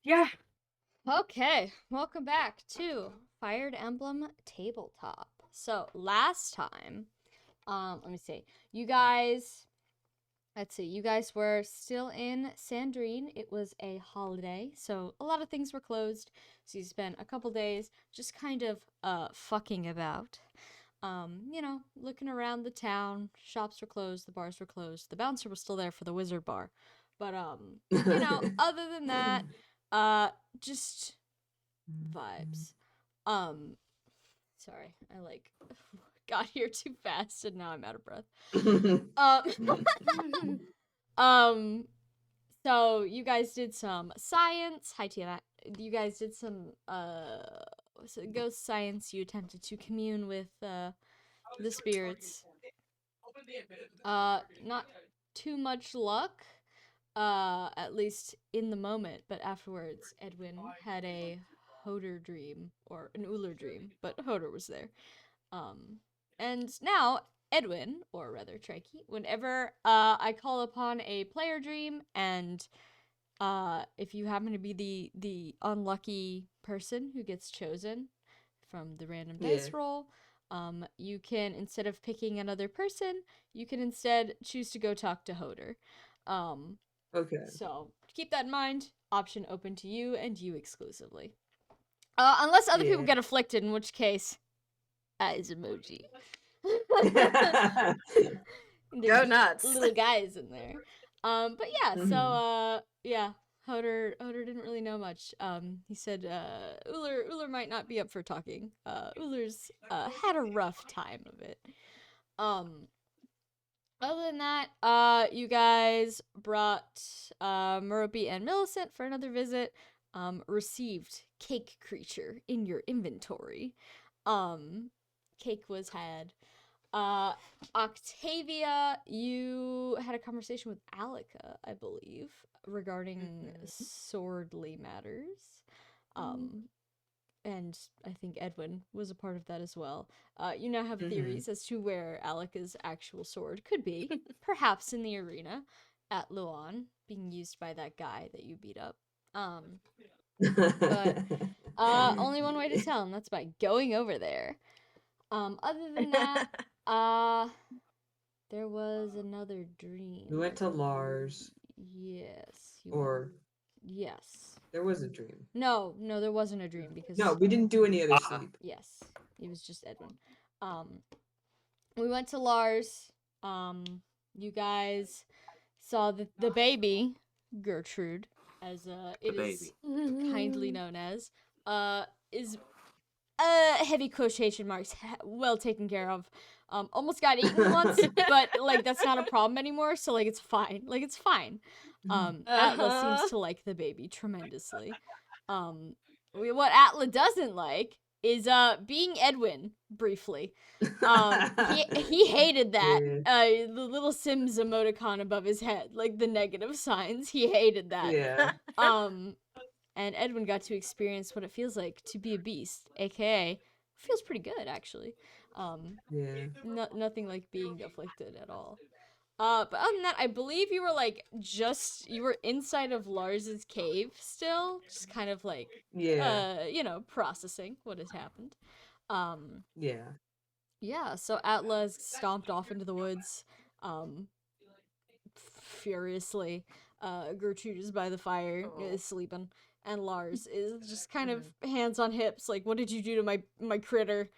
Yeah. Okay, welcome back to Fired Emblem Tabletop. So last time, let me see. You guys were still in Sandrine. It was a holiday, so a lot of things were closed. So you spent a couple days just kind of fucking about. Looking around the town. Shops were closed, the bars were closed. The bouncer was still there for the wizard bar. But other than that, uh just vibes. Um, sorry, I got here too fast and now I'm out of breath. Um, so you guys did some science. Hi, Tiana. You guys did some ghost science. You attempted to commune with the spirits. Not too much luck. At least in the moment, but afterwards, Edwin had a Hoder dream, or an Uller dream, but Hoder was there. And now, Edwin, or rather Trikey, whenever I call upon a player dream, and if you happen to be the unlucky person who gets chosen from the random dice roll, you can, instead of picking another person, you can instead choose to go talk to Hoder. Okay. So keep that in mind. Option open to you and you exclusively. Unless other people get afflicted, in which case, eyes emoji. Go nuts. Little guys in there. But yeah, so yeah, Hoder didn't really know much. He said Uller might not be up for talking. Uller's had a rough time of it. Other than that, you guys brought Merope and Millicent for another visit. Received cake creature in your inventory. Cake was had. Octavia, you had a conversation with Alika, I believe, regarding swordly matters. And I think Edwin was a part of that as well. You now have theories as to where Alika's actual sword could be. Perhaps in the arena at Luan, being used by that guy that you beat up. But only one way to tell, and that's by going over there. Other than that, there was another dream. We went to Lars. Yes. Or yes. There was a dream. No, there wasn't a dream because No, we didn't do any other sleep. Yes, it was just Edwin. We went to Lars. You guys saw the baby Gertrude, as it is kindly known as, is heavy quotation marks, well taken care of. Almost got eaten once, but like that's not a problem anymore. So like it's fine. It's fine. Atla seems to like the baby tremendously. What Atla doesn't like is being Edwin briefly. He hated that. The little Sims emoticon above his head, like the negative signs. He hated that. Yeah. And Edwin got to experience what it feels like to be a beast, aka feels pretty good actually. Yeah. Nothing like being afflicted at all. But other than that, I believe you were you were inside of Lars's cave still, just kind of processing what has happened. Yeah, so Atlas stomped off into the woods, furiously. Gertrude is by the fire, is sleeping, and Lars is just kind of hands on hips, like, what did you do to my critter?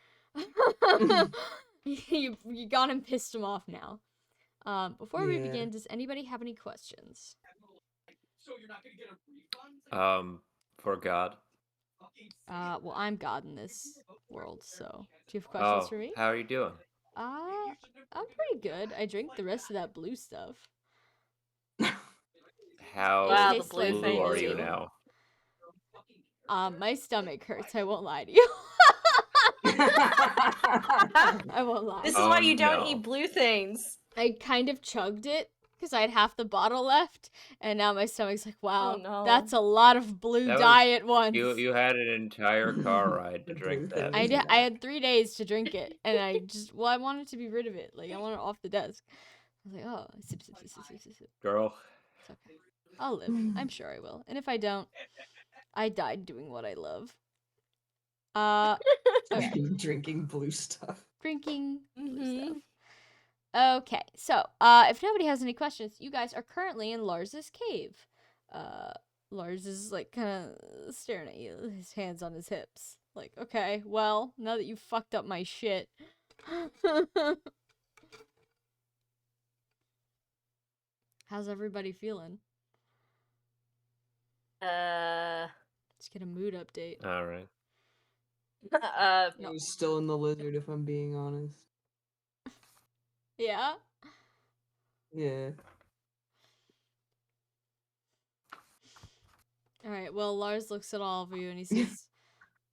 you got him, pissed him off now. Before we begin, does anybody have any questions? For God. Well, I'm God in this world, so do you have questions for me? How are you doing? I'm pretty good. I drank the rest of that blue stuff. How the blue blue are you now? My stomach hurts. I won't lie to you. I won't lie. This is why you don't eat blue things. I kind of chugged it because I had half the bottle left, and now my stomach's like, wow, that's a lot of blue dye at once. You had an entire car ride to drink that. I had 3 days to drink it, and I wanted to be rid of it. Like, I want it off the desk. I was like, oh, sip. Girl. It's okay. I'll live. I'm sure I will. And if I don't, I died doing what I love. Okay. Drinking blue stuff. Drinking blue Mhm. stuff. Okay, so, if nobody has any questions, you guys are currently in Lars's cave. Lars is, like, kind of staring at you, his hands on his hips. Like, okay, well, now that you fucked up my shit. How's everybody feeling? Let's get a mood update. All right. I was still in the lizard, if I'm being honest. Yeah? Yeah. Alright, well, Lars looks at all of you and he says,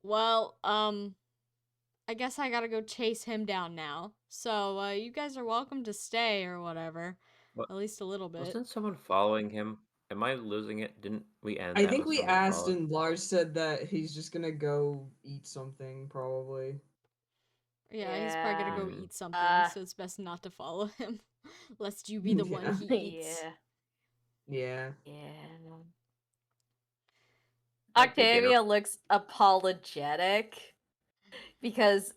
well, I guess I gotta go chase him down now. So, you guys are welcome to stay or whatever. What? At least a little bit. Wasn't someone following him? Am I losing it? Didn't we end I that think with we someone asked following? and Lars said that he's just gonna go eat something, probably. Yeah, he's probably gonna go Yeah. eat something, so it's best not to follow him. Lest you be the one Yeah. he eats. Yeah. Octavia looks apologetic because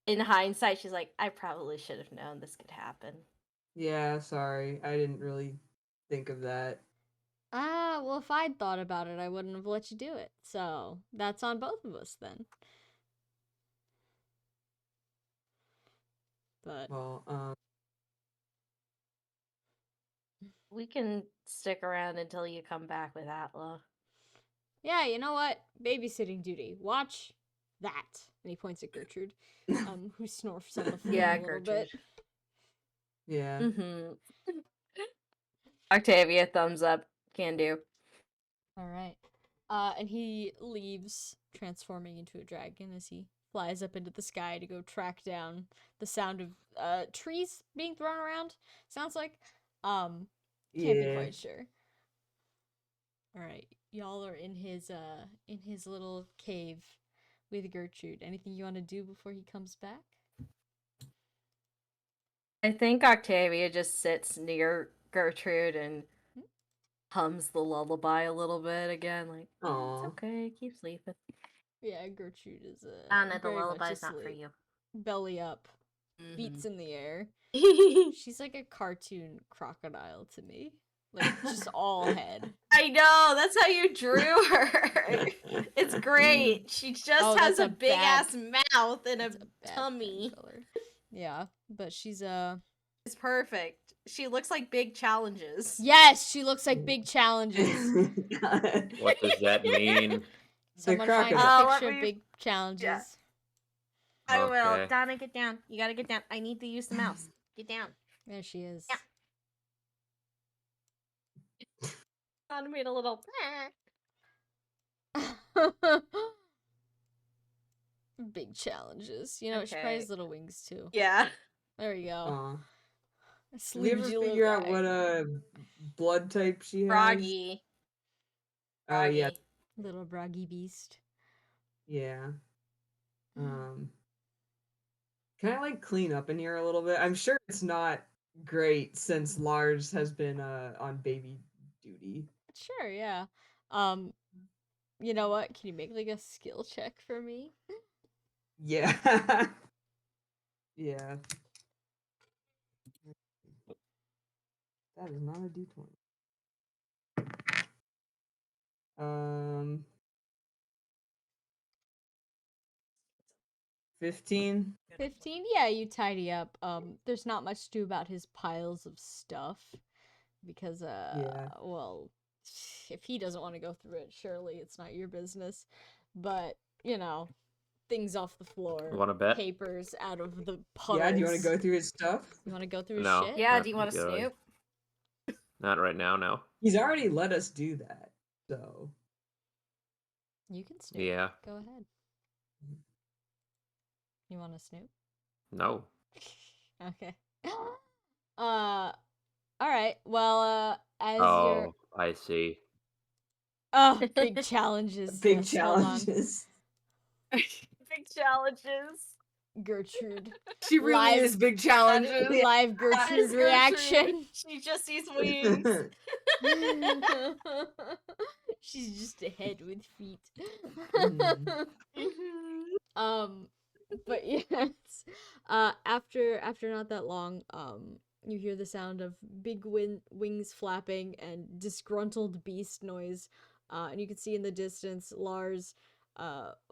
in hindsight, she's like, I probably should have known this could happen. Yeah, sorry. I didn't really think of that. Well, if I'd thought about it, I wouldn't have let you do it. So, that's on both of us then. But, Well, We can stick around until you come back with Atla. yeah, you know what? Babysitting duty. Watch that. And he points at Gertrude, who snorfs on the floor Yeah, a little Gertrude. bit. yeah. Mm-hmm. Octavia, thumbs up. Can do. Alright. And he leaves, transforming into a dragon as he flies up into the sky to go track down the sound of trees being thrown around. Sounds like. Can't be quite sure. Alright. Y'all are in his little cave with Gertrude. Anything you want to do before he comes back? I think Octavia just sits near Gertrude and hums the lullaby a little bit again, like, Aw. it's okay, keep sleeping. Yeah, Gertrude is Anna, the very much lullaby's not for asleep. you. Belly up, feet's in the air. She's like a cartoon crocodile to me. Like, just all head. I know, that's how you drew her. It's great. She just has that's a a big bad- ass mouth and a It's a bad tummy. color. Yeah, but she's It's perfect. She looks like Big Challenges. Yes, she looks like Big Challenges. God. What does that mean? Someone find crocodile. a let picture me- of Big Challenges. Yeah. I will. Okay. Donna, get down. You gotta get down. I need to use the mouse. Get down. There she is. Yeah. Donna made a little. Big Challenges. You know, she probably Okay. has little wings too. Yeah. There we go. Aw. A Did we ever sleepy little figure out guy. what blood type she has? Froggy. Oh yeah, Little broggy beast. yeah. Can I like clean up in here a little bit? I'm sure it's not great since Lars has been on baby duty. Sure, yeah. You know what? Can you make like a skill check for me? Yeah. Yeah. That is not a D20. 15. 15? Yeah, you tidy up. There's not much to do about his piles of stuff. Because, well, if he doesn't want to go through it, surely it's not your business. But, you know, things off the floor. Wanna bet? Papers out of the puddles. Yeah, do you want to go through his stuff? You want to go through his No. shit? Yeah, Not do you want to particularly. snoop? Not right now, no. He's already let us do that, so. You can snoop. Yeah. Go ahead. You want to snoop? No. Okay. Alright, well, as you're... Oh, I see. Oh, big challenges. Big Yes, hold on. challenges. Big Challenges. Gertrude. She really Live- is big challenges. Live That is Gertrude reaction. She just sees wings. She's just a head with feet. Mhm. But yes, after not that long, you hear the sound of big wings flapping and disgruntled beast noise, and you can see in the distance Lars,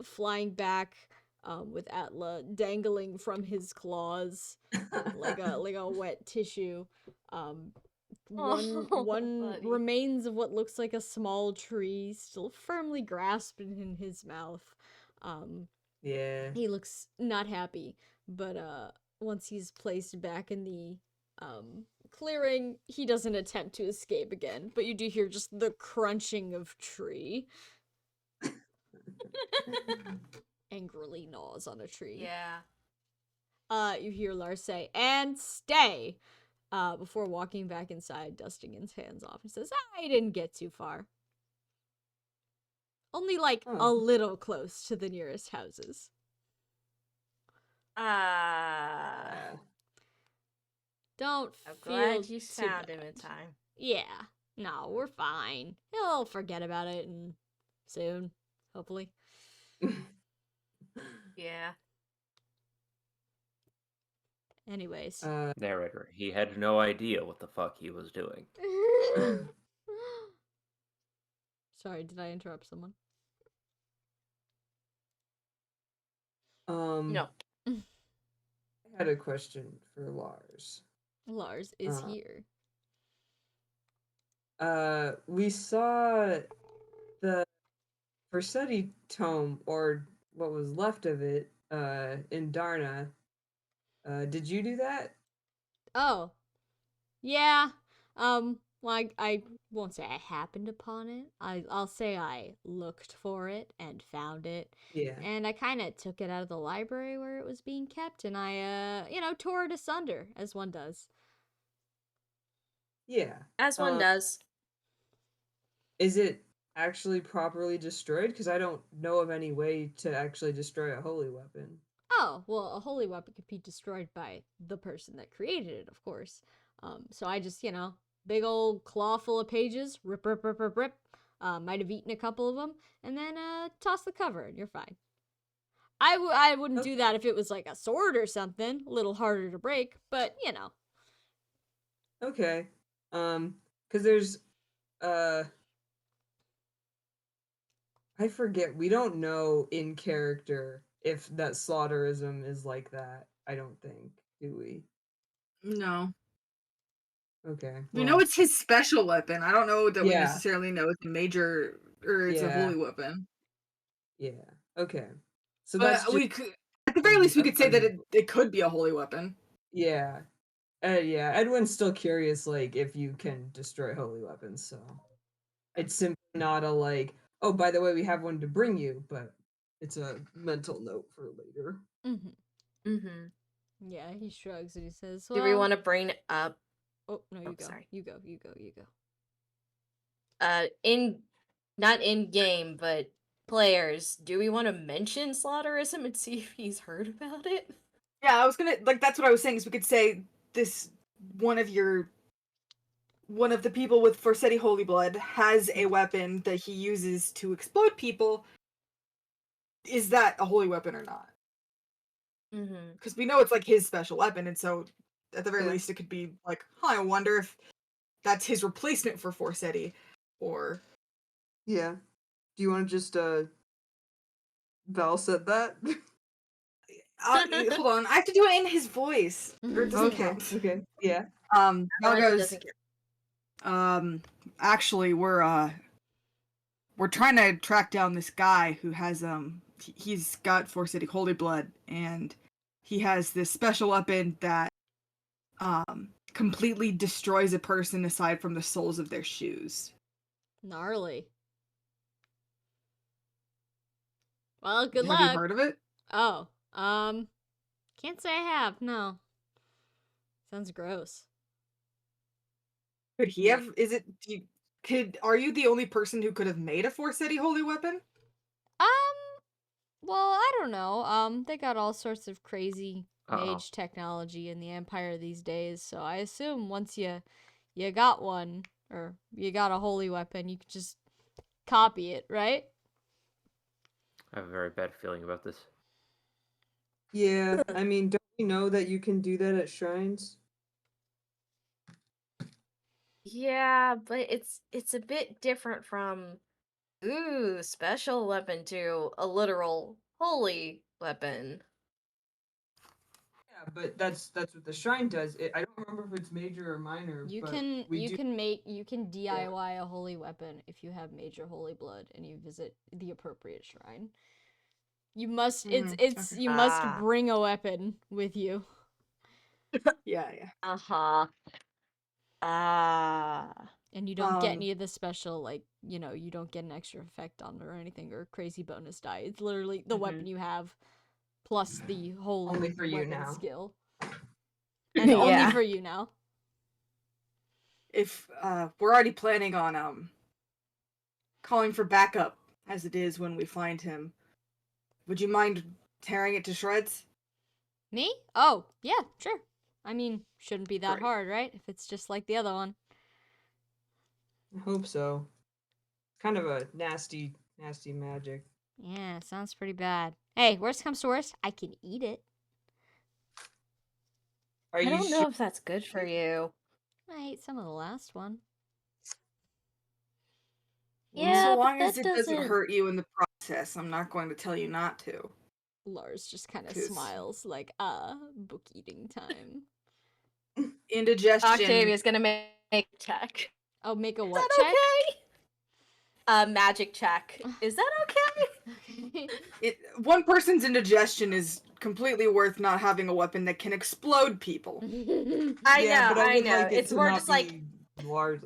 flying back, with Atla dangling from his claws, like a wet tissue. One Buddy. remains of what looks like a small tree still firmly grasped in his mouth. Yeah. He looks not happy, but once he's placed back in the clearing, he doesn't attempt to escape again. But you do hear just the crunching of tree. Angrily gnaws on a tree. Yeah. You hear Lars say, "And stay!" Before walking back inside, dusting his hands off, and says, "I didn't get too far. Only like a Oh. little close to the nearest houses." Don't I'm feel glad you too found him bad. in time. Yeah. No, we're fine. He'll forget about it and soon, hopefully. Yeah. Anyways. Narrator, he had no idea what the fuck he was doing. Sorry, did I interrupt someone? No. I had a question for Lars. Lars is here. We saw the Vercetti tome, or what was left of it, in Darna. Did you do that? Oh. Yeah. Well, I won't say I happened upon it. I'll say I looked for it and found it. Yeah. And I kind of took it out of the library where it was being kept, and I, tore it asunder, as one does. Yeah. As one does. Is it actually properly destroyed? Because I don't know of any way to actually destroy a holy weapon. Oh, well, a holy weapon could be destroyed by the person that created it, of course. So I just, big old claw full of pages, rip, rip, rip, rip, rip. Might have eaten a couple of them, and then toss the cover, and you're fine. I wouldn't do that if it was like a sword or something, a little harder to break, but Okay. Because there's, I forget, we don't know in character if that slaughterism is like that. I don't think, do we? No. Okay. We know it's his special weapon. I don't know that we Yeah. necessarily know it's a major or it's a Yeah. holy weapon. Yeah. Okay. So But that's just, we could, at the very least, we could say that it could be a holy weapon. yeah. Yeah. Edwin's still curious, like, if you can destroy holy weapons, so it's simply not a like, oh, by the way, we have one to bring you, but it's a mental note for later. Yeah, he shrugs and he says, Do we want to bring up? Oh, no, you go. Sorry. You go. Not in game, but players, do we want to mention slaughterism and see if he's heard about it? Yeah, I was gonna that's what I was saying. Is we could say this one of the people with Vercetti Holy Blood has a weapon that he uses to explode people. Is that a holy weapon or not? Because we know it's like his special weapon, and so at the very least it could be like, I wonder if that's his replacement for Vercetti, or Yeah. Do you want to just Val said that? hold on, I have to do it in his voice. Or it doesn't count. Okay. Yeah. Val goes, doesn't care. actually we're trying to track down this guy who has he's got Vercetti Holy Blood, and he has this special weapon that completely destroys a person aside from the soles of their shoes. Gnarly. Well, good Have luck. you heard of it? Oh, can't say I have. No. Sounds gross. Could he have? Is it? Are you the only person who could have made a Vercetti Holy weapon? Well, I don't know. They got all sorts of crazy Uh-oh. mage technology in the Empire these days, so I assume once you got one or you got a holy weapon, you can just copy it, right? I have a very bad feeling about this. Yeah, I mean, don't you know that you can do that at shrines? Yeah, but it's a bit different from special weapon to a literal holy weapon. Yeah, but that's what the shrine does. I don't remember if it's major or minor, You but can we you do. can DIY a holy weapon if you have major holy blood and you visit the appropriate shrine. You must it's Okay. you must Ah. bring a weapon with you. Yeah, yeah. Uh-huh. Ah. And you don't get any of the special, like, you don't get an extra effect on it or anything or crazy bonus die. It's literally the weapon you have plus the holy Only for you weapon now. skill. And only Yeah. for you now. If we're already planning on calling for backup as it is when we find him, would you mind tearing it to shreds? Me? Oh, yeah, sure. I mean, shouldn't be that Great. hard, right? If it's just like the other one. I hope so. Kind of a nasty magic. Yeah, sounds pretty bad. Hey, worst comes to worst, I can eat it. Are I you don't sure? know if that's good for you. I ate some of the last one. Yeah, so but long as that it doesn't doesn't- hurt you in the process, I'm not going to tell you not to. Lars just kind of 'Cause- smiles like, book eating time. Indigestion. Octavia's gonna make a check. Oh, make a Is what that check? okay? Magic check. Is that okay? One person's indigestion is completely worth not having a weapon that can explode people. I Yeah, know, but I I would know. like it It's to more not just like be large.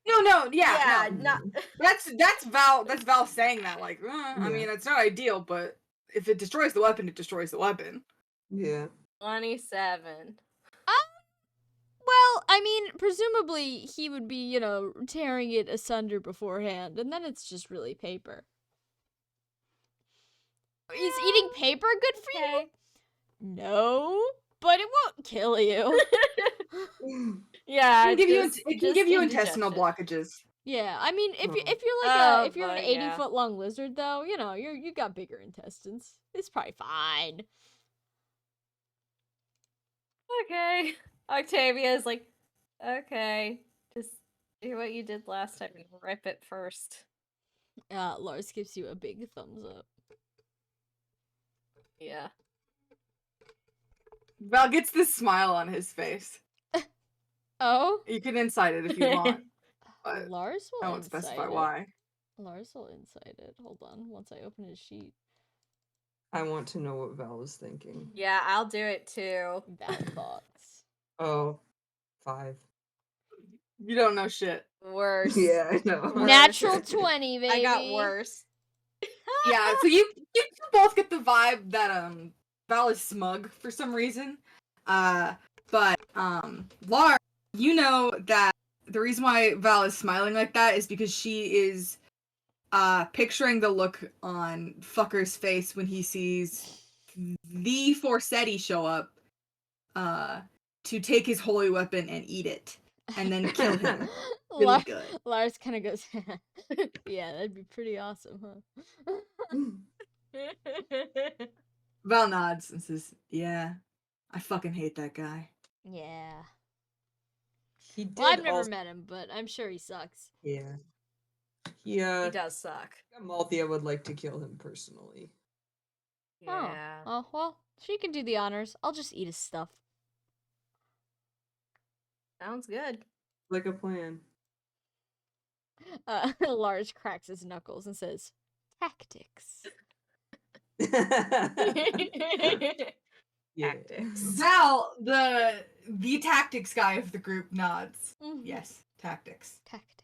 No, yeah, no. not That's Val saying that, like, I Yeah. mean, it's not ideal, but if it destroys the weapon, it destroys the weapon. Yeah. 27. Well, I mean, presumably he would be, tearing it asunder beforehand, and then it's just really paper. Is eating paper good for you? Okay. No, but it won't kill you. Yeah, It can just give you intestinal indigestion. blockages. Yeah, I mean, if Oh. you're like if you're an but 80 yeah. foot long lizard though, you got bigger intestines. It's probably fine. Okay. Octavia's like, okay, just do what you did last time and rip it first. Lars gives you a big thumbs up. Yeah. Val gets this smile on his face. Oh, You can incite it if you want, but Lars will I won't incite specify it. why. Lars will incite it. Hold on, once I open his sheet. I want to know what Val is thinking. Yeah, I'll do it too. Val thoughts. Oh, 5. You don't know shit. Worse. Yeah, I know. Worse. Natural 20, baby. I got worse. Yeah, so you both get the vibe that Val is smug for some reason. But Laura, you know that the reason why Val is smiling like that is because she is picturing the look on Fucker's face when he sees the Forsetti show up to take his holy weapon and eat it and then kill him. Really good. Lars kind of goes, yeah, that'd be pretty awesome, huh? Val nods and says, "Yeah, I fucking hate that guy." Yeah. He did Well, I've never also- met him, but I'm sure he sucks. Yeah. He does suck. Malthea would like to kill him personally. Yeah. Oh, well, she can do the honors. I'll just eat his stuff. Sounds good. Like a plan. Lars cracks his knuckles and says, tactics. Yeah. Tactics. Val, the tactics guy of the group, nods. Mhm. Yes, tactics. Tactics.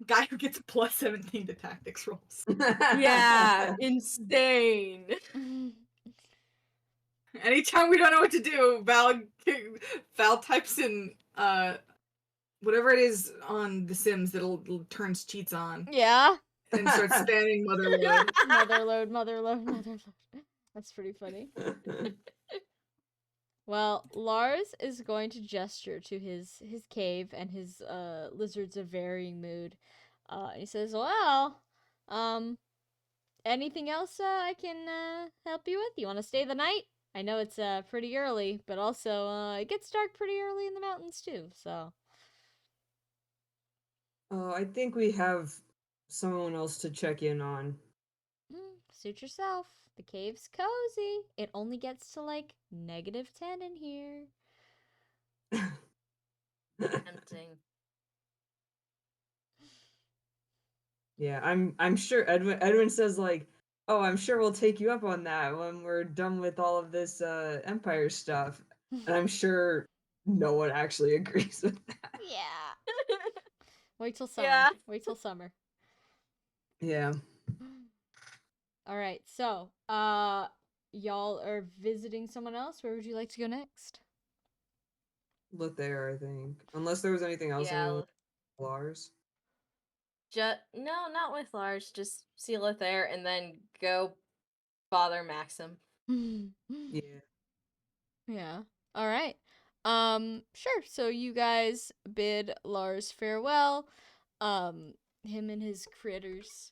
Guy who gets plus 17 to tactics rolls. Yeah, insane. Anytime we don't know what to do, Val types in whatever it is on The Sims that'll turns cheats on, Yeah. and start spamming motherload. Motherload, motherload, motherload. That's pretty funny. Well, Lars is going to gesture to his cave and his lizards of varying mood. He says, "Well, anything else I can help you with? You want to stay the night? I know it's pretty early, but also it gets dark pretty early in the mountains too. So, Oh, I think we have someone else to check in on. suit yourself. The cave's cozy. It only gets to like -10 in here." Tempting. Yeah, I'm sure Edwin says like, "Oh, I'm sure we'll take you up on that when we're done with all of this Empire stuff." And I'm sure no one actually agrees with that. Yeah. Wait till summer. Yeah. Wait till summer. Yeah. All right. So, y'all are visiting someone else. Where would you like to go next? Look there, I think. Unless there was anything else Yeah. anyone Lars. No, not with Lars. Just seal it there and then go bother Maxim. Yeah. Yeah. All right. Sure. So you guys bid Lars farewell. Him and his critters.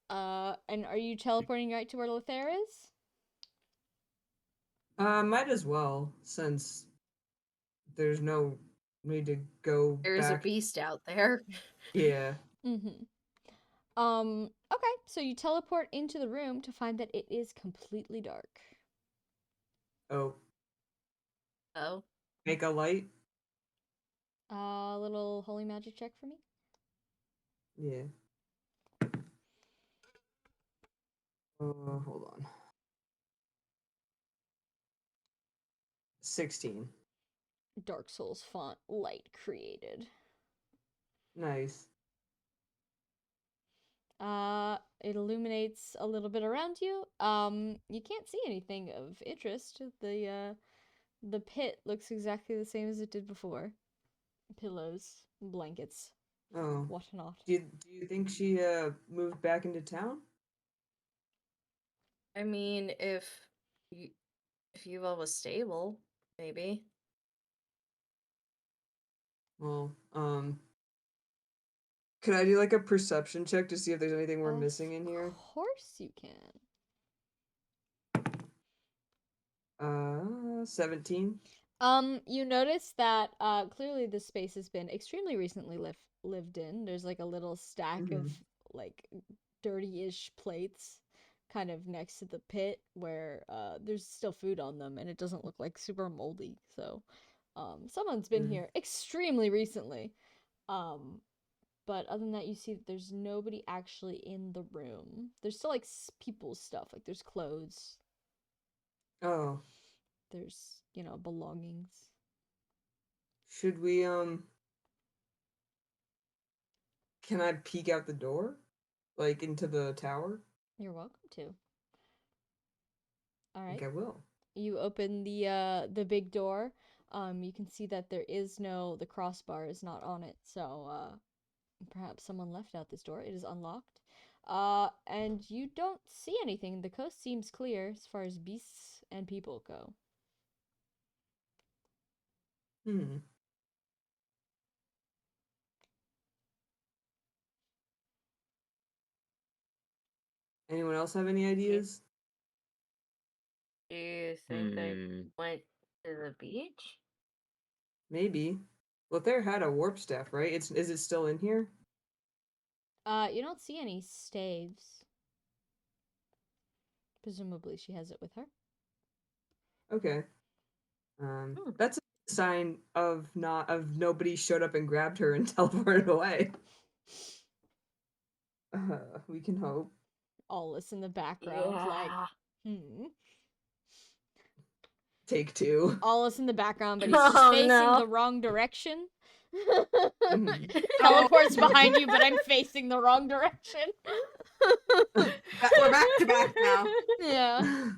And are you teleporting right to where Lothair is? Might as well, since there's no need to go There's a back. beast out there. Yeah. Mm-hmm. Okay, so you teleport into the room to find that it is completely dark. Oh, Oh. make a light? A little holy magic check for me? Yeah. Hold on. 16. Dark Souls font light created. Nice. It illuminates a little bit around you. You can't see anything of interest. The pit looks exactly the same as it did before. Pillows, blankets, Oh. whatnot. Do you think she moved back into town? I mean, if Yuval was stable, maybe. Well, could I do like a perception check to see if there's anything we're Of missing in here? Of course you can. 17. You notice that clearly this space has been extremely recently lived in. There's like a little stack of like dirty-ish plates kind of next to the pit where there's still food on them and it doesn't look like super moldy. So someone's been here extremely recently. But other than that, you see that there's nobody actually in the room. There's still like people's stuff, like there's clothes, Oh. there's, belongings. Should we can I peek out the door? Like into the tower? You're welcome to. All I right. think I will. You open the big door. You can see that the crossbar is not on it. So perhaps someone left out this door. It is unlocked. And you don't see anything. The coast seems clear as far as beasts and people go. Anyone else have any ideas? Do you think they went to the beach? Maybe. Lothair had a warp staff, right? Is it still in here? You don't see any staves. Presumably she has it with her. Okay. That's a sign of nobody showed up and grabbed her and teleported away. We can hope. All in the background, like, Take 2. All in the background, but he's just facing the wrong direction. Teleports behind you, but I'm facing the wrong direction. We're back to back now. Yeah.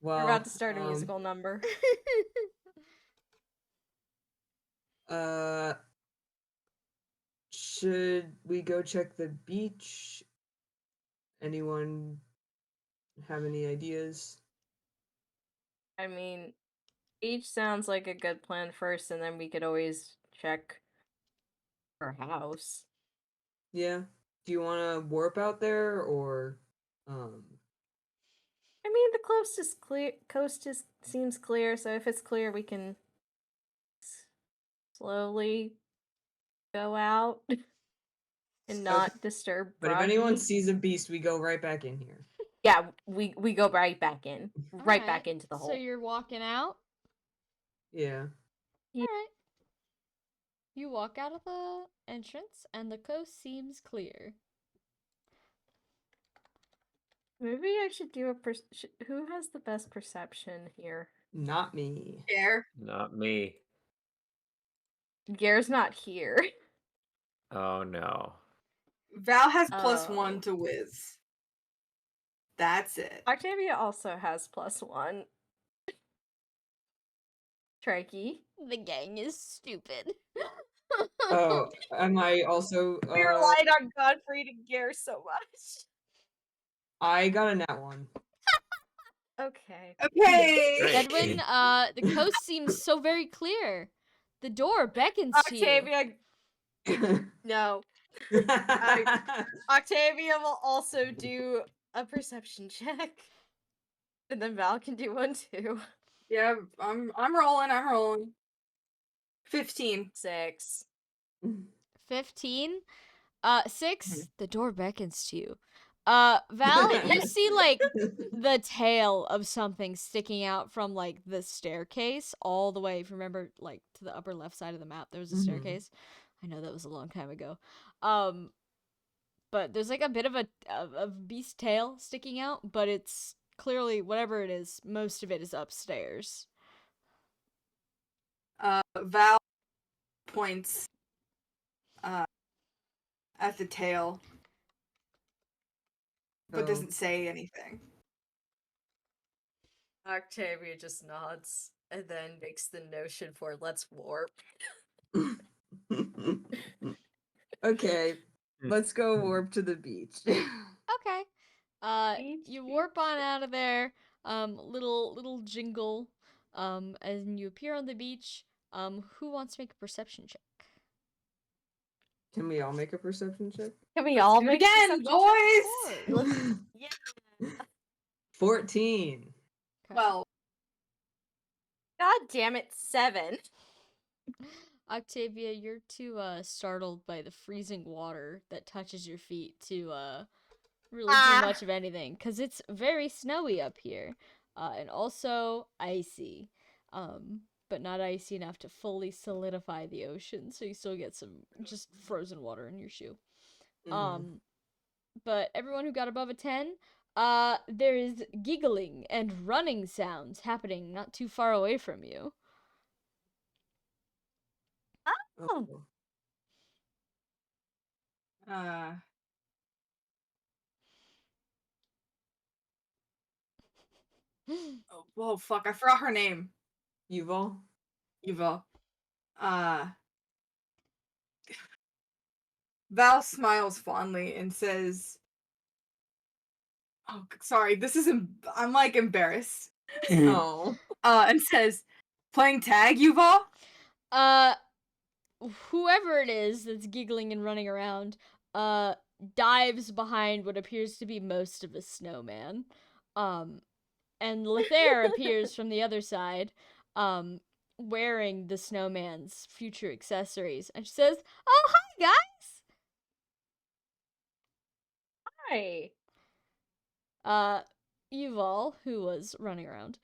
Well, we're about to start a musical number. should we go check the beach? Anyone have any ideas? I mean, each sounds like a good plan first, and then we could always check her house. Yeah. Do you want to warp out there or I mean, the coast seems clear, so if it's clear, we can slowly go out and not disturb But if anyone Broggy. sees a beast, we go right back in here. Yeah, we go right back in. Right Alright, back into the hole. So you're walking out? Yeah. Alright. You walk out of the entrance, and the coast seems clear. Maybe I should do a who has the best perception here? Not me. Air. Not me. Gare's not here. Oh no. Val has +1 Oh. to whiz. That's it. Octavia also has +1. Trikey. The gang is stupid. Oh, am I also We relied on Godfrey to Gare so much. I got a nat 1. Okay. Okay. Great. Edwin, the coast seems so very clear. The door beckons to you. Octavia, no. Octavia will also do a perception check. And then Val can do one too. Yeah, I'm rolling. 15. 6. 15. 6. The door beckons to you. Val, you see like the tail of something sticking out from like the staircase all the way. If you remember, like to the upper left side of the map, there was a staircase. I know that was a long time ago. But there's like a bit of a beast tail sticking out, but it's clearly whatever it is. Most of it is upstairs. Val points at the tail, but doesn't say anything. Octavia just nods and then makes the notion for let's warp. Okay, let's go warp to the beach. Okay. Beach, You warp on out of there. Little jingle. And you appear on the beach. Who wants to make a perception check? Can we all make a perception check? Can we Let's all do it make again, perception boys! checks? Yeah. 14. Okay. Well, God damn it, 7. Octavia, you're too startled by the freezing water that touches your feet to really do much of anything, because it's very snowy up here, and also icy, but not icy enough to fully solidify the ocean, so you still get some just frozen water in your shoe. But everyone who got above a 10, there is giggling and running sounds happening not too far away from you. Oh. Oh, fuck, I forgot her name. Yuval? Eva. Val smiles fondly and says, "Oh, sorry, this is I'm like embarrassed." Oh. And says, "Playing tag, Yuval?" Whoever it is that's giggling and running around, dives behind what appears to be most of a snowman. And Lethair appears from the other side, wearing the snowman's future accessories. And she says, "Oh, hi, guys!" Hi. Yuval, who was running around,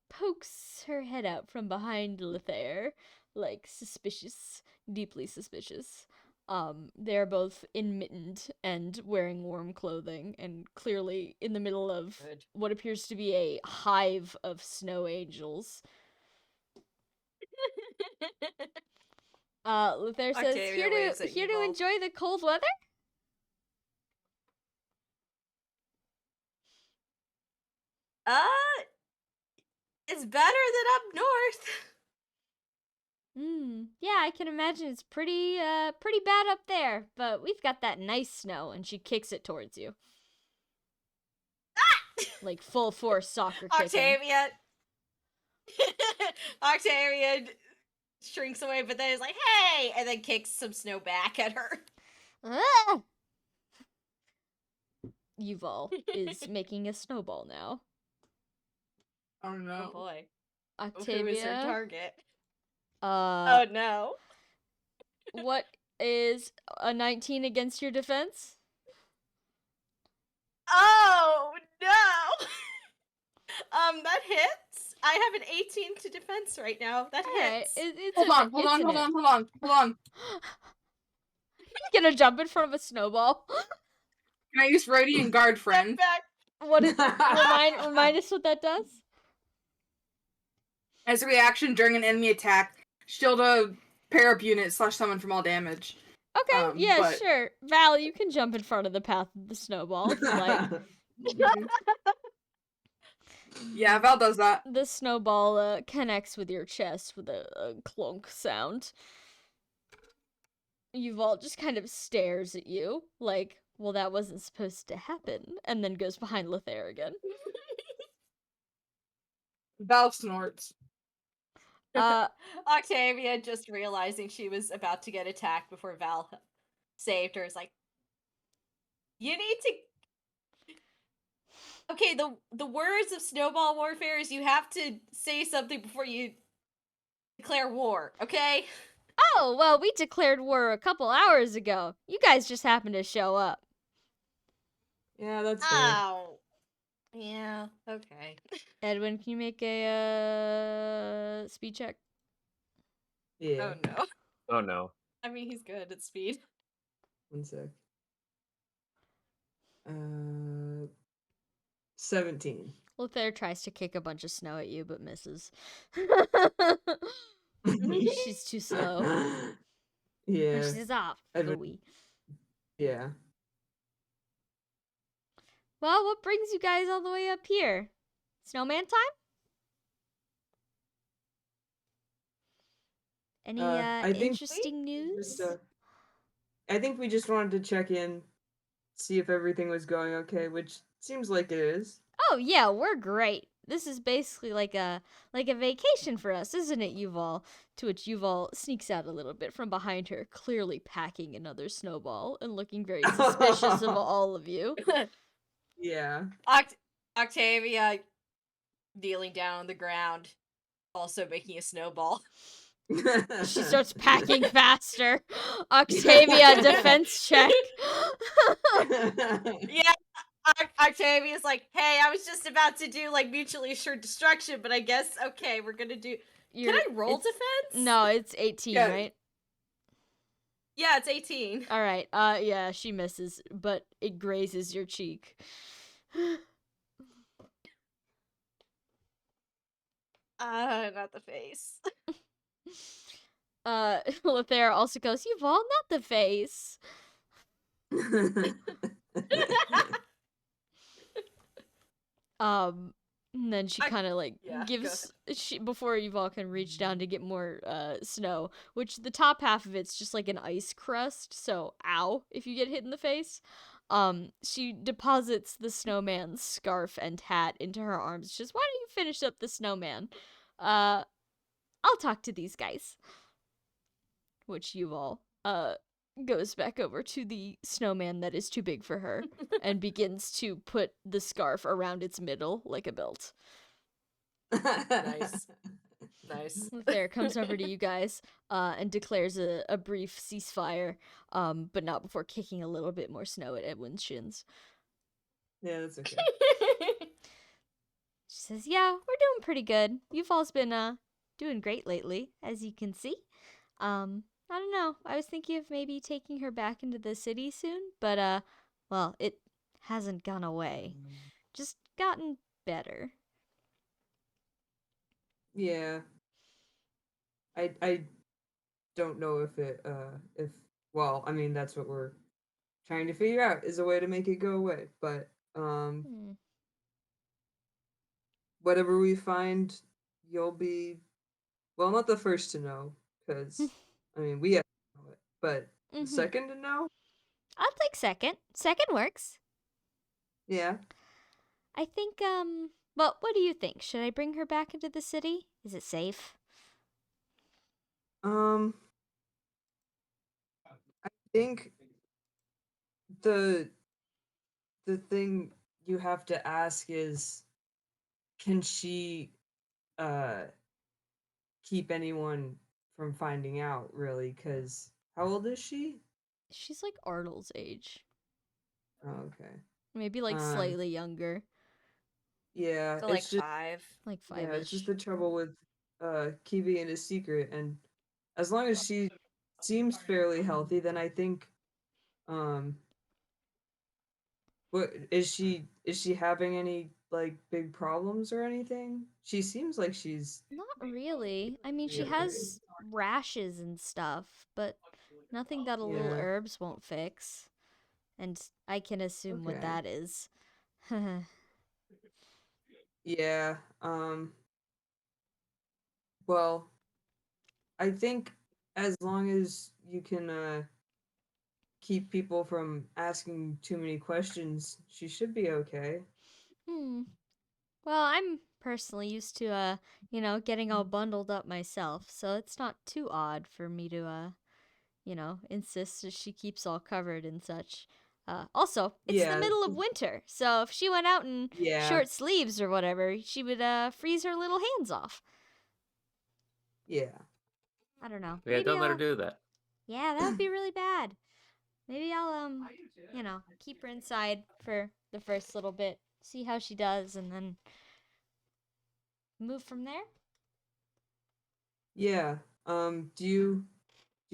pokes her head out from behind Lethair, like suspicious, deeply suspicious. They're both enmittened and wearing warm clothing, and clearly in the middle of what appears to be a hive of snow angels. Lethair says, Octavia here to enjoy the cold weather? It's better than up north. Yeah, I can imagine it's pretty bad up there, but we've got that nice snow, and she kicks it towards you. Like full force soccer kicking. Octavia. Octavia shrinks away, but then is like, "Hey!" and then kicks some snow back at her. Ah! Yuval is making a snowball now. Oh Oh no. boy. Octavia. Who is her target? Oh no. What is a 19 against your defense? Oh no. That hits. I have an 18 to defense right now. That Alright, hits. it's Hold on. Gonna jump in front of a snowball. Can I use Radiant Guard, friend? Back. What is remind us what that does? As a reaction during an enemy attack, shield a pair up unit / summon from all damage. Okay, yeah, but- sure. Val, you can jump in front of the path of the snowball if you like. Yeah, Val does that. The snowball connects with your chest with a clunk sound. Yuval just kind of stares at you, like, well, that wasn't supposed to happen, and then goes behind Lothair again. Val snorts. Octavia, just realizing she was about to get attacked before Val saved her, is like, "You need to." Okay, the words of snowball warfare is you have to say something before you declare war. Okay. Oh, well, we declared war a couple hours ago. You guys just happened to show up. Yeah, that's fair. Oh. Yeah. Okay. Edwin, can you make a speed check? Yeah. Oh no. Oh no. I mean, he's good at speed. 1 sec. 17. Lothair tries to kick a bunch of snow at you, but misses. She's too slow. Yeah. She's off. Edwin- Ooey. Yeah. Well, what brings you guys all the way up here? Snowman time? Any I think interesting news? Just, I think we just wanted to check in, see if everything was going okay, which seems like it is. Oh yeah, we're great. This is basically like a vacation for us, isn't it, Yuval? To which Yuval sneaks out a little bit from behind her, clearly packing another snowball and looking very suspicious of all of you. Yeah. Octavia kneeling down on the ground, also making a snowball. She starts packing faster. Octavia, defense check. Yeah, Octavia's like, "Hey, I was just about to do like mutually assured destruction, but I guess okay, we're gonna do." Can I roll it's- defense? No, it's 18, Yeah. right? Yeah, it's 18. All right. Yeah, she misses, but it grazes your cheek. Not the face. Lothair also goes, Yuval, not the face. And then she kind of like yeah, gives before Yuval can reach down to get more snow, which the top half of it's just like an ice crust, so ow if you get hit in the face. She deposits the snowman's scarf and hat into her arms. Just, why don't you finish up the snowman? I'll talk to these guys. Which Yuval goes back over to the snowman that is too big for her and begins to put the scarf around its middle like a belt. Nice. Nice. Lothair comes over to you guys and declares a brief ceasefire, but not before kicking a little bit more snow at Edwin's shins. Yeah, that's okay. She says, yeah, we're doing pretty good. Yuval's been doing great lately, as you can see. I don't know. I was thinking of maybe taking her back into the city soon, but well, it hasn't gone away. Just gotten better. Yeah. I don't know if well, I mean that's what we're trying to figure out is a way to make it go away. But whatever we find, you'll be, well, not the first to know, because I mean we have to know it, but the Mm-hmm. second to know, I'll take second. Second works. yeah. I think, well, what do you think? Should I bring her back into the city? Is it safe? I think the the thing you have to ask is, can she uh keep anyone from finding out, really? Because how old is she? She's like Arnold's age. Oh, okay. Maybe like Um, slightly younger. yeah, So like it's just 5. Like yeah, it's just five-ish. the trouble with keeping it a secret, and as long as she seems fairly healthy, then I think um what is she having any like big problems or anything? She seems like she's Not really. I mean, she pretty okay. has rashes and stuff, but nothing that a little Yeah, herbs won't fix. And I can assume what okay. that is. Yeah, well, I think as long as you can keep people from asking too many questions, she should be okay. Hmm. Well, I'm personally used to, getting all bundled up myself, so it's not too odd for me to, insist that she keeps all covered and such. Also, it's the Yeah, middle of winter, so if she went out in yeah, short sleeves or whatever, she would, freeze her little hands off. yeah. I don't know. Yeah, Maybe don't let her I'll, do that. yeah, that would be really bad. Maybe I'll, keep her inside for the first little bit, see how she does, and then move from there. Yeah. Do you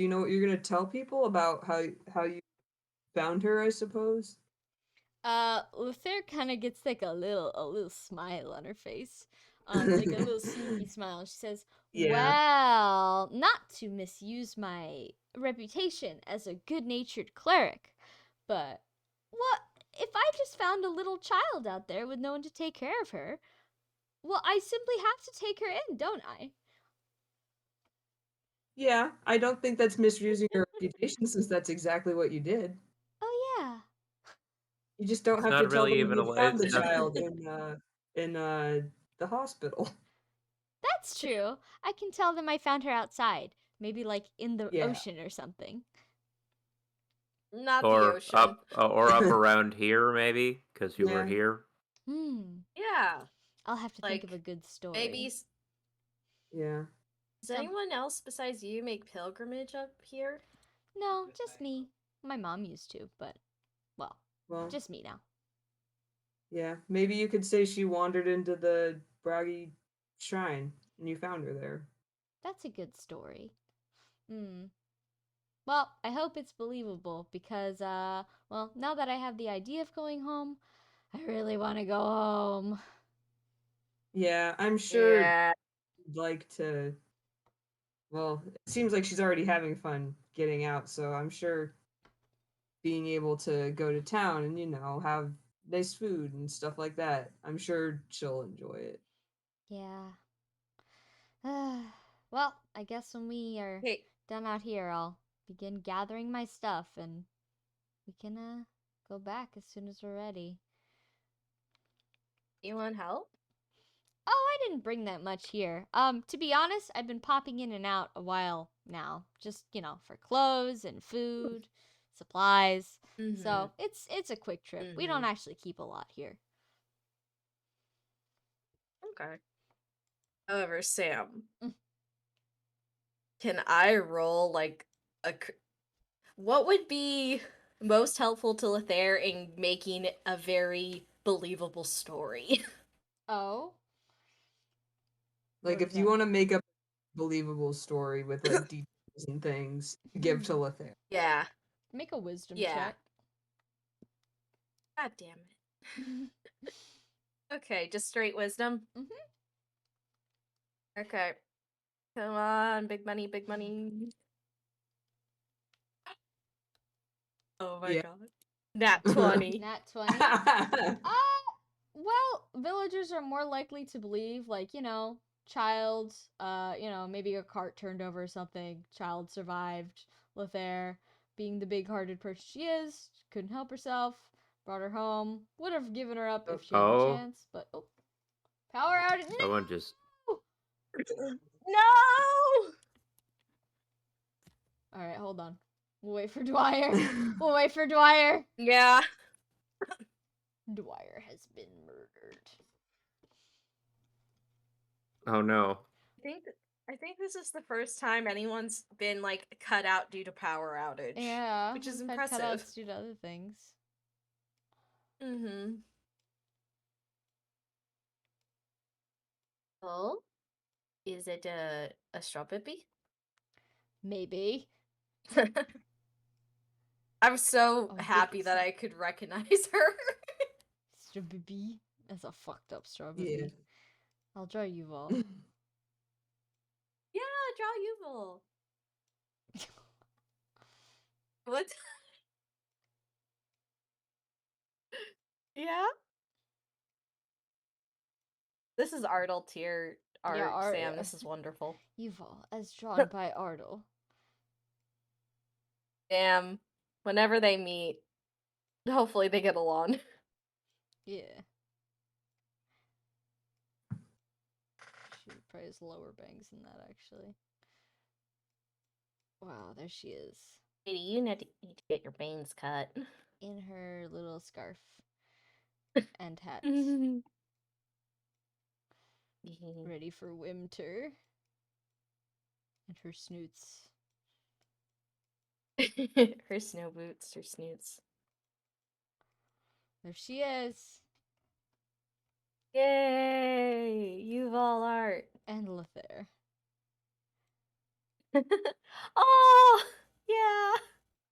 know what you're gonna tell people about how you found her, I suppose? Luther kind of gets like a little smile on her face, like a little sneaky smile. She says, Yeah. "Well, not to misuse my reputation as a good-natured cleric, but what if I just found a little child out there with no one to take care of her? Well, I simply have to take her in, don't I?" Yeah, I don't think that's misusing your reputation since that's exactly what you did. Oh yeah, You just don't It's have to not tell really them even a you way. found the It's not. child in the hospital. that's true. I can tell them I found her outside, maybe like in the Yeah. ocean or something. Not the Or ocean. up around here, maybe, because you were Yeah. here. Hmm. Yeah. I'll have to think of a Like, good story. maybe. Yeah. Does anyone else besides you make pilgrimage up here? No, just me. My mom used to, but, well, Well, just me now. yeah. Maybe you could say she wandered into the Bragi shrine and you found her there. That's a good story. Hmm. Well, I hope it's believable because, well, now that I have the idea of going home, I really want to go home. Yeah, I'm sure Yeah. you'd like to. Well, it seems like she's already having fun getting out, so I'm sure being able to go to town and, have nice food and stuff like that, I'm sure she'll enjoy it. Yeah. Well, I guess when we are Hey, done out here, I'll begin gathering my stuff and we can, go back as soon as we're ready. you want help? Oh, I didn't bring that much here. To be honest, I've been popping in and out a while now. Just, for clothes and food, supplies. Mm-hmm. So it's a quick trip. We don't actually keep a lot here. Okay. However, Sam, Mm. can I roll like what would be most helpful to Lothair in making a very believable story? Oh? Like, What is if you that? want to make up a believable story with, like, details and things, give to Lothair. Yeah. Make a wisdom Yeah. check. God damn it. Okay, just straight wisdom. Okay. Come on, big money, big money. Oh my Yeah. god. Nat 20. Nat 20? Well, villagers are more likely to believe, like, child, maybe a cart turned over or something. Child survived. Lothair, being the big-hearted person she is, couldn't help herself. Brought her home. Would have given her up if she had the Oh. chance, but power outage. Someone just. No! All right, hold on. We'll wait for Dwyer. We'll wait for Dwyer. Yeah. Dwyer has been murdered. Oh no. I think this is the first time anyone's been like cut out due to power outage. Yeah, which is we've had impressive. cutouts due to other things. Mm-hmm. Oh, is it a strawberry? Maybe. I'm so Oh, happy that I could recognize her. Strawberry. That's a fucked up strawberry. Yeah. I'll draw Yuval. Yeah, draw Yuval. What? Yeah. This is Ardle tier art, Yeah, Sam. This is wonderful. Yuval, as drawn by Ardle. Damn. Whenever they meet, hopefully they get along. Yeah. She probably has lower bangs than that, actually. Wow, there she is. Katie, you need to get your bangs cut. In her little scarf. And hat. Ready for winter. And her snoots. Her snow boots, her snoots. There she is. Yay! Yuval art. And Lothair. Oh, yeah.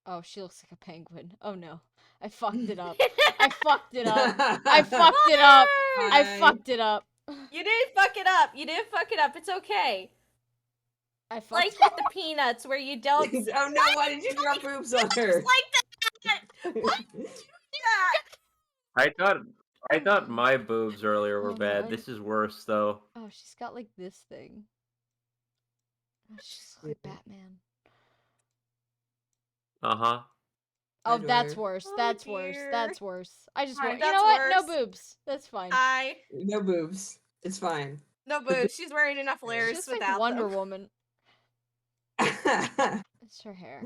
Oh, she looks like a penguin. Oh no. I fucked it up. I fucked it up. I fucked it up. I fucked it up. You didn't fuck it up. You didn't fuck it up. It's okay. I fucked Like with the peanuts where you don't. Oh no, why did you drop boobs on her? Like that. What? Yeah. I thought my boobs earlier were Oh, bad. no. This is worse though. Oh, she's got like this thing. Oh, she's like Batman. Uh-huh. Oh, Hi, that's Dwyer. worse. Oh, That's worse. dear. That's worse. I just Alright, want. You know that's what? No worse. boobs. That's fine. No boobs. It's fine. No boobs. She's wearing enough layers She's like without Wonder them. Woman. It's her hair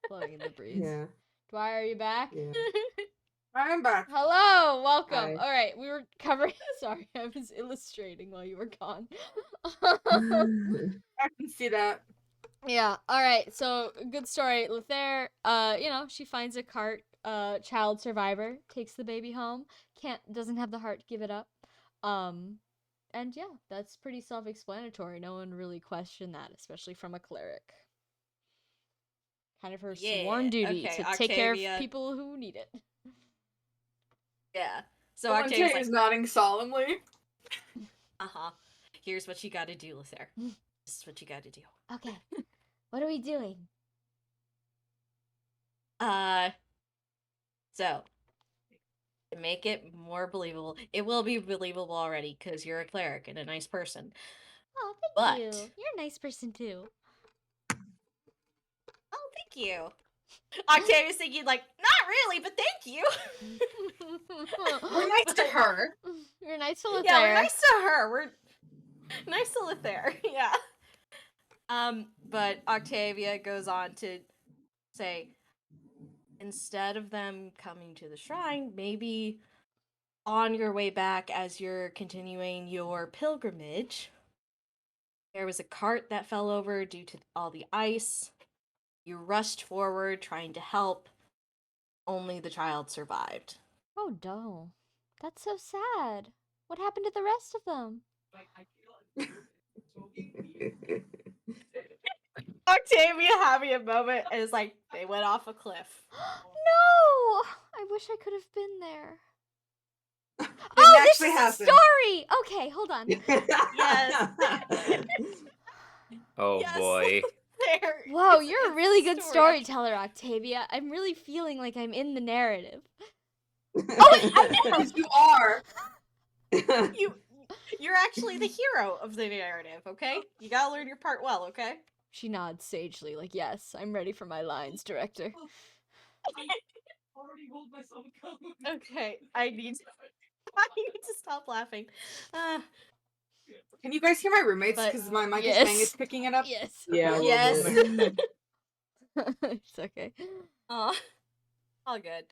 flowing in the breeze. Yeah. Dwyer, are you back? Yeah. I'm back. Hello, welcome. Hi. All right, we were covering. Sorry, I was illustrating while you were gone. I can see that. Yeah. All right. So good story. Lothair, she finds a cart. Child survivor takes the baby home. Doesn't have the heart to give it up. And yeah, that's pretty self-explanatory. No one really questioned that, especially from a cleric. Kind of her sworn duty okay, to take care Octavia. of people who need it. Yeah. So So Octavia's is like, nodding solemnly. here's what you gotta do, Lothair. This is what you gotta do. Okay. What are we doing? So to make it more believable, it will be believable already because you're a cleric and a nice person. Oh, But- you. You're a nice person too. Oh, thank you. Octavia's thinking like, not really, but thank you. We're nice to her. You're nice to Lothair. Yeah, we're nice to her. We're nice to Lothair. Yeah. But Octavia goes on to say, instead of them coming to the shrine, maybe on your way back as you're continuing your pilgrimage, there was a cart that fell over due to all the ice. You rushed forward trying to help. Only the child survived. Oh no. That's so sad. What happened to the rest of them? Octavia having a moment and is like, they went off a cliff. No! I wish I could have been there. Didn't Oh, this actually is happen. a story! Okay, hold on. Yes. Oh Yes. boy. There. Whoa, It's- you're a it's really the good story. storyteller, Octavia. I'm really feeling like I'm in the narrative. Yes, you are. You're actually the hero of the narrative, okay? You gotta learn your part well, okay? She nods sagely, like, yes, I'm ready for my lines, director. Already hold myself accountable. Okay, I need to stop laughing. Can you guys hear my roommates? But- Because my mic is Yes. saying it's picking it up. Yes. Yeah, a little Yes. bit. It's okay. Aw, all good.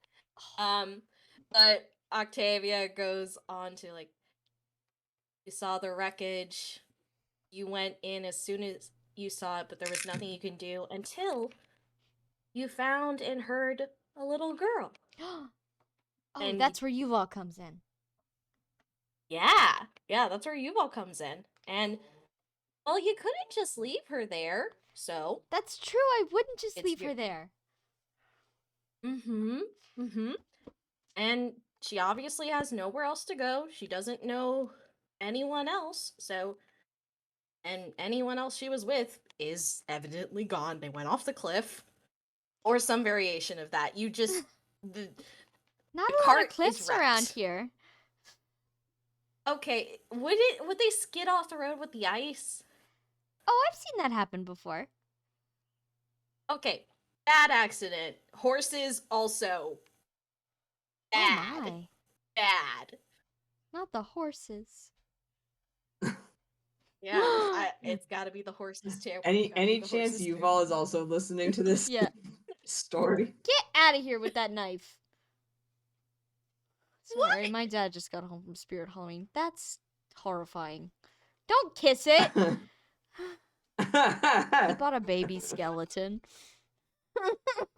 But Octavia goes on to like, you saw the wreckage. You went in as soon as you saw it, but there was nothing you can do until you found and heard a little girl. Oh, And- that's where Yuval comes in. Yeah, that's where Yuval comes in. And, well, you couldn't just leave her there, so. That's true. I wouldn't just It's leave your- her there. And she obviously has nowhere else to go. She doesn't know anyone else, so. And anyone else she was with is evidently gone. They went off the cliff. Or some variation of that. You just. Not The a lot cart of is cliffs around wrecked. here. Okay, would they skid off the road with the ice? Oh, I've seen that happen before. Okay, bad accident. Horses also. Bad. Oh my. Bad. Not the horses. Yeah, it's got to be the horses too. Any Gotta be the chance horses, too. Yuval is also listening to this Yeah. story? Get out of here with that knife. Sorry, my dad just got home from Spirit Halloween. That's horrifying. Don't kiss it. He bought a baby skeleton.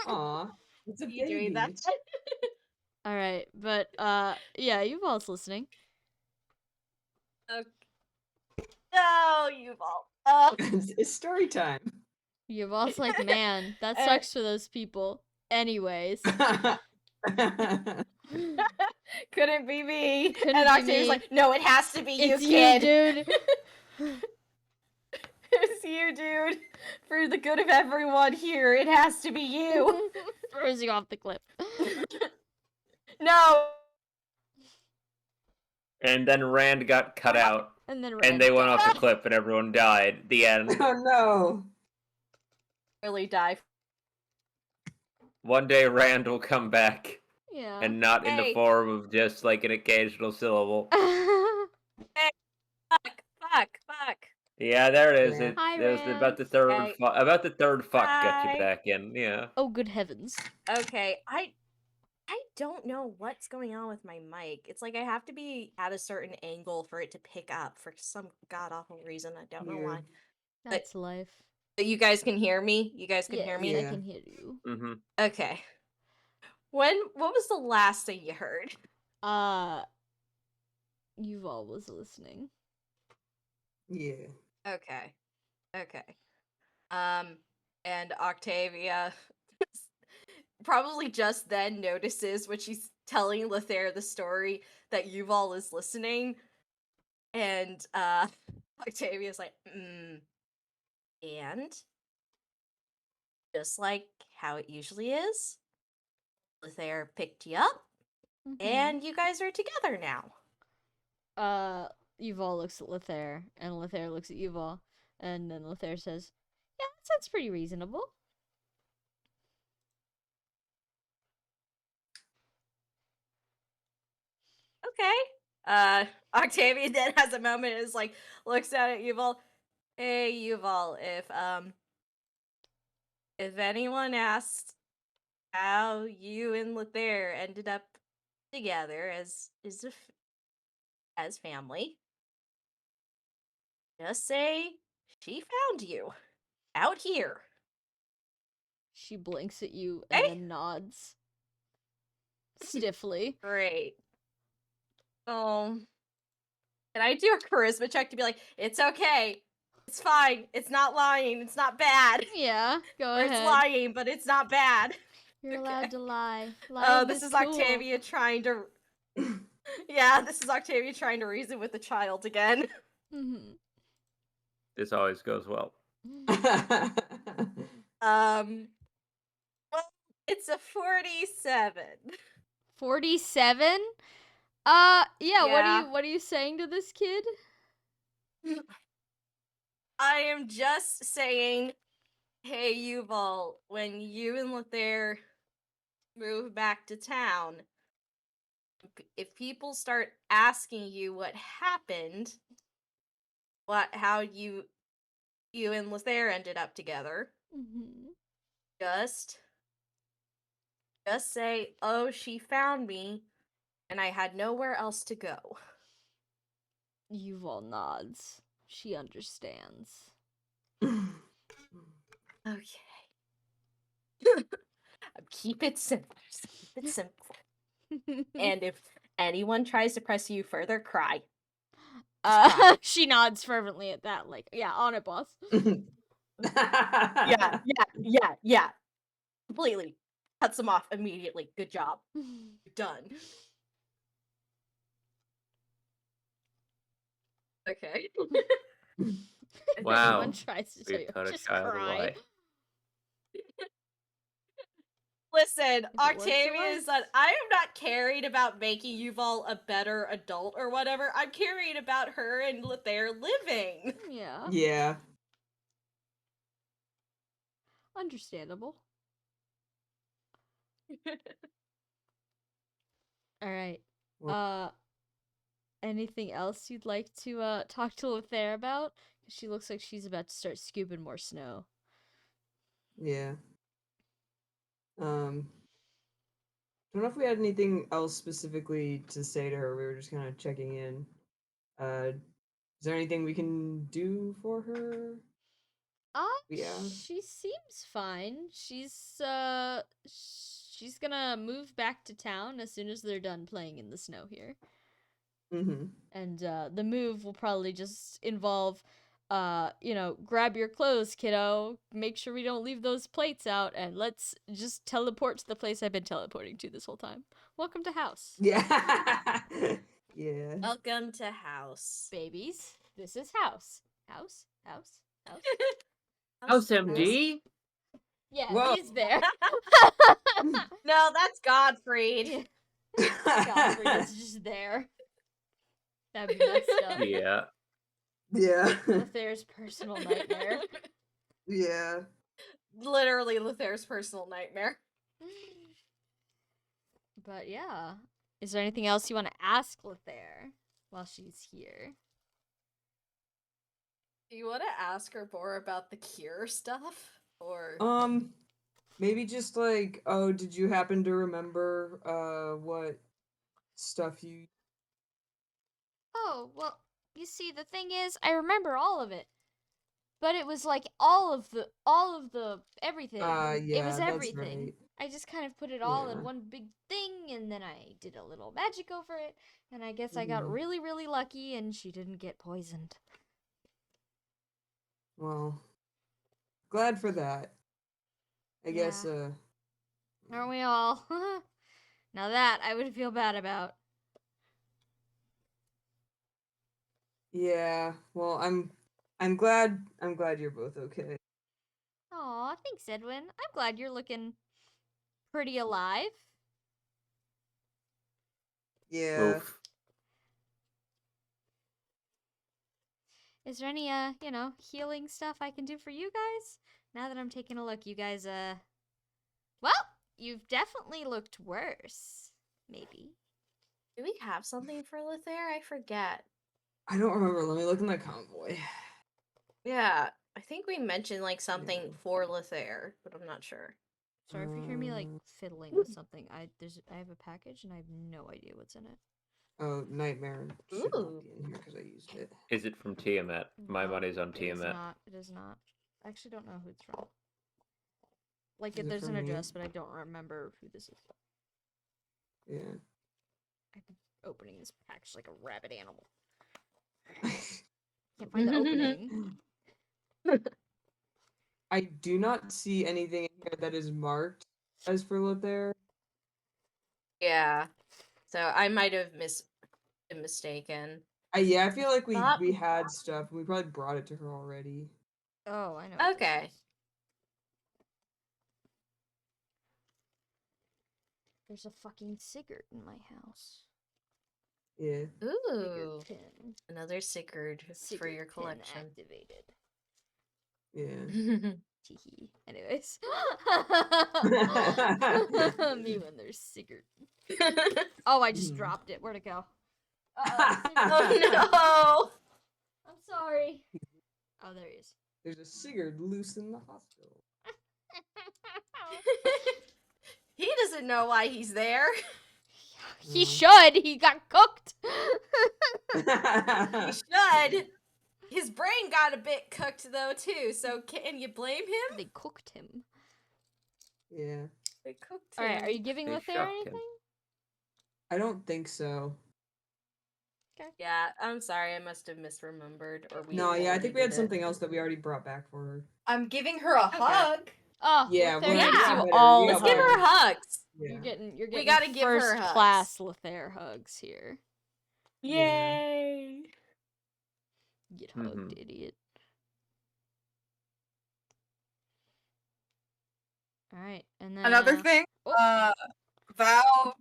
Aw, it's a Are you doing baby. that? All right, but yeah, Yuval's listening. Okay. No, Yuval. It's story time. Yuval's like, man, that sucks for those people. Anyways. Couldn't be me. Couldn't and be Octavia's me. like, no, it has to be you, It's kid. you, dude. It's you, dude. For the good of everyone here, it has to be you. Throws you off the cliff. No. And then Rand got cut out, And then and they went off the cliff, and everyone died. The end. Oh no. Really die. One day Rand will come back, Yeah. and not in the Hey. form of just like an occasional syllable. Fuck. Yeah, there it is. Yeah. It, Hi, there's Rand. about the third Hey. about the third fuck got Hi. you back in. Yeah. Oh, good heavens. Okay, I don't know what's going on with my mic. It's like I have to be at a certain angle for it to pick up for some god awful reason. I don't know Yeah. why. That's life. But you guys can hear me? You guys can hear me? I Yeah. can hear you. Mm-hmm. Okay. What was the last thing you heard? Yuval was listening. Yeah. Okay. And Octavia probably just then notices when she's telling Lothair the story that Yuval is listening. And Octavia's like, and just like how it usually is, Lothair picked you up, Mhm. and you guys are together now. Yuval looks at Lothair, and Lothair looks at Yuval, and then Lothair says, yeah, that sounds pretty reasonable. Okay. Octavia then has a moment and is like, looks at Yuval. Hey, Yuval, if anyone asks how you and Lothair ended up together as family, just say she found you out here. She blinks at you and Okay. then nods. Stiffly. Great. Oh. Can I do a charisma check to be like, it's okay. It's fine. It's not lying. It's not bad. Yeah, go Or it's ahead. lying, but it's not bad. You're Okay. allowed to lie. Oh, Lying this is cool. Octavia trying to. Yeah, this is Octavia trying to reason with the child again. Mhm. This always goes well. Well, it's a 47. 47? Yeah, Yeah. what are you saying to this kid? I am just saying, hey, Yuval, when you and Lothair move back to town, if people start asking you what happened, how you and Lothair ended up together, just say, oh, she found me, and I had nowhere else to go. Yuval nods. She understands. Okay. Keep it simple. Just keep it simple. And if anyone tries to press you further, cry. She nods fervently at that, like, yeah, on it, boss. Yeah. Completely. Cuts them off immediately. Good job. You're done. Okay. If Wow. anyone tries to tell We you, taught a just child a cry. lie. Listen, If it works, it Octavia is works. that I am not carried about making Yuval a better adult or whatever. I'm carried about her and Lothair living. Yeah, Yeah. understandable. All right. Well- Anything else you'd like to talk to Lothair about? 'Cause she looks like she's about to start scooping more snow. Yeah. Don't know if we had anything else specifically to say to her. We were just kind of checking in. Is there anything we can do for her? Yeah. She seems fine. She's gonna move back to town as soon as they're done playing in the snow here. Mm-hmm. And the move will probably just involve grab your clothes, kiddo, make sure we don't leave those plates out, and let's just teleport to the place I've been teleporting to this whole time. Welcome to house. Yeah. Yeah. Welcome to house. Babies, this is house. House. House MD? Yeah, Whoa. he's there. No, that's Godfried. Godfrey is just there. That'd be messed up. Yeah. Yeah. Lothair's personal nightmare. Yeah. Literally Lothair's personal nightmare. But yeah. Is there anything else you want to ask Lothair while she's here? Do you want to ask her more about the cure stuff? Or Maybe just like, oh, did you happen to remember what stuff you Oh, well, you see, the thing is, I remember all of it. But it was like all of the everything. It yeah, was that's everything. right. I just kind of put it all in Yeah. one big thing, and then I did a little magic over it, and I guess I got Mhm. really, really lucky, and she didn't get poisoned. Well, glad for that. I guess Aren't we all? Now that I would feel bad about. yeah. Well, I'm glad you're both okay. Aw, thanks, Edwin. I'm glad you're looking pretty alive. Yeah. Oof. Is there any healing stuff I can do for you guys? Now that I'm taking a look, you guys well, you've definitely looked worse. Maybe. do we have something for Lothair? I forget. I don't remember. Let me look in the convoy. Yeah, I think we mentioned like something Yeah. for Lothair, but I'm not sure. Sorry if you hear me like fiddling with something. I have a package and I have no idea what's in it. Oh, Nightmare should not Ooh. be in here because I used it. Is it from Tiamat? My No, money's on It is Tiamat. not. It is not. I actually don't know who it's from. Like, Is it there's from an me? address, but I don't remember who this is. Yeah. I've been opening this package like a rabid animal. Can't find the opening. I do not see anything in here that is marked as for Lothair. Yeah. So I might have been mistaken. Yeah, I feel like Thought we had stuff and we probably brought it to her already. Oh, I know. What this Okay. is. There's a fucking Sigurd in my house. Yeah. Ooh, Sigurd pin. another Sigurd for Sigurd your pin collection. activated. Yeah. Teehee. Anyways. Me when there's Sigurd. Oh, I just Hmm. dropped it. Where'd it go? Oh I'm sorry. Oh, there he is. There's a Sigurd loose in the hospital. no! He doesn't know why he's there. He should. He got cooked. He should. His brain got a bit cooked though too. So can you blame him? They cooked him. Yeah. They cooked All him. right, are you giving They Lothair shocked him. anything? I don't think so. Yeah, I'm sorry. I must have misremembered. Or we. No, yeah, I already think we had did it. something else that we already brought back for her. I'm giving her a hug. Oh, Yeah, Lothair we're- gets yeah, you better. all We Let's got give hugs. her hugs. Yeah. You're getting gotta give her first hugs. class Lothair hugs here. Yeah. Yay! Get hugged, Mhm. idiot. All right, and then Another thing, oh. Val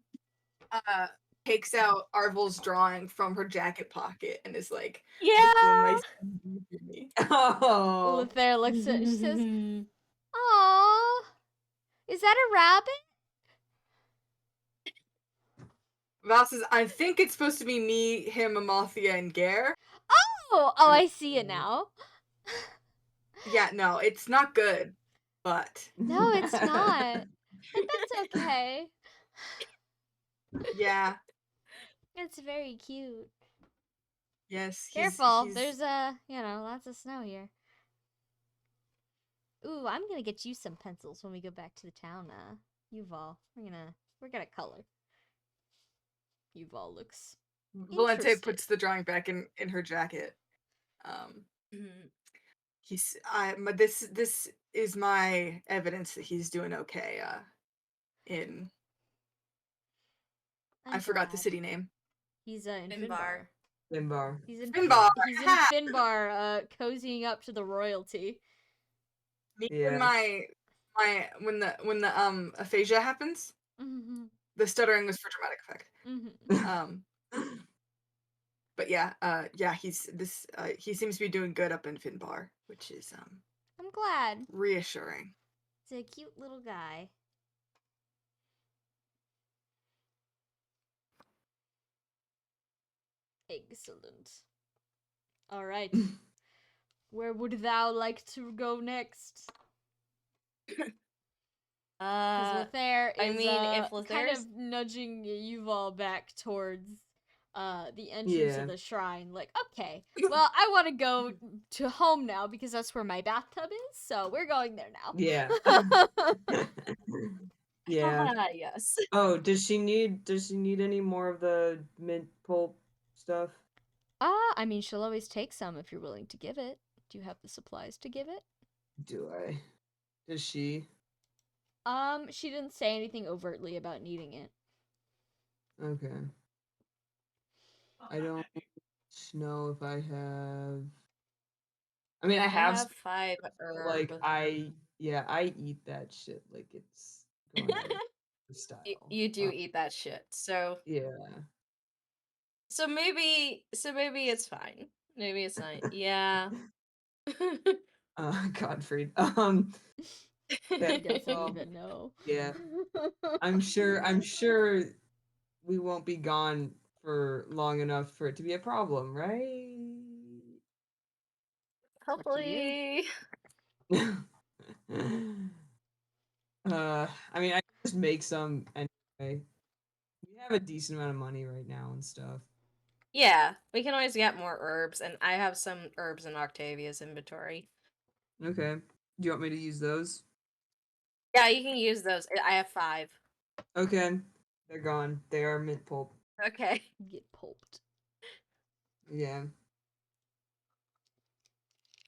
takes out Arvel's drawing from her jacket pocket and is like, "Look what my Yeah. son did for me." Oh. Lothair looks at it. She says, "Aww, is that a rabbit?" Val says, "I think it's supposed to be me, him, Amathia, and Gare." Oh, I see it now. Yeah, no, it's not good, but No, it's not. But that's okay. yeah, It's very cute. yes, Careful, he's there's lots of snow here. Ooh, I'm gonna get you some pencils when we go back to the town, Yuval. We're gonna color. Yuval looks Valente interested. puts the drawing back in her jacket. This is my evidence that he's doing okay. In I forgot the glad. city name. He's in Finbar. Finbar. Finbar. He's in Finbar. He's in Ha! Finbar, cozying up to the royalty. Me Yeah. and my when the aphasia happens, Mm-hmm. the stuttering was for dramatic effect. Mm-hmm. But yeah, he seems to be doing good up in Finbar, which is I'm glad. reassuring. He's a cute little guy. Excellent. All right. Where would thou like to go next? Because Lothair is I mean, if kind Lothair's of nudging Yuval back towards the entrance Yeah. of the shrine. Like, okay, well, I want to go to home now because that's where my bathtub is. So we're going there now. Yeah. Yeah. yes. Oh, does she need any more of the mint pulp stuff? I mean, she'll always take some if you're willing to give it. Do you have the supplies to give it? Do I? Does she? She didn't say anything overtly about needing it. Okay. I don't know if I have. I mean, I have 5 herb. like I eat that shit like it's going out of style. You do eat that shit. So Yeah. so maybe it's fine. Maybe it's not. Yeah. Godfrey. He doesn't well, even know. Yeah. I'm sure we won't be gone for long enough for it to be a problem, right? Hopefully. I mean, I can just make some anyway. We have a decent amount of money right now and stuff. Yeah, we can always get more herbs, and I have some herbs in Octavia's inventory. Okay. Do you want me to use those? Yeah, you can use those. I have 5. Okay. They're gone. They are mint pulp. Okay. Get pulped. Yeah.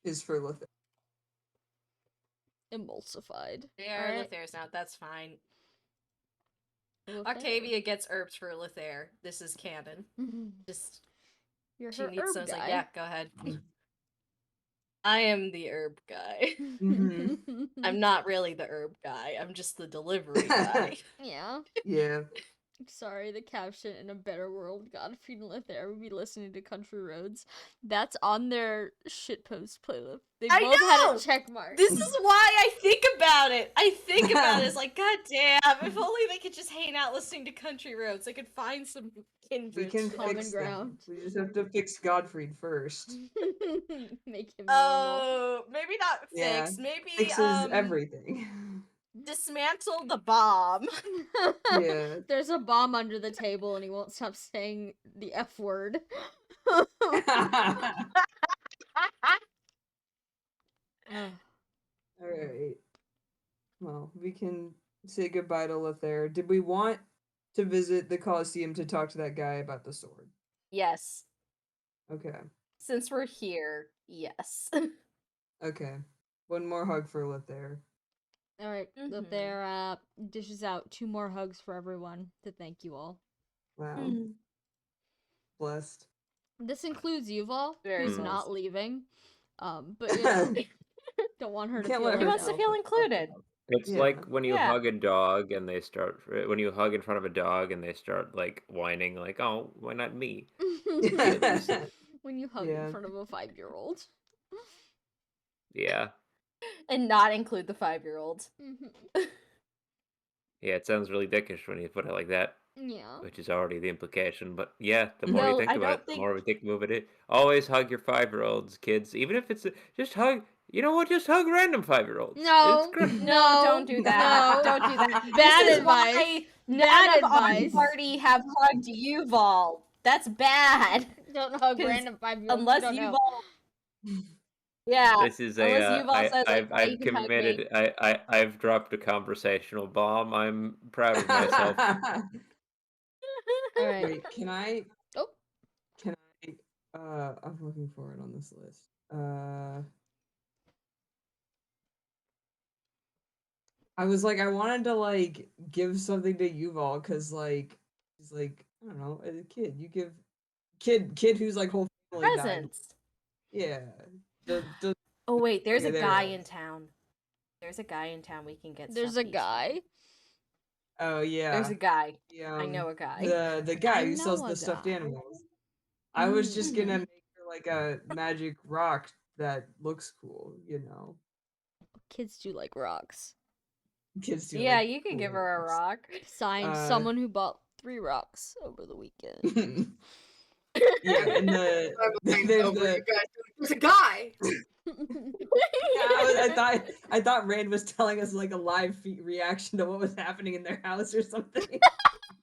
Is for Lothair. Emulsified. They are Alright. Lothair's now. That's fine. Lothair. Octavia gets herbs for Lothair. This is canon. Just You're she her needs herb some. I was guy. like, yeah, go ahead. I am the herb guy. Mhm. I'm not really the herb guy. I'm just the delivery guy. Yeah. Yeah. Sorry, the caption in a better world, Godfrey and Lothair would be listening to Country Roads. That's on their shitpost playlist. They I both had know! it checkmarked. This is why I think about it. I think about it. It's like, god damn, if only they could just hang out listening to Country Roads. They could find some We kindred. can common fix ground. them. We just have to fix Godfried first. Make him normal. Oh, maybe not Yeah, fix. Maybe Fixes everything. dismantle the bomb. Yeah. There's a bomb under the table and he won't stop saying the F word. Ugh. Alright. Well, we can say goodbye to Lothair. Did we want to visit the Colosseum to talk to that guy about the sword? Yes. Okay. Since we're here, yes. Okay. One more hug for Lothair. Alright, Mhm. Lothair dishes out 2 more hugs for everyone to thank you all. Wow. Blessed. This includes Yuval, Very who's blessed. not leaving. But you know, don't want her to Can't feel let He her wants to left feel out. feel included. It's Yeah. like when you Yeah. hug a dog and they start when you hug in front of a dog and they start like whining like, "Oh, why not me?" When you hug Yeah. in front of a 5-year-old. Yeah. And not include the 5-year-old. Yeah, it sounds really dickish when you put it like that, Yeah. which is already the implication. But yeah, the more No, you think I about don't it, the think- more we think move it. Always hug your 5-year-olds, kids. Even if it's just hug. You know what? Just hug random 5-year-olds. No, It's great. No, don't do that. no. Don't do that. Bad This is advice. why none Bad of our advice. party have hugged Yuval. That's bad. Don't hug 'Cause random 5-year-olds. Unless don't know. Yuval. Yeah. This is a. Unless Yuval says, like, yeah, you I've can hug me. committed. I've dropped a conversational bomb. I'm proud of myself. All right. Wait, can I? Oh. Can I? I'm looking for it on this list. I was like, I wanted to like give something to Yuval because like he's like I don't know, as a kid, you give kid who's like whole family died. Presents. Yeah. The Oh wait, there's Yeah, a there guy it in is. town. There's a guy in town we can get. There's stuff a each guy. from. Oh yeah. There's a guy. the, I know a guy. The guy I who sells know the a stuffed guy. animals. I was just Mhm. gonna make her like a magic rock that looks cool, you know. Kids do like rocks. Kids do Yeah, like you can cool give her a rocks. rock. Signed, someone who bought 3 rocks over the weekend. Yeah, and there's the There's a guy. I thought Rand was telling us like a live reaction to what was happening in their house or something.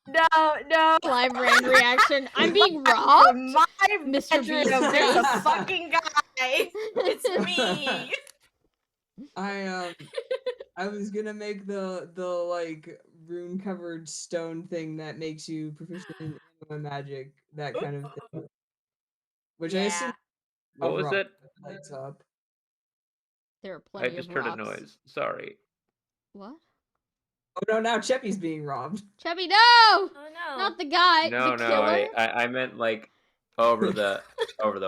No. Live Rand reaction. I'm being robbed. My Mr. bedroom, Beast there's a face. fucking guy. It's me. I was gonna make the like rune covered stone thing that makes you proficient in anima magic, that kind of thing. Which I assume What a was rock it? that lights up. There are I plenty just of heard rocks. a noise. Sorry. What? Oh no, now Cheppy's being robbed. Chubby, no! Oh no. Not the guy. No, the no, killer. I meant like over the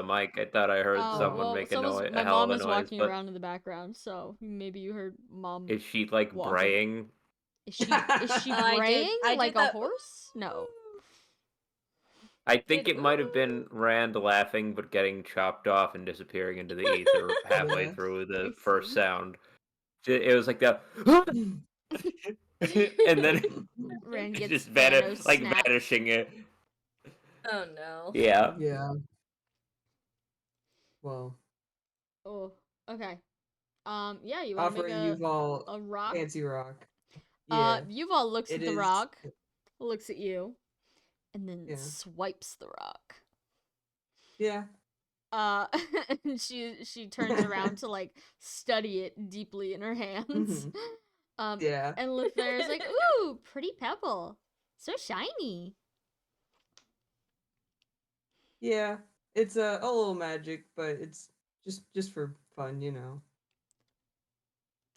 mic. I thought I heard Oh, someone well, make a someone's, noise, my a hell mom of a is noise. walking But around in the background, so maybe you heard mom. is she like walking. braying? Is she I braying did like a the- horse? No. I think Did- it might have been Rand laughing but getting chopped off and disappearing into the ether halfway Yeah. through I the first see. sound. It was like that, and then Rand it gets just Thanos like snapped. vanishing it. Oh no. Yeah. Yeah. Well, Oh, okay. Yeah, you want to offering make Yuval a rock? fancy rock. Yeah. Yuval looks it at the is- rock, looks at you, and then Yeah. swipes the rock. Yeah. And she turns around to like study it deeply in her hands. Yeah. And Lothair's like, "Ooh, pretty pebble, so shiny." Yeah. It's a little magic, but it's just for fun, you know.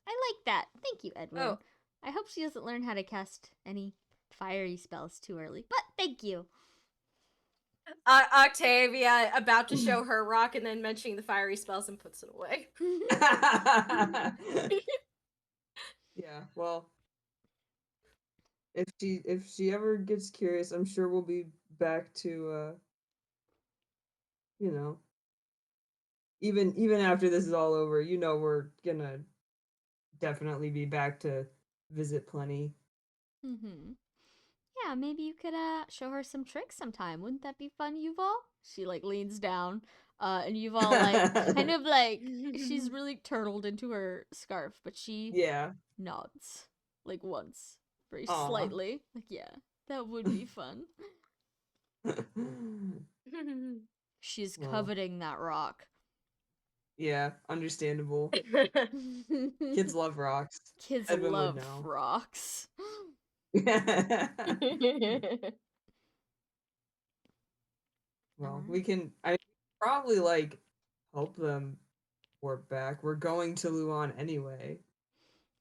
I like that. Thank you, Edwin. Oh. I hope she doesn't learn how to cast any fiery spells too early, but thank you. Octavia about to show her rock and then mentioning the fiery spells and puts it away. Yeah, well, if she ever gets curious, I'm sure we'll be back to you know, even after this is all over, we're gonna definitely be back to visit plenty. Mm-hmm. Yeah, maybe you could show her some tricks sometime. Wouldn't that be fun, Yuval? She like leans down, and Yuval like kind of like she's really turtled into her scarf, but she Yeah. nods like once, very Aw. slightly. Like, yeah, that would be fun. She's Well, coveting that rock. yeah, understandable. Kids love rocks. Kids Edwin would love know. rocks. Well, Alright. I probably like help them warp back. We're going to Luan anyway.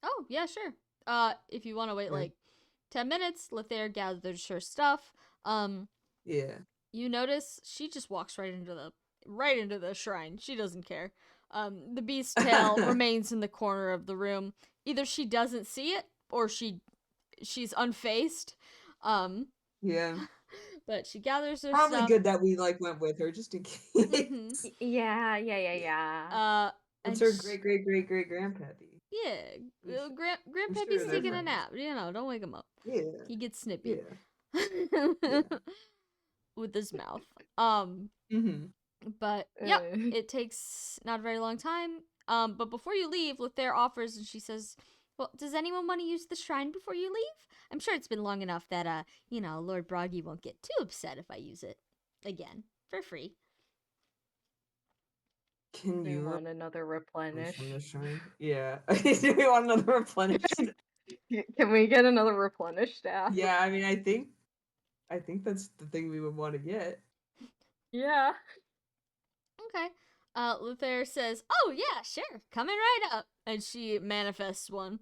Oh, yeah, sure. If you want to wait Yeah. like 10 minutes, Lethair gathers her stuff. Yeah. You notice she just walks right into the shrine. She doesn't care. The beast's tail remains in the corner of the room. Either she doesn't see it or she's unfazed. Yeah. But she gathers her Probably stuff. good that we like went with her just in case. Mhm. Yeah. It's And her great grandpappy. yeah, I'm Grandpappy's sure they're taking a friends. nap. Don't wake him up. Yeah. He gets snippy Yeah. with his mouth. Mm-hmm. But yep, it takes not a very long time. But before you leave, Lethair offers and she says, "Well, does anyone want to use the shrine before you leave? I'm sure it's been long enough that Lord Broggy won't get too upset if I use it again for free." Can We you want another replenish. from the shrine? Yeah. Do we want another replenish? Can we get another replenish staff? Yeah, I mean I think that's the thing we would want to get. Yeah. Okay. Lethair says, "Oh yeah, sure, coming right up," and she manifests one.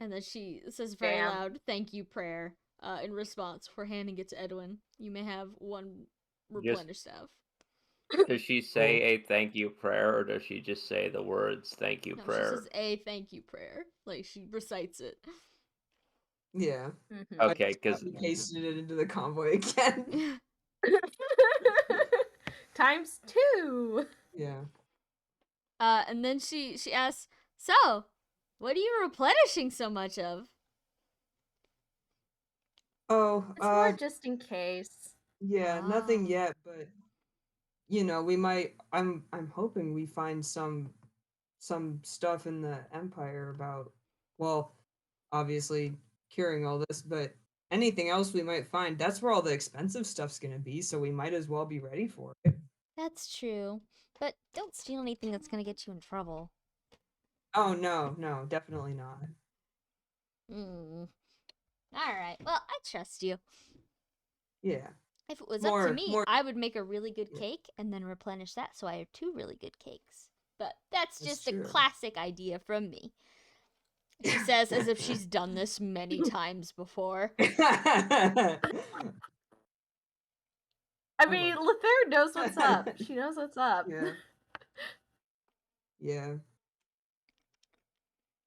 And then she says very Damn. loud, "Thank you" prayer in response before handing it to Edwin. You may have one replenish staff. Does she say a thank you prayer, or does she just say the words thank you No, prayer? she says a thank you prayer. Like, she recites it. Yeah. Mhm. Okay, because We pasted it into the convoy again. Times 2. Yeah. And then she asks, "So, what are you replenishing so much of?" Oh, It's more just in case. yeah, nothing Oh. yet, but we might I'm hoping we find some stuff in the Empire about, well, obviously curing all this, but anything else we might find, that's where all the expensive stuff's gonna be, so we might as well be ready for it. That's true. But don't steal anything that's gonna get you in trouble. Oh no, definitely not. Alright, well, I trust you. Yeah. If it was up to me, More I would make a really good Yeah. cake and then replenish that so I have 2 really good cakes. But that's That's just true. a classic idea from me. She says as if she's done this many times before. I mean, Lethair knows what's up. She knows what's up. Yeah. Yeah.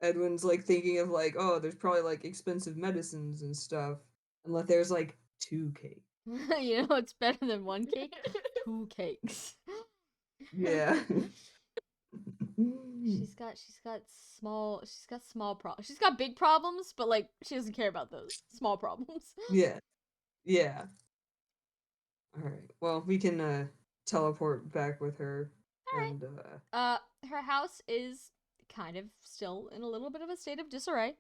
Edwin's like thinking of like, oh, there's probably like expensive medicines and stuff. And there's like 2 cakes. You know it's better than 1 cake? 2 cakes. Yeah. She's got small problems. She's got big problems, but like she doesn't care about those small problems. Yeah. Yeah. Alright. Well, we can teleport back with her. Alright. And Her house is kind of still in a little bit of a state of disarray.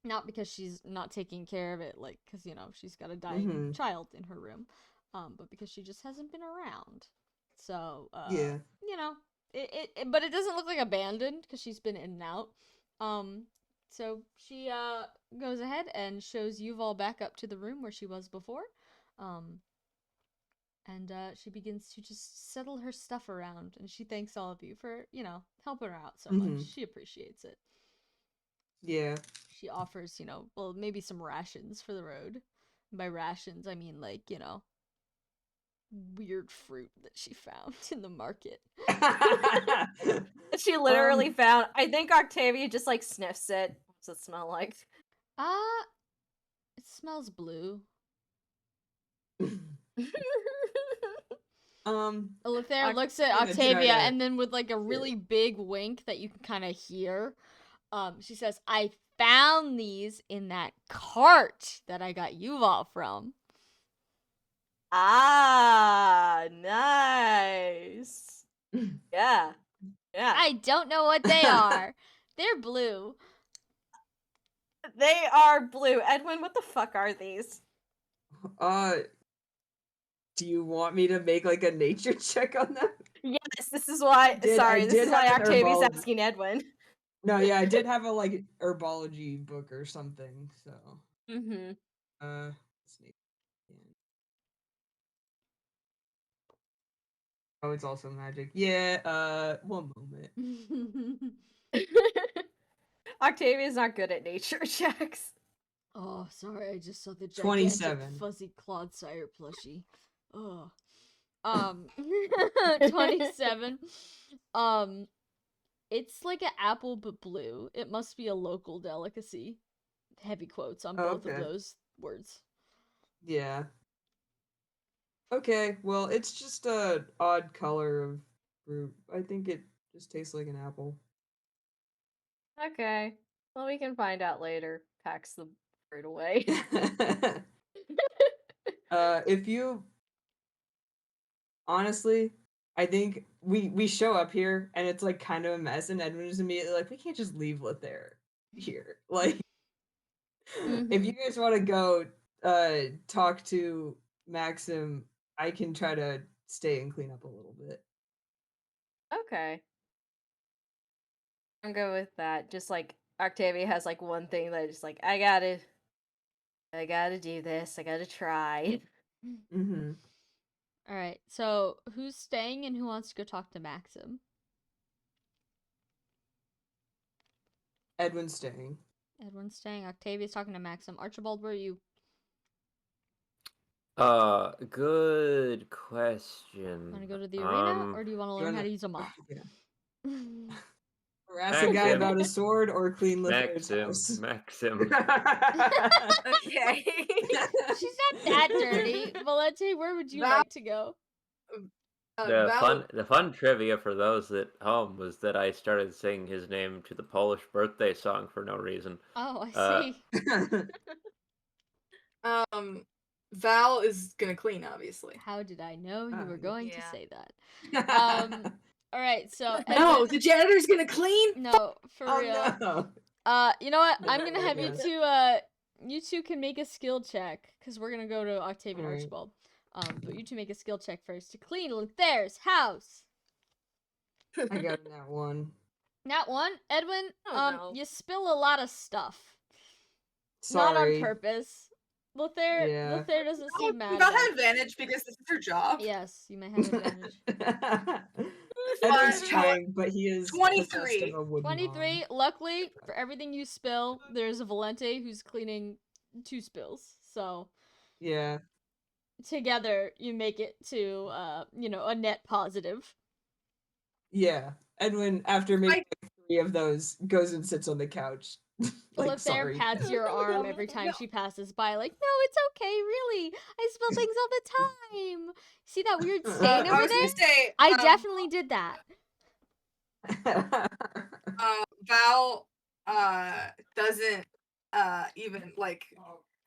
Not because she's not taking care of it, like, because, she's got a dying child in her room, but because she just hasn't been around. So, yeah. But it doesn't look like abandoned, because she's been in and out. So she, goes ahead and shows Yuval back up to the room where she was before. And she begins to just settle her stuff around, and she thanks all of you for, helping her out so much. She appreciates it. Yeah. She offers, well, maybe some rations for the road. And by rations, I mean, like, weird fruit that she found in the market. She literally found, I think Octavia just, like, sniffs it. What's it smell like? It smells blue. Lothair looks at I'm gonna try Octavia, to- and then with like a really big wink that you can kind of hear, she says, "I found these in that cart that I got Yuval from." Ah, nice. Yeah. Yeah. I don't know what they are. They're blue. They are blue. Edwin, what the fuck are these? Do you want me to make like a nature check on them? Yes, this is why. I Sorry, this did is why have an Octavia's herbology- asking Edwin. No, yeah, I did have a like herbology book or something. So, Mm-hmm. let's see. Oh, it's also magic. Yeah. One moment. Octavia's not good at nature checks. Oh, sorry, I just saw the gigantic 27. fuzzy Clodsire plushie. Oh. 27. It's like an apple but blue. It must be a local delicacy. Heavy quotes on both of Okay. those words. Yeah. Okay. Well, it's just a odd color of fruit. I think it just tastes like an apple. Okay. Well, we can find out later. Packs the fruit away. If you honestly, I think we show up here and it's like kind of a mess, and Edwin is immediately like, we can't just leave Lothair here. Like, if you guys want to go talk to Maxim, I can try to stay and clean up a little bit. Okay. I'm good with that. Just like Octavia has like one thing that is like, I gotta do this. I gotta try. Mm-hmm. All right. So, who's staying and who wants to go talk to Maxim? Edwin's staying. Edwin's staying. Octavia's talking to Maxim. Archibald, where are you? Good question. Want to go to the arena, or do you want to You learn how wanna- to use a mop? Yeah. Harass a guy Maxim. about a sword or clean Lothair's house. Maxim. Okay. She's not that dirty. Valente, where would you Val- like to go? The fun trivia for those at home was that I started saying his name to the Polish birthday song for no reason. Oh, I Uh, see. Val is gonna clean, obviously. How did I know you were Oh, going to yeah. say that? All right, so No, Edwin, the janitor's gonna clean. no, for Oh real. no! You know what? No, I'm gonna have you yes. two. You two can make a skill check because we're gonna go to Octavian Alright. Archibald. But you two make a skill check first to clean Lothair's house. I got that one. Not one, Edwin. Oh, no. You spill a lot of stuff. Sorry. Not on purpose. Lothair Yeah. doesn't seem mad. Val about had it. advantage because this is her job. Yes, you may have advantage. Edward's Fine. trying, but he is 23. possessed of a wood 23. mom. Luckily, for everything you spill, there's a Valente who's cleaning 2 spills. So Yeah. together, you make it to a net positive. Yeah. Edwin, after making like 3 of those, goes and sits on the couch. Like, Lothair sorry. pats your arm every time she passes by, like, no, it's okay, really. I spill things all the time. See that weird stain I over was there? gonna say, I definitely did that. Val doesn't even like.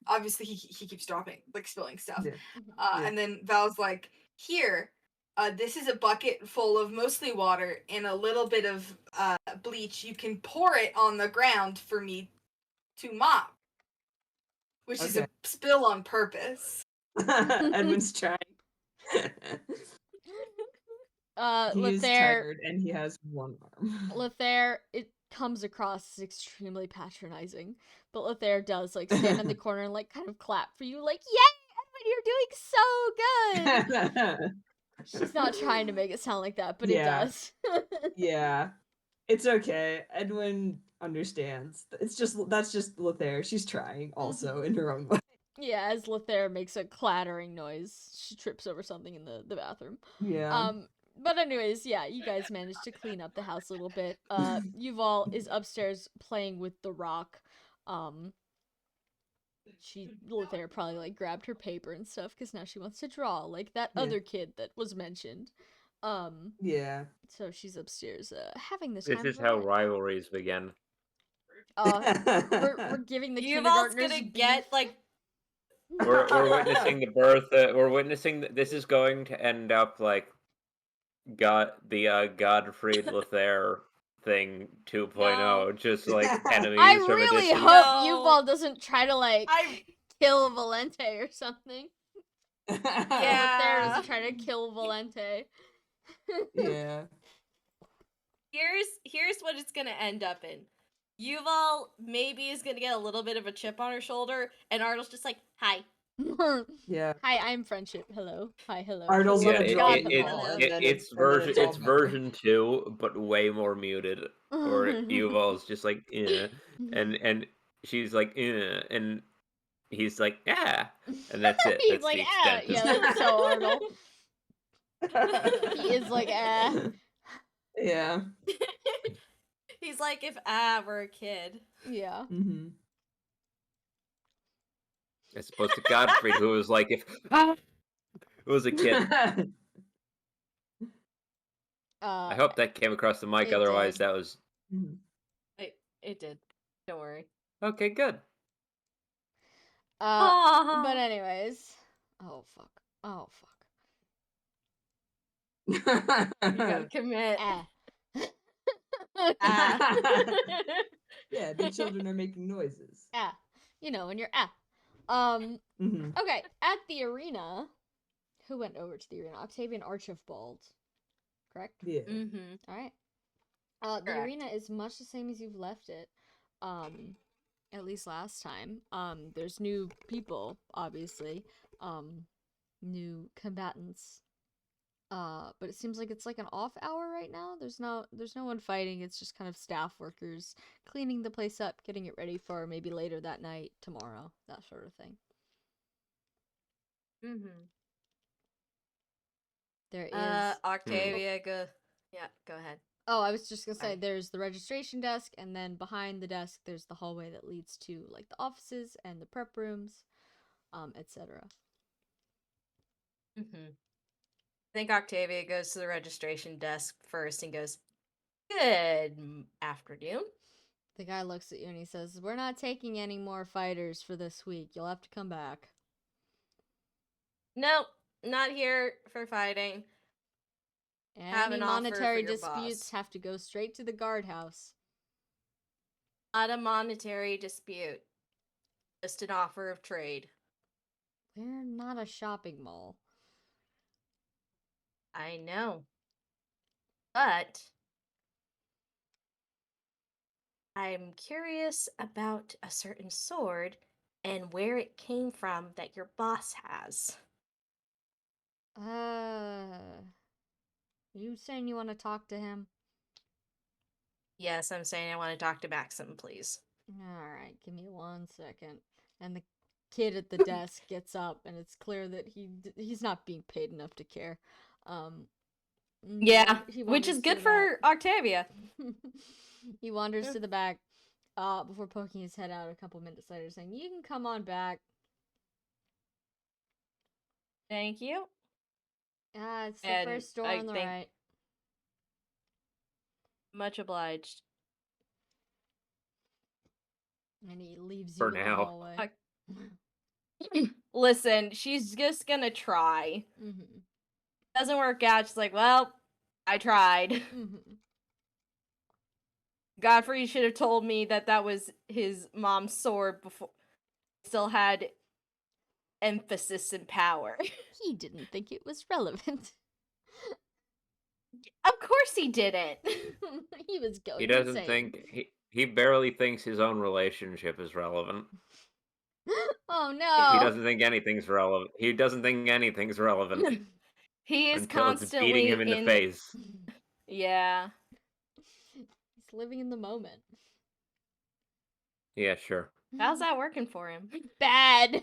Obviously, he keeps dropping, like spilling stuff. Yeah. Yeah. And then Val's like, "Here, this is a bucket full of mostly water and a little bit of bleach. You can pour it on the ground for me to mop." Which is a Okay. spill on purpose. Edwin's trying. He is Lothair, tired and he has one arm. Lothair, it comes across as extremely patronizing, but Lothair does like stand in the corner and like kind of clap for you, like, "Yay, Edwin, you're doing so good." She's not trying to make it sound like that, but Yeah. it does. Yeah. It's okay. Edwin understands. That's just Lothair. She's trying also in her own way. Yeah, as Lothair makes a clattering noise, she trips over something in the bathroom. Yeah. But anyways, yeah, you guys managed to clean up the house a little bit. Yuval is upstairs playing with the rock. Lothair probably like grabbed her paper and stuff because now she wants to draw like that Yeah. other kid that was mentioned. Yeah. So she's upstairs having this This kind is of a how lunch. rivalries begin. We're giving the Yuval's kindergartners gonna beef. get like We're witnessing the birth. We're witnessing. This is going to end up like Godfried Lothair thing 2.0, No. just like enemies I from a really distance. hope No. Yuval doesn't try to like I kill Valente or something. Yeah. Lothair doesn't try to kill Valente. Yeah. here's what it's gonna end up in. Yuval maybe is gonna get a little bit of a chip on her shoulder, and Arnold's just like, hi. Yeah. Hi, I'm friendship. Hello. Hi, hello. Arnold's hello. gonna Yeah, drop God, them all, hello. and then it's and then version all it's better. version 2, but way more muted. Or Yuval's just like, and she's like, and he's like, yeah, and that's it. He's That's like, the ah, extent. yeah, that's so Arnold. He is like, ah. Yeah. He's like if were a kid. Yeah. Mm-hmm. As opposed to Godfrey, who was like, if who was a kid. I hope that came across the mic. it Otherwise, did. that was It did. Don't worry. okay. Good. But anyways. Oh fuck. Oh fuck. You gotta commit. Ah. Yeah, the children are making noises. Ah. You know, when you're Mm-hmm. Okay, at the arena. Who went over to the arena? Octavian Archibald. Correct? Yeah. Mm-hmm. Alright. The Correct. arena is much the same as you've left it. At least last time. There's new people, obviously. New combatants. But it seems like it's like an off hour right now. There's no one fighting. It's just kind of staff workers cleaning the place up, getting it ready for maybe later that night, tomorrow, that sort of thing. Mm-hmm. There is Octavia go ahead. Oh, I was just gonna say Sorry. there's the registration desk, and then behind the desk there's the hallway that leads to like the offices and the prep rooms, etc. Mm-hmm. I think Octavia goes to the registration desk first and goes, "Good afternoon." The guy looks at you and he says, "We're not taking any more fighters for this week. You'll have to come back." Nope, not here for fighting. Have Any an offer monetary for your disputes boss. have to go straight to the guardhouse. Not a monetary dispute. Just an offer of trade. We're not a shopping mall. I know. But I'm curious about a certain sword and where it came from that your boss has. You saying you want to talk to him? Yes, I'm saying I want to talk to Maxim, please. Alright, give me 1 second. And the kid at the desk gets up, and it's clear that he's not being paid enough to care. Yeah, he which is wanders good to for Octavia. he wanders to the back, before poking his head out a couple minutes later, saying, "You can come on back." Thank you. It's the And first door I on the think- right. Much obliged. And he leaves you For in the now. hallway. Listen, she's just gonna try. Mm-hmm. Doesn't work out. She's like, well, I tried. Mm-hmm. Godfrey should have told me that was his mom's sword before. Still had emphasis and power. He didn't think it was relevant. Of course he didn't. He was going He doesn't insane. think he barely thinks his own relationship is relevant. Oh no! He doesn't think anything's relevant. He doesn't think anything's relevant He is until it's constantly beating him in the face. Yeah. He's living in the moment. Yeah, sure. How's that working for him? Bad.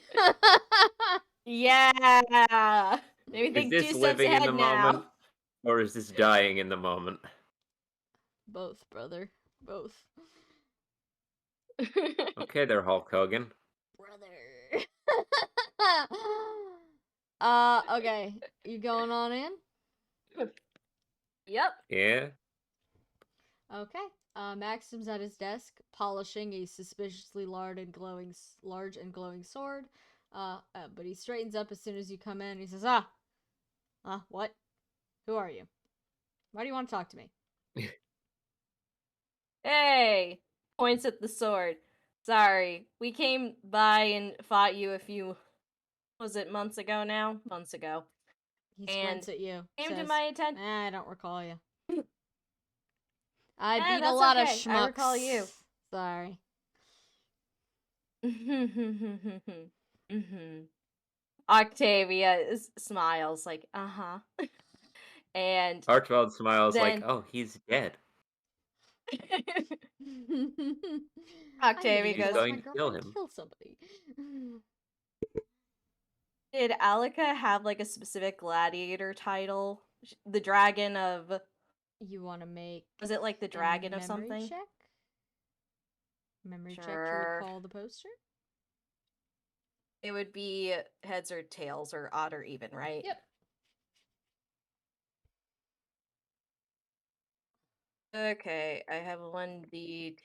Yeah. Maybe Is think this 2 steps living in ahead the now. moment, or is this dying in the moment? Both, brother. Both. Okay, there, Hulk Hogan. Brother. Okay. You going on in? Yep. Yeah. Okay. Maxim's at his desk, polishing a suspiciously large and glowing sword. But he straightens up as soon as you come in. He says, what? Who are you? Why do you want to talk to me? Hey! Points at the sword. Sorry, we came by and fought you a few. Was it months ago now? Months ago. He And squints at you. Came to Says, my attention. I don't recall you. I beat a that's lot of okay. schmucks. I recall you. Sorry. Octavia smiles like, and Archibald smiles like, then oh, he's dead. Octavia I goes, goes, going my to kill girlfriend him. kill somebody. did Alika have like a specific gladiator title? The dragon of, You want to make was it like the a dragon of memory something? check? Memory check to Sure. recall the poster? It would be heads or tails or odd or even, right? Yep. Okay, I have 1d2.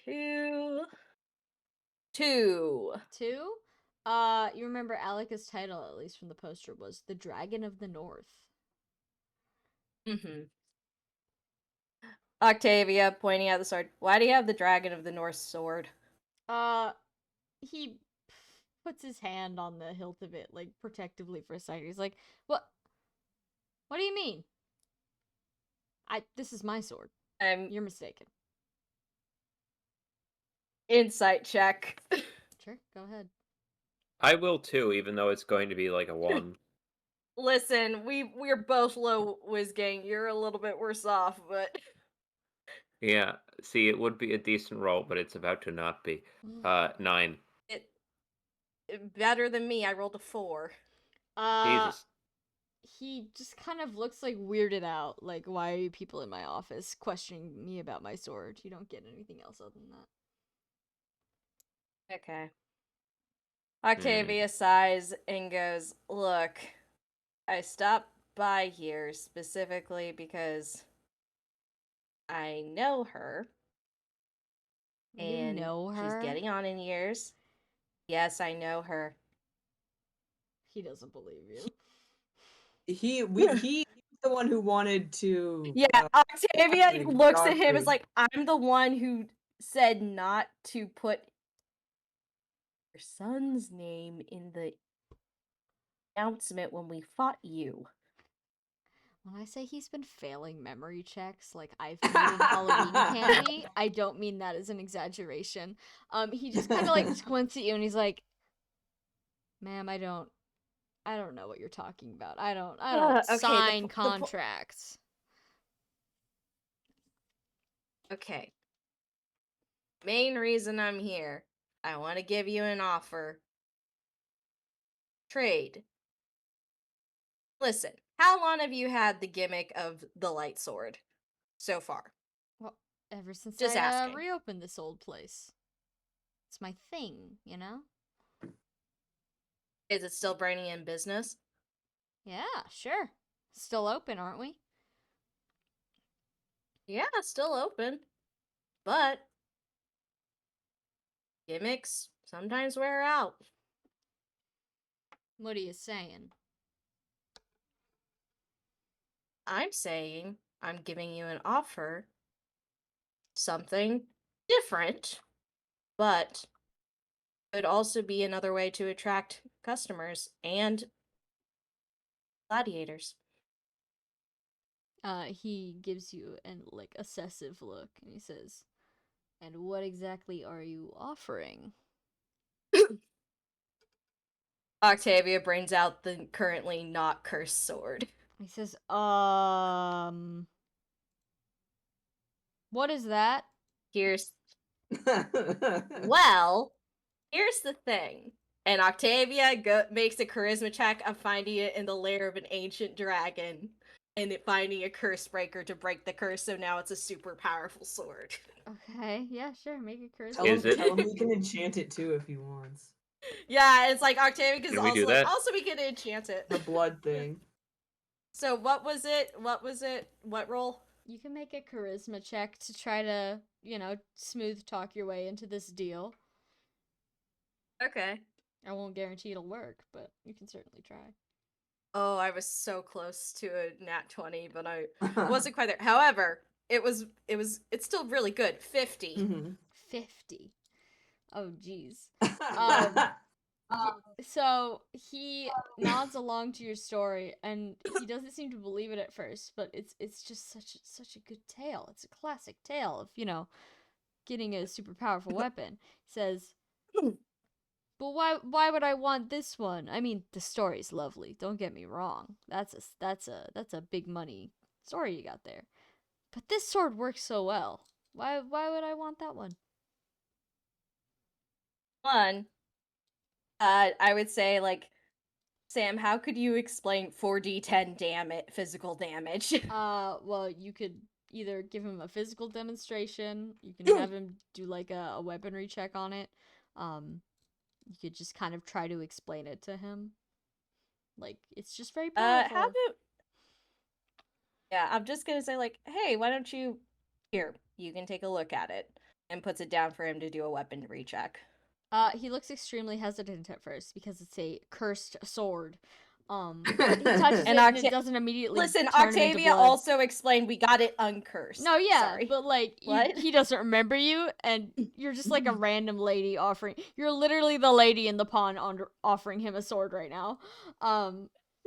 2. 2. You remember Alika's title, at least from the poster, was the Dragon of the North. Mm-hmm. Octavia pointing at the sword. Why do you have the dragon of the North sword? He puts his hand on the hilt of it, like, protectively for a second. He's like, What do you mean? This is my sword. You're mistaken. Insight check. Sure, go ahead. I will too, even though it's going to be like a 1. Listen, we're both low Whizgang. You're a little bit worse off, but Yeah, see, it would be a decent roll, but it's about to not be. 9. it better than me. I rolled a 4. Jesus. He just kind of looks like weirded out. Like, why are you people in my office questioning me about my sword? You don't get anything else other than that. Okay. Octavia sighs and goes, look, I stopped by here specifically because I know her. You know her? She's getting on in years. Yes, I know her. He doesn't believe you. He's the one who wanted to. Yeah, Octavia like, looks at him doctor- as like, I'm the one who said not to put your son's name in the announcement when we fought you. When I say he's been failing memory checks, like I've made him Halloween candy, I don't mean that as an exaggeration. He just kind of like squints at you and he's like, "Ma'am, I don't know what you're talking about. I don't Okay, sign contracts." Okay. Main reason I'm here, I want to give you an offer. Trade. Listen, how long have you had the gimmick of the light sword so far? Well, ever since Just I asking. reopened this old place. It's my thing, you know? Is it still bringing in business? Yeah, sure. Still open, aren't we? Yeah, still open. But gimmicks sometimes wear out. What are you saying? I'm saying I'm giving you an offer. Something different, but could also be another way to attract customers and gladiators. He gives you an like assessive look and he says, "And what exactly are you offering?" Octavia brings out the currently not cursed sword. He says, what is that?" Here's well, here's the thing. And Octavia makes a charisma check of finding it in the lair of an ancient dragon and finding a curse breaker to break the curse, so now it's a super powerful sword. Okay, yeah, sure, make a charisma. Tell Is him, it? tell him he can enchant it too if he wants. Yeah, it's like Octavius is Can we do also like, that? also we can enchant it. The blood thing. So what was it? What roll? You can make a charisma check to try to, smooth talk your way into this deal. Okay. I won't guarantee it'll work, but you can certainly try. Oh, I was so close to a nat 20, but I wasn't quite there. However, it's still really good. 50. Mm-hmm. 50. Oh, jeez. So he nods along to your story, and he doesn't seem to believe it at first, but it's just such a good tale. It's a classic tale of, getting a super powerful weapon. He says, but why would I want this one? I mean, the story's lovely. Don't get me wrong. That's a big money story you got there. But this sword works so well. Why would I want that one? One, I would say, like, Sam, how could you explain 4d10 physical damage? Well, you could either give him a physical demonstration, you can have him do like a weaponry check on it. You could just kind of try to explain it to him. Like, it's just very powerful. How about... Yeah, I'm just gonna say, like, hey, why don't you... Here, you can take a look at it. And puts it down for him to do a weaponry check. He looks extremely hesitant at first because it's a cursed sword. But he touches it and it doesn't immediately Listen, turn Octavia into blood. also explained we got it uncursed. No, yeah, Sorry. but like he doesn't remember you, and you're just like a random lady offering. You're literally the lady in the pond offering him a sword right now.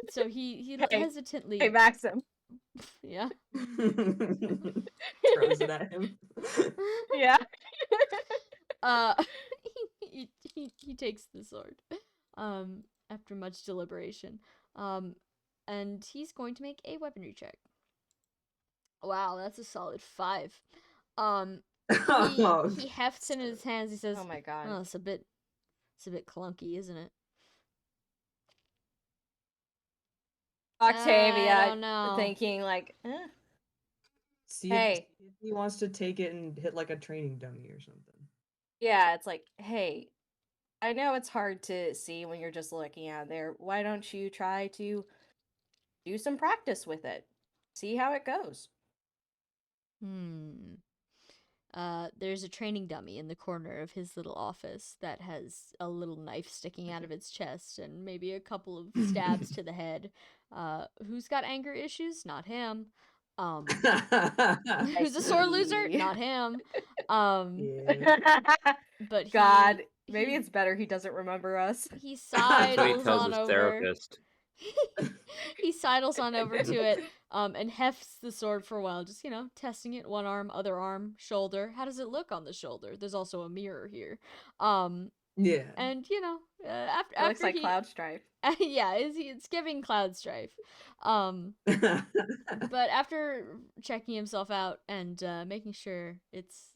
So he hesitantly. Hey, Maxim. Yeah. Throws it at him. Yeah. He takes the sword. After much deliberation. And he's going to make a weaponry check. Wow, that's a solid 5. He hefts it in his hands. He says, "Oh my god, it's a bit clunky, isn't it?" Octavia, I don't know. thinking like, See hey, if he wants to take it and hit like a training dummy or something. Yeah, it's like, hey, I know it's hard to see when you're just looking out there. Why don't you try to do some practice with it? See how it goes. There's a training dummy in the corner of his little office that has a little knife sticking out of its chest and maybe a couple of stabs to the head. Who's got anger issues? Not him. Who's a sore loser? Not him. But God, maybe it's better he doesn't remember us. He That's what he sidles tells on his over. therapist. He sidles on over to it, and hefts the sword for a while, just, testing it. One arm, other arm, shoulder. How does it look on the shoulder? There's also a mirror here. Yeah. And, after it looks like Cloud Strife. Yeah, it's giving Cloud Strife. But after checking himself out and making sure it's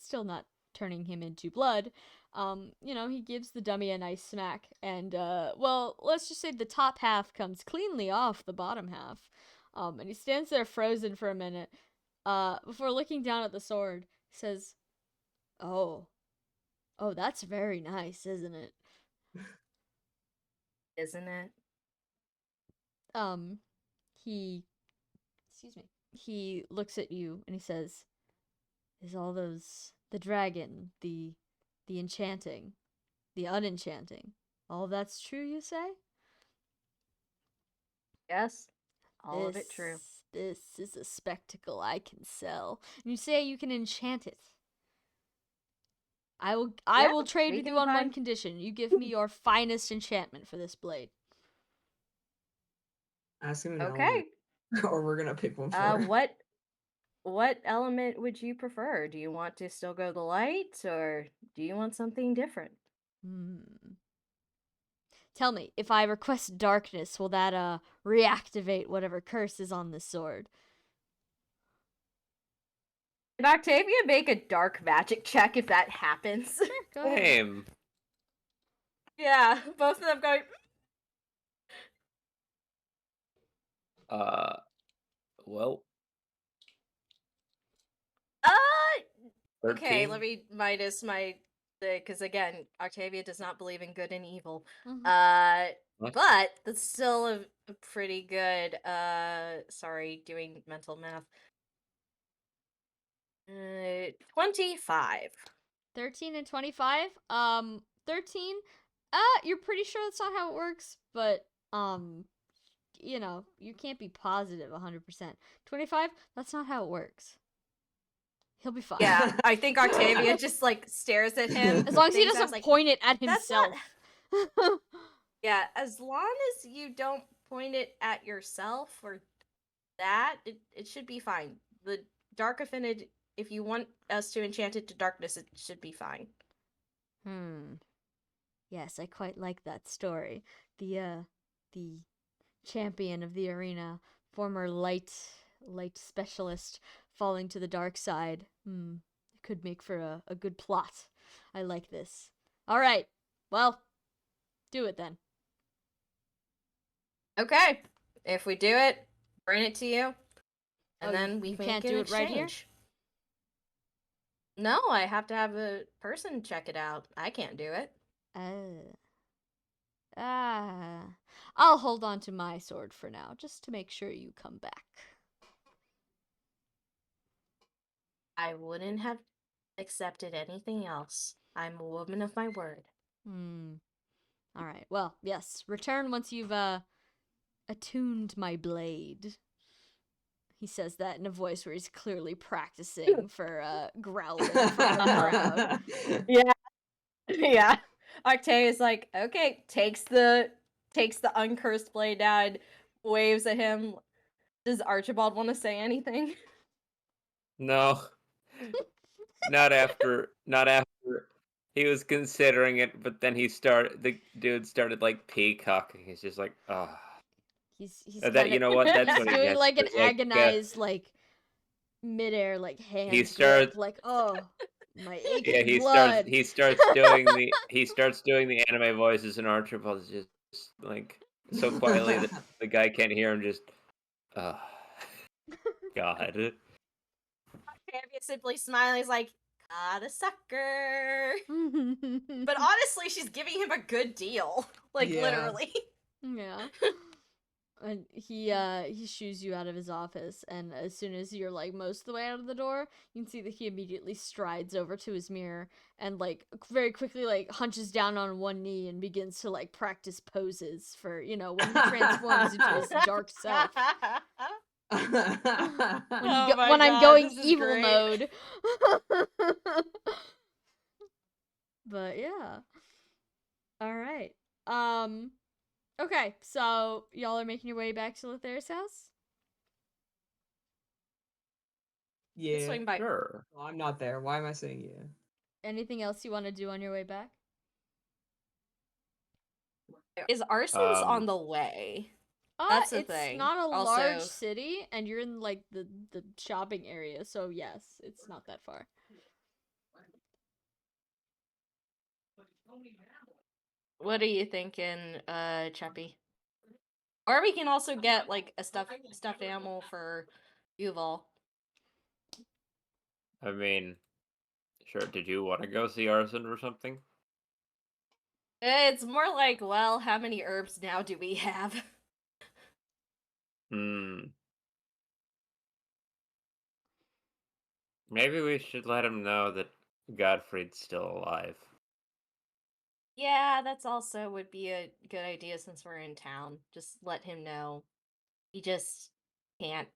still not turning him into blood, he gives the dummy a nice smack, and well, let's just say the top half comes cleanly off the bottom half, and he stands there frozen for a minute, before looking down at the sword. He says, "Oh, that's very nice, isn't it?" Isn't it? He looks at you and he says, "Is all those, the dragon, the enchanting, the unenchanting, all of that's true, you say?" Yes, all of it true. This is a spectacle I can sell. And you say you can enchant it. I will trade with you on one condition. You give me your finest enchantment for this blade. Ask him an Okay. element, or we're gonna pick one for him. What element would you prefer? Do you want to still go the light, or do you want something different? Tell me, if I request darkness, will that reactivate whatever curse is on this sword? Can Octavia make a dark magic check if that happens? Sure, go ahead. Same. Yeah, both of them going. Well. 13? Okay, let me minus my because again, Octavia does not believe in good and evil. Mhm. What? But that's still a pretty good. Sorry, doing mental math. 25. 13 and 25. 13. You're pretty sure that's not how it works, but you can't be positive 100%. 25, that's not how it works. He'll be fine. Yeah, I think Octavia just like stares at him. As long as he thinks, I was doesn't like, point it at "That's not-" himself. Yeah, as long as you don't point it at yourself or that, it should be fine. The dark affinity, if you want us to enchant it to darkness, it should be fine. Yes, I quite like that story. The champion of the arena, former light specialist, falling to the dark side. It could make for a good plot. I like this. All right, well, do it then. Okay, if we do it, bring it to you, and Oh, then we you make can't an do it right here? exchange. No, I have to have a person check it out. I can't do it. I'll hold on to my sword for now, just to make sure you come back. I wouldn't have accepted anything else. I'm a woman of my word. All right. Well, yes. Return once you've attuned my blade. He says that in a voice where he's clearly practicing for growling in front of the crowd. Yeah. Yeah. Octavia's like, okay, takes the uncursed blade down, waves at him. Does Archibald want to say anything? No. Not after he was considering it, but then the dude started like peacocking. He's just like, oh. He's That kind you of know what? That's he's what he doing gets. like an It's like, agonized like midair like hand He grip, starts- like oh my aching yeah, blood. he starts doing the anime voices, and Archibald is just like so quietly that the guy can't hear him. Just, oh, God. Octavia simply smiling is like, got a sucker. But honestly, she's giving him a good deal. Like, Yeah. literally. Yeah. And he shoos you out of his office, and as soon as you're like most of the way out of the door, you can see that he immediately strides over to his mirror and like very quickly like hunches down on one knee and begins to like practice poses for, when he transforms into his dark self. Oh my when I'm God, going this is evil great. mode. But yeah. All right. Okay, so y'all are making your way back to Lothair's house? Yeah. Swing by. Sure. Well, I'm not there. Why am I saying yeah? Anything else you want to do on your way back? Is Arson's on the way? That's the It's thing. not a Also- large city, and you're in like the shopping area, so yes, it's not that far. What are you thinking, Cheppy? Or we can also get like a stuffed animal for Yuval. I mean, sure. Did you want to go see Arson or something? It's more like, well, how many herbs now do we have? Maybe we should let him know that Godfrey's still alive. Yeah, that's also would be a good idea since we're in town. Just let him know. He just can't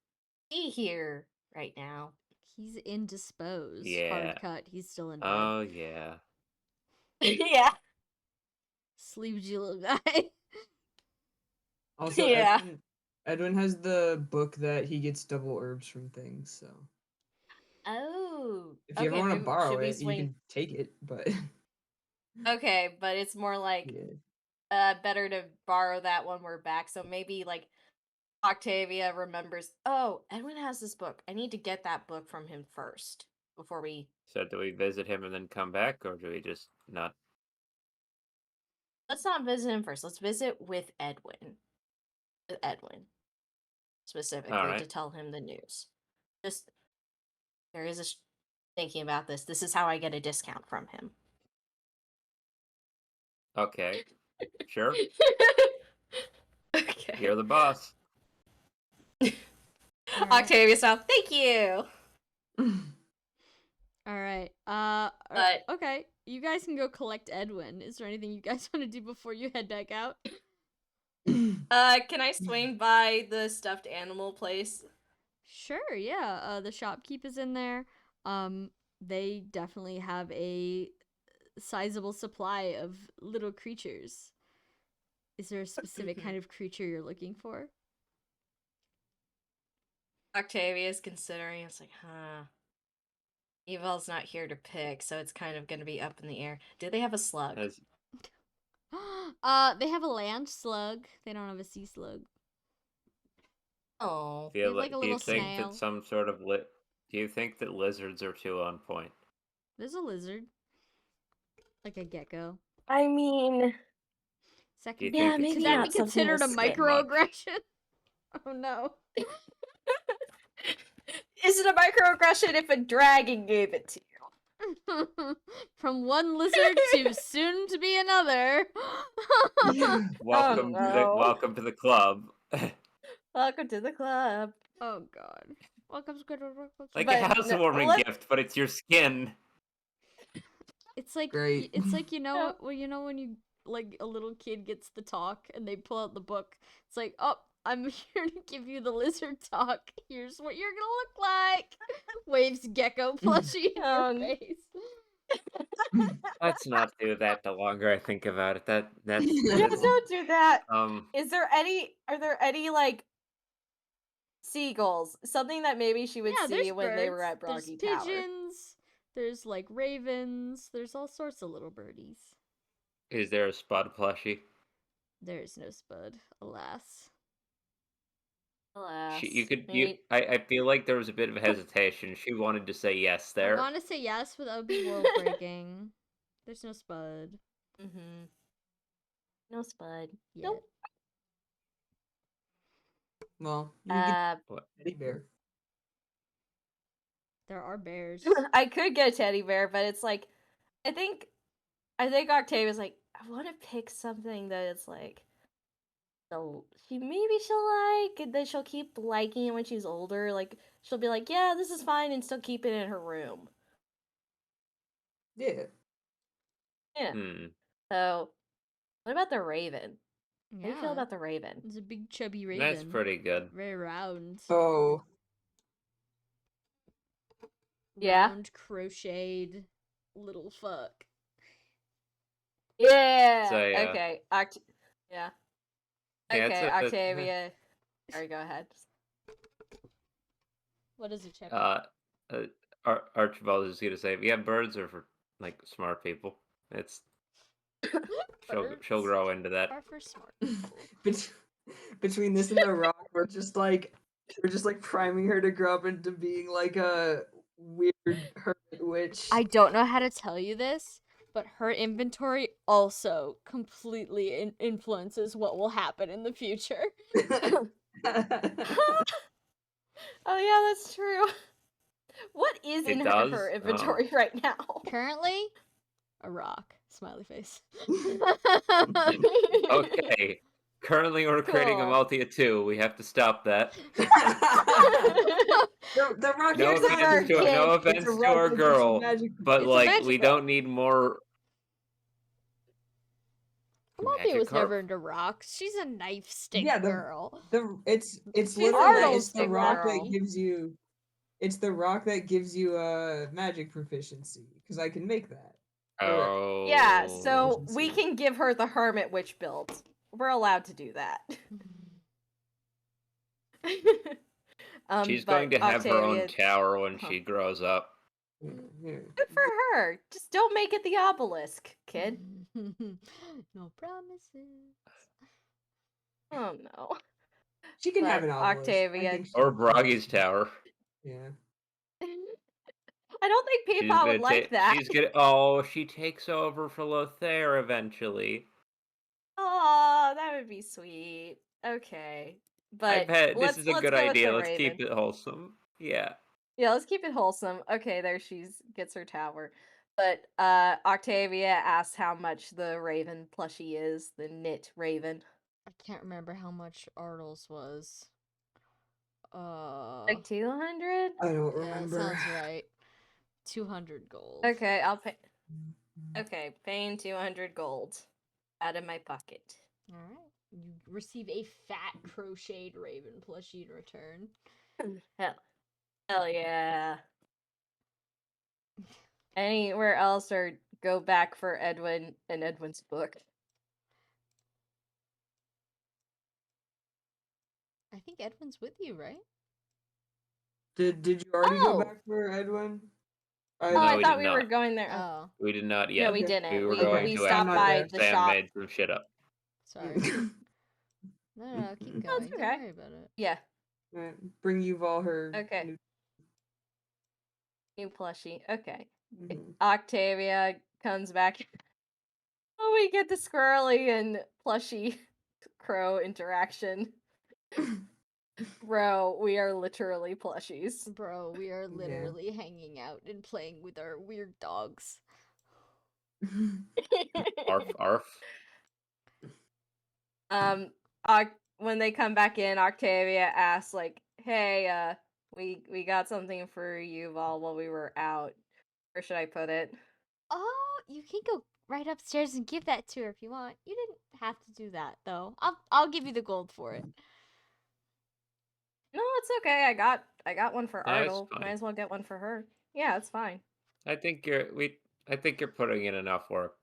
be here right now. He's indisposed. Yeah. Hard cut. He's still in bed. Oh, yeah. Yeah. Sleepy little guy. Also, Yeah. Edwin has the book that he gets double herbs from things. So Oh. if you ever okay, want to maybe- borrow should we it, you swing- can take it. But Okay, but it's more like yeah. better to borrow that when we're back. So maybe like Octavia remembers, oh, Edwin has this book. I need to get that book from him first before we. So do we visit him and then come back, or do we just not? Let's not visit him first. Let's visit with Edwin. With Edwin. Specifically to Alright. tell him the news. Just there is thinking about this. This is how I get a discount from him. Okay. Sure. Okay. You're the boss. All right. Octavia style. Thank you. All right. But- Okay. You guys can go collect Edwin. Is there anything you guys want to do before you head back out? Can I swing by the stuffed animal place? Sure, yeah. The shopkeep is in there. They definitely have a sizable supply of little creatures. Is there a specific kind of creature you're looking for? Octavia's considering. It's like, Evil's not here to pick, so it's kind of gonna be up in the air. Do they have a slug? As- They have a land slug. They don't have a sea slug. Oh. They have, like, a do you little think snail. that some sort of do you think that lizards are too on point? There's a lizard. Like a gecko. I mean, Second. Do you think maybe Could that not be something considered a this big. microaggression? Oh no. Is it a microaggression if a dragon gave it to you? From one lizard to soon to be another. Welcome no. welcome to the club. Welcome to the club. Oh god. Welcome to Like But a housewarming no, gift, but it's your skin. It's like Great. it's like Yeah. well, when you like a little kid gets the talk and they pull out the book. It's like, "Oh, I'm here to give you the lizard talk. Here's what you're going to look like." Waves gecko plushie in your face. Let's not do that the longer I think about it. That's Yeah, don't do that. Are there any like seagulls? Something that maybe she would Yeah, see there's when they were birds, at Broggy there's Tower. pigeons, there's like ravens, there's all sorts of little birdies. Is there a spud plushie? There is no spud, alas. Alas. I feel like there was a bit of hesitation. She wanted to say yes I there. want to say yes, but that would be world breaking. There's no spud. Mm-hmm. No spud. Yet. Nope. Well, you get What? a teddy bear. There are bears. I could get a teddy bear, but it's like, I think Octavia's like, I want to pick something that it's like, she'll like, and then she'll keep liking it when she's older. Like, she'll be like, yeah, this is fine, and still keep it in her room. Yeah. Yeah. Hmm. So, what about the raven? Yeah. How do you feel about the raven? It's a big chubby raven. That's pretty good. Very round. Oh. Yeah. Round, crocheted, little fuck. Yeah. So, yeah. Okay. Yeah. Yeah, Okay, it's Octavia. Alright, go ahead. What is it, Chip? Archibald is gonna say, yeah, birds are for like smart people. It's she'll Birds grow into that. are for smart. Between this and the rock, we're just like priming her to grow up into being like a weird hermit witch. I don't know how to tell you this, but her inventory also completely influences what will happen in the future. Oh yeah, that's true. What is It in does? her inventory right now? Currently, a rock. Smiley face. Okay. Currently, we're creating a Cool. multi of 2. We have to stop that. the rock Here's a bird, kid. No offense to our girl, but It's like magic we girl. don't need more. Amalthea was Magikarp? never into rocks. She's a knife stick Yeah, girl. it's She's literally Arnold it's the stick rock girl. that gives you magic proficiency because I can make that. Oh. Yeah, so we Proficiency. can give her the hermit witch build. We're allowed to do that. She's but going to have her own Octavia- tower when she grows up. Here. Good for her. Just don't make it the obelisk, kid. No promises. Oh no. She can have But an obelisk. Octavia- I think she Or can. Broggy's tower. Yeah. I don't think She's Peepaw gonna would like that. she takes over for Lothair eventually. Oh, that would be sweet. Okay. But This let's is a go good with idea. the Let's keep raven. it wholesome. Yeah. Yeah, let's keep it wholesome. Okay, there gets her tower. But Octavia asks how much the raven plushie is, the knit raven. I can't remember how much Arnold's was. Like 200? I don't Yeah, remember. that sounds right. 200 gold. Okay, I'll pay. Okay, paying 200 gold out of my pocket. All right. You receive a fat crocheted raven plushie in return. Hell yeah. Anywhere else or go back for Edwin and Edwin's book? I think Edwin's with you, right? Did you already Oh! go back for Edwin? Oh, No, I we thought did we were not. going there. Oh, We did not No, yet. we Okay. didn't. We were We, going we to stopped not by there. the Sam shop. made some shit up. sorry. No, keep That's going. Don't okay. worry about it. Yeah, Right, bring Yuval her. Okay. new plushie. Okay. Mhm. Octavia comes back. Oh, we get the squirrely and plushie crow interaction. Bro, we are literally plushies. Bro, we are literally hanging out and playing with our weird dogs. Arf, arf. When they come back in, Octavia asks, like, "Hey, we got something for Yuval while we were out. Where should I put it?" Oh, you can go right upstairs and give that to her if you want. You didn't have to do that though. I'll give you the gold for it. No, it's okay. I got one for No, it's Ardle. fine. Might as well get one for her. Yeah, it's fine. I think you're putting in enough work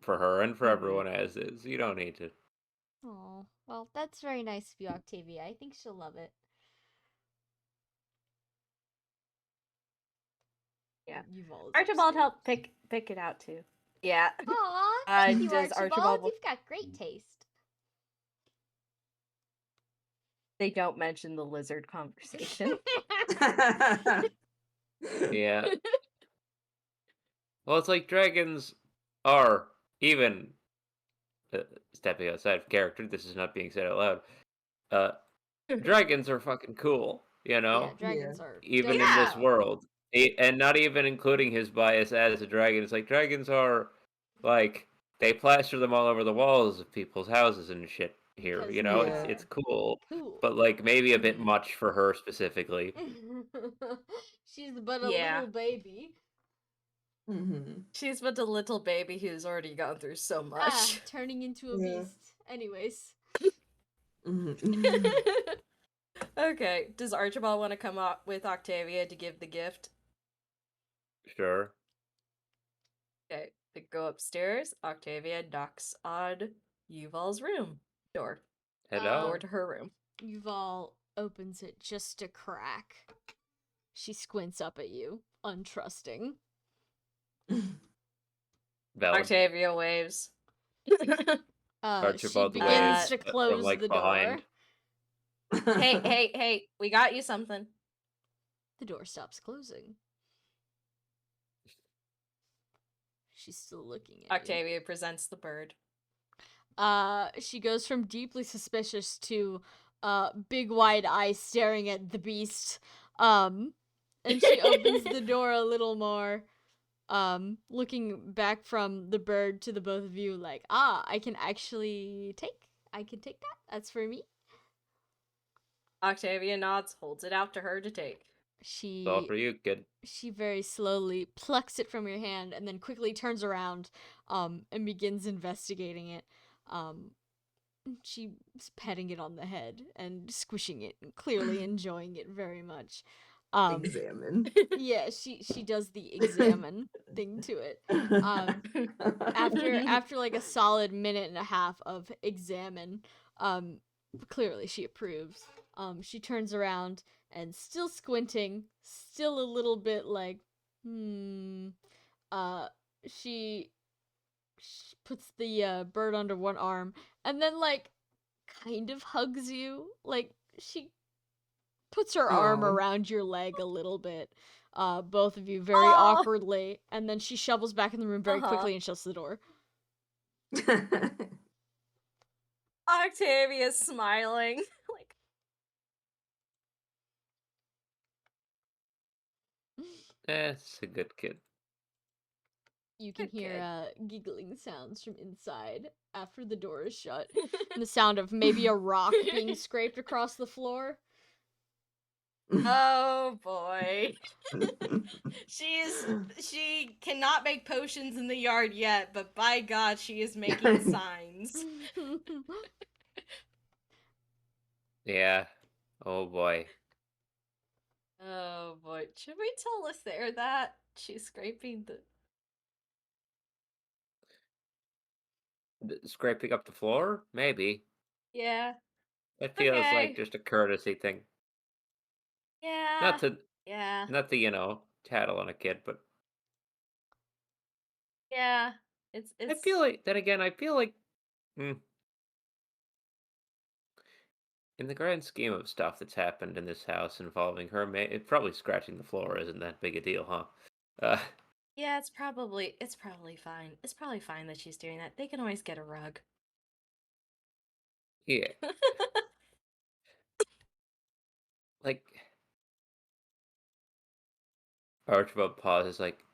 for her and for Mhm. everyone as is. You don't need to. Oh, well, that's very nice of you, Octavia. I think she'll love it. Yeah. Yuval is Archibald upstairs. helped pick it out too. Yeah. Aw, thank you, does Archibald. Archibald- You've got great taste. They don't mention the lizard conversation. Yeah. Well, it's like dragons are even stepping outside of character. This is not being said out loud. Dragons are fucking cool. You know, Yeah, dragons are even dope. in this Yeah. world, and not even including his bias as a dragon. It's like dragons are like they plaster them all over the walls of people's houses and shit. Here, Because you know, they Yeah. it's cool, cool. but like maybe a bit much for her specifically. She's but a Yeah. little baby. Mm-hmm. She's but a little baby who's already gone through so much. Turning into a Yeah. beast. Anyways. Mm-hmm. Okay. Does Archibald want to come up with Octavia to give the gift? Sure. Okay. They go upstairs. Octavia knocks on Yuval's room door. Hello. Door to her room. Yuval opens it just a crack. She squints up at you, untrusting. Valid. Octavia waves. She Archibald begins waves, to but from, close like, the door. behind. hey, we got you something. The door stops closing. She's still looking at you. Octavia presents the bird. She goes from deeply suspicious to big wide eyes staring at the beast. And she opens the door a little more, looking back from the bird to the both of you like, I can take that. That's for me. Octavia nods, holds it out to her to take. It's all for you, kid. She very slowly plucks it from your hand and then quickly turns around and begins investigating it. She's petting it on the head and squishing it and clearly enjoying it very much. Examine. Yeah, she does the examine thing to it. After like a solid minute and a half of examine, clearly she approves. She turns around and still squinting, still a little bit like, she puts the bird under one arm and then like kind of hugs you. Like she puts her arm Aw. around your leg a little bit. Both of you very Aw. awkwardly, and then she shovels back in the room very Uh-huh. quickly and shuts the door. Octavia's smiling. Like, It's a good kid. You can hear Okay. giggling sounds from inside after the door is shut, and the sound of maybe a rock being scraped across the floor. Oh boy. She cannot make potions in the yard yet, but by God, she is making signs. Yeah. Oh boy. Oh boy. Should we tell Lethair that? She's scraping the Scraping up the floor? Maybe. Yeah. It feels like Okay. just a courtesy thing. Yeah. Not to, Yeah. not to, tattle on a kid, but Yeah. I It's feel like, then again, I feel like, mm, in the grand scheme of stuff that's happened in this house involving her, probably scratching the floor isn't that big a deal, huh? yeah, it's probably fine. It's probably fine that she's doing that. They can always get a rug. Yeah. Like, Archibald pauses, like,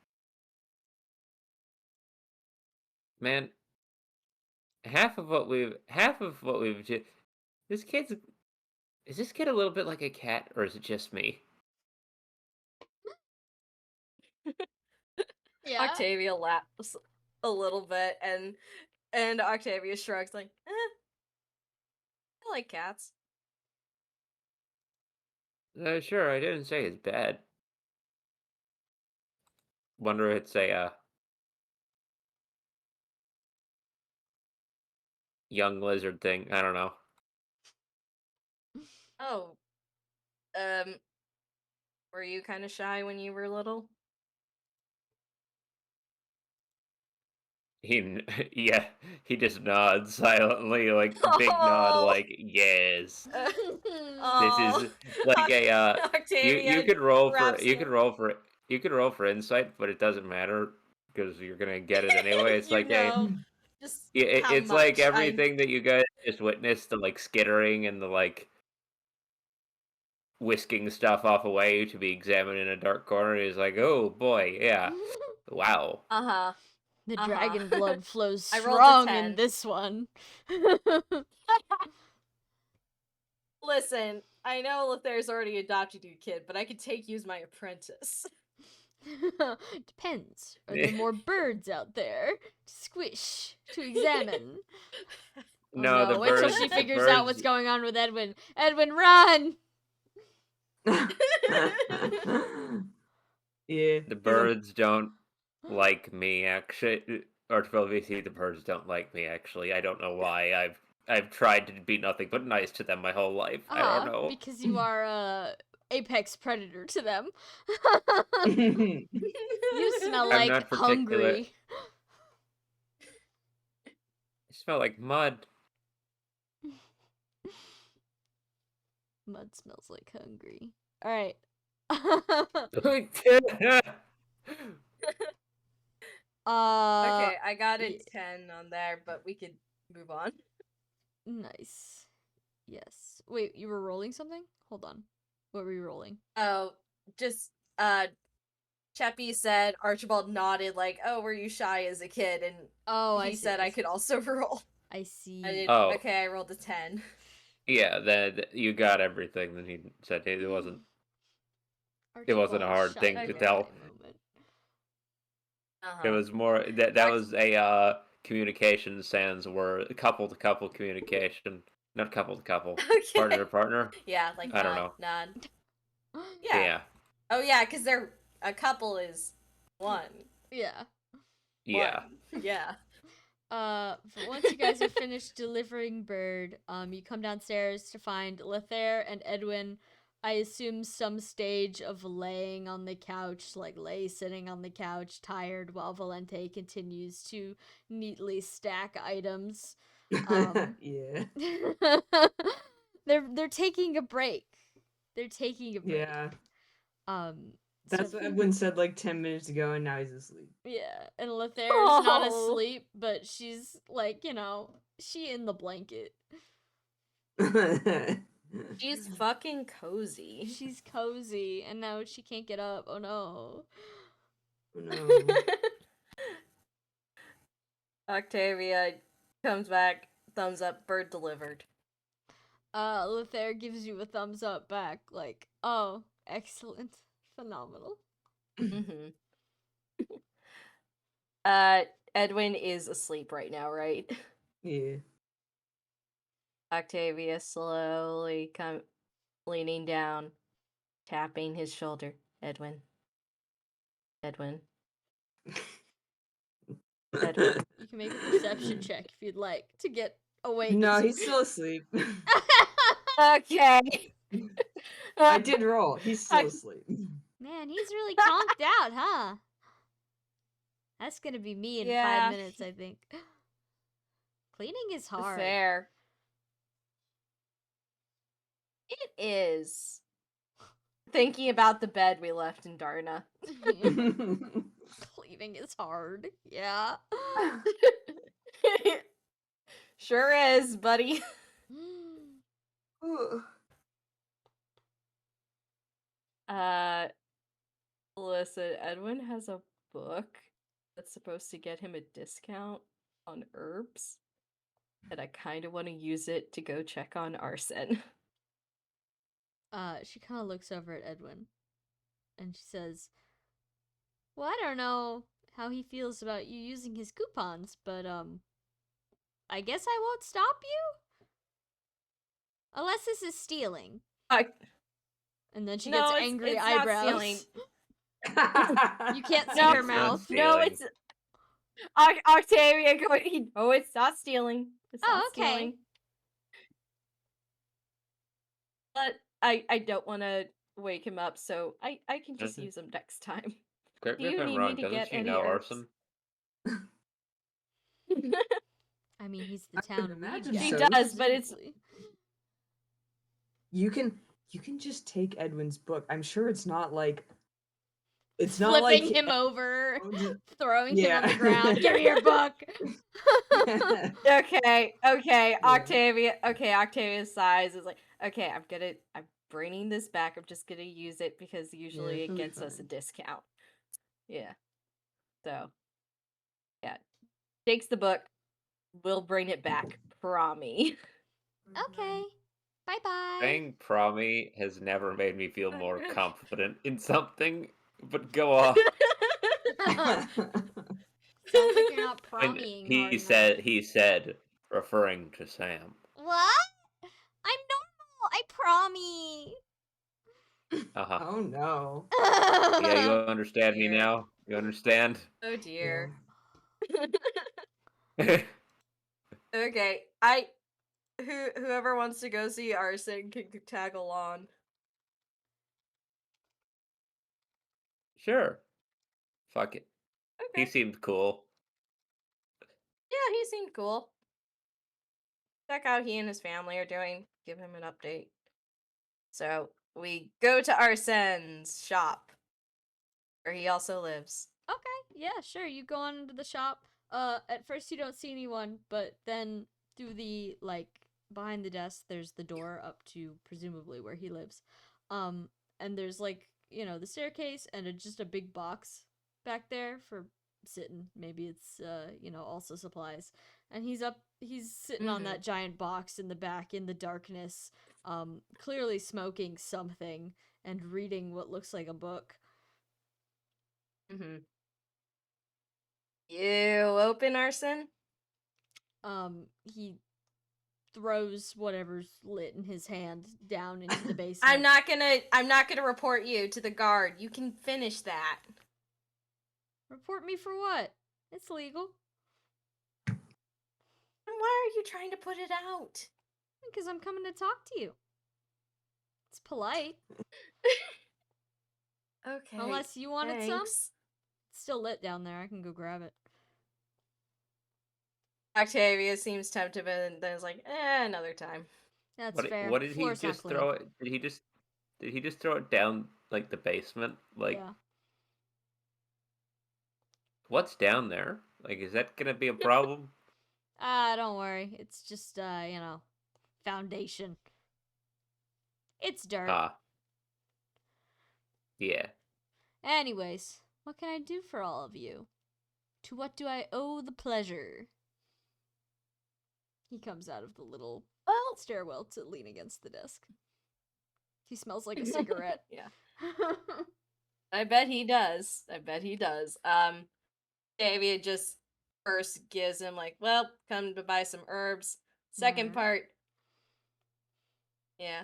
man, half of what we've just, this kid's, is this kid a little bit like a cat, or is it just me? Yeah. Octavia laughs a little bit and Octavia shrugs like, I like cats. Sure, I didn't say it's bad. Wonder if it's a, young lizard thing. I don't know. Oh, um, were you kind of shy when you were little? Yeah, he just nods silently, like big nod, Oh, like yes. This oh, is like a you Octavia could roll for wraps you. you could roll for insight, but it doesn't matter because you're gonna get it anyway. It's You like a know just how it's like much I'm. everything that you guys just witnessed, the like skittering and the like whisking stuff off away to be examined in a dark corner. Is like, oh boy, yeah, wow. Uh huh. The Uh dragon huh. blood flows I rolled a strong in 10. this one. Listen, I know Lethair's already adopted you, kid, but I could take you as my apprentice. Depends. Are there more birds out there to squish, to examine? Oh No, no, wait till she the figures out birds, what's going on with Edwin. Edwin, run! Yeah. the birds don't like me. Actually, Archibald VC, the birds don't like me. Actually, I don't know why. I've tried to be nothing but nice to them my whole life. I don't know. Because you are a apex predator to them. Yeah. You smell I'm like not particular. hungry. I smell like mud. Mud smells like hungry. All right. Okay, I got a yeah. 10 on there, but we could move on. Nice. Yes. Wait, you were rolling something? Hold on. What were you rolling? Oh, just, Cheppy said Archibald nodded like, oh, were you shy as a kid? And I he see. said I could also roll. I see. I did, Oh. okay, I rolled a 10. Yeah, that you got everything. Then he said it wasn't. It wasn't a Archibald hard thing shy to Okay. tell. guy moment. It Uh-huh. was more that was a communication sans word, couple to couple communication, not couple to couple, partner to Okay. partner. Yeah, like I don't nod, know. nod. Yeah. Yeah, Oh yeah, because they're a couple is one. Yeah. yeah. One. Yeah. But once you guys have finished delivering Bird, you come downstairs to find Lethair and Edwin. I assume some stage of laying on the couch, like sitting on the couch, tired, while Valente continues to neatly stack items. Yeah. They're taking a break. They're taking a break. Yeah. Um, That's so- what Edwin said like 10 minutes ago, and now he's asleep. Yeah, and Lethair's not Oh. asleep, but she's like, she in the blanket. She's fucking cozy. She's cozy, and now she can't get up. Oh no. Oh, no. Octavia comes back, thumbs up, bird delivered. Lothair gives you a thumbs up back, like, oh, excellent, phenomenal. Mm-hmm. Edwin is asleep right now, right? Yeah. Octavia slowly leaning down, tapping his shoulder. Edwin. Edwin. Edwin. You can make a perception check if you'd like to get awake. No, as you- he's still asleep. Okay. I did roll. He's still I- asleep. Man, he's really conked out, huh? That's gonna be me in Yeah. 5 minutes, I think. Cleaning is hard. Fair. It is. Thinking about the bed we left in Darna. Cleaning is hard. Yeah. Sure is, buddy. Listen, Edwin has a book that's supposed to get him a discount on herbs. And I kind of want to use it to go check on arson. She kind of looks over at Edwin and she says, well, I don't know how he feels about you using his coupons, but, I guess I won't stop you? Unless this is stealing. And then she No, gets angry it's eyebrows. not stealing. You can't see No, her it's not mouth. stealing. No, it's Octavia going. No, it's not stealing. It's not okay. stealing. But I don't want to wake him up, so I can just Doesn't- use him next time. Correct Do me if you I'm need wrong. me to Doesn't get she any know herbs? arson? I mean, he's the I could town weed imagine guy. She so. does, but it's presumably. You can just take Edwin's book. I'm sure it's not like Flipping him over, throwing him on the Yeah. ground. Give me your book. okay. Yeah. Octavia sighs is like, okay, I'm bringing this back. I'm just gonna use it because usually she'll it be gets us a fine. discount. Yeah. So, yeah, takes the book. We'll bring it back. Promise. Okay. Bye bye. Saying "promi" has never made me feel more confident in something. But go on. Sounds like you're not And promming hard he enough. said, referring to Sam. What? I'm normal. I promise. Uh-huh. Oh no. Yeah, you understand me Dear. now? You understand? Oh dear. Sure. Okay, whoever wants to go see Arson can tag along. Fuck it. He Okay. seemed cool. Yeah, he seemed cool. Check out he and his family are doing. Give him an update. So we go to Arson's shop, where he also lives. Okay, yeah, sure. You go on into the shop. At first you don't see anyone, but then through the, like, behind the desk, there's the door up to presumably where he lives. And there's, like, you know, the staircase and just a big box back there for sitting. Maybe it's, you know, also supplies. And he's sitting on Mhm. that giant box in the back in the darkness, clearly smoking something and reading what looks like a book. Mm-hmm. You open Arson? He throws whatever's lit in his hand down into the basement. I'm not gonna report you to the guard. You can finish that. Report me for what? It's legal. And why are you trying to put it out? Because I'm coming to talk to you. It's polite. Okay. Unless you wanted some. thanks. It's still lit down there. I can go grab it. Octavia seems tempted, but then is like, another time. That's fair. What did he Floor's not just clean. throw it? Did he just throw it down like the basement? Like Yeah. what's down there? Like is that gonna be a problem? Don't worry. It's just, you know, foundation. It's dirt. Yeah. Anyways, what can I do for all of you? To what do I owe the pleasure? He comes out of the little Well, stairwell to lean against the desk. He smells like a cigarette. yeah. I bet he does. I bet he does. Davia just first gives him like, well, come to buy some herbs. Second Alright. part, yeah.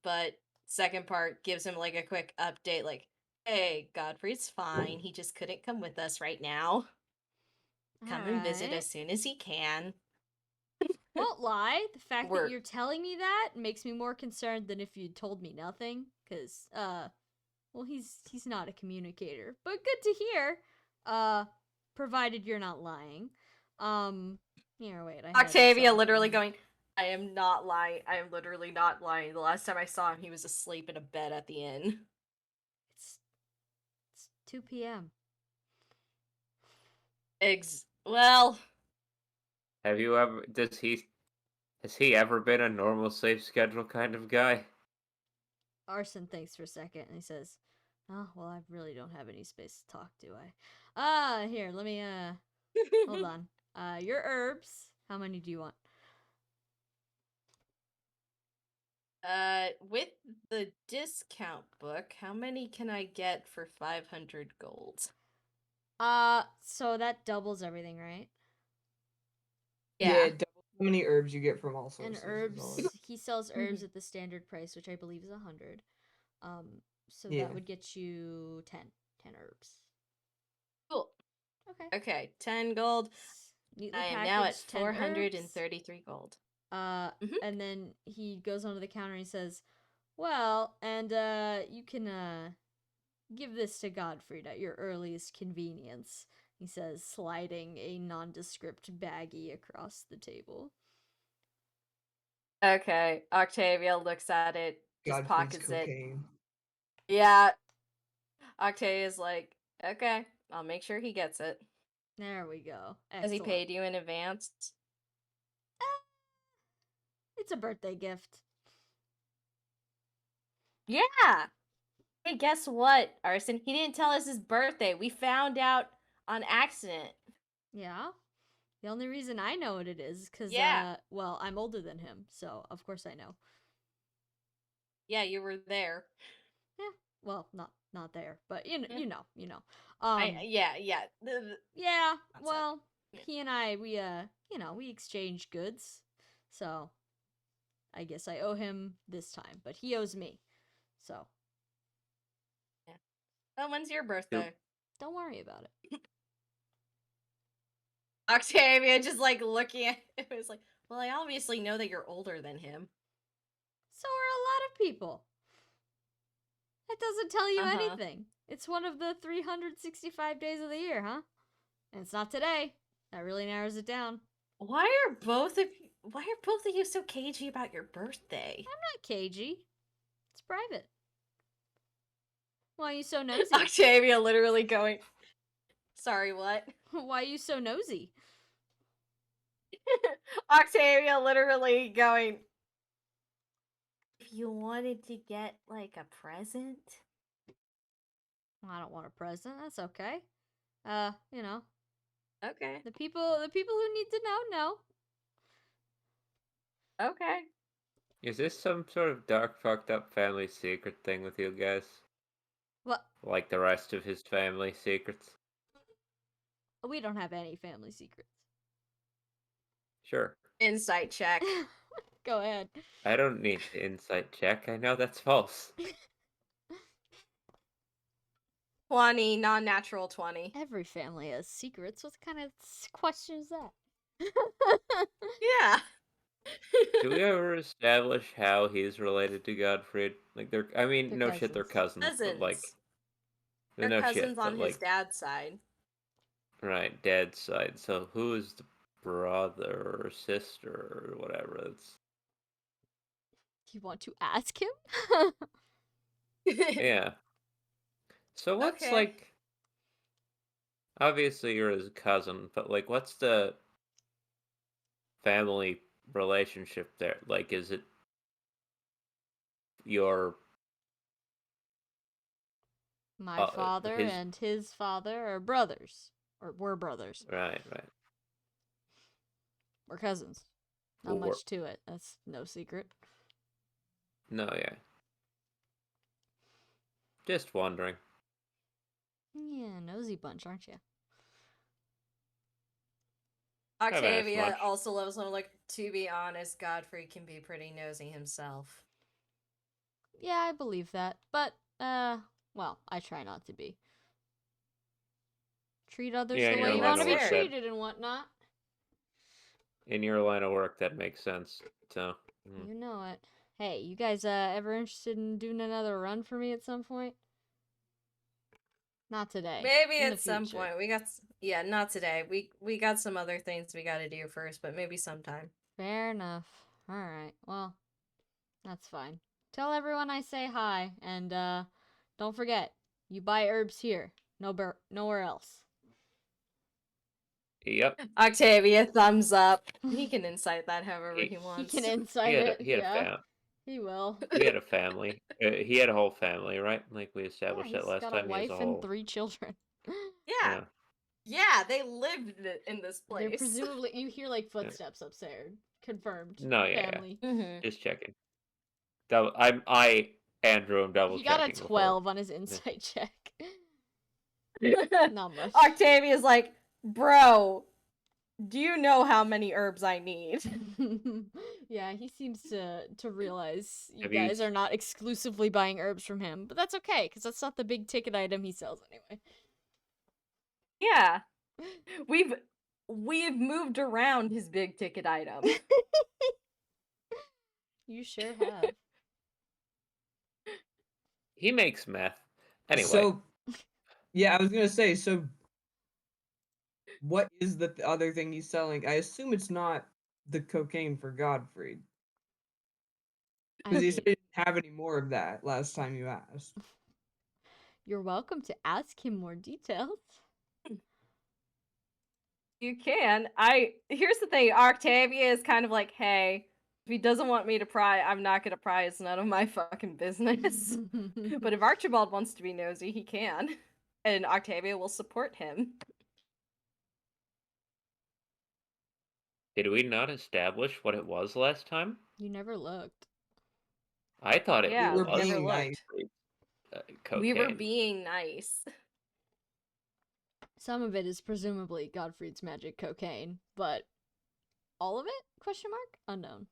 But second part gives him like a quick update, like, hey, Godfrey's fine. He just couldn't come with us right now. Come and visit Alright. as soon as he can. Won't lie, the fact that We're- you're telling me that makes me more concerned than if you'd told me nothing. Cause, well, he's not a communicator, but good to hear. Provided you're not lying. Here, wait, I had Octavia literally something. going, I am not lying. I am literally not lying. The last time I saw him, he was asleep in a bed at the inn. It's 2 p.m. Well, Have you ever? Has he ever been a normal, safe schedule kind of guy? Arson thinks for a second and he says, oh, well, I really don't have any space to talk, do I? Here, let me, hold on. Your herbs, how many do you want? With the discount book, how many can I get for 500 gold? So that doubles everything, right? Yeah, double how many herbs you get from all And sources. is all herbs, it- he sells herbs at the standard price, which I believe is 100. So Yeah. that would get you 10 herbs. Cool. Okay. Okay, 10 gold. Neatly I am packaged, now at 10 herbs. 433 gold. Mhm. And then he goes onto the counter and he says, well, and you can give this to Godfrey at your earliest convenience, he says, sliding a nondescript baggie across the table. Okay, Octavia looks at it, just Godfrey's pockets it. cocaine. Yeah. Octavia's like, okay, I'll make sure he gets it. There we go. Has Excellent. he paid you in advance? It's a birthday gift. Yeah. Hey, guess what, Arson? He didn't tell us his birthday. We found out on accident. Yeah. The only reason I know what it is because, Yeah. well, I'm older than him, so of course I know. Yeah, you were there. Yeah. Well, not there, but Yeah. you know. Yeah. Yeah. That's Well, it. he and I, we exchange goods, so I guess I owe him this time, but he owes me. So Oh, when's your birthday? don't worry about it. Octavia just like looking at it was like, well, I obviously know that you're older than him. So are a lot of people. That doesn't tell you Uh-huh. anything. It's one of the 365 days of the year, huh? And it's not today. That really narrows it down. Why are both of you so cagey about your birthday? I'm not cagey. It's private. Why are you so nosy? Octavia literally going, sorry, what? Why are you so nosy? Octavia literally going, if you wanted to get like a present. I don't want a present. That's okay. You know, Okay. the people who need to know. Okay. Is this some sort of dark, fucked up family secret thing with you guys? What? Like the rest of his family secrets? We don't have any family secrets. Sure. Insight check. Go ahead. I don't need to insight check. I know that's false. 20, non-natural 20. Every family has secrets. What kind of question is that? Yeah. Do we ever establish how he's related to Godfrey? Like They're no shit, they're cousins, but like, Cousins. They're no cousins shit, on but his like, dad's side. right, dad's side. So who is the brother or sister or whatever? It's Do you want to ask him? yeah. So what's Okay. like? Obviously, you're his cousin, but like, what's the family relationship there? Like, is it your My father his and his father are brothers. Or were brothers. right? We're cousins. Not Or- much to it. That's no secret. No, yeah. Just wondering. Yeah, nosy bunch, aren't you? Haven't asked Octavia much. also loves him. Like, to be honest, Godfrey can be pretty nosy himself. Yeah, I believe that. But, well, I try not to be. Treat others Yeah, the in way your you line want to of be work, that- treated and whatnot. In your line of work, that makes sense. So, You know it. Hey, you guys ever interested in doing another run for me at some point? Not today. Maybe in the at some future. point. We got yeah, not today. We got some other things we got to do first, but maybe sometime. Fair enough. All right. Well, that's fine. Tell everyone I say hi, and don't forget, you buy herbs here, nowhere else. yep. Octavia, thumbs up. He can incite that however he He wants. can incite it. He had Yeah, he will. he had a family. He had a whole family, right? Like we Yeah, established that he's last got time. a He has wife a and whole. 3 children. Yeah, yeah, they lived in this They're place. presumably you hear like footsteps upstairs. Confirmed. No, yeah, Family. Mm-hmm. Just checking. Andrew, I'm double He got a checking 12 on his insight check. Yeah. Not much. Octavia's like, bro, do you know how many herbs I need? Yeah, he seems to realize you Have you guys are not exclusively buying herbs from him, but that's okay because that's not the big ticket item he sells anyway. Yeah, we've moved around his big ticket item. You sure have. He makes meth. Anyway, So, yeah, I was gonna say. So, what is the other thing he's selling? I assume it's not the cocaine for Godfrey, because I he said mean, he didn't have any more of that last time you asked. you're welcome to ask him more details. You can. Here's the thing. Octavia is kind of like, hey, if he doesn't want me to pry, I'm not gonna pry. It's none of my fucking business. But if Archibald wants to be nosy, he can, and Octavia will support him. did we not establish what it was last time? You never looked. I thought it Yeah, we were we was never being looked. nice. cocaine. We were being nice. Some of it is presumably Godfried's magic cocaine, but all of it? Question mark? Unknown.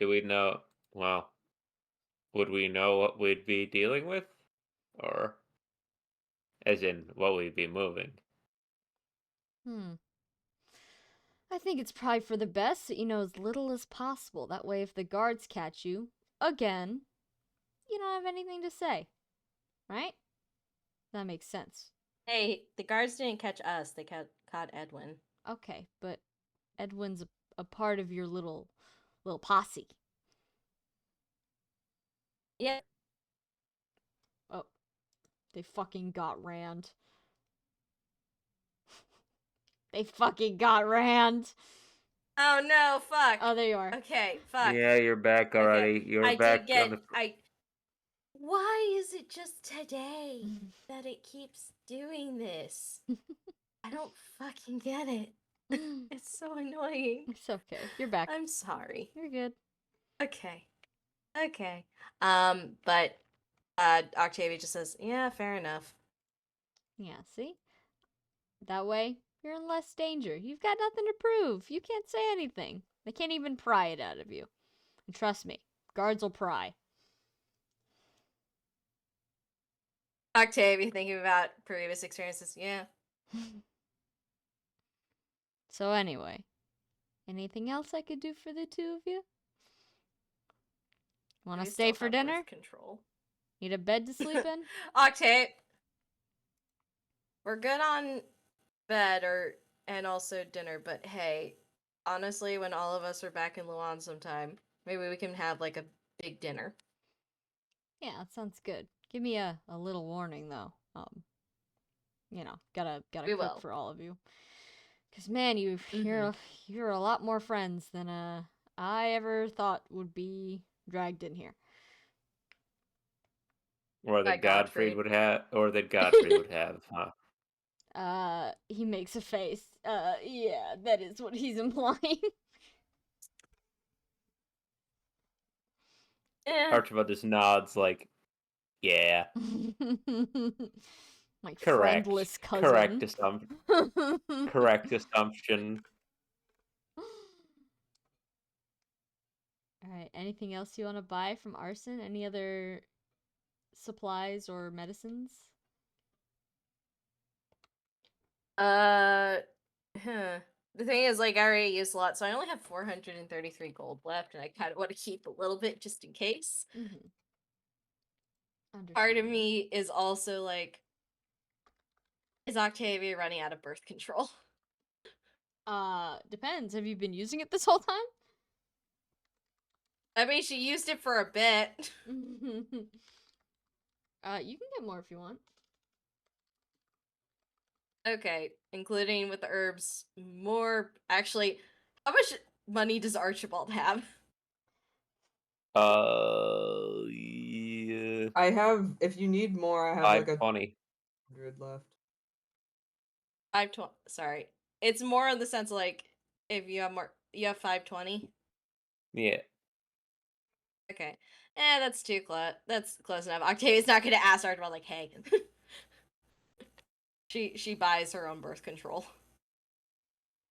Do we know? Well, would we know what we'd be dealing with, or as in what we'd be moving? I think it's probably for the best that you know as little as possible. That way, if the guards catch you, again, you don't have anything to say. Right? That makes sense. Hey, the guards didn't catch us. They caught Edwin. Okay, but Edwin's a part of your little posse. Yeah. Oh, they fucking got Rand. They fucking got Rand. Oh no! Fuck. Oh, there you are. Okay. Fuck. Yeah, you're back already. You're I back did get. on the. Why is it just today that it keeps doing this? I don't fucking get it. It's so annoying. It's okay. You're back. I'm sorry. You're good. Okay. Okay. But Octavia just says, "Yeah, fair enough." Yeah, see? That way, you're in less danger. You've got nothing to prove. You can't say anything. They can't even pry it out of you. And trust me, guards will pry. Octavia thinking about previous experiences. Yeah. So anyway, anything else I could do for the two of you? Want to We stay still for have dinner? birth control. Need a bed to sleep in? Octave, we're good on bed and also dinner, but hey, honestly, when all of us are back in Luan sometime, maybe we can have like a big dinner. Yeah, that sounds good. Give me a little warning though. Gotta We cook will. for all of you. Cause man, you're a lot more friends than I ever thought would be dragged in here. Or By that Godfrey Godfrey. would have, huh? He makes a face. Yeah, that is what he's implying. Archibald just nods like, yeah, My correct. friendless cousin. Correct assumption. Alright, anything else you want to buy from Arson? Any other supplies or medicines? Huh. The thing is, like, I already used a lot, so I only have 433 gold left, and I kind of want to keep a little bit just in case. Mm-hmm. Part of me is also like, is Octavia running out of birth control? Depends. Have you been using it this whole time? I mean, she used it for a bit. You can get more if you want. Okay, including with the herbs. More, actually, how much money does Archibald have? Yeah, I have. If you need more, I have like a 520. 100 left. 520. Sorry, it's more in the sense of, like, if you have more, you have 520. Yeah. Okay, that's too close. That's close enough. Octavia's not gonna ask Archibald like, hey. She buys her own birth control.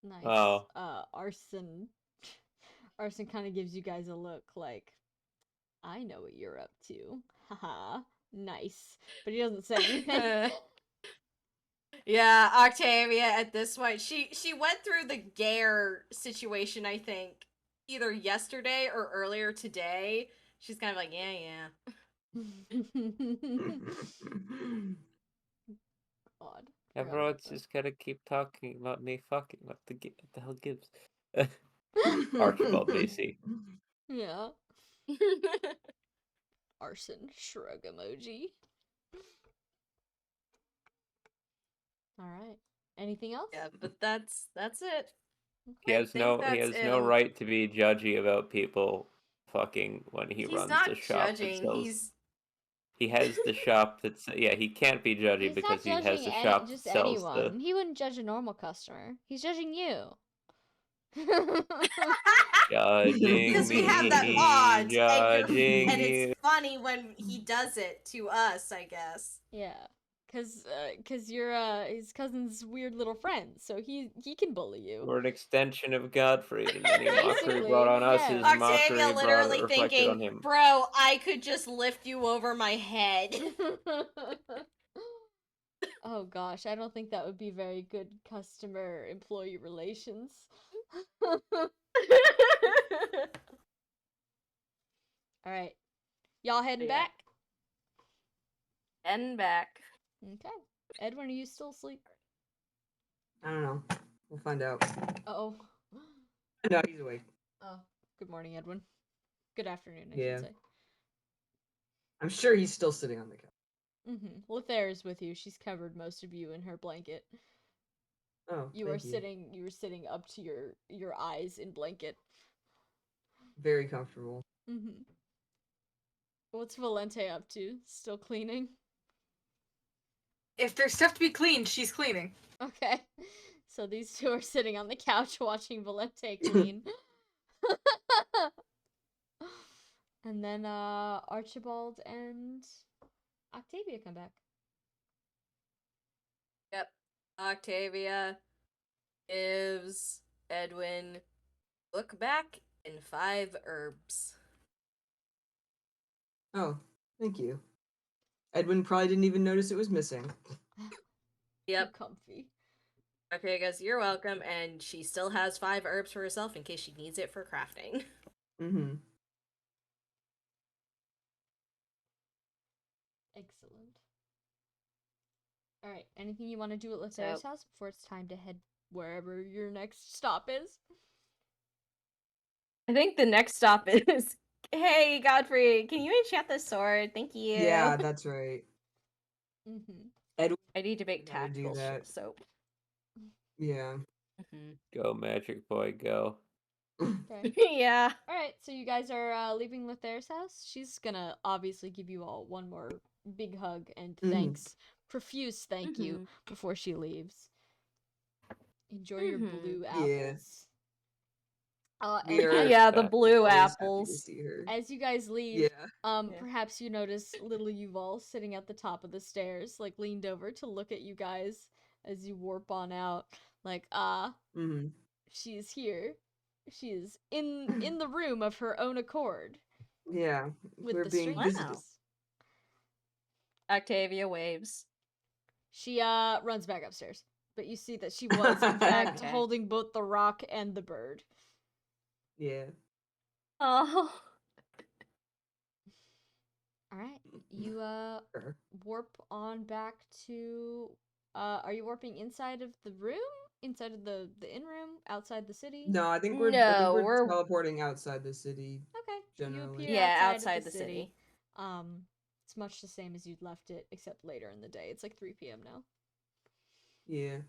Nice. Oh. Arson. Arson kind of gives you guys a look like, I know what you're up to. Haha. Nice. But he doesn't say anything. Yeah, Octavia at this point, she went through the Gare situation, I think, either yesterday or earlier today. She's kind of like, yeah. Odd. Everyone's just gotta keep talking about me fucking. What the hell gives? Archibald Macy. Yeah. Arson shrug emoji. Alright. Anything else? Yeah, but that's it. He I has think no that's no it. right to be judgy about people fucking when he He's runs not the shop that judging. sells. He has the shop that's he can't be judgy He's because not he has judging the shop just that sells anyone. He wouldn't judge a normal customer. He's judging you. judging Because we me, have that bond, judging and it's you. funny when he does it to us, I guess. Yeah. Cause you're his cousin's weird little friend, so he can bully you. We're an extension of Godfrey, and any mockery Basically, brought on us yeah. is Octavia mockery literally reflected on thinking, him. bro, I could just lift you over my head. Oh gosh, I don't think that would be very good customer employee relations. Alright. Y'all heading Yeah. back? And back. Okay. Edwin, are you still asleep? I don't know. We'll find out. Uh-oh. No, he's awake. Oh. Good morning, Edwin. Good afternoon, I Yeah. should say. I'm sure he's still sitting on the couch. Mm-hmm. Lethair is with you. She's covered most of you in her blanket. Oh, You were sitting up to your eyes in blanket. Very comfortable. Mm-hmm. What's Valente up to? Still cleaning? If there's stuff to be cleaned, she's cleaning. Okay. So these two are sitting on the couch watching Valente clean. And then Archibald and Octavia come back. Yep. Octavia gives Edwin look back in 5 herbs. Oh, thank you. Edwin probably didn't even notice it was missing. Yep. Too comfy. Okay, guys, you're welcome. And she still has 5 herbs for herself in case she needs it for crafting. Mm-hmm. Excellent. Alright, anything you want to do at Lethair's house before it's time to head wherever your next stop is? I think the next stop is, hey, Godfrey, can you enchant this sword? Thank you. Yeah, that's right. Mm-hmm. Edwin, I need to make gotta do tactical that. soap. Yeah. Go, magic boy, go. Okay. Yeah. Alright, so you guys are leaving Lethair's house. She's gonna obviously give you all one more big hug and Mhm. thanks profuse thank you before she leaves. Enjoy your blue Yeah. apples. We And are Yeah, the That- blue always happy to apples. see her. as you guys leave, Yeah. Yeah. perhaps you notice little Yuval sitting at the top of the stairs, like leaned over to look at you guys as you warp on out. Like, Mm-hmm. she is here. She is in the room of her own accord Yeah. with We're the being strangers. visited. Octavia waves. She runs back upstairs, but you see that she was in fact Okay. holding both the rock and the bird. Yeah. Oh. All right, you Sure. warp on back to. Are you warping inside of the room, inside of the in room, outside the city? No, I think we're No, we're- teleporting outside the city. Okay, Generally. you appear Yeah, outside, outside of the the city. city. It's much the same as you'd left it, except later in the day. It's like 3 p.m. now. Yeah.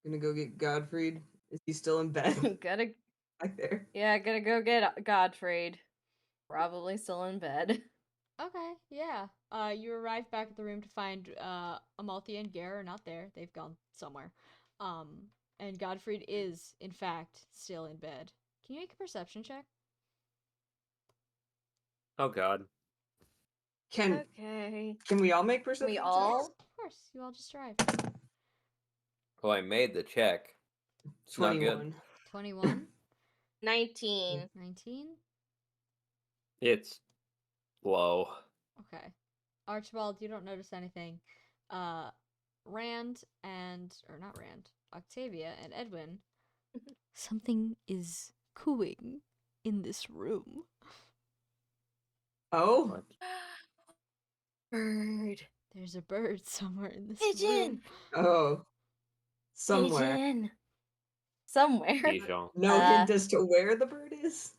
Gonna go get Godfried. Is he still in bed gotta back there? gotta go get Godfried. Probably still in bed. Okay, yeah. You arrive back at the room to find Amalthea and Gare are not there. They've gone somewhere. And Godfried is, in fact, still in bed. Can you make a perception check? Oh God. Can Okay. we all make perception We checks? all? Of course, you all just arrived. Well, I made the check. It's not good. 21. 21, 19. 19. It's low. Okay. Archibald, you don't notice anything. Rand and, or not Rand, Octavia and Edwin, something is cooing in this room. Oh, What? Bird. There's a bird somewhere in this Pigeon. room. oh, somewhere. Pigeon. Somewhere. Dijon. No hint as to where the bird is.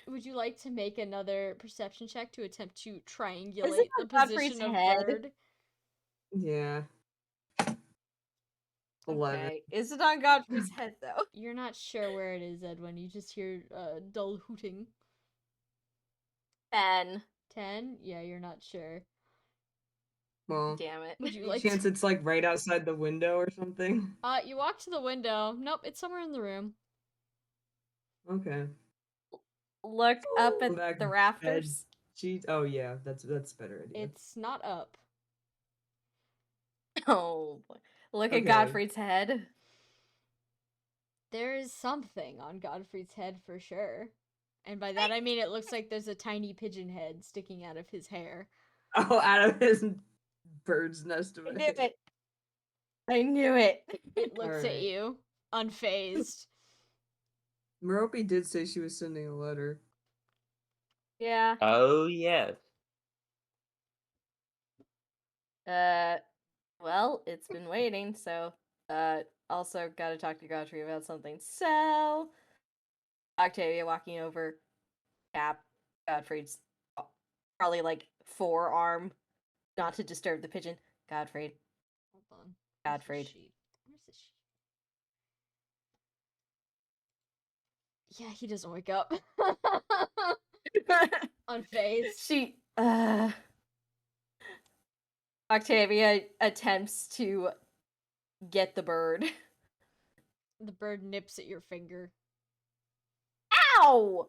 Would you like to make another perception check to attempt to Is it triangulate the on Godfrey's position of head? bird? Yeah. 11. Okay. Is it on Godfrey's head though? You're not sure where it is, Edwin. You just hear dull hooting. 10. 10? Yeah, you're not sure. Well, Damn it. Would you any like chance to... it's like right outside the window or something? You walk to the window. Nope, it's somewhere in the room. Okay. Look up Come back at the to rafters. Oh yeah, that's a better idea. It's not up. Oh boy. Look Okay. at Godfrey's head. There is something on Godfrey's head for sure. And by that I mean it looks like there's a tiny pigeon head sticking out of his hair. Oh, out of his bird's nest of I a knew head. it. I knew it. It looks at Alright. you, unfazed. Merope did say she was sending a letter. Yeah. Oh yes. Well, it's been waiting, so also gotta talk to Godfrey about something. So Octavia walking over, tap Godfrey's probably like forearm, not to disturb the pigeon. Godfrey. Hold on. Where's the Godfrey. sheet? Where's the sheet? Yeah, he doesn't wake up. Unfazed. She Octavia attempts to get the bird. The bird nips at your finger. Ow!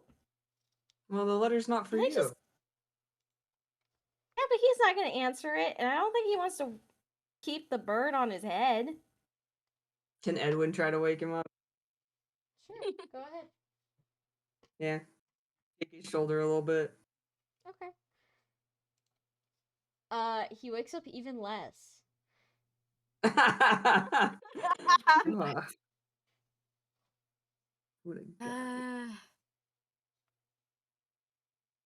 Well, the letter's not for Can I you. just- Yeah, but he's not gonna answer it, and I don't think he wants to keep the bird on his head. Can Edwin try to wake him up? Sure, go ahead. Yeah. Kick his shoulder a little bit. Okay. He wakes up even less. Ah, what a guy.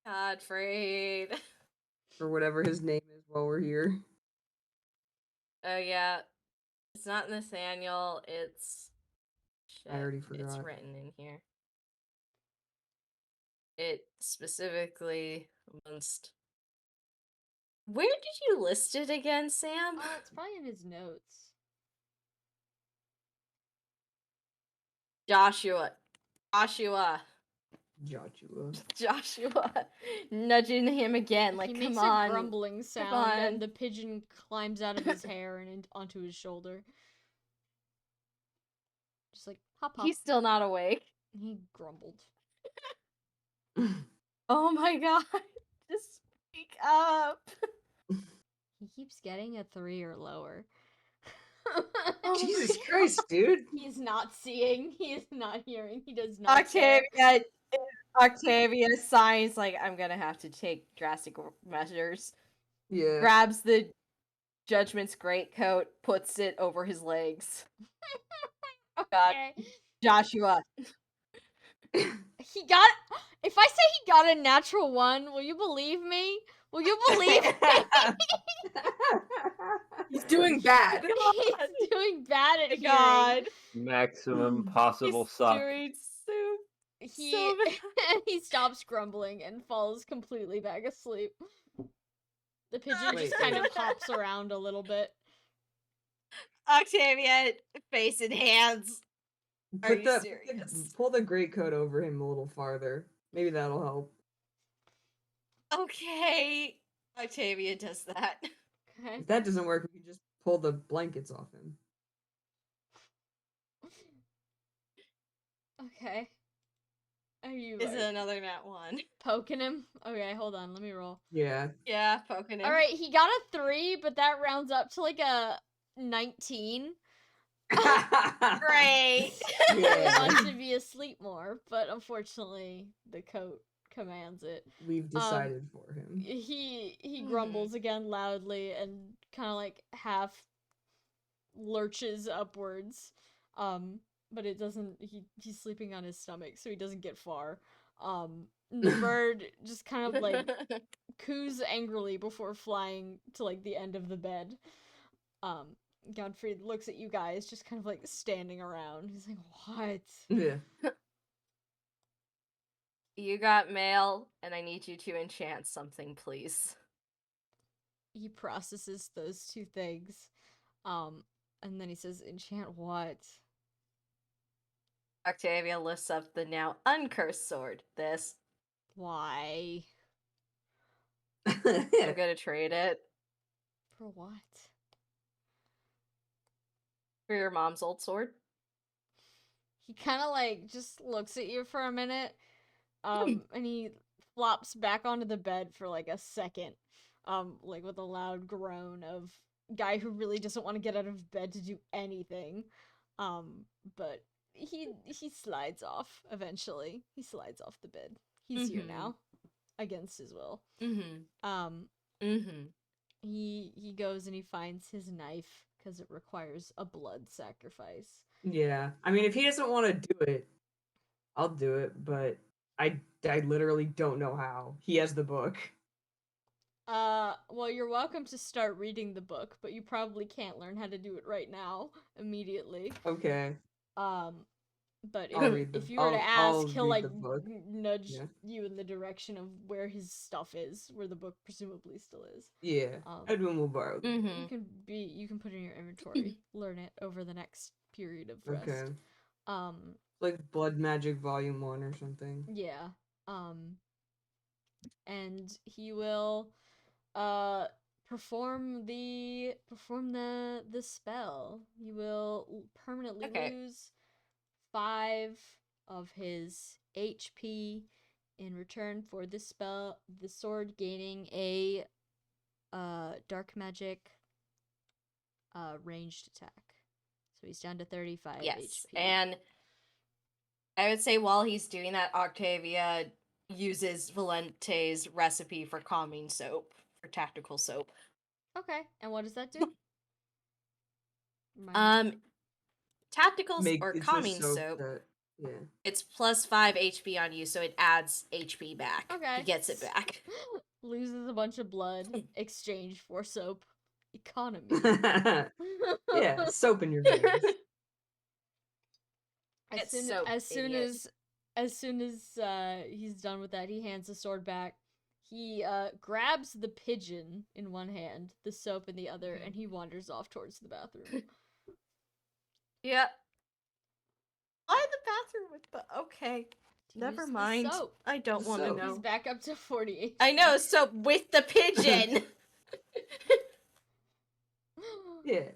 Godfrey. Or whatever his name is while we're here. Oh yeah, it's not Nathaniel. It's. Shit, I already It's forgot. written in here. It specifically amongst. Where did you list it again, Sam? It's probably in his notes. Joshua. Joshua. Joshua nudging him again, like, he come makes on. a grumbling sound, on. and the pigeon climbs out of his hair and onto his shoulder. Just like, hop, hop. He's still not awake. He grumbled. Oh my god. Just wake up. He keeps getting a 3 or lower. Oh Jesus my Christ, dude. He is not seeing. He is not hearing. He does not care. Octavia signs like, I'm gonna have to take drastic measures. Yeah. Grabs the Judgment's greatcoat, puts it over his legs. God. Okay. Joshua. He got. If I say he got a natural 1, will you believe me? Will you believe me? He's doing bad. He's doing bad at hearing. God. Maximum possible He's suck. doing so He bad. he stops grumbling and falls completely back asleep. The pigeon Wait, just kind wait. of hops around a little bit. Octavia, face in hands. Are you serious? Pull the greatcoat over him a little farther. Maybe that'll help. Okay. Octavia does that. Okay. If that doesn't work, we can just pull the blankets off him. Okay. Are you Is it another nat 1? poking him? Okay, hold on. Let me roll. Yeah. Yeah, poking him. All right, he got a 3, but that rounds up to like a 19. Great. He Yeah. wants to be asleep more, but unfortunately, the coat commands it. We've decided for him. He grumbles again loudly and kind of like half lurches upwards. But it doesn't. He's sleeping on his stomach, so he doesn't get far. The bird just kind of like coos angrily before flying to like the end of the bed. Godfrey looks at you guys, just kind of like standing around. He's like, "What?" Yeah. You got mail, and I need you to enchant something, please. He processes those 2 things, and then he says, "Enchant what?" Octavia lifts up the now uncursed sword. This. Why? I'm gonna trade it For what? for your mom's old sword. He kind of like just looks at you for a minute, and he flops back onto the bed for like a second, like with a loud groan of guy who really doesn't want to get out of bed to do anything, but he slides off eventually. He slides off the bed. He's here now, against his will. He goes and he finds his knife because it requires a blood sacrifice. Yeah. I mean, if he doesn't want to do it, I'll do it, but I literally don't know how. He has the book. Well, you're welcome to start reading the book, but you probably can't learn how to do it right now, immediately. Okay. But I'll read if the- you were to I'll ask, he'll read like the book. nudge Yeah. you in the direction of where his stuff is, where the book presumably still is. Yeah. Edwin will borrow the book. You can put it in your inventory, learn it over the next period of rest. Okay. Like Blood Magic Volume 1 or something. Yeah. And he will perform the spell. He will permanently lose 5 of his HP in return for this spell, the sword gaining a dark magic ranged attack. So he's down to 35 HP. And I would say while he's doing that, Octavia uses Valente's recipe for calming soap, for tactical soap. Okay, and what does that do? Tactical or It's a calming soap. Yeah. It's plus 5 HP on you, so it adds HP back. Okay. He gets it back. Loses a bunch of blood, exchange for soap. Economy. Yeah, soap in your veins. As soon as he's done with that, he hands the sword back. He grabs the pigeon in one hand, the soap in the other, and he wanders off towards the bathroom. Yep. Why the bathroom with the... Okay. Never Use the mind. soap. I don't The want to soap. know. He's back up to 40 I know, so with the pigeon. Yeah.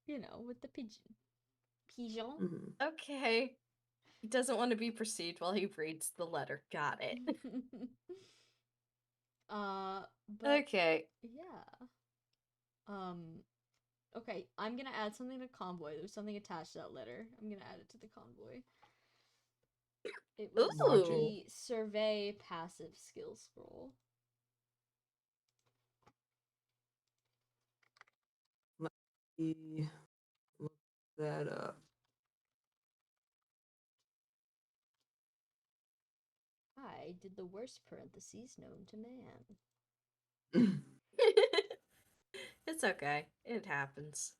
You know, with the pigeon. Pigeon? Mhm. Okay. He doesn't want to be perceived while he reads the letter. Got it. But Okay. yeah. Okay, I'm gonna add something to convoy. There's something attached to that letter. I'm gonna add it to the convoy. It was Watch it. the survey passive skill scroll. Let me look that up. I did the worst parentheses known to man. It's okay. It happens.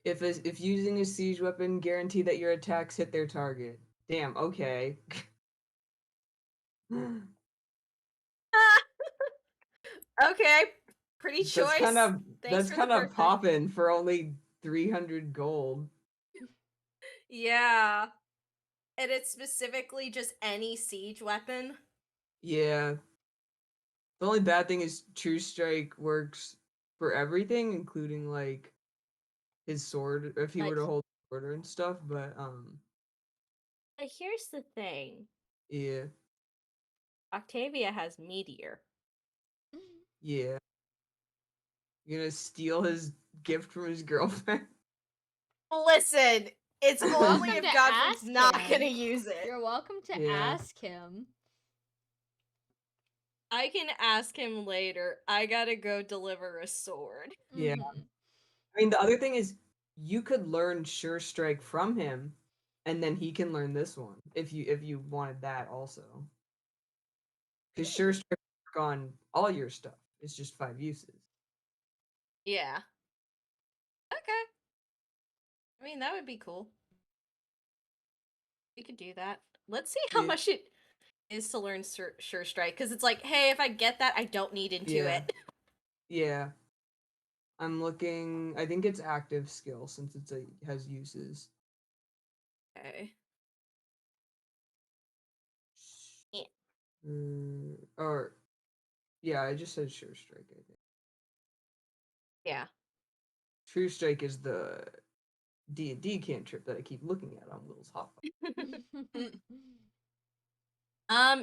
If using a siege weapon, guarantee that your attacks hit their target. Damn. Okay. Okay. Pretty choice. That's kind of Thanks that's for kind the of birthday. popping for only 300 gold. Yeah. And it's specifically just any siege weapon. Yeah. The only bad thing is True Strike works for everything, including like his sword, if he were to Like- hold the sword and stuff. But But here's the thing. yeah, Octavia has Meteor. yeah. You're gonna steal his gift from his girlfriend. Listen, it's You're only welcome if to Godfrey's ask not him. gonna use it. You're welcome to Yeah. ask him. I can ask him later. I gotta go deliver a sword. Yeah. Mhm. I mean, the other thing is you could learn Sure Strike from him, and then he can learn this one if you wanted that also. Because Sure Strike work on all your stuff. It's just 5 uses. Yeah. Okay. I mean, that would be cool. We could do that. Let's see how Yeah. much it is to learn Sure Strike. Because it's like, hey, if I get that, I don't need into Yeah. it. Yeah. I'm looking. I think it's active skill since has uses. Okay. Or yeah, I just said Sure Strike. I think Yeah. True Strike is the D&D cantrip that I keep looking at on Will's hotfire.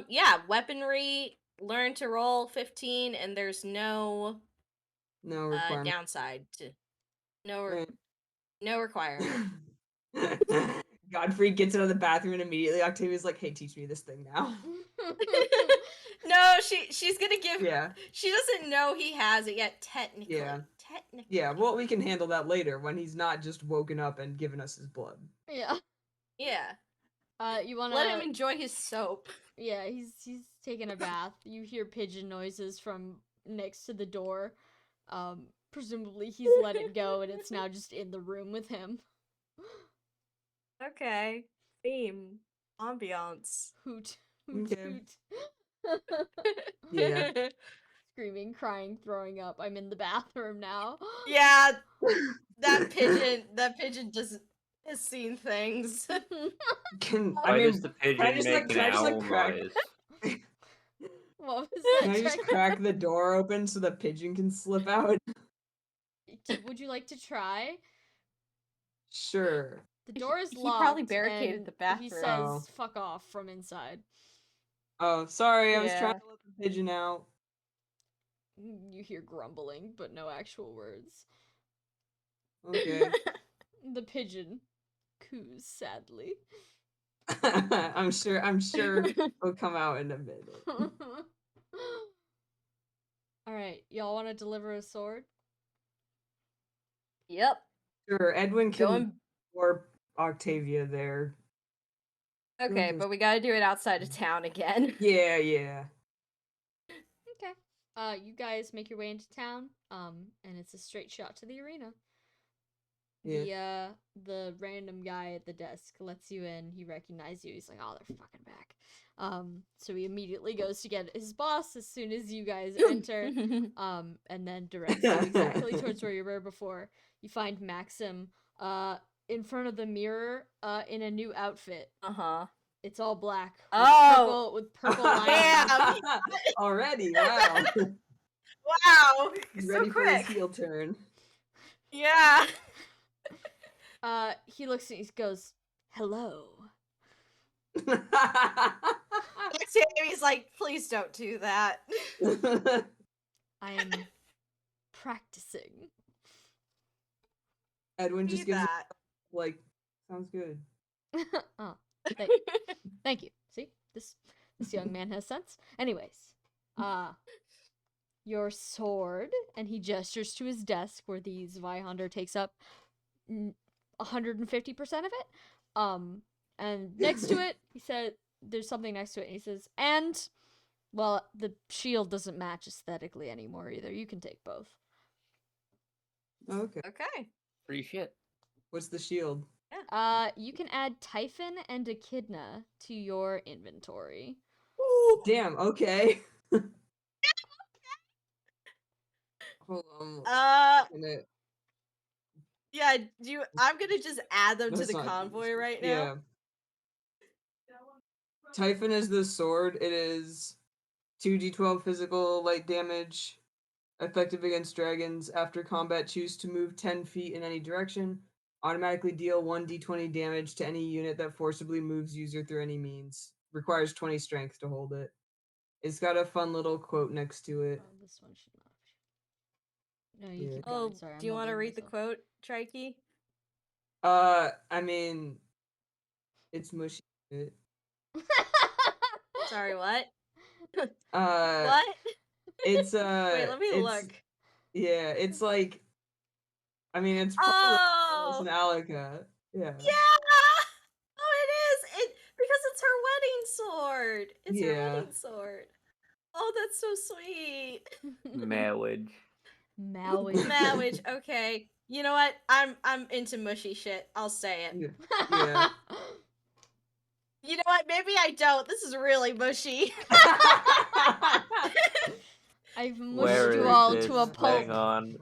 Yeah, weaponry, learn to roll 15, and there's no No requirement. downside to Right. no requirement. Godfrey gets out of the bathroom and immediately Octavia's like, "Hey, teach me this thing now." No, she's gonna give. Yeah, She doesn't know he has it yet. Technically, Yeah. technically. yeah. Well, we can handle that later when he's not just woken up and given us his blood. Yeah. Yeah. You wanna Let him enjoy his soap. Yeah, he's taking a bath. You hear pigeon noises from next to the door. Presumably he's let it go and it's now just in the room with him. Okay. Theme. Ambiance. Hoot, hoot, Okay. hoot. Yeah. Screaming, crying, throwing up. I'm in the bathroom now. Yeah, that pigeon just has seen things. Can Why does the can I pigeon just make like an can I just owl like crack? noise? What was Can that? I just Jack? crack the door open so the pigeon can slip out? Would you like to try? Sure. The door is He locked. probably barricaded and the He bathroom. says, Oh. "Fuck off" from inside. Oh, sorry. I was Yeah. trying to let the pigeon out. You hear grumbling, but no actual words. Okay. The pigeon coos sadly. I'm sure it'll come out in a minute. Alright, y'all want to deliver a sword? Yep. Sure, Edwin can Going. warp Octavia there. Okay, just- but we gotta do it outside of town again. Yeah, yeah. Okay. You guys make your way into town, and it's a straight shot to the arena. Yeah. The random guy at the desk lets you in. He recognizes you. He's like, "Oh, they're fucking back." So he immediately goes to get his boss as soon as you guys enter. And then directs you exactly towards where you were before. You find Maxim, in front of the mirror in a new outfit. Uh-huh. It's all black. Oh! With purple lines. Damn! Already, wow. Wow! He's So ready for his quick. heel turn. Yeah. He looks and he goes, "Hello." Octavia's like, please don't do that. I am practicing. Edwin just See gives that. like, sounds good. Oh, thank you. See, this young man has sense. Anyways, your sword, and he gestures to his desk where the Zweihander takes up 150% of it. And next to it, he said, "There's something next to it." And he says, "And, well, the shield doesn't match aesthetically anymore either. You can take both." Okay. Okay. Free shit. What's the shield? You can add Typhon and Echidna to your inventory. Ooh, damn, okay. Hold on. Yeah, I'm gonna just add them to That's the not good. convoy right now. Yeah. Typhon is the sword. It is 2d12 physical light damage, effective against dragons. After combat, choose to move 10 feet in any direction. Automatically deal 1d20 damage to any unit that forcibly moves user through any means. Requires 20 strength to hold it. It's got a fun little quote next to it. Oh, this one should not. No, you Yeah. keep Oh, going. Sorry, do you want to mumbling read the myself. quote, Trikey? I mean, it's mushy. Sorry, what? Uh, What? it's Wait, let me look. Yeah, it's like, I mean, it's probably Oh! an Alaka. Yeah. Yeah! Oh, it is! Because it's her wedding sword! It's her Yeah. wedding sword. Oh, that's so sweet. Marriage. Marriage, okay. You know what? I'm into mushy shit. I'll say it. Yeah. You know what? Maybe I don't. This is really mushy. I've mushed Where you is all this? to a pulp. Hang on.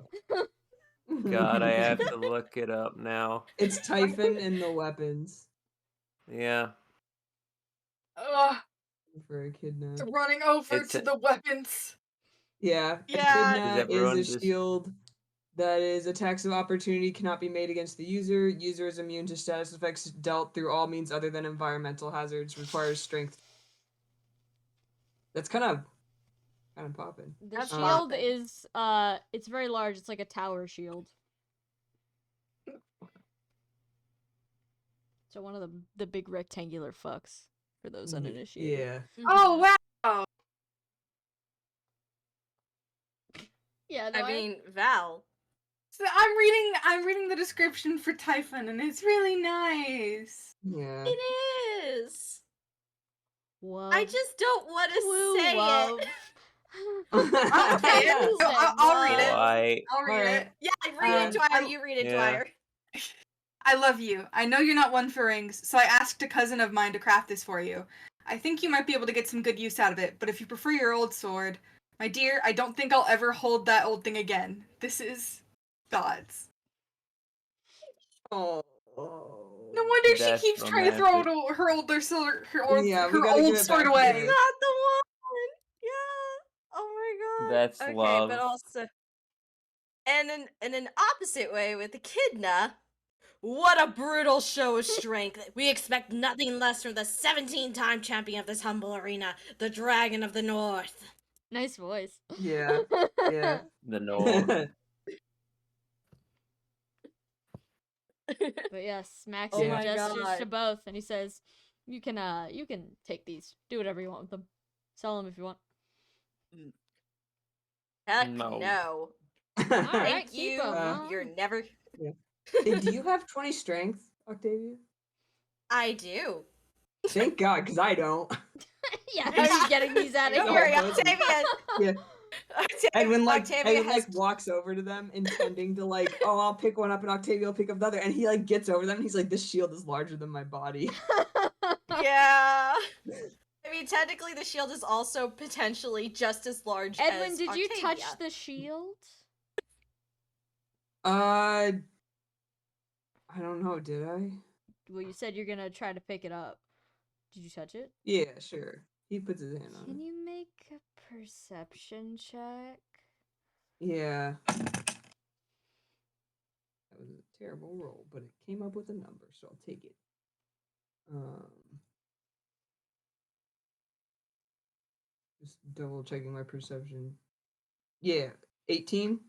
God, I have to look it up now. It's Typhon and the weapons Yeah. Ugh, for Echidna. it's running over It's to a- the weapons. Yeah. Yeah. Echidna Is everyone is a just- shield that is attacks of opportunity cannot be made against the user. User is immune to status effects dealt through all means other than environmental hazards. Requires strength. That's kind of popping. The That's shield poppin'. is it's very large. It's like a tower shield. So one of the big rectangular fucks for those uninitiated. Yeah. Oh wow! Yeah, no, I mean, Val. So I'm reading the description for Typhon, and it's really nice. Yeah. It is. whoa. I just don't want to Woo, say whoa. it. I'll say it. You said I'll read it. whoa. Why? I'll read Alright. it. Yeah, read it, Dwyer. I- You read it, Yeah. Dwyer. I love you. I know you're not one for rings, so I asked a cousin of mine to craft this for you. I think you might be able to get some good use out of it, but if you prefer your old sword, my dear, I don't think I'll ever hold that old thing again. This is God's. Oh. No wonder That's she keeps trying to throw romantic. her old sword, Yeah, we gotta give old it sword back to away. her. Not the one. Yeah. Oh my god. That's okay, love. but also, and in an opposite way with Echidna, what a brutal show of strength! We expect nothing less from the 17-time champion of this humble arena, the Dragon of the North. Nice voice. Yeah. Yeah. The North. But yes, Max Oh my gestures God. to both, and he says, you can take these. Do whatever you want with them. Sell them if you want." Heck No. no. Alright, Thank keep you. 'em, You're never. Hey, do you have 20 strength, Octavia? I do. Thank God, because I don't. Yeah, how are you getting these out of Don't No, here? worry, both of you. Octavia. Yeah. Edwin Octavia has. walks over to them, intending to oh, I'll pick one up, and Octavia will pick up the other, and he gets over them, and he's like, this shield is larger than my body. Yeah. I mean, technically, the shield is also potentially just as large Edwin, as did you touch Octavia. the shield? I I don't know, did I? Well, you said you're gonna try to pick it up. Did you touch it? Yeah, sure. He puts his hand on Can it. you make a perception check? Yeah. That was a terrible roll, but it came up with a number, so I'll take it. Just double checking my perception. Yeah, 18.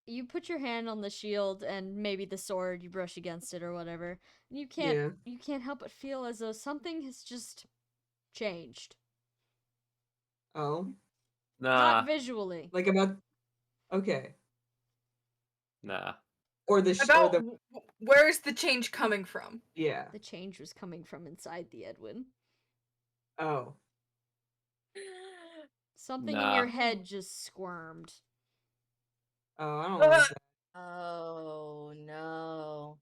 You put your hand on the shield and maybe the sword, you brush against it or whatever. And you can't help but feel as though something has just changed. Oh, Not Nah, visually. like about okay. nah. Or the About where's the change coming from? yeah. The change was coming from inside the Edwin. Oh. Something in Nah. your head just squirmed. Oh, I don't like that. Oh no.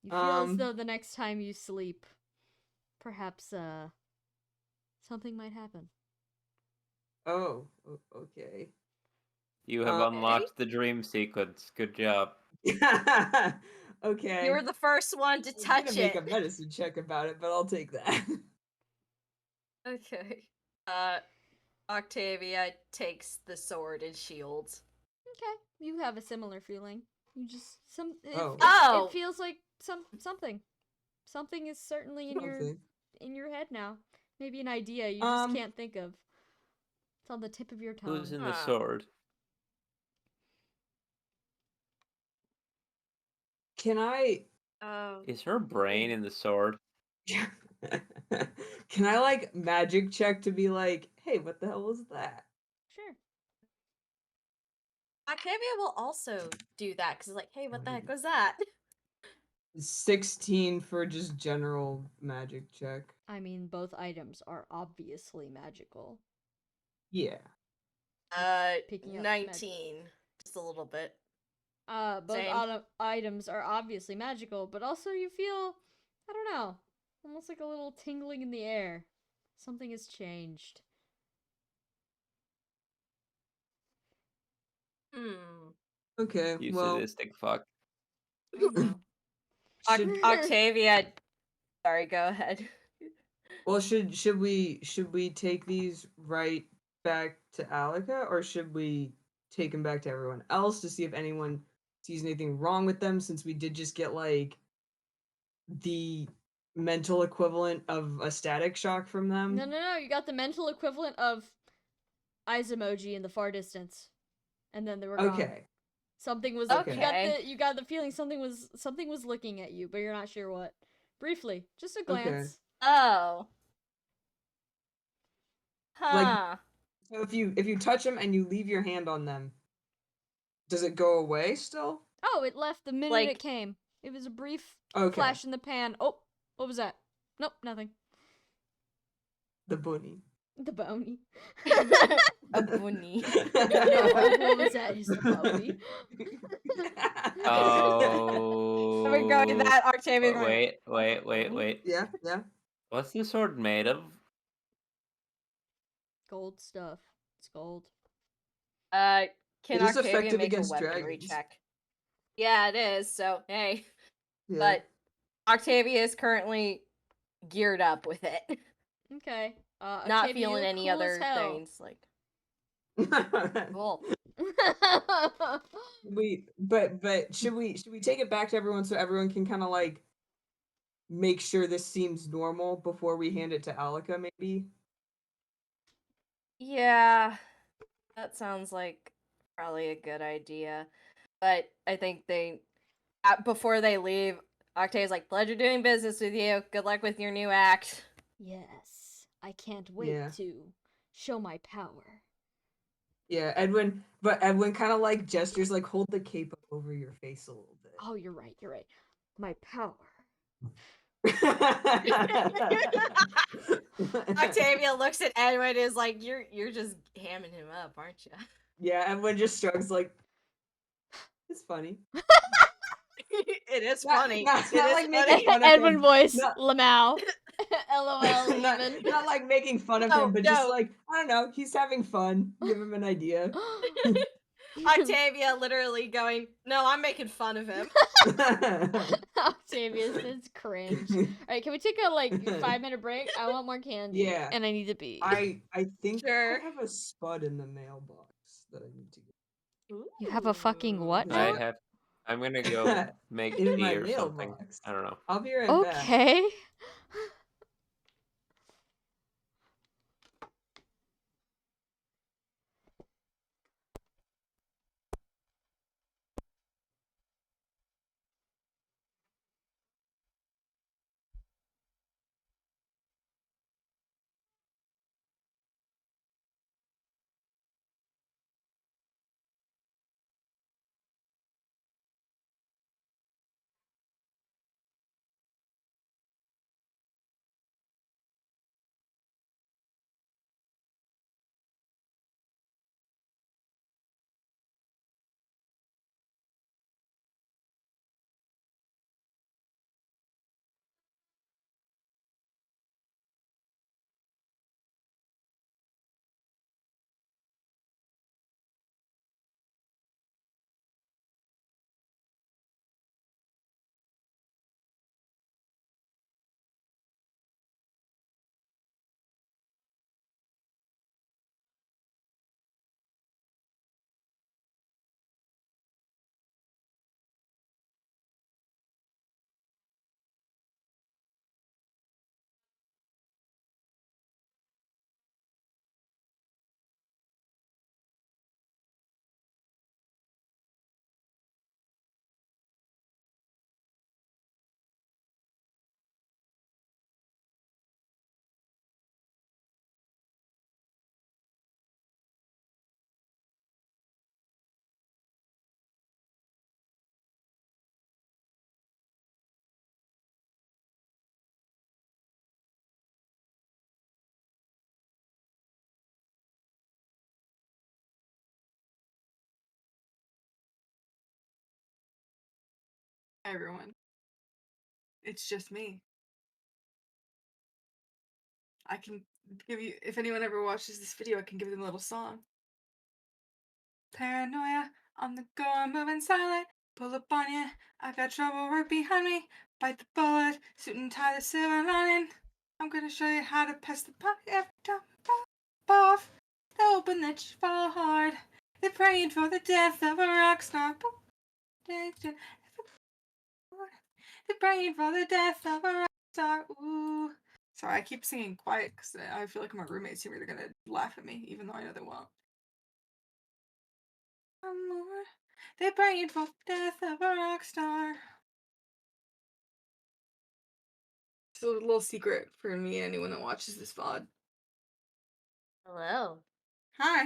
You feel as though the next time you sleep, perhaps something might happen. Oh, okay. You have unlocked the dream sequence. Good job. Okay. You were the first one to I was touch gonna make it. a medicine check about it, but I'll take that. Okay. Octavia takes the sword and shield. Okay, you have a similar feeling. You just Oh. it feels like something is certainly in your head now. Maybe an idea you just can't think of. It's on the tip of your tongue. Who's in the sword? Can I Is her brain in the sword? Can I like magic check to be like, hey, what the hell was that? Sure. Octavia will also do that because it's like, hey, what the heck was that? 16 for just general magic check. I mean, both items are obviously magical. Yeah. Picking up 19. Just a little bit. Both items are obviously magical, but also you feel, I don't know, almost like a little tingling in the air. Something has changed. Okay, You well. sadistic fuck. I know. Octavia. Sorry, go ahead. Well, should we take these right back to Alika, or should we take them back to everyone else to see if anyone sees anything wrong with them? Since we did just get like the mental equivalent of a static shock from them. No. You got the mental equivalent of eyes emoji in the far distance, and then they were gone. Okay. Something was. Okay. You got the feeling something was looking at you, but you're not sure what. Briefly, just a glance. Oh. Huh. Like, so if you touch them and you leave your hand on them, does it go away still? Oh, it left the minute it came. It was a brief flash in the pan. Oh, what was that? Nope, nothing. The bunny. The bony. A bunny. What was that? Just a bony. Oh. We're going that Octavia. Wait. Yeah. What's the sword made of? Gold stuff. It's gold. Can It is Octavia effective make a against weaponry dragons. check? Yeah, it is. So hey, Yeah. but Octavia is currently geared up with it. Okay. Not Octavia, feeling you're any cool other as hell. things. Like cool. But should we take it back to everyone so everyone can kind of like make sure this seems normal before we hand it to Alika, maybe? Yeah, that sounds like probably a good idea. But I think before they leave, Octavia's like, pleasure doing business with you. Good luck with your new act. Yes. I can't wait to show my power. Yeah, Edwin kind of like gestures like hold the cape up over your face a little bit. Oh, you're right. My power. Octavia looks at Edwin and is like, you're just hamming him up, aren't you? Yeah, Edwin just shrugs like, it's funny. It is funny. Not It is like funny. making fun of Edwin him. voice, Not- Lamau. LOL even. not like making fun of him, but just like, I don't know, he's having fun. Give him an idea. Octavia literally going, no, I'm making fun of him. Octavia says cringe. Alright, can we take a 5-minute break? I want more candy. Yeah. And I need to pee. I think Sure. I have a spud in the mailbox that I need to get. You have a fucking what Ooh. now? I'm gonna go make In tea my or something. mailbox. I don't know. I'll be right back. Okay. Everyone. It's just me. I can give you, if anyone ever watches this video, I can give them a little song. Paranoia, on the go, I'm moving silent. Pull up on ya, I got trouble right behind me. Bite the bullet, suit and tie the silver lining. I'm gonna show you how to pass the buck every time I pop off. They open that you fall hard. They're praying for the death of a rock star. They're praying for the death of a rock star. Ooh. Sorry, I keep singing quiet because I feel like my roommates here are gonna laugh at me, even though I know they won't. More. They're praying for the death of a rock star. It's a little secret for me and anyone that watches this VOD. Hello. Hi.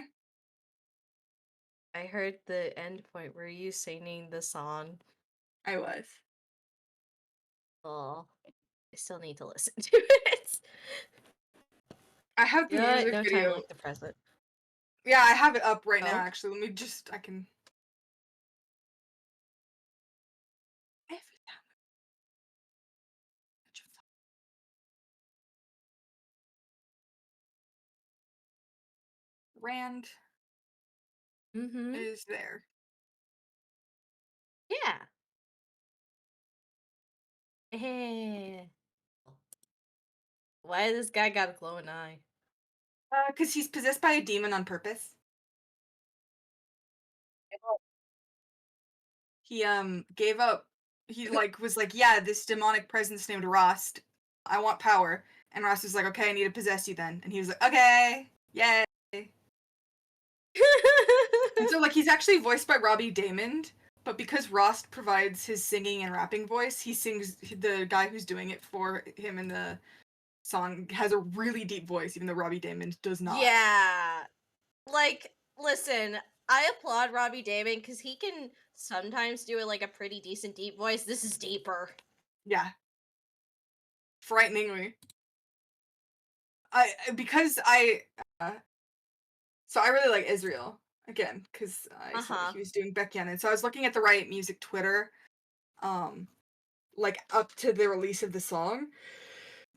I heard the end point. Were you singing the song? I was. Oh, I still need to listen to it. I have the You know what? music No video. time like the present. Yeah, I have it up right now, Oh. actually. Let me just, I can. Every time. Rand Mm-hmm. is there. Yeah. Hey. Why this guy got a glowing eye? Because he's possessed by a demon on purpose. He gave up. He was like, yeah, this demonic presence named Rost. I want power. And Rost was like, okay, I need to possess you then. And he was like, okay, yay. And so he's actually voiced by Robbie Daymond, but because Rost provides his singing and rapping voice, he sings. The guy who's doing it for him in the song has a really deep voice, even though Robbie Daymond does not. Yeah. Listen, I applaud Robbie Daymond because he can sometimes do a pretty decent deep voice. This is deeper. Yeah. Frighteningly. So I really like Israel again because I saw that he was doing Backgammon. So I was looking at the Riot Music Twitter, up to the release of the song,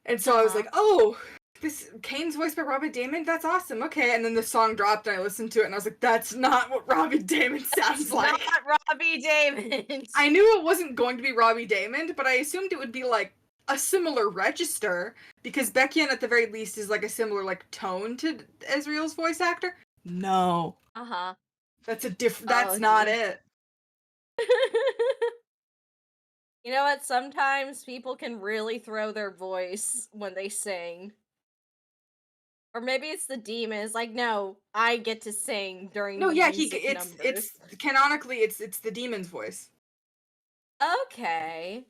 and so I was like, oh, this Kane's voiced by Robbie Damon? That's awesome. Okay, and then the song dropped and I listened to it and I was like, that's not what Robbie Damon sounds It's like. not Robbie Damon. I knew it wasn't going to be Robbie Damon, but I assumed it would be like a similar register because Beckian at the very least is like a similar like tone to Ezreal's voice actor. No. Uh-huh. That's a different that's not it. You know what? Sometimes people can really throw their voice when they sing. Or maybe it's the demons. Like, no, I get to sing during No, the yeah, music numbers. it's canonically it's the demon's voice. Okay.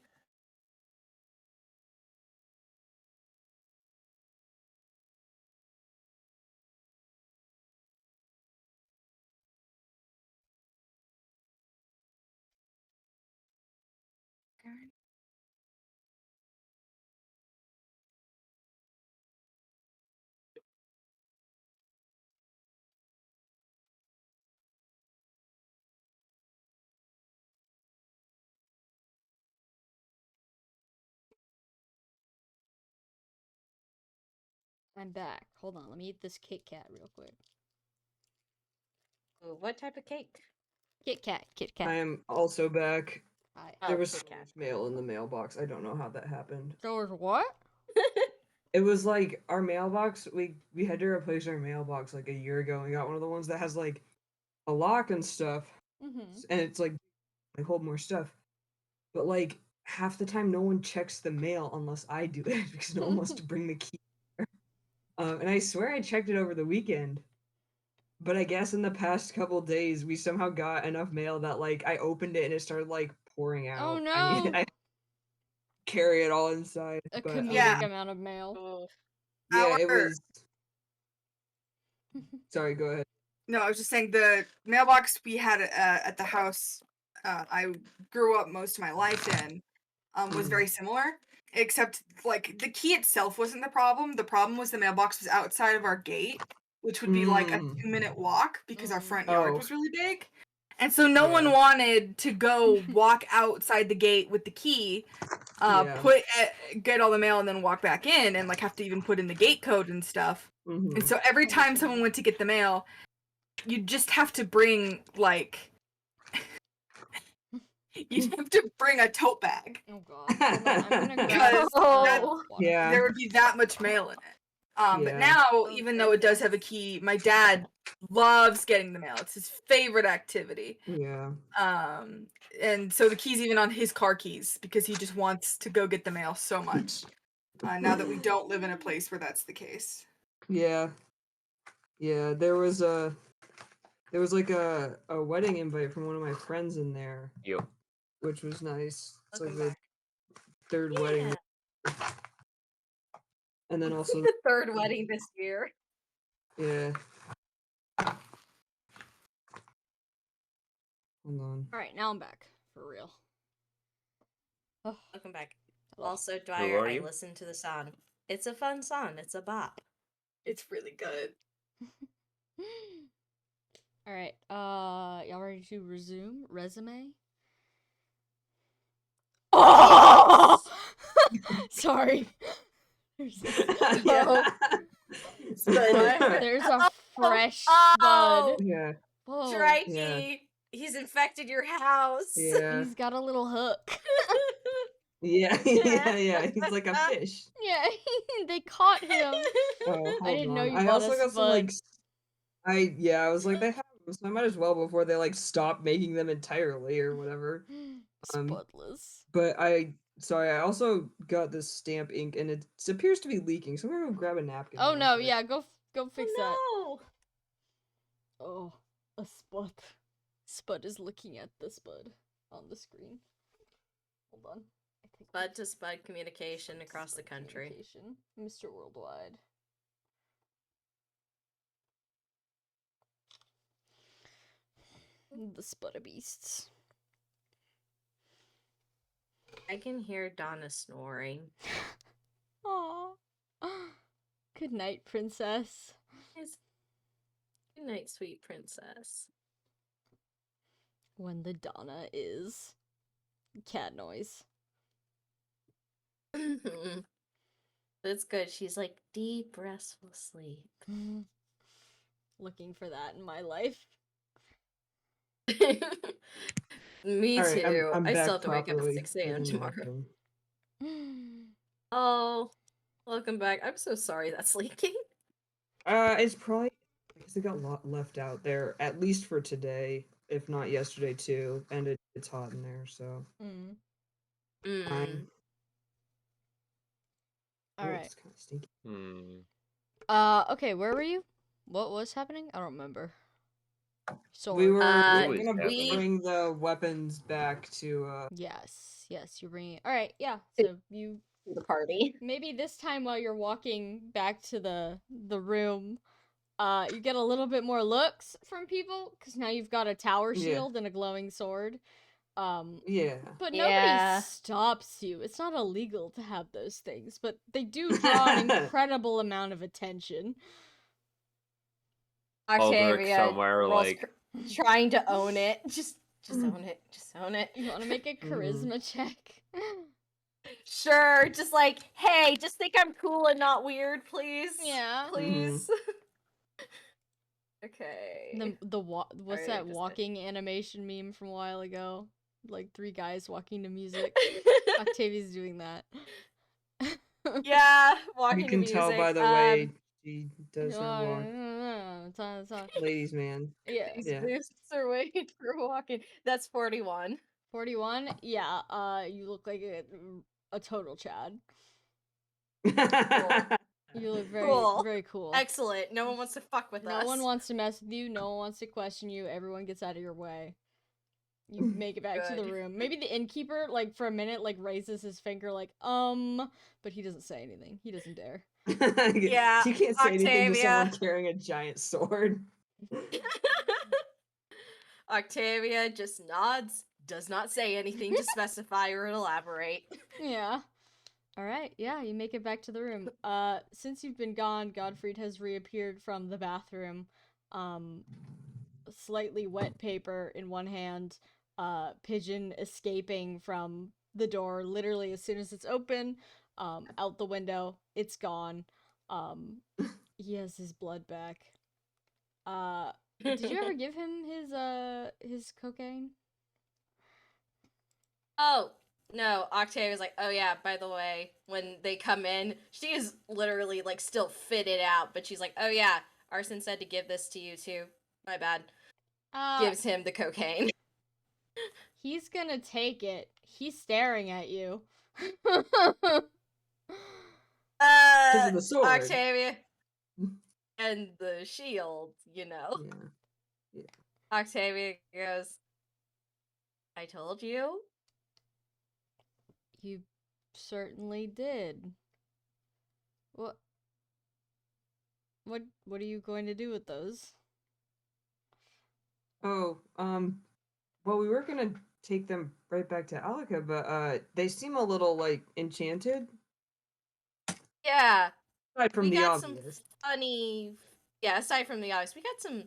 I'm back. Hold on, let me eat this Kit Kat real quick. Ooh, what type of cake? Kit Kat, Kit Kat. I am also back. Hi. There Oh, was Kit so Kat. much mail in the mailbox. I don't know how that happened. So was what? It was like our mailbox. We had to replace our mailbox like a year ago. And we got one of the ones that has like a lock and stuff, Mm-hmm. and it's like hold more stuff. But like half the time, no one checks the mail unless I do it because no one wants to bring the key. And I swear I checked it over the weekend. But I guess in the past couple days, we somehow got enough mail that like I opened it and it started like pouring out. Oh no! I mean, I carry it all inside. A But comedic Yeah. amount of mail. Ooh. yeah, it Our- was. Sorry, go ahead. No, I was just saying the mailbox we had at the house I grew up most of my life in was Mhm. very similar, except like the key itself wasn't the problem. The problem was the mailbox was outside of our gate, which would be like a Mm. 2-minute walk because our Mm. front yard Oh. was really big. And so no one Yeah. wanted to go walk outside the gate with the key, Yeah. get all the mail and then walk back in and like have to even put in the gate code and stuff. Mhm. And so every time someone went to get the mail, you just have to bring like you'd have to bring a tote bag. Oh god. Hold on, I'm gonna grab Because Oh. water. Yeah. there would be that much mail in it. But Yeah. now, Oh, even though it does have a goodness. key, my dad loves getting the mail. It's his favorite activity. Yeah. And so the key's even on his car keys because he just wants to go get the mail so much. Now that we don't live in a place where that's the case. Yeah. Yeah. There was like a wedding invite from one of my friends in there, You. which was nice. It's like Welcome the back. third wedding, Yeah. and then also The third wedding this year. yeah. Hold on. Alright, now I'm back. For real. Oh, Welcome back. hello. Also, Dwyer, are I you? listened to the song. It's a fun song. It's a bop. It's really good. Alright, y'all ready to resume? Resume? Oh! Sorry. There's a, Yeah. there's a fresh Oh! spud. Yeah. Whoa. Drikey! He's infected your house. Yeah. He's got a little hook. Yeah. Yeah. He's like a fish. Yeah, they caught him. Oh, hold I didn't know on. you I bought also a got some like spud. I was like they have them, so I might as well before they like stop making them entirely or whatever. Spudless. But I also got this stamp ink and it appears to be leaking. So I'm gonna go grab a napkin. Oh real no, quick. yeah, go fix that. Oh Oh, a spud. Spud is looking at the spud on the screen. Hold on. I think Spud to spud communication across the country. communication. Mr. Worldwide. The Spudda Beasts. I can hear Donna snoring. Aww. Good night, princess. Good night, sweet princess. When the Donna is cat noise. It's good. She's like deep, restful sleep. Looking for that in my life. Me All right, too. I'm I still back have to wake up at properly 6 a.m. tomorrow. inactive. Oh, welcome back. I'm so sorry that's leaking. It's probably because it got left out there at least for today, if not yesterday too, and it's hot in there, so Mm. fine. All Oh, right. it's kind of stinky. Okay, where were you? What was happening? I don't remember. Sword. We were Who is gonna we- bring the weapons back to Yes, you're bringing. All right, yeah. So you The party. maybe this time while you're walking back to the room, you get a little bit more looks from people because now you've got a tower Yeah. shield and a glowing sword. yeah. But Yeah. nobody stops you. It's not illegal to have those things, but they do draw an incredible amount of attention. Aldrich Octavia somewhere, rolls like- trying to own it. Just own it. Just own it. You want to make a charisma check? Sure. Just like, hey, just think I'm cool and not weird, please. Yeah. Please. Okay. What's Alright, that just- walking animation meme from a while ago? Like 3 guys walking to music. Octavia's doing that. Yeah, walking You to can music. tell by the way she does her walk. Ladies man. Yeah. These Yeah. boosts are waiting for walking. That's 41. 41? Yeah, you look like a total Chad. You look very, Cool. very cool. Excellent. No one wants to fuck with us. No one wants to mess with you. No one wants to question you. Everyone gets out of your way. You make it back to the Good. room. Maybe the innkeeper, like, for a minute, like, raises his finger, like, but he doesn't say anything. He doesn't dare. Yeah, You can't say anything to someone Octavia. carrying a giant sword. Octavia just nods, does not say anything to specify or elaborate. Yeah. Alright, yeah, you make it back to the room. Since you've been gone, Godfried has reappeared from the bathroom. Slightly wet paper in one hand, Pigeon escaping from the door literally as soon as it's open, out the window, it's gone. He has his blood back. Did you ever give him his cocaine? Oh, no, Octavia's like, oh yeah, by the way, when they come in, she is literally like still fitted out, but she's like, oh yeah, Arson said to give this to you too. My bad. Gives him the cocaine. He's gonna take it. He's staring at you. Because of the sword. Octavia. And the shield, you know. Yeah. Octavia goes, I told you. You certainly did. What are you going to do with those? Oh, well, we were gonna take them right back to Alika, but they seem a little like enchanted. Yeah. Aside from We the got some obvious funny. Yeah, aside from the obvious, we got some.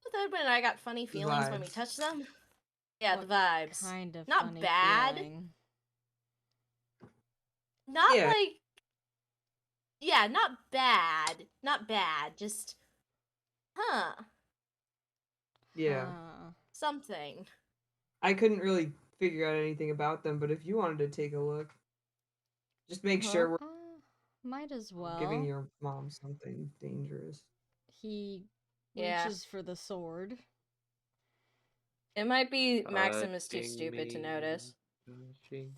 Both Edwin and I got funny feelings when we Vibes. touched them. Yeah, What the vibes. Kind of Not funny bad. feeling. Not Yeah. like. Yeah, not bad. Not bad. Just. Huh. Yeah. Something. I couldn't really figure out anything about them, but if you wanted to take a look, just make sure we're Might as well. giving your mom something dangerous. He Yeah. reaches for the sword. It might be Maximus too stupid to notice. Does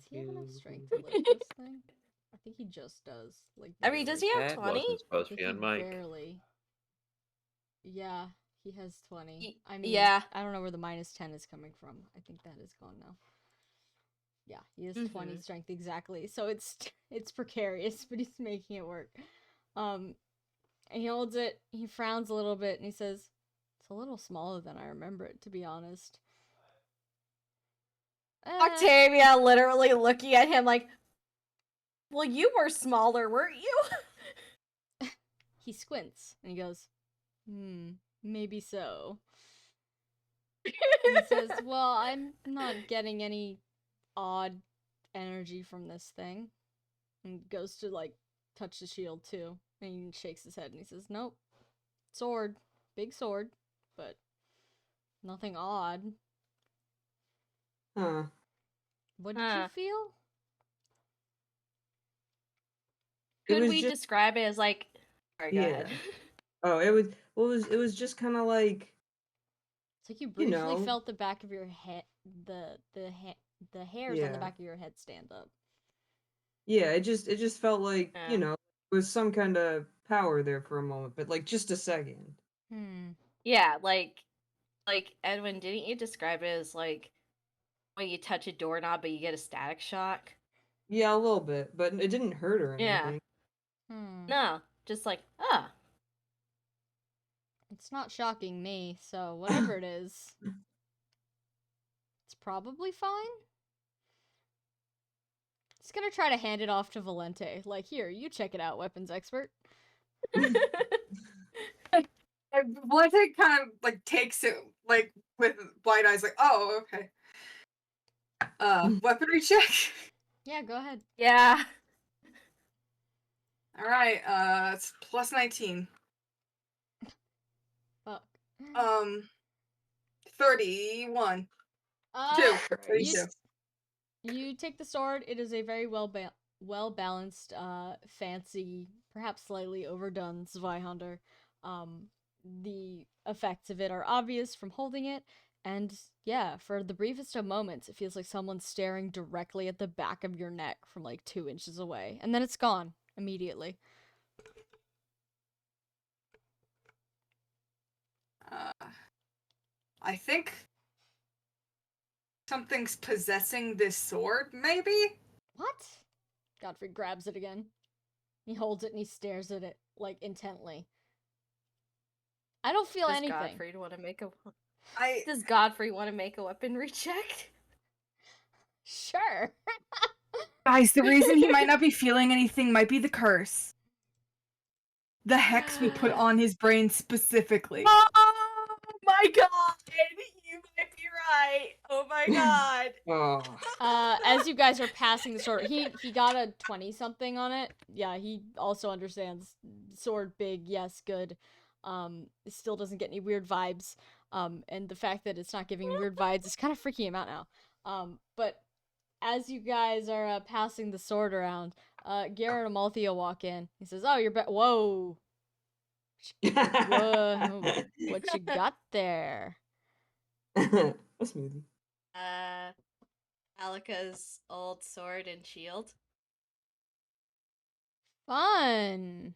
he have enough strength to lift this thing? I think he just does. Like, I mean, does he have That 20? wasn't I supposed to think be on he mic. barely. Yeah, he has 20. I mean, yeah. I don't know where the minus 10 is coming from. I think that is gone now. Yeah, he has 20 strength exactly. So it's precarious, but he's making it work. And he holds it, he frowns a little bit, and he says, "It's a little smaller than I remember it, to be honest." Octavia literally looking at him like, well, you were smaller, weren't you? He squints, and he goes, maybe so. He says, "Well, I'm not getting any odd energy from this thing." And goes to, like, touch the shield too. And he shakes his head and he says, "Nope, sword, big sword, but nothing odd." Huh. What did you feel? It Could was we just describe it as like? Sorry, go ahead. Oh, it was just kind of like, It's like you you briefly know, felt the back of your head, the hairs on the yeah. back of your head stand up. Yeah, it just felt like, Yeah. there was some kind of power there for a moment, but like just a second. Yeah, like Edwin, didn't you describe it as like when you touch a doorknob but you get a static shock? Yeah, a little bit, but it didn't hurt or Yeah. anything. No, just like, ah. It's not shocking me, so whatever it is, it's probably fine. Just gonna try to hand it off to Valente. Like, here, you check it out, weapons expert. Valente kind of like takes it like with wide eyes, like, oh, okay. Weaponry check. Yeah, go ahead. Yeah. All right, it's plus 19. Fuck. 31. Uh, 32. You take the sword. It is a very well balanced, fancy, perhaps slightly overdone Zweihander. The effects of it are obvious from holding it, and yeah, for the briefest of moments, it feels like someone's staring directly at the back of your neck from like 2 inches away, and then it's gone immediately. I think something's possessing this sword, maybe? What? Godfrey grabs it again. He holds it and he stares at it, like, intently. I don't feel Does anything. Godfrey want to make a weaponry check? Sure. Guys, the reason he might not be feeling anything might be the curse. The hex we put on his brain specifically. Oh my god! You might be right. Oh my god. As you guys are passing the sword, he got a 20-something on it. Yeah, he also understands sword big, yes, good. It still doesn't get any weird vibes. And the fact that it's not giving weird vibes is kind of freaking him out now. But as you guys are passing the sword around, Garrett and Amalthea walk in. He says, "Oh, you're back. Whoa. Whoa. What you got there?" A smoothie. Alika's old sword and shield. Fun.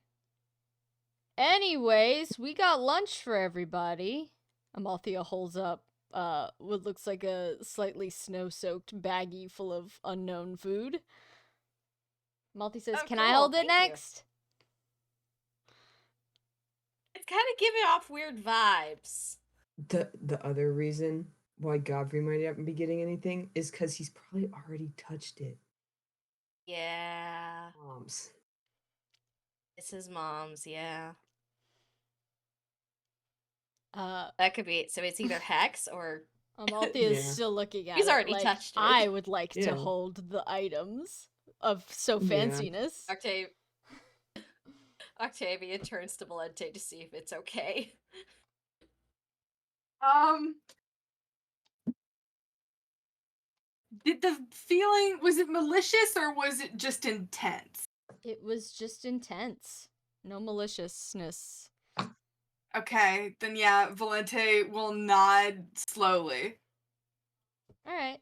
Anyways, we got lunch for everybody. Amalthea holds up what looks like a slightly snow-soaked baggie full of unknown food. Amalthea says, Oh, "Can I cool, hold it thank you." next?" It's kind of giving off weird vibes. The other reason why Godfrey might not be getting anything is because he's probably already touched it. Yeah. Moms. It's his mom's, yeah. Uh, That could be it. So it's either Hex or Amalthea is Yeah. still looking at He's it already like, touched it. I would like Yeah. to hold the items of so Yeah. fanciness. Octavia turns to Valente to see if it's okay. Did the feeling, was it malicious or was it just intense? It was just intense. No maliciousness. Okay, then yeah, Valente will nod slowly. Alright.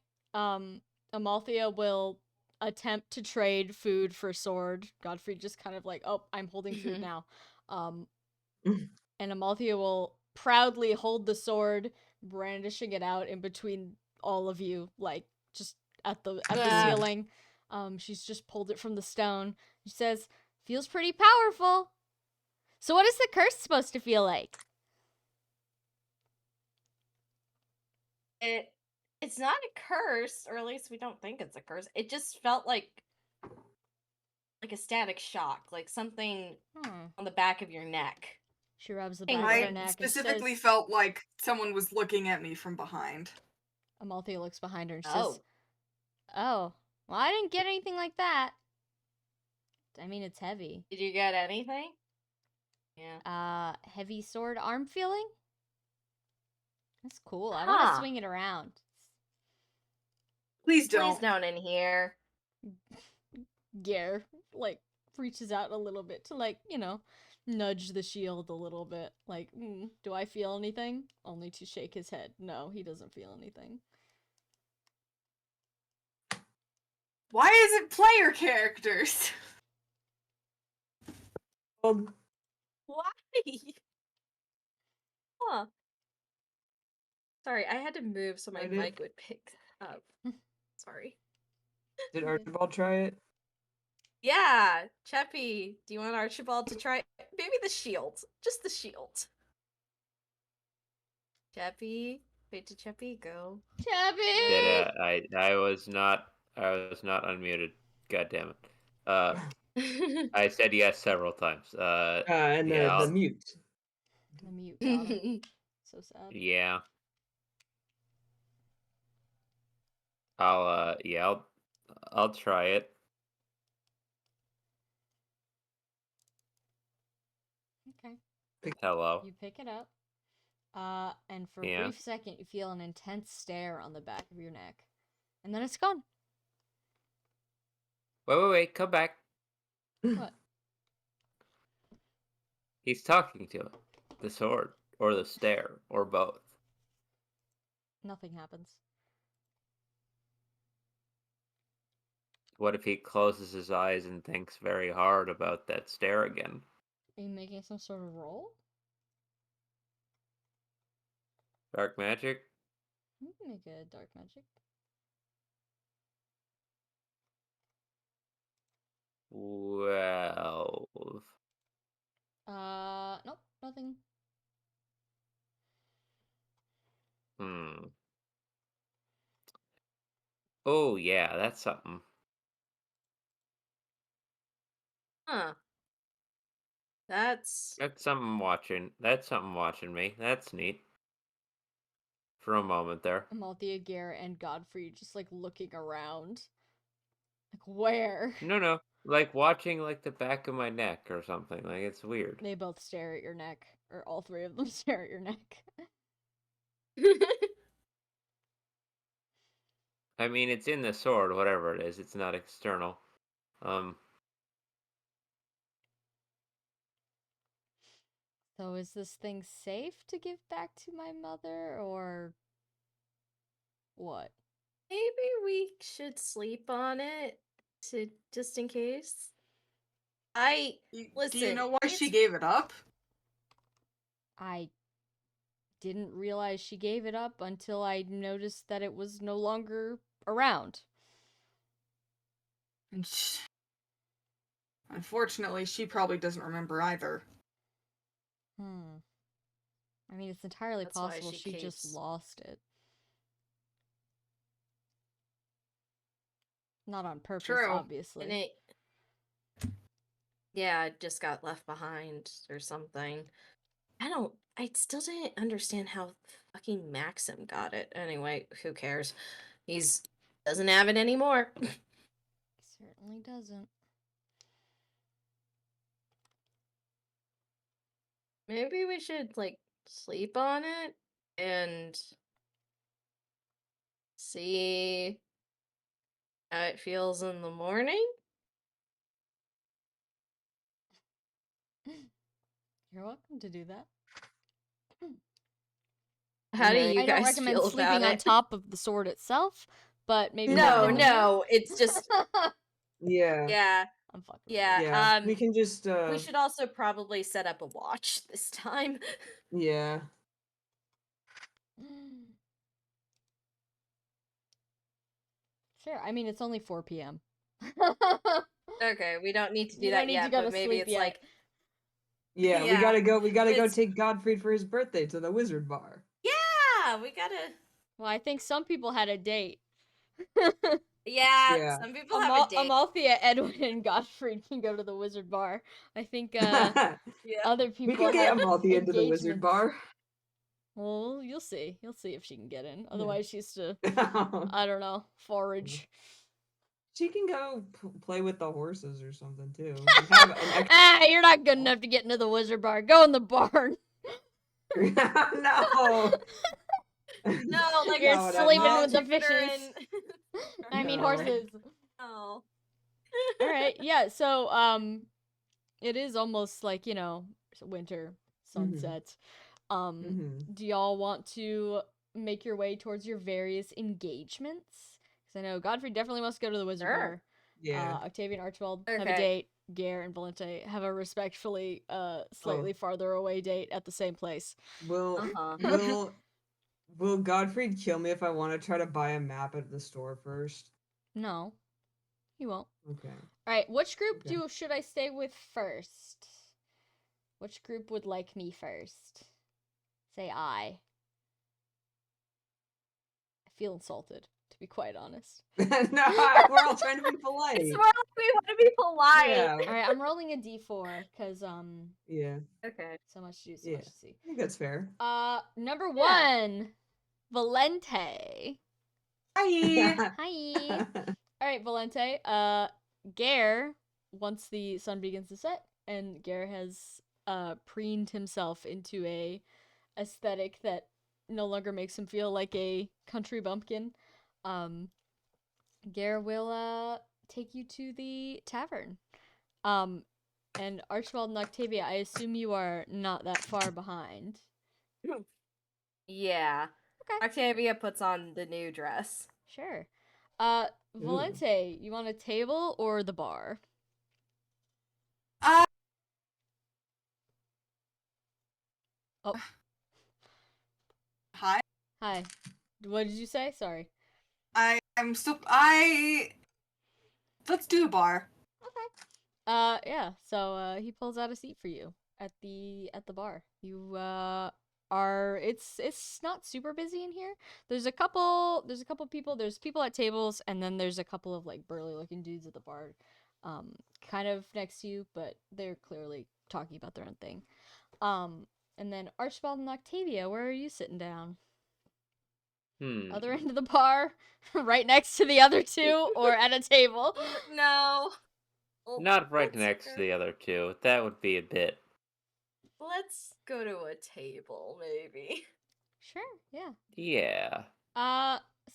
Amalthea will attempt to trade food for sword. Godfrey just kind of like, "Oh, I'm holding food now." And Amalthea will proudly hold the sword, brandishing it out in between all of you, like just at the ceiling. She's just pulled it from the stone. She says, "Feels pretty powerful. So what is the curse supposed to feel like?" It's not a curse, or at least we don't think it's a curse. It just felt like a static shock, like something on the back of your neck. She rubs the back of her I neck specifically and says, felt like someone was looking at me from behind. Amalthea looks behind her and Oh. says, "Oh, well, I didn't get anything like that." I mean, it's heavy. Did you get anything? Yeah. Heavy sword arm feeling? That's cool. I want to Huh. swing it around. Please don't. Please don't in here. Gare, like, reaches out a little bit to, like, nudge the shield a little bit. Like, do I feel anything? Only to shake his head. No, he doesn't feel anything. Why is it player characters? Well, Why? Huh. Sorry, I had to move so my I did. mic would pick up. Sorry. did Archibald try it? Yeah, Cheppy, do you want Archibald to try? Maybe the shield. Just the shield. Cheppy. Wait, did Cheppy go? Chubby! Did I was not unmuted. God damn it. I said yes several times. And yeah, the mute. The mute got him. So sad. yeah. I'll try it. Okay. Hello. You pick it up. And for a Yeah. brief second, you feel an intense stare on the back of your neck. And then it's gone. Wait, come back. What? He's talking to it. The sword, or the stare, or both. Nothing happens. What if he closes his eyes and thinks very hard about that stare again? Are you making some sort of roll? Dark magic? You can make a dark magic. 12. Nope, nothing. Oh yeah, that's something. Huh. That's That's something watching. That's something watching me. That's neat. For a moment there. Amalthea, Gare, and Godfrey just like looking around. Like where? No. Like watching like the back of my neck or something. Like it's weird. They both stare at your neck. Or all three of them stare at your neck. I mean, it's in the sword, whatever it is. It's not external. So is this thing safe to give back to my mother, or what? maybe we should sleep on it to just in case. Do you Listen, know why she it's- gave it up? I didn't realize she gave it up until I noticed that it was no longer around. Unfortunately, she probably doesn't remember either. I mean, it's entirely That's why possible she she just keeps- lost it. Not on purpose, True. obviously. and it yeah, it just got left behind or something. I still didn't understand how fucking Maxim got it. Anyway, who cares? He's doesn't have it anymore. Certainly doesn't. Maybe we should like sleep on it and see how it feels in the morning. You're welcome to do that. How do Okay. you I don't guys recommend feel sleeping about on it? top of the sword itself, but maybe No, something- no, it's just Yeah. yeah, I'm fucking with yeah. you. Yeah. We can just We should also probably set up a watch this time. yeah. Sure. I mean, it's only 4 p.m. Okay, we don't need to do You that don't need yet, to go but to maybe sleep it's yet. like Yeah, we Yeah. gotta go It's- take Godfrey for his birthday to the wizard bar. yeah, we gotta. Well, I think some people had a date. Yeah, Yeah. some people have a date. Amalthea, Edwin, and Godfrey can go to the wizard bar. I think Yeah. other we people can get have Amalthea into the wizard engagements. bar. Well, you'll see. You'll see if she can get in. Otherwise, she's to, she I don't know, forage. She can go play with the horses or something too. We have an extra. Ah, you're not good enough to get into the wizard bar. Go in the barn. No. No, like You're Not what I sleeping meant. with the chicken or fishes. in- I mean No. horses. Oh. All right, yeah. So it is almost like winter, sunset. Mhm. Do y'all want to make your way towards your various engagements? Because I know Godfrey definitely wants to go to the wizard Sure. bar. Yeah. Octavian Archibald have a Okay. date. Gare and Valente have a respectfully slightly farther away date at the same place. Will Uh-huh. will Godfrey kill me if I want to try to buy a map at the store first? No, he won't. Okay. All right, which group Okay. should I stay with first? Which group would like me first? Say I. I feel insulted, to be quite honest. No, we're all trying to be polite. It's more like we want to be polite. Yeah. All right, I'm rolling a d4 because Yeah. Okay. so much to do, so Yeah. much to see. I think that's fair. Number Yeah. 1, Valente. Hi. Hi. All right, Valente. Gare, once the sun begins to set, and Gare has preened himself into a aesthetic that no longer makes him feel like a country bumpkin. Gare will take you to the tavern. And Archibald and Octavia, I assume you are not that far behind. Yeah. Okay. Octavia puts on the new dress. Sure. Valente, you want a table or the bar? Uh, Oh, Hi. hi. What did you say? Sorry. Let's do a bar. Yeah. So he pulls out a seat for you at the bar. You are it's not super busy in here. There's a couple people. There's people at tables, and then there's a couple of like burly looking dudes at the bar, kind of next to you, but they're clearly talking about their own thing. And then Archibald and Octavia, where are you sitting down? Other end of the bar, right next to the other two, or at a table? No. Not right Let's next to go- the other two. That would be a bit. Let's go to a table, maybe. Sure, yeah. Yeah.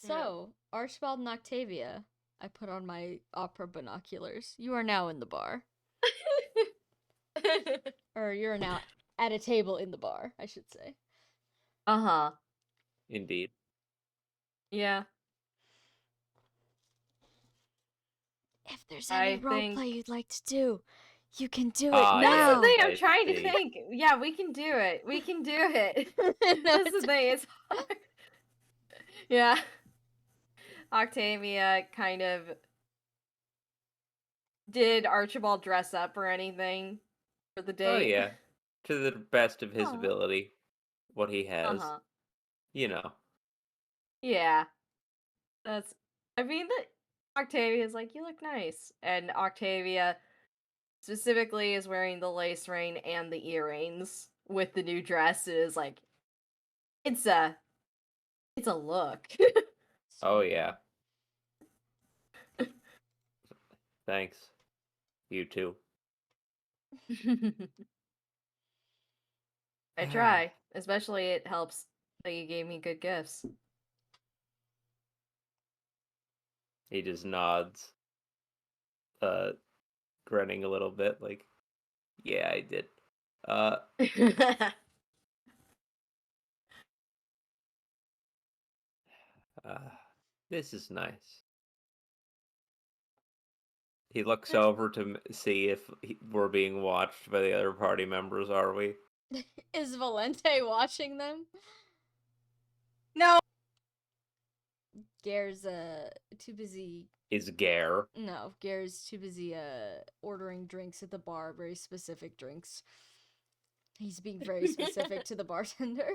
So, Archibald and Octavia, I put on my opera binoculars. You are now in the bar. Or you're now at a table in the bar, I should say. Uh-huh. Indeed. Yeah. If there's I any think- roleplay you'd like to do, you can do it Ah, That's now. the thing, I'm I trying to see. think. Yeah, we can do it. We can do it. No, That's the it's- thing, it's hard. Yeah. Octavia kind of... Did Archibald dress up or anything for the date? Oh yeah. To the best of his Aw. ability. What he has. Uh-huh. You know. Yeah. That's... I mean, Octavia's like, you look nice. And Octavia specifically is wearing the lace ring and the earrings with the new dress. It is like... It's a look. Oh yeah. Thanks. You too. I try. Especially it helps that you gave me good gifts. He just nods. Grinning a little bit, like, yeah, I did. This is nice. He looks over to see if we're being watched by the other party members, are we? Is Valente watching them? No. Gare's too busy. Is Gare? No, Gare's too busy ordering drinks at the bar, very specific drinks. He's being very specific to the bartender.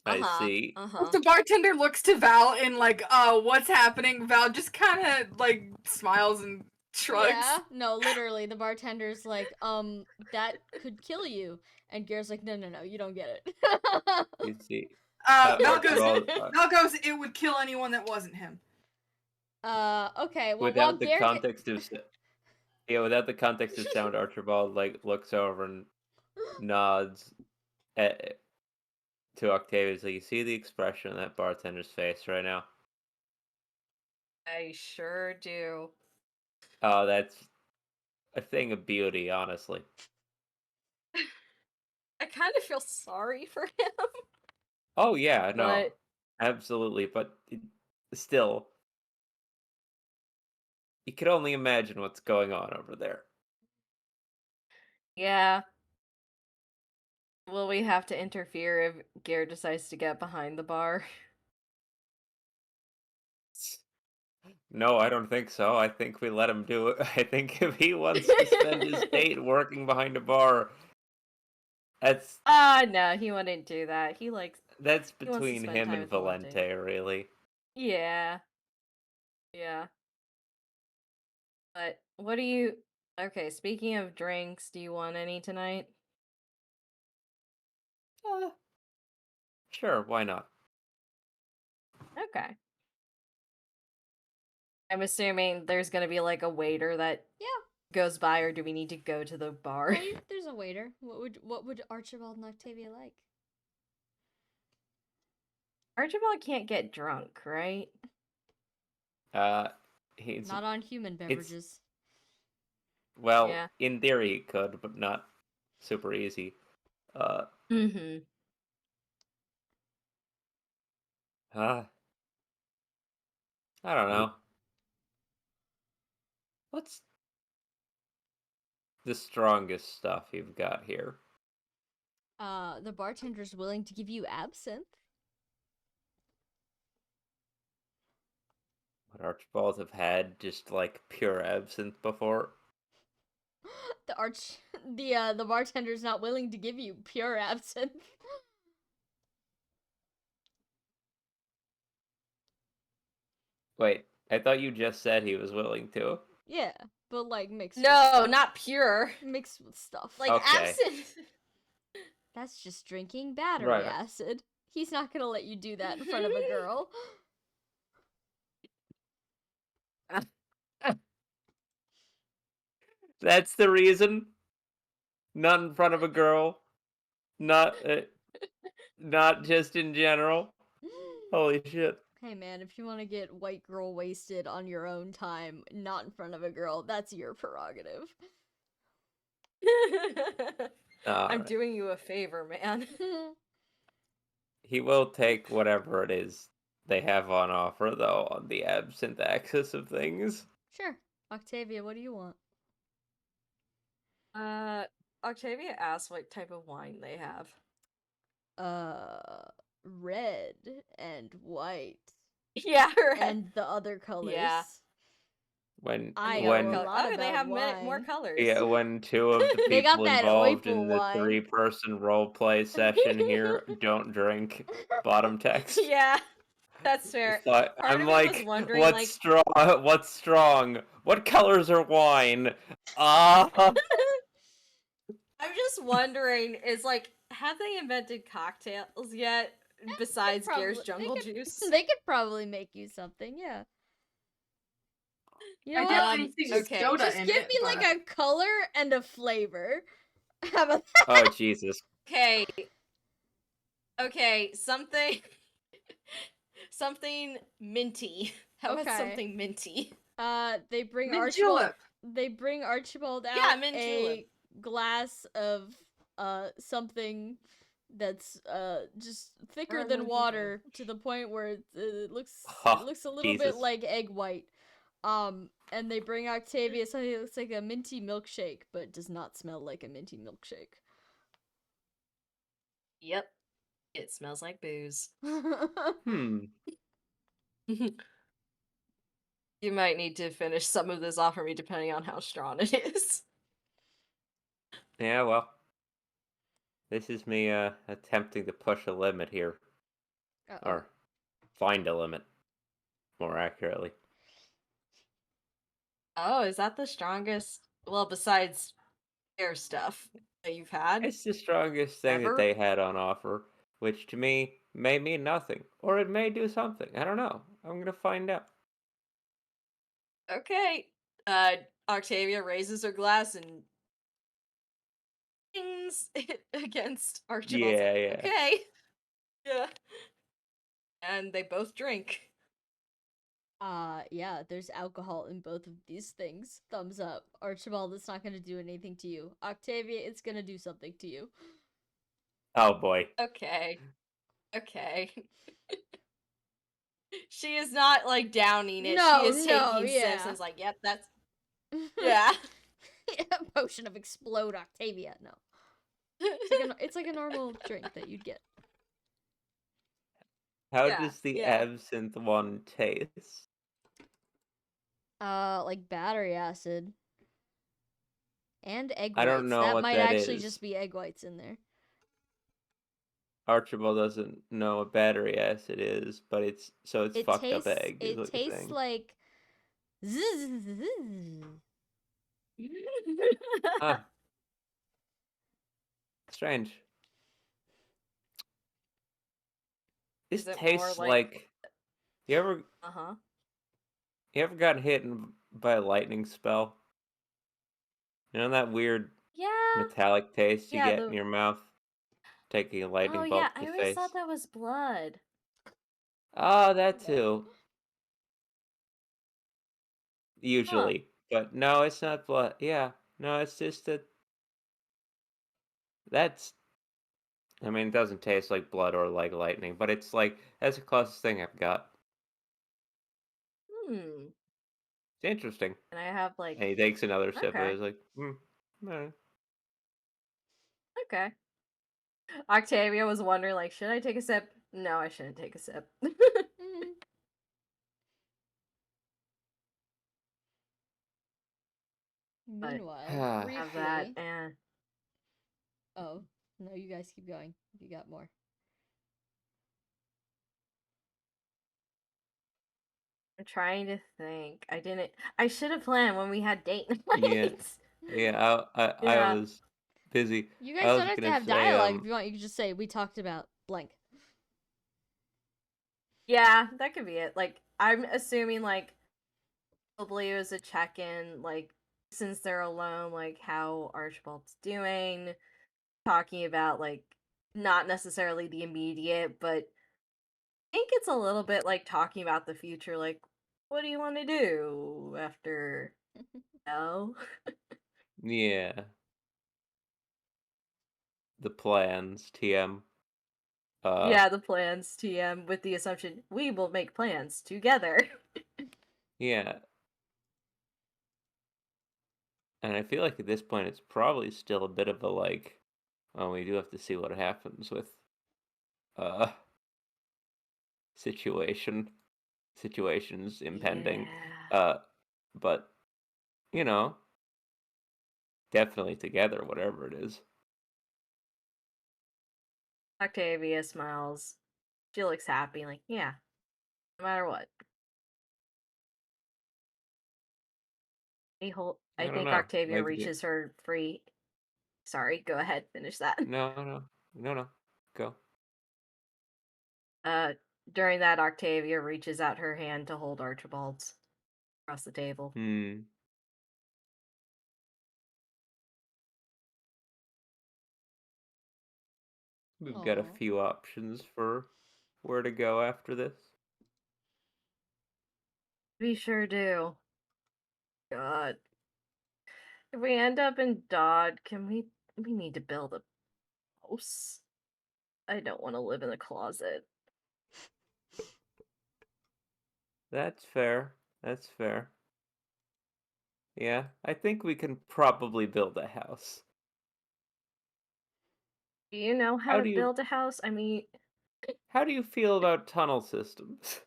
I see. The bartender looks to Val and like, what's happening? Val just kind of like smiles and shrugs. Yeah, no, literally, the bartender's like, that could kill you, and Gare's like, no, you don't get it. You see. Val Archibald, goes, it would kill anyone that wasn't him. Okay. Well, while Without the Gare context of without the context of sound, Archibald like looks over and nods to Octavius. Like, you see the expression on that bartender's face right now? I sure do. Oh, that's a thing of beauty, honestly. I kind of feel sorry for him. Oh yeah, no, But absolutely. But still, you can only imagine what's going on over there. yeah. Will we have to interfere if Gare decides to get behind the bar? No, I don't think so. I think we let him do it. I think if he wants to spend his date working behind a bar, that's No, he wouldn't do that. He wants to between spend him time and with Valente. Valente, really. Yeah. Yeah. But what do you Okay, speaking of drinks, do you want any tonight? Uh, sure, why not? Okay. I'm assuming there's gonna be like a waiter that Yeah. goes by, or do we need to go to the bar? Oh, there's a waiter. What would Archibald and Octavia like? Archibald can't get drunk, right? He's Not on human beverages. well, Yeah. in theory he could, but not super easy. Mm-hmm. Uh, I don't know. What's the strongest stuff you've got here? The bartender's willing to give you absinthe. Would Archibald have had just like pure absinthe before? The bartender's not willing to give you pure absinthe. Wait, I thought you just said he was willing to. Yeah, but like mixed with No, stuff. not pure. Mixed with stuff. Like Okay. absinthe. That's just drinking battery Right. acid. He's not gonna let you do that in front of a girl. That's the reason. Not in front of a girl. Not not just in general. Holy shit. Hey man, if you want to get white girl wasted on your own time, not in front of a girl, that's your prerogative. I'm Alright. doing you a favor, man. He will take whatever it is they have on offer, though, on the absinthe axis of things. Sure. Octavia, what do you want? Octavia asked what type of wine they have. Red and white Yeah, right. and the other colors. Yeah. When I The know other a when color- lot Oh, they about have more wine. colors. yeah, when two of the They got people that involved Oipel in the wine. 3-person roleplay session here don't drink bottom text. Yeah, that's fair. So Part I'm of me was like, wondering, what's like- strong? What's strong? What colors are wine? Ah, I'm just wondering, is like, have they invented cocktails yet besides Gare's Jungle Juice? They could probably make you something, yeah. You know I what? definitely think there's okay. soda Just in give it, me like a color and a flavor. How about that? oh Jesus! Okay. Okay, something something minty. How about Okay. something minty? They bring mint Archibald. julep. They bring Archibald out Yeah, mint a julep. glass of something that's just thicker Or than mojito. water to the point where it looks Oh, a little bit Jesus. like egg white. And they bring Octavia something that looks like a minty milkshake, but does not smell like a minty milkshake. Yep. It smells like booze. Hmm. You might need to finish some of this off for me depending on how strong it is. Yeah, well, this is me attempting to push a limit here, Uh-oh. or find a limit, more accurately. Oh, is that the strongest? Well, besides air stuff that you've had? It's the strongest thing Ever? that they had on offer, which to me may mean nothing, or it may do something. I don't know. I'm gonna find out. Okay. Octavia raises her glass and dings it against Archibald's. Yeah, yeah. Okay. Yeah. And they both drink. Yeah, there's alcohol in both of these things. Thumbs up. Archibald, it's not gonna do anything to you. Octavia, it's gonna do something to you. Oh boy. Okay. Okay. She is not like downing it. No, She is no, taking sips yeah. and is like, yep, that's yeah. Potion of explode Octavia. No. It's like a normal drink that you'd get. How Yeah, does the yeah. absinthe one taste? Like battery acid. And egg I whites. don't know That what might that actually is. just be egg whites in there. Archibald doesn't know what battery acid is, but it's It fucked tastes up egg, is what you're tastes saying. like Huh. Strange. This Is it more tastes like you ever Uh-huh. gotten hit by a lightning spell? You know that weird Yeah. metallic taste you Yeah, get in your mouth taking a lightning Oh bolt yeah, to I the always face? thought that was blood. Oh, that too. Usually. But no, it's not blood. Yeah. No, it's just that that's I mean, it doesn't taste like blood or like lightning, but it's like that's the closest thing I've got. Hmm. It's interesting. And I have like And he takes another sip and Okay. is like, alright. Okay. Octavia was wondering like, should I take a sip? No, I shouldn't take a sip. Mm. Meanwhile, Have that briefly. and Oh, no, you guys keep going. You got more. I'm trying to think. I should have planned when we had date Yeah. nights. Yeah, I Yeah. was busy. You I guys was don't have to gonna have say, dialogue. If you want, you can just say, we talked about blank. Yeah, that could be it. Like, I'm assuming like probably it was a check-in, like since they're alone, like how Archibald's doing, talking about like not necessarily the immediate, but I think it's a little bit like talking about the future, like what do you want to do after no? yeah, the plans, TM. Yeah, the plans, TM, with the assumption we will make plans together. Yeah. And I feel like at this point it's probably still a bit of a like, well, we do have to see what happens with uh situations impending. Yeah. But you know, definitely together, whatever it is. Octavia smiles. She looks happy, like, yeah, no matter what. I I don't think know. Octavia Maybe reaches her free. Sorry, go ahead, finish that. no. Go. Uh, During that, Octavia reaches out her hand to hold Archibald's across the table. Hmm. We've got a Aw. few options for where to go after this. We sure do. God. If we end up in Dodd, we need to build a house. I don't want to live in a closet. That's fair. That's fair. Yeah, I think we can probably build a house. Do you know how How to do you build a house? I mean, how do you feel about tunnel systems?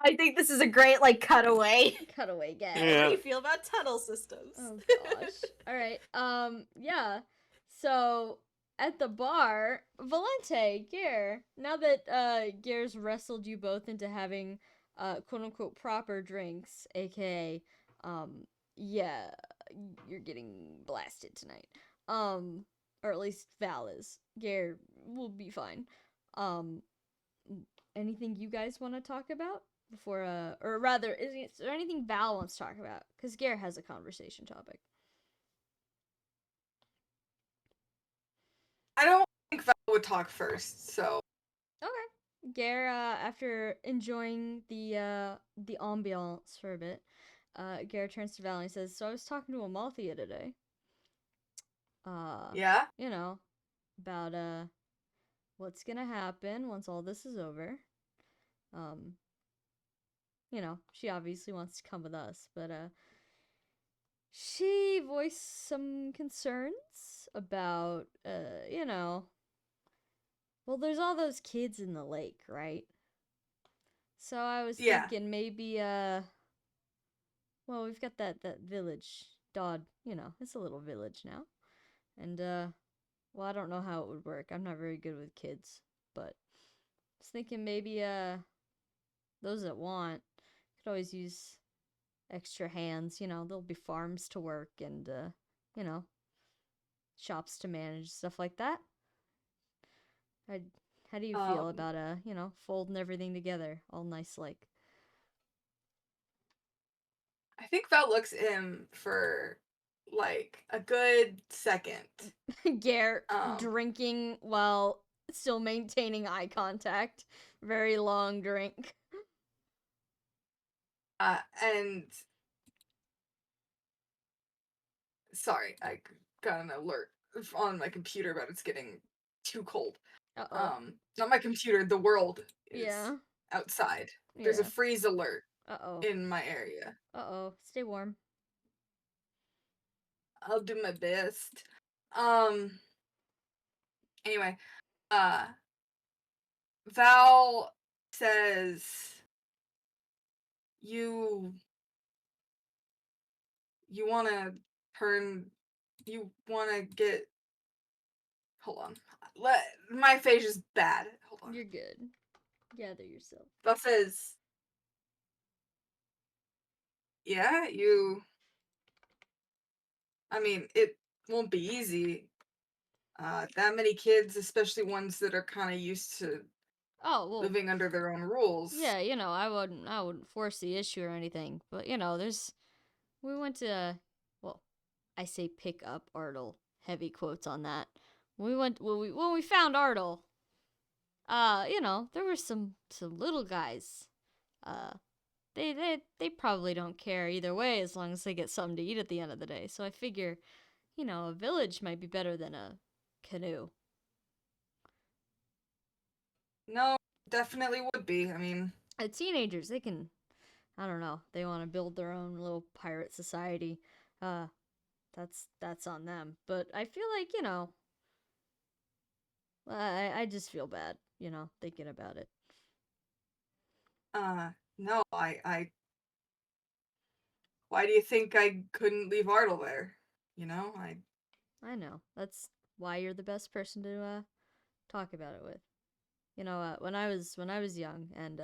I think this is a great like cutaway. Cutaway gag. How do Yeah. you feel about tunnel systems? Oh gosh. All right. Yeah. So at the bar, Valente, Gare. Now that Gare's wrestled you both into having quote unquote proper drinks, aka yeah, you're getting blasted tonight. Or at least Val is. Gare will be fine. Um anything you guys want to talk about? before or rather, is there anything Val wants to talk about? Because Gare has a conversation topic. I don't think Val would talk first, so Okay. Gare, after enjoying the ambiance for a bit, Gare turns to Val and he says, "So I was talking to Amalthea today. yeah. You know, about what's gonna happen once all this is over. Um, you know, she obviously wants to come with us, but she voiced some concerns about you know, well, there's all those kids in the lake, right? So I was Yeah. thinking maybe well, we've got that village, Dodd, you know, it's a little village now. And well, I don't know how it would work. I'm not very good with kids, but I was thinking maybe those that want could always use extra hands, you know, there'll be farms to work and you know, shops to manage, stuff like that. I How do you feel about you know, folding everything together all nice like? I think Val looks at him for like a good second. Gare Um, drinking while still maintaining eye contact. Very long drink. and sorry, I got an alert on my computer about it's getting too cold. Uh-oh. Not my computer, the world is Yeah. outside. There's a Yeah. freeze alert Uh-oh. in my area. Uh-oh. Stay warm. I'll do my best. Anyway, Val says you want to get hold on. My face is bad. Hold on. You're good. Gather yourself. Val says, yeah, I mean, it won't be easy. That many kids, especially ones that are kind of used to Oh, well, living under their own rules. yeah, you know, I wouldn't force the issue or anything, but you know, we went to well, I say pick up Artle. Heavy quotes on that. When we found Artle, you know, there were some little guys. Uh they probably don't care either way as long as they get something to eat at the end of the day. So I figure, you know, a village might be better than a canoe. No, definitely would be. I mean, Teenagers, they can, I don't know, they want to build their own little pirate society. Uh that's on them. But I feel like, you know, I just feel bad, you know, thinking about it. no, why do you think I couldn't leave Artle there? You know, I know. That's why you're the best person to talk about it with. You know, when I was young and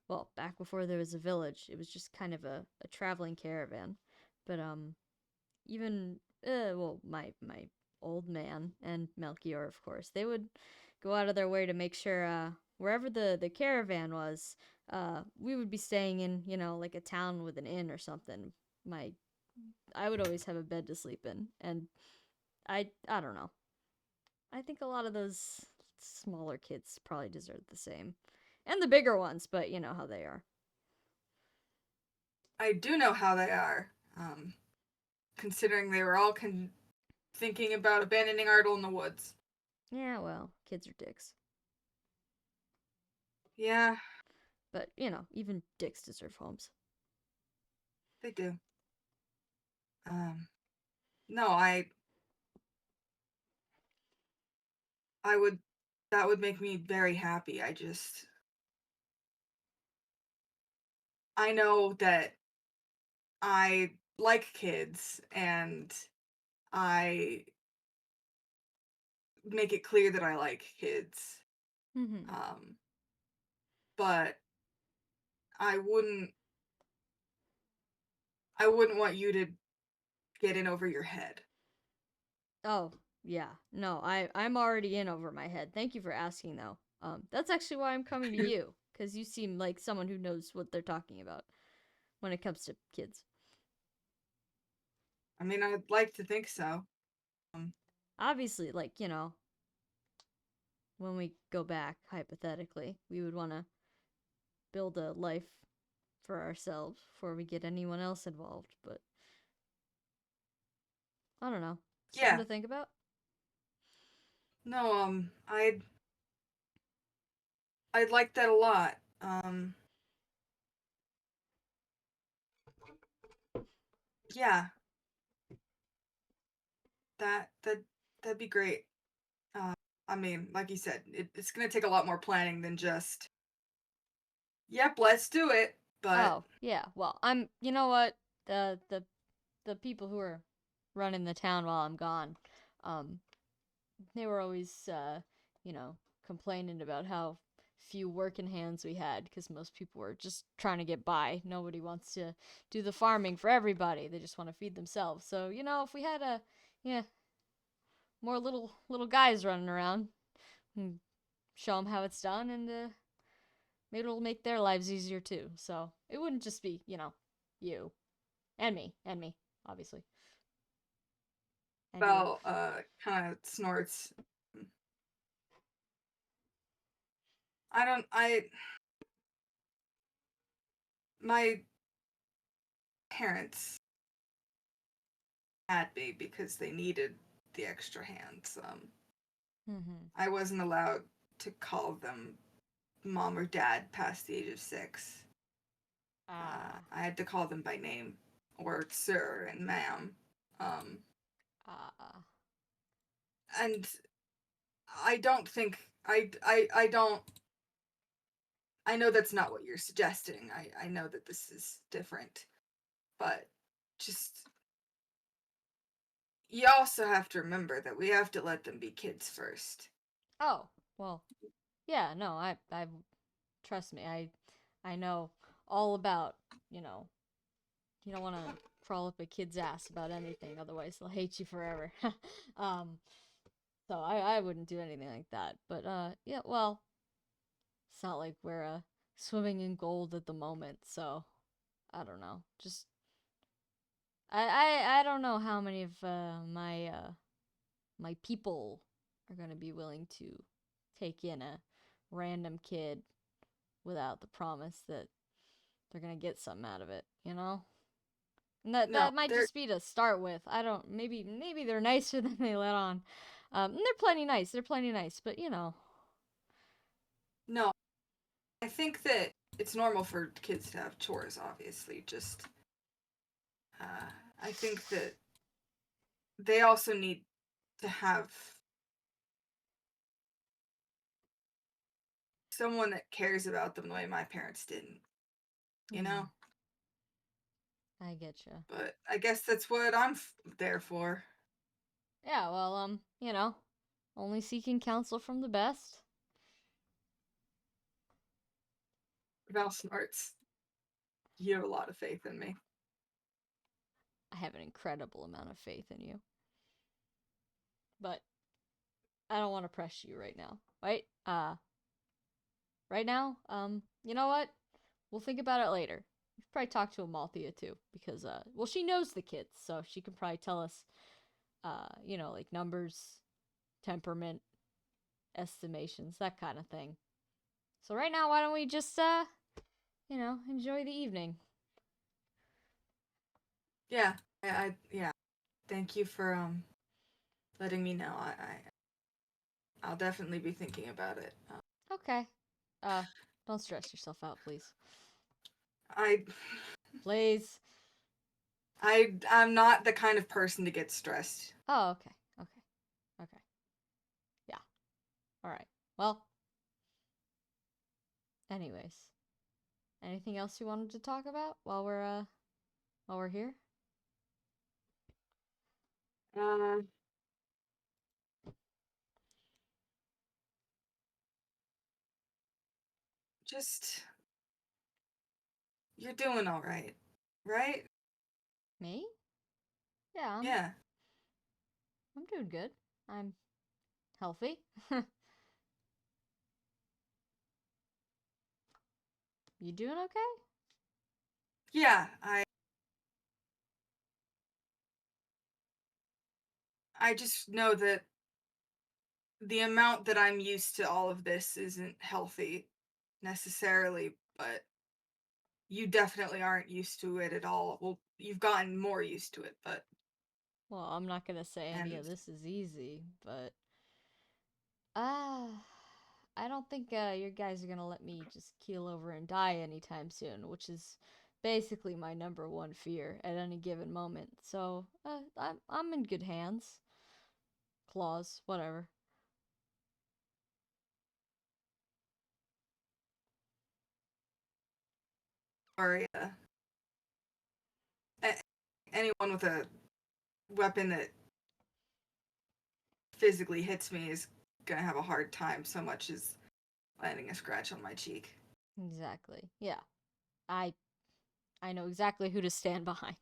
well, back before there was a village, it was just kind of a traveling caravan. But even well, my old man and Melchior, of course, they would go out of their way to make sure wherever the caravan was, we would be staying in, you know, like a town with an inn or something. My I would always have a bed to sleep in, and I don't know. I think a lot of those smaller kids probably deserve the same. And the bigger ones, but you know how they are. I do know how they are. Considering they were all thinking about abandoning Artle in the woods. Yeah, well, kids are dicks. Yeah, But, you know, even dicks deserve homes. they do. No, I would, that would make me very happy. I know that I like kids and I make it clear that I like kids. Mm-hmm. But I wouldn't want you to get in over your head. Oh, yeah. No, I'm already in over my head. Thank you for asking, though. That's actually why I'm coming to you. Because you seem like someone who knows what they're talking about when it comes to kids. I mean, I'd like to think so. Obviously, like, you know, when we go back, hypothetically, we would want to build a life for ourselves before we get anyone else involved, but I don't know. Something Yeah. to think about? No, I'd like that a lot. Yeah. That'd be great. I mean, like you said, it's gonna take a lot more planning than just, yep, let's do it. But Oh, yeah. Well, you know what? The people who are running the town while I'm gone, they were always, you know, complaining about how few working hands we had because most people were just trying to get by. Nobody wants to do the farming for everybody. They just want to feed themselves. So, you know, if we had more little guys running around and show them how it's done, and maybe it'll make their lives easier too. So it wouldn't just be, you know, you and me, obviously. And you. Belle kind of snorts. My parents had me because they needed the extra hands. Mm-hmm. I wasn't allowed to call them mom or dad past the age of 6. I had to call them by name, or sir and ma'am. And I don't think I don't. I know that's not what you're suggesting. I know that this is different, but just, you also have to remember that we have to let them be kids first. Oh, well, yeah, no, I trust me, I know all about, you know, you don't want to crawl up a kid's ass about anything, otherwise they'll hate you forever. um, so I wouldn't do anything like that. But yeah, well, it's not like we're swimming in gold at the moment, so I don't know. Just I don't know how many of my people are gonna be willing to take in a random kid without the promise that they're gonna get something out of it, you know? And that No, might they're just be to start with. I don't maybe they're nicer than they let on. And they're plenty nice. They're plenty nice, but you know. no. I think that it's normal for kids to have chores. Obviously, just I think that they also need to have someone that cares about them the way my parents didn't. You know. I get you. But I guess that's what I'm there for. Yeah, well, you know, only seeking counsel from the best. Val snorts. You have a lot of faith in me. I have an incredible amount of faith in you. But I don't want to press you right now. Right? Right now, you know what? We'll think about it later. You should probably talk to Amalthea too, because well, she knows the kids, so she can probably tell us you know, like numbers, temperament, estimations, that kind of thing. So right now, why don't we just you know, enjoy the evening? Yeah, yeah. Thank you for letting me know. I'll definitely be thinking about it. Okay. Don't stress yourself out, please. I Please. I'm not the kind of person to get stressed. Oh, okay. Okay. Yeah. All right. Well, anyways, anything else you wanted to talk about while we're here? Just, you're doing all right, right? Me? Yeah, Yeah. I'm doing good. I'm healthy. You doing okay? Yeah, I just know that the amount that I'm used to all of this isn't healthy necessarily, but you definitely aren't used to it at all. Well, you've gotten more used to it, but Well, I'm not gonna say any of and this is easy, but I don't think your guys are gonna let me just keel over and die anytime soon, which is basically my number one fear at any given moment. So I'm in good hands. Claws, whatever. or anyone with a weapon that physically hits me is gonna have a hard time so much as landing a scratch on my cheek. Exactly. Yeah. I know exactly who to stand behind.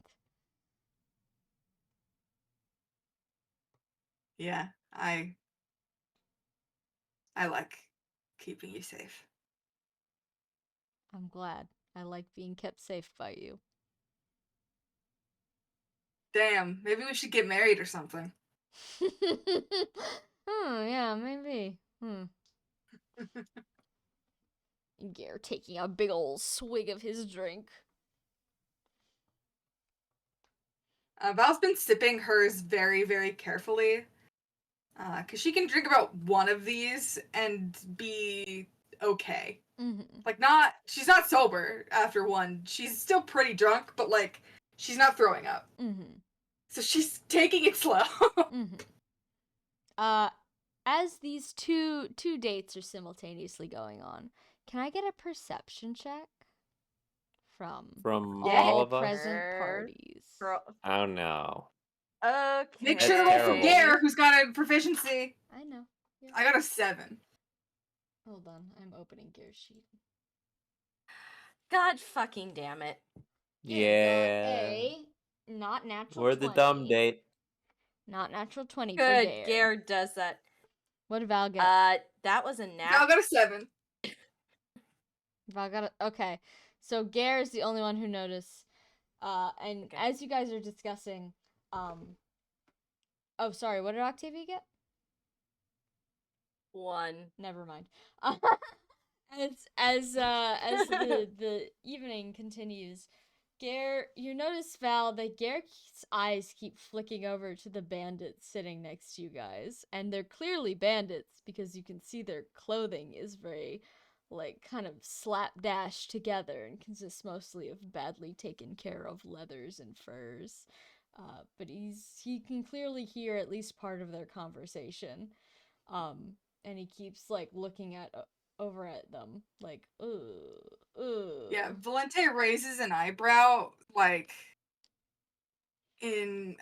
Yeah, I like keeping you safe. I'm glad. I like being kept safe by you. Damn, maybe we should get married or something. Yeah, maybe. Gare taking a big old swig of his drink. Val's been sipping hers very, very carefully. Because she can drink about one of these and be okay. Like, she's not sober after one. She's still pretty drunk, but, like, she's not throwing up. So she's taking it slow. As these two dates are simultaneously going on, can I get a perception check from all all of us? present parties? Oh no. Okay. Make That's sure to roll for terrible. Gare, who's got a proficiency. I know. Yeah. I got a 7. Hold on, I'm opening Gare's sheet. God fucking damn it. Gare got Yeah. a not natural We're 20. the dumb date. Not natural 20 for Good. Gare. Gare does that. What did Val get? That was a nat. Val got a 7. Val got a... Okay. So Gare is the only one who noticed. And Okay. as you guys are discussing, oh, sorry, what did Octavia get? 1. Never mind. As the evening continues, Gare, you notice, Val, that Gare's eyes keep flicking over to the bandits sitting next to you guys, and they're clearly bandits because you can see their clothing is very, like, kind of slapdash together and consists mostly of badly taken care of leathers and furs. But he can clearly hear at least part of their conversation. And he keeps, like, looking over at them, like, ugh. Yeah, Valente raises an eyebrow, like, in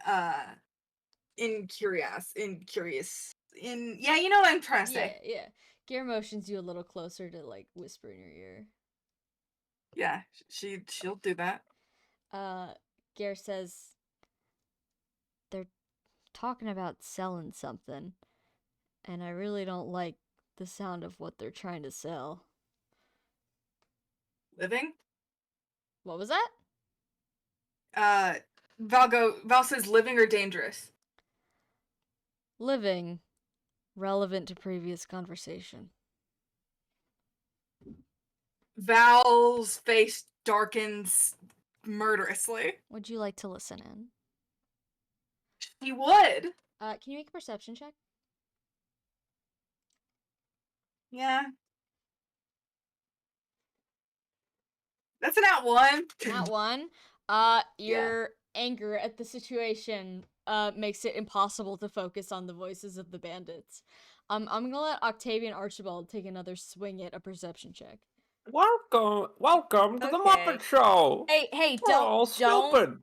curious, yeah, you know what I'm trying to say. Yeah. Gare motions you a little closer to, like, whisper in your ear. Yeah, she'll do that. Gare says, they're talking about selling something, and I really don't like the sound of what they're trying to sell. Living? What was that? Val says living or dangerous? Living. Relevant to previous conversation. Val's face darkens murderously. Would you like to listen in? She would. Can you make a perception check? Yeah. That's an @1. Not one. Your anger at the situation makes it impossible to focus on the voices of the bandits. I'm gonna let Octavian Archibald take another swing at a perception check. Welcome to the Okay. Muppet Show. Hey, We're all stupid.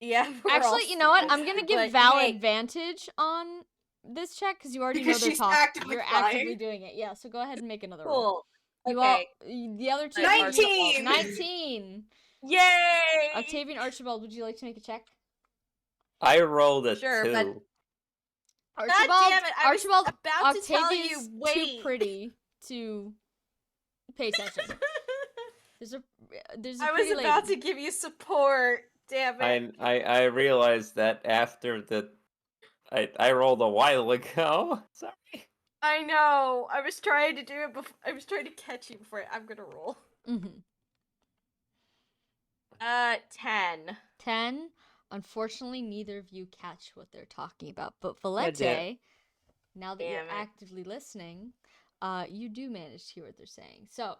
Yeah. Actually, you know what? I'm gonna give But, Val hey. advantage on this check because you already Because know they're she's talking. actively You're trying. actively doing it. Yeah. So go ahead and make another roll. Cool. You Okay. the other two. 19! 19. Yay! Octavian Archibald, would you like to make a check? I rolled a Sure, 2. but- Archibald, God damn it! I was Archibald, about to tell you. Octavia's too Wait. pretty to pay attention. There's a I was pretty about to lady. give you support. Damn it. I realized that after the I rolled a while ago. Sorry. I know. I was trying to do it before. I was trying to catch you before. I'm gonna roll. Mm-hmm. 10. 10. Unfortunately, neither of you catch what they're talking about. But God damn. Valete, now that you're Damn it. actively listening, you do manage to hear what they're saying. So,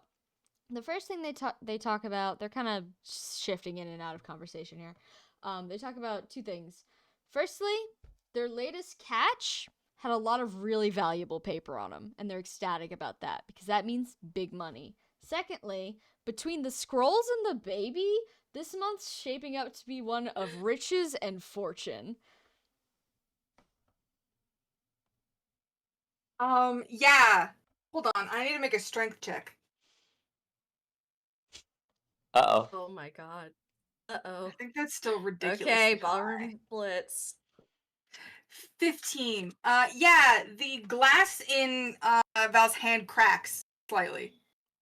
the first thing they talk about, they're kind of shifting in and out of conversation here. They talk about two things. Firstly, their latest catch had a lot of really valuable paper on them, and they're ecstatic about that because that means big money. Secondly, between the scrolls and the baby, this month's shaping up to be one of riches and fortune. Yeah. Hold on, I need to make a strength check. Uh-oh. Oh my god. I Uh-oh. think that's still ridiculous. Okay, ballroom blitz. 15. Yeah, the glass in Val's hand cracks slightly.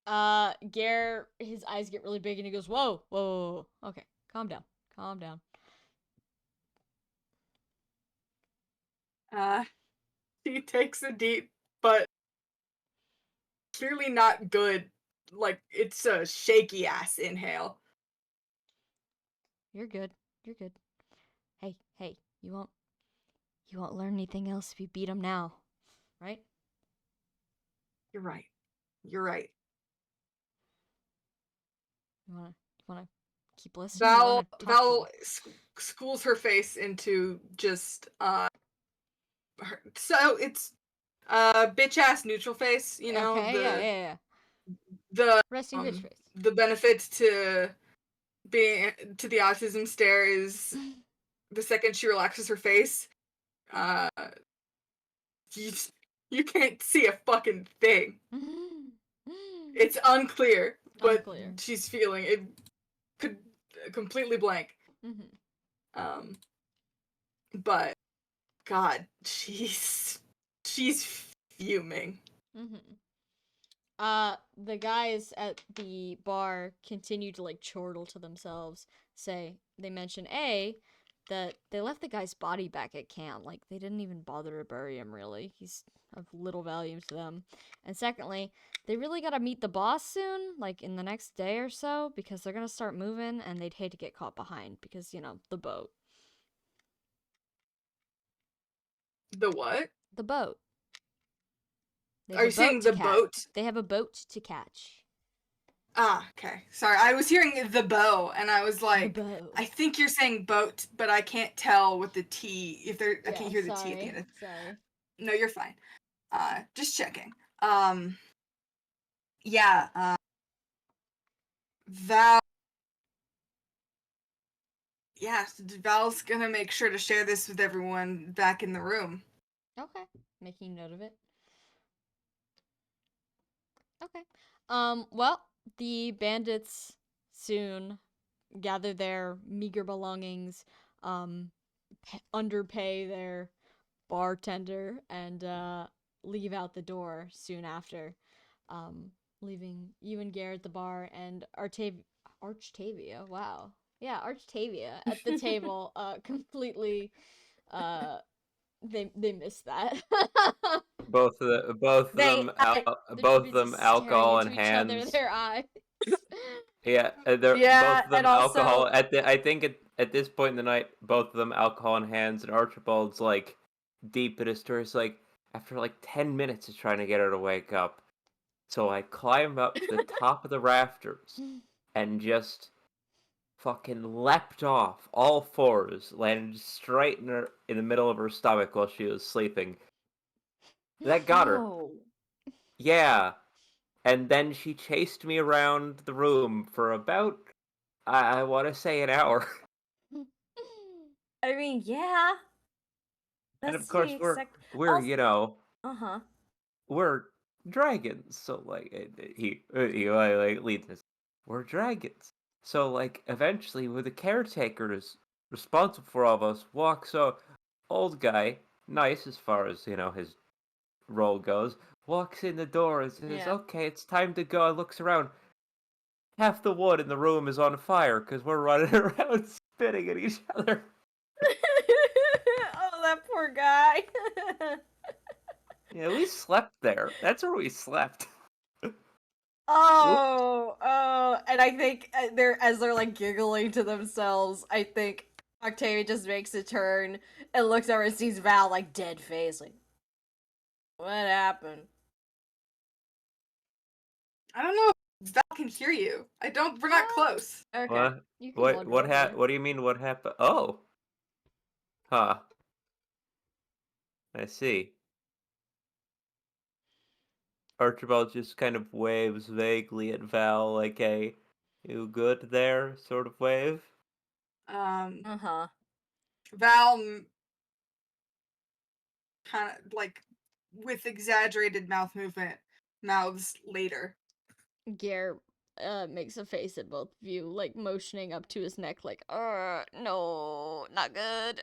Gare, his eyes get really big and he goes, whoa, whoa, whoa, whoa. Okay, calm down, calm down. He takes a deep, but clearly not good. Like, it's a shaky ass inhale. You're good. You're good. Hey, you won't learn anything else if you beat him now, right? You're right. You're right. You wanna keep listening? You wanna talk to Val me? schools her face into just so it's bitch ass neutral face, you know, Okay, yeah. the Resting bitch face. the benefit to being to the autism stare is the second she relaxes her face, uh you can't see a fucking thing. It's unclear what Unclear. she's feeling. It could completely blank. Mm-hmm. But God, she's fuming. Mm-hmm. The guys at the bar continue to like chortle to themselves. They mention that they left the guy's body back at camp. Like they didn't even bother to bury him. Really, he's of little value to them. And secondly, they really gotta meet the boss soon, like in the next day or so, because they're gonna start moving, and they'd hate to get caught behind because the boat. The what? The boat. They Are have you a boat saying to the catch. boat? They have a boat to catch. Ah, okay. Sorry, I was hearing the bow, and I was like, The boat. I think you're saying boat, but I can't tell with the T. If there, I can't hear the T at the end. Sorry. No, you're fine. Just checking. Yeah. Val. Yeah, Val's gonna make sure to share this with everyone back in the room. Okay. Making note of it. Okay. Well, the bandits soon gather their meager belongings, underpay their bartender, and leave out the door soon after, leaving you and Garrett at the bar and Archtavia. Wow, yeah, Archtavia at the table. Completely. They missed that. Both of them alcohol in hands. Their eyes. Yeah, they're Yeah, both of them and also- alcohol I think at this point in the night, both of them alcohol in hands, and Archibald's like deep in his story. It's like after like 10 minutes of trying to get her to wake up, so I climb up to the top of the rafters and just fucking leapt off all fours, landed straight in the middle of her stomach while she was sleeping. That got her. No. Yeah. And then she chased me around the room for about, I want to say, an hour. I mean, yeah. And That's of course, to be we're Also- Uh-huh. we're dragons. So like he like leads us. We're dragons. So like eventually, when the caretaker is responsible for all of us, walks up, old guy, nice as far as his role goes, walks in the door and says, Yeah. "Okay, it's time to go." And looks around. half the wood in the room is on fire because we're running around spitting at each other. Oh, that poor guy. Yeah, we slept there. That's where we slept. Oh, and I think as they're like giggling to themselves, I think Octavia just makes a turn and looks over and sees Val like dead face, like, what happened? I don't know if Val can hear you. We're not close. Okay. What? You can What? wander What over there. What do you mean? What happened? Oh. Huh. I see. Archibald just kind of waves vaguely at Val, like a "you good there" sort of wave. Uh-huh. Val kind of like with exaggerated mouth movement mouths later. Gare makes a face at both of you, like motioning up to his neck, like, no, not good.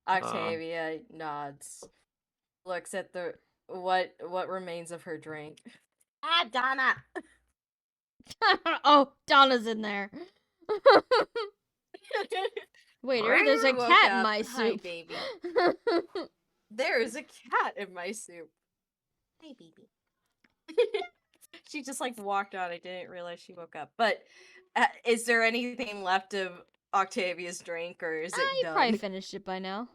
Octavia nods, looks at the what remains of her drink. Donna. Oh, Donna's in there. Wait, there's a Woke cat in up. my Hi, soup. baby. There is a cat in my soup. Hi, baby. She just like walked out. I didn't realize she woke up. But is there anything left of Octavia's drink, or is it You done? probably finished it by now.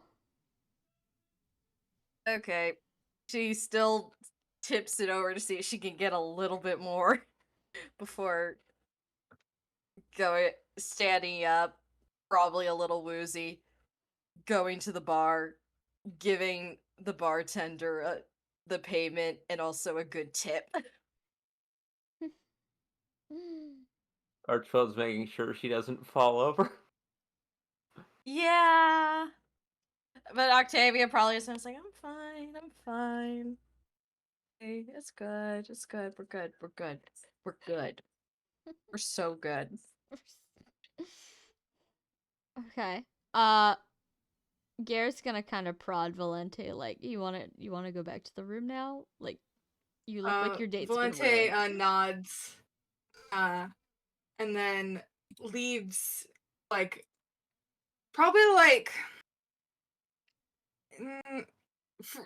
Okay. She still tips it over to see if she can get a little bit more before standing up, probably a little woozy, going to the bar, giving the bartender the payment and also a good tip. Archibald's making sure she doesn't fall over. Yeah. But Octavia probably is like, I'm fine. Okay, it's good, we're good, we're good. We're so good. Okay. Garrett's gonna kind of prod Valente, like, you wanna go back to the room now? Like, you look like your date's been Valente ruined. nods, and then leaves like probably like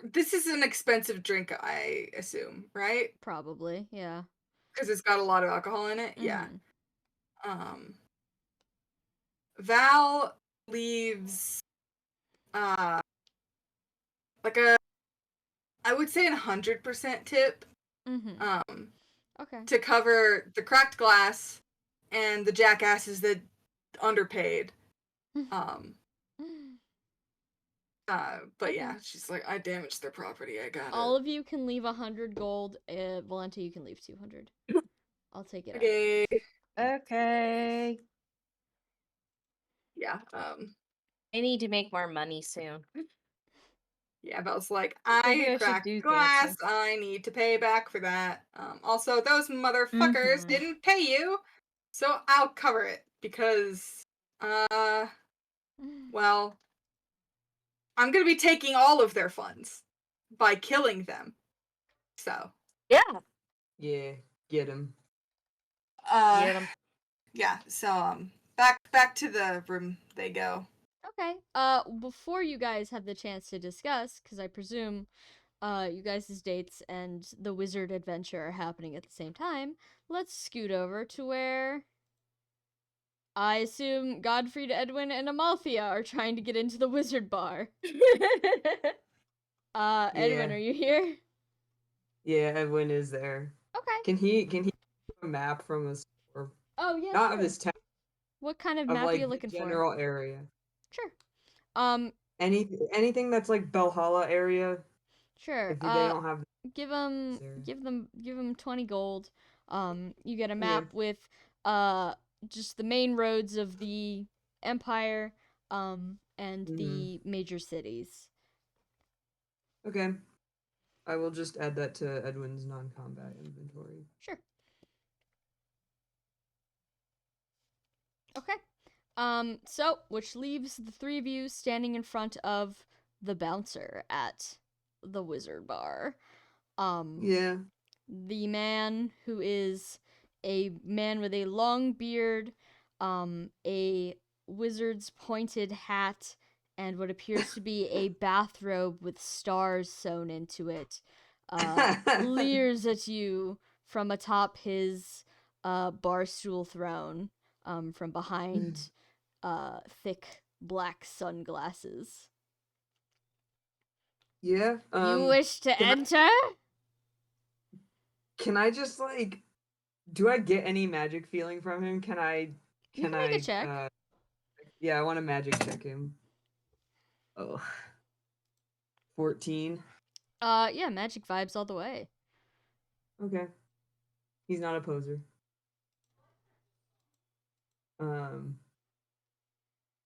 this is an expensive drink, I assume, right? Probably, yeah. Because it's got a lot of alcohol in it. Yeah. Mhm. Val leaves like a I would say 100% tip Mhm. Okay. to cover the cracked glass and the jackasses that underpaid. But yeah, Okay. she's like, I damaged their property. I got All it. of you can leave 100 gold. Valente, you can leave 200. I'll take it out. Okay. Okay. Yeah. I need to make more money soon. Yeah, Val's like, Maybe I I should cracked do glass. dancing. I need to pay back for that. Also, those motherfuckers Mhm. didn't pay you, so I'll cover it because, well, I'm gonna be taking all of their funds by killing them. So, Yeah. Yeah, get him. Get 'em. yeah. So, back to the room they go. Okay. Before you guys have the chance to discuss, because I presume you guys' dates and the wizard adventure are happening at the same time, let's scoot over to where I assume Godfried, Edwin, and Amalthea are trying to get into the wizard bar. Edwin, Yeah. are you here? Yeah, Edwin is there. Okay. Can he get a map from us, or Oh, yeah, not sure. of this town, What kind of of map are you like the looking for? general area? Sure. Anything that's like Belhalla area. Sure. If they don't have Give this them area. 20 gold. You get a Okay. map with just the main roads of the empire, and the major cities. Okay. I will just add that to Edwin's non-combat inventory. Sure. Okay. So which leaves the three of you standing in front of the bouncer at the wizard bar. Yeah. the man who is a man with a long beard, a wizard's pointed hat, and what appears to be a bathrobe with stars sewn into it, leers at you from atop his barstool throne, from behind thick black sunglasses. Yeah. You wish to can I- enter? Can I just like, do I get any magic feeling from him? Can I? You can make a check. Yeah, I want to magic check him. Oh. 14. Yeah, magic vibes all the way. Okay. He's not a poser.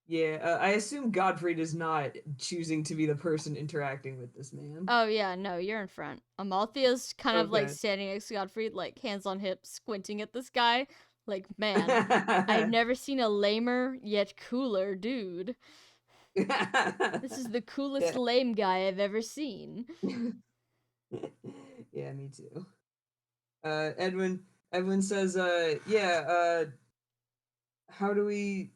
Yeah, I assume Godfrey is not choosing to be the person interacting with this man. Oh yeah, no, you're in front. Amalthea's kind of like Okay. standing next to Godfrey, like hands on hips, squinting at this guy. Like, man, I've never seen a lamer yet cooler dude. This is the coolest Yeah. lame guy I've ever seen. Yeah, me too. Edwin says, how do we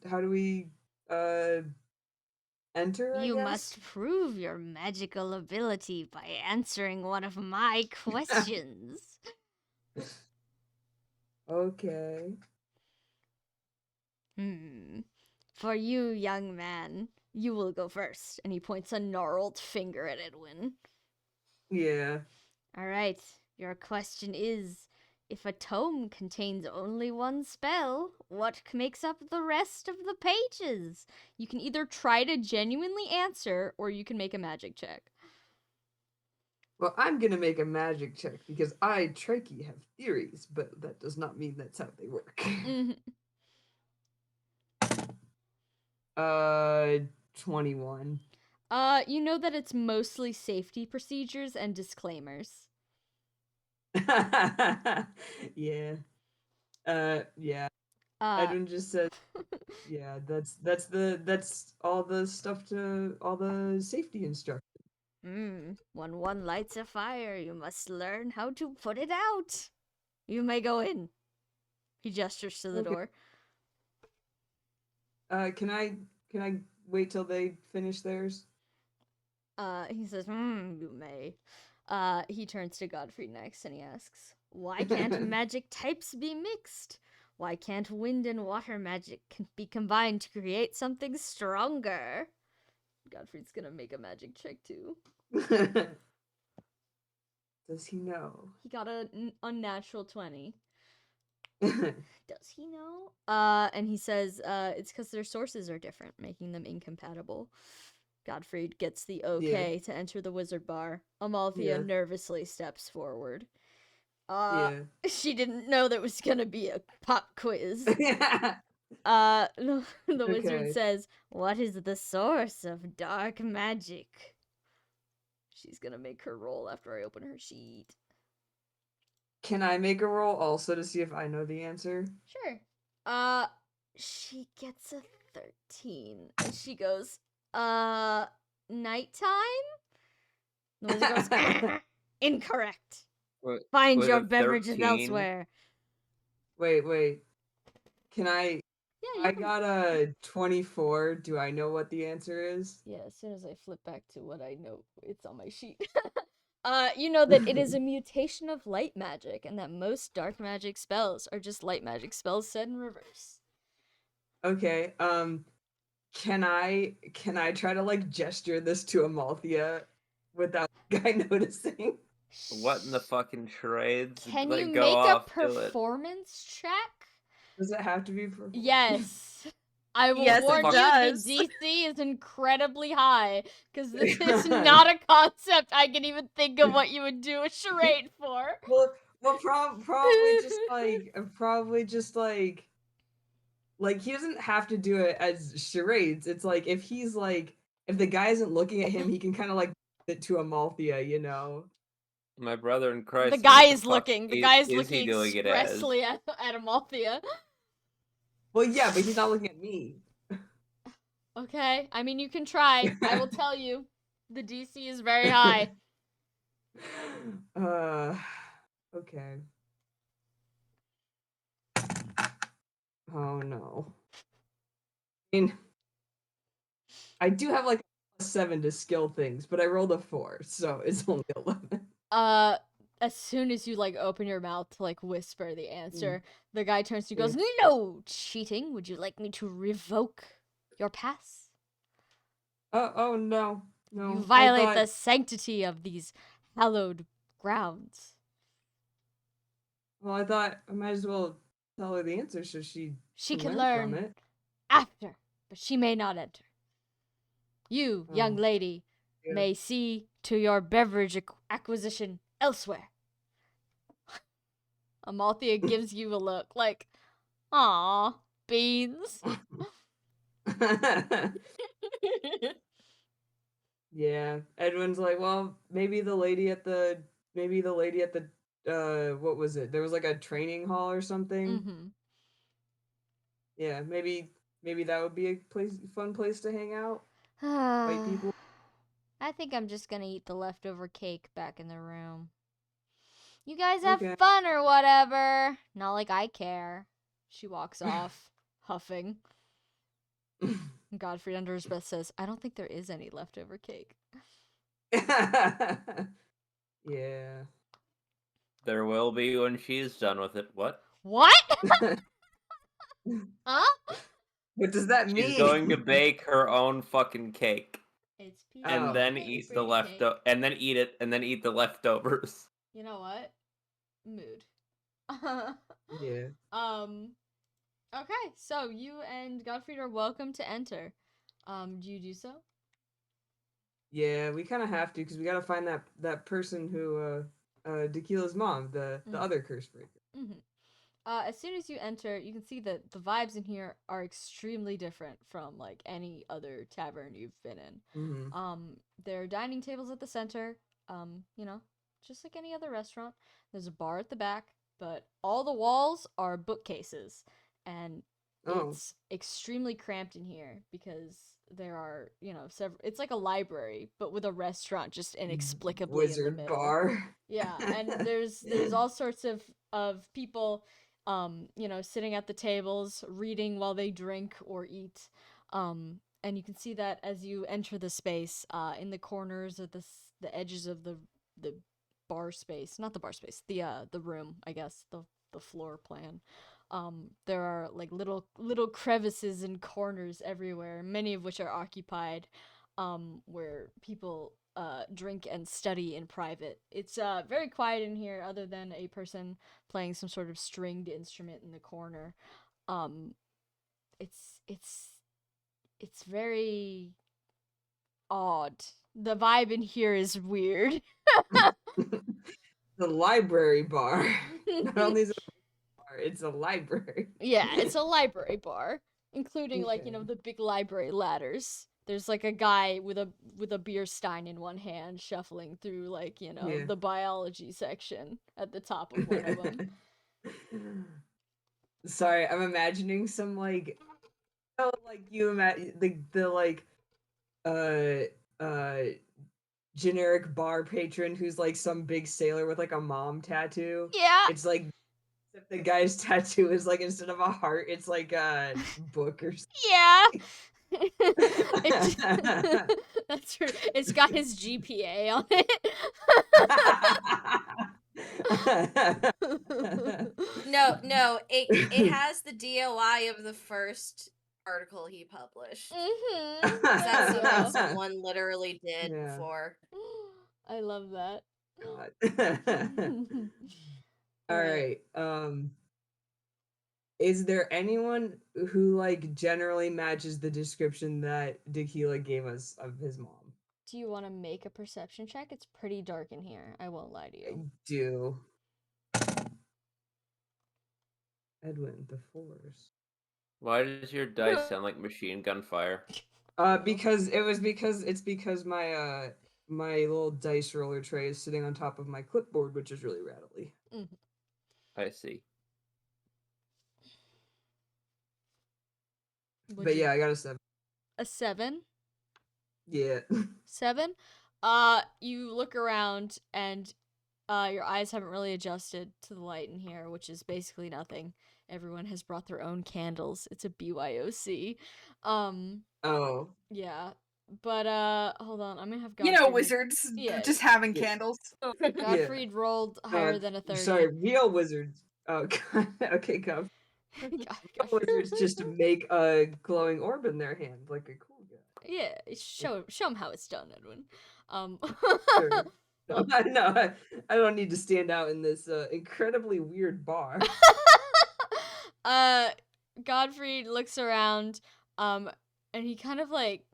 enter, I You guess? must prove your magical ability by answering one of my questions. Okay. For you, young man, you will go first. And he points a gnarled finger at Edwin. Yeah. All right, your question is, if a tome contains only one spell, what makes up the rest of the pages? You can either try to genuinely answer, or you can make a magic check. Well, I'm gonna make a magic check because I, Trekkie, have theories, but that does not mean that's how they work. 21. You know that it's mostly safety procedures and disclaimers. Yeah. Yeah. Edwin just said, yeah, that's all the stuff to all the safety instructions. When one lights a fire, you must learn how to put it out. You may go in. He gestures to the Okay. door. Can I wait till they finish theirs? He says, you may. He turns to Godfrey next and he asks, why can't magic types be mixed? Why can't wind and water magic be combined to create something stronger? Godfrey's gonna make a magic check too. Does he know? He got an unnatural 20. Does he know? And he says, it's because their sources are different, making them incompatible. Godfrey gets the okay to enter the wizard bar. Amalthea nervously steps forward. She didn't know there was gonna be a pop quiz. The wizard says, what is the source of dark magic? She's gonna make her roll after I open her sheet. Can I make a roll also to see if I know the answer? Sure. She gets a 13. And she goes, nighttime? The wizard goes, incorrect. Find your beverages 13? elsewhere. Wait. Can I? Yeah, I got a 24. Do I know what the answer is? Yeah, as soon as I flip back to what I know, it's on my sheet. You know that it is a mutation of light magic, and that most dark magic spells are just light magic spells said in reverse. Okay. Can I try to like gesture this to Amalthea without the guy noticing? What in the fucking charades? Can Like, you go make off, a performance check? Does it have to be for? Yes. I will Yes, it warn you, does. the DC is incredibly high, because this is not a concept I can even think of what you would do a charade for. Well, probably just like he doesn't have to do it as charades. It's like if he's like if the guy isn't looking at him, he can kind of like it to Amalthea, you know. My brother in Christ. The guy what is fuck looking. The guy is he looking doing it as? expressly at Amalthea. Well, yeah, but he's not looking at me. Okay, I mean, you can try. I will tell you. The DC is very high. Okay. Oh no. I mean, I do have like a 7 to skill things, but I rolled a 4, so it's only 11. As soon as you like open your mouth to like whisper the Mm. answer, the guy turns to you and Yeah. goes, "No cheating. Would you like me to revoke your pass? Oh no. You No. violate the sanctity of these hallowed grounds." Well, I thought I might as well tell her the answer so she She can can learn from learn it. after, but she may not enter. You, young Oh, lady, yeah. may see to your beverage acquisition elsewhere. Amalthea gives you a look like, "Aw, beans." Yeah. Edwin's like, well, maybe the lady at the what was it? There was like a training hall or something. Mm-hmm. Yeah, maybe that would be a fun place to hang out. Fight people. I think I'm just gonna eat the leftover cake back in the room. You guys have Okay. fun or whatever. Not like I care. She walks off, huffing. Godfrey under his breath says, "I don't think there is any leftover cake." Yeah. There will be when she's done with it. What? What? Huh? What does that mean? She's going to bake her own fucking cake. It's piece And Oh. of then cake, eat the pretty lefto cake. and then eat it and then eat the leftovers. You know what? Mood. Yeah. Okay, so you and Godfrey are welcome to enter. Do you do so? Yeah, we kind of have to because we got to find that person who Tequila's mom, the Mhm. other curse breaker. Mm-hmm. As soon as you enter, you can see that the vibes in here are extremely different from like any other tavern you've been in. Mm-hmm. There are dining tables at the center. You know, just like any other restaurant. There's a bar at the back, but all the walls are bookcases, and Oh. it's extremely cramped in here because there are, you know, several. It's like a library, but with a restaurant just inexplicably in the Wizard middle. bar. Yeah, and there's all sorts of people, you know, sitting at the tables, reading while they drink or eat. And you can see that as you enter the space, in the corners of the edges of the bar space, not the bar space, the room, I guess, the floor plan. There are like little crevices and corners everywhere, many of which are occupied, where people drink and study in private. It's very quiet in here, other than a person playing some sort of stringed instrument in the corner. Um, it's very odd. The vibe in here is weird. The library bar. Not only is it a bar, it's a library. Yeah, it's a library bar, including like, you know, Okay. the big library ladders. There's like a guy with a beer stein in one hand shuffling through like, you know, Yeah. the biology section at the top of one of them. Sorry, I'm imagining some like, oh, like you imagine the like uh generic bar patron who's like some big sailor with like a mom tattoo. Yeah. It's like except the guy's tattoo is like instead of a heart, it's like a book or Yeah. something. That's true. It's got his GPA on it. No, it has the DOI of the first article he published. Mm-hmm. That's There something you someone literally did Yeah. before. go. I love that. God. All right. Is there anyone who like generally matches the description that Tequila gave us of his mom? Do you want to make a perception check? It's pretty dark in here. I won't lie to I you. do. Edwin, the Force. Why does your dice sound like machine gun fire? Because it's because my my little dice roller tray is sitting on top of my clipboard, which is really rattly. Mm-hmm. I see. But yeah, I got a 7. A 7? Yeah. 7? You look around and your eyes haven't really adjusted to the light in here, which is basically nothing. Everyone has brought their own candles. It's a BYOC. Oh. Yeah. But hold on, I'm gonna have You Godfrey. know, wizards just having Yeah. candles. Godfried rolled higher than a 30. Sorry, real wizards. Oh, God. Okay, go. Real wizards just make a glowing orb in their hand, like a cool guy. Yeah, show him how it's done, Edwin. Sure. No, I don't need to stand out in this incredibly weird bar. Godfrey looks around, and he kind of like,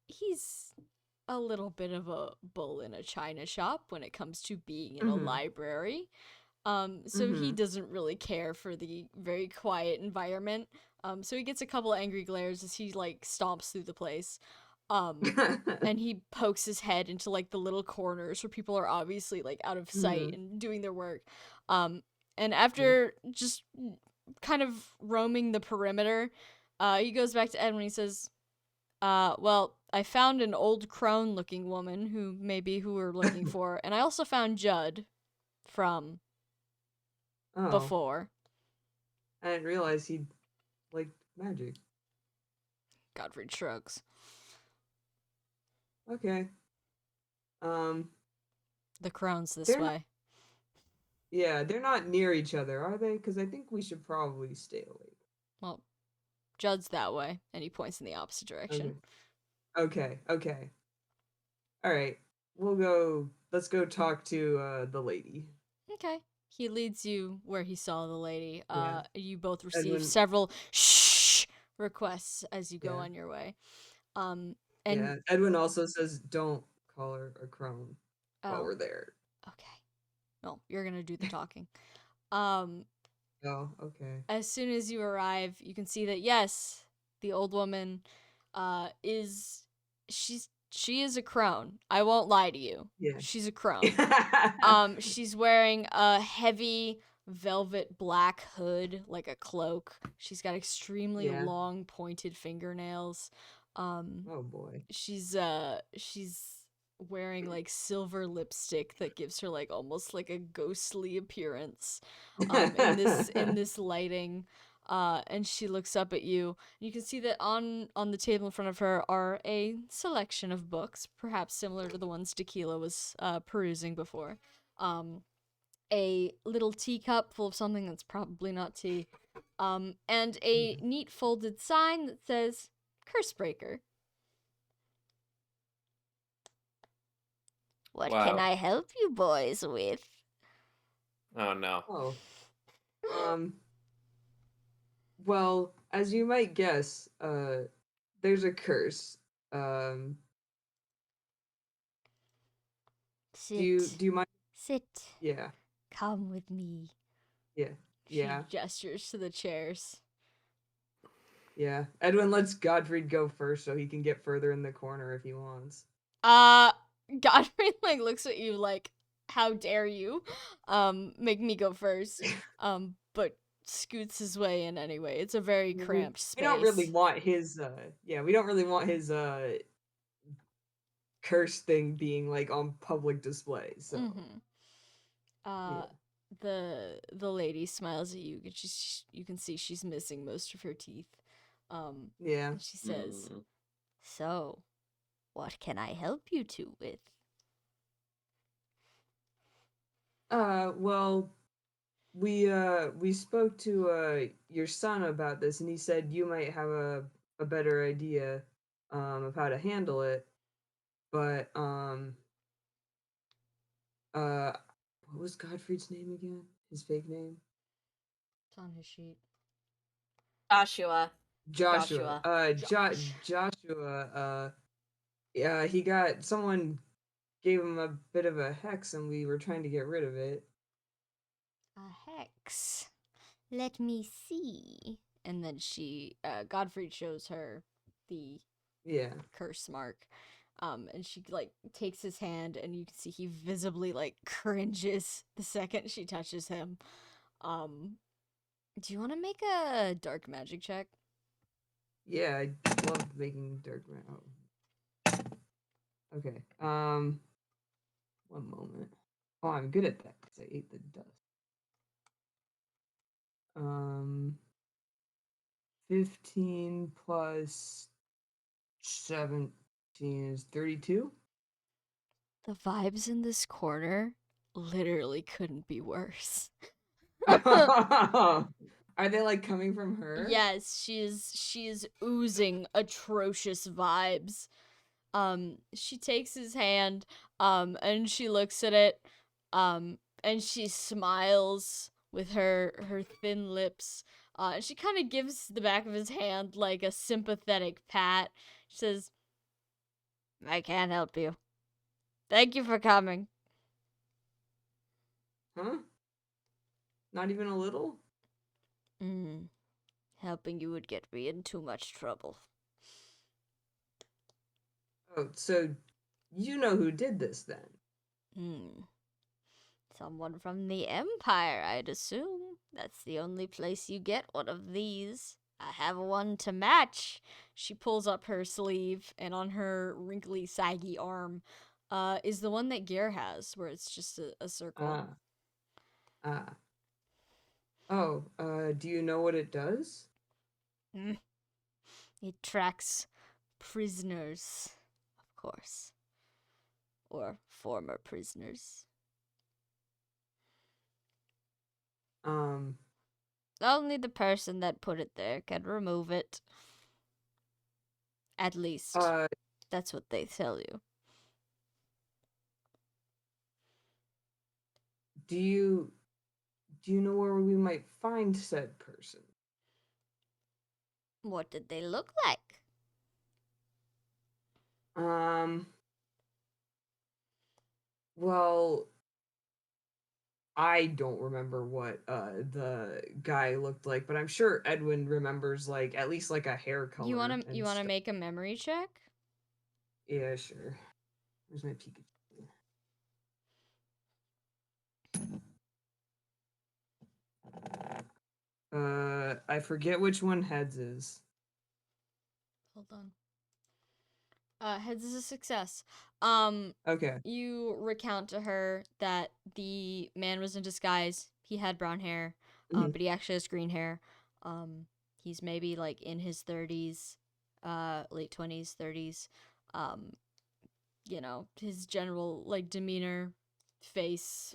he's a little bit of a bull in a china shop when it comes to being in a library. So he doesn't really care for the very quiet environment. So he gets a couple angry glares as he like stomps through the place. And he pokes his head into like the little corners where people are obviously like out of sight and doing their work. And after just kind of roaming the perimeter, he goes back to Ed when he says, well, I found an old crone looking woman who we're looking for, and I also found Judd from before. I didn't realize he liked magic. Godfrey shrugs. Okay. The crone's this They're way. Yeah, they're not near each other, are they? Because I think we should probably stay away. Well, Judd's that way, and he points in the opposite direction. Okay. All right. Let's go talk to the lady. Okay. He leads you where he saw the lady. Yeah. You both receive Edwin- several shh requests as you go on your way. And yeah, Edwin also says don't call her a crone while we're there. Okay. No, you're gonna do the talking. Oh, okay. As soon as you arrive, you can see that yes, the old woman she is a crone. I won't lie to you. Yeah. She's a crone. She's wearing a heavy velvet black hood, like a cloak. She's got extremely long pointed fingernails. Oh boy. She's wearing like silver lipstick that gives her like almost like a ghostly appearance in this lighting. And she looks up at you. You can see that on the table in front of her are a selection of books, perhaps similar to the ones Tequila was perusing before. A little teacup full of something that's probably not tea. And a neat folded sign that says Cursebreaker. What can I help you boys with? Oh no. Oh. Well, as you might guess, there's a curse. Sit. Do you mind? Sit. Yeah. Come with me. Yeah. She gestures to the chairs. Yeah. Edwin lets Godfried go first so he can get further in the corner if he wants. Godfrey like looks at you like, how dare you make me go first, but scoots his way in anyway. It's a very cramped space. We don't really want his curse thing being like on public display, so the lady smiles at you, and you can see she's missing most of her teeth. And she says, so what can I help you two with? Well, we spoke to your son about this, and he said you might have a better idea of how to handle it. But what was Godfried's name again? His fake name? It's on his sheet. Joshua. Joshua. Yeah, he got someone gave him a bit of a hex, and we were trying to get rid of it. A hex. Let me see. And then Godfrey shows her the curse mark. And she like takes his hand, and you can see he visibly like cringes the second she touches him. Do you want to make a dark magic check? Yeah, I love making dark magic. Okay. 1 moment. Oh, I'm good at that because I ate the dust. 15 plus 17 is 32. The vibes in this corner literally couldn't be worse. Are they like coming from her? Yes, she is oozing atrocious vibes. She takes his hand, and she looks at it, and she smiles with her thin lips. She kind of gives the back of his hand like a sympathetic pat. She says, "I can't help you. Thank you for coming." Huh? Not even a little? Helping you would get me in too much trouble. Oh, so you know who did this then? Someone from the Empire, I'd assume. That's the only place you get one of these. I have one to match. She pulls up her sleeve, and on her wrinkly, saggy arm is the one that Gear has, where it's just a circle. Oh, do you know what it does? It tracks prisoners, of course. Or former prisoners. Only the person that put it there can remove it. At least, that's what they tell you. Do you know where we might find said person? What did they look like? Well, I don't remember what the guy looked like, but I'm sure Edwin remembers like at least like a hair color. You wanna stuff. make a memory check? Yeah, sure. Where's my Pikachu? I forget which one heads is. Hold on. Heads is a success. Okay. You recount to her that the man was in disguise. He had brown hair, but he actually has green hair. He's maybe like in his 30s, late 20s, 30s. You know, his general like demeanor, face,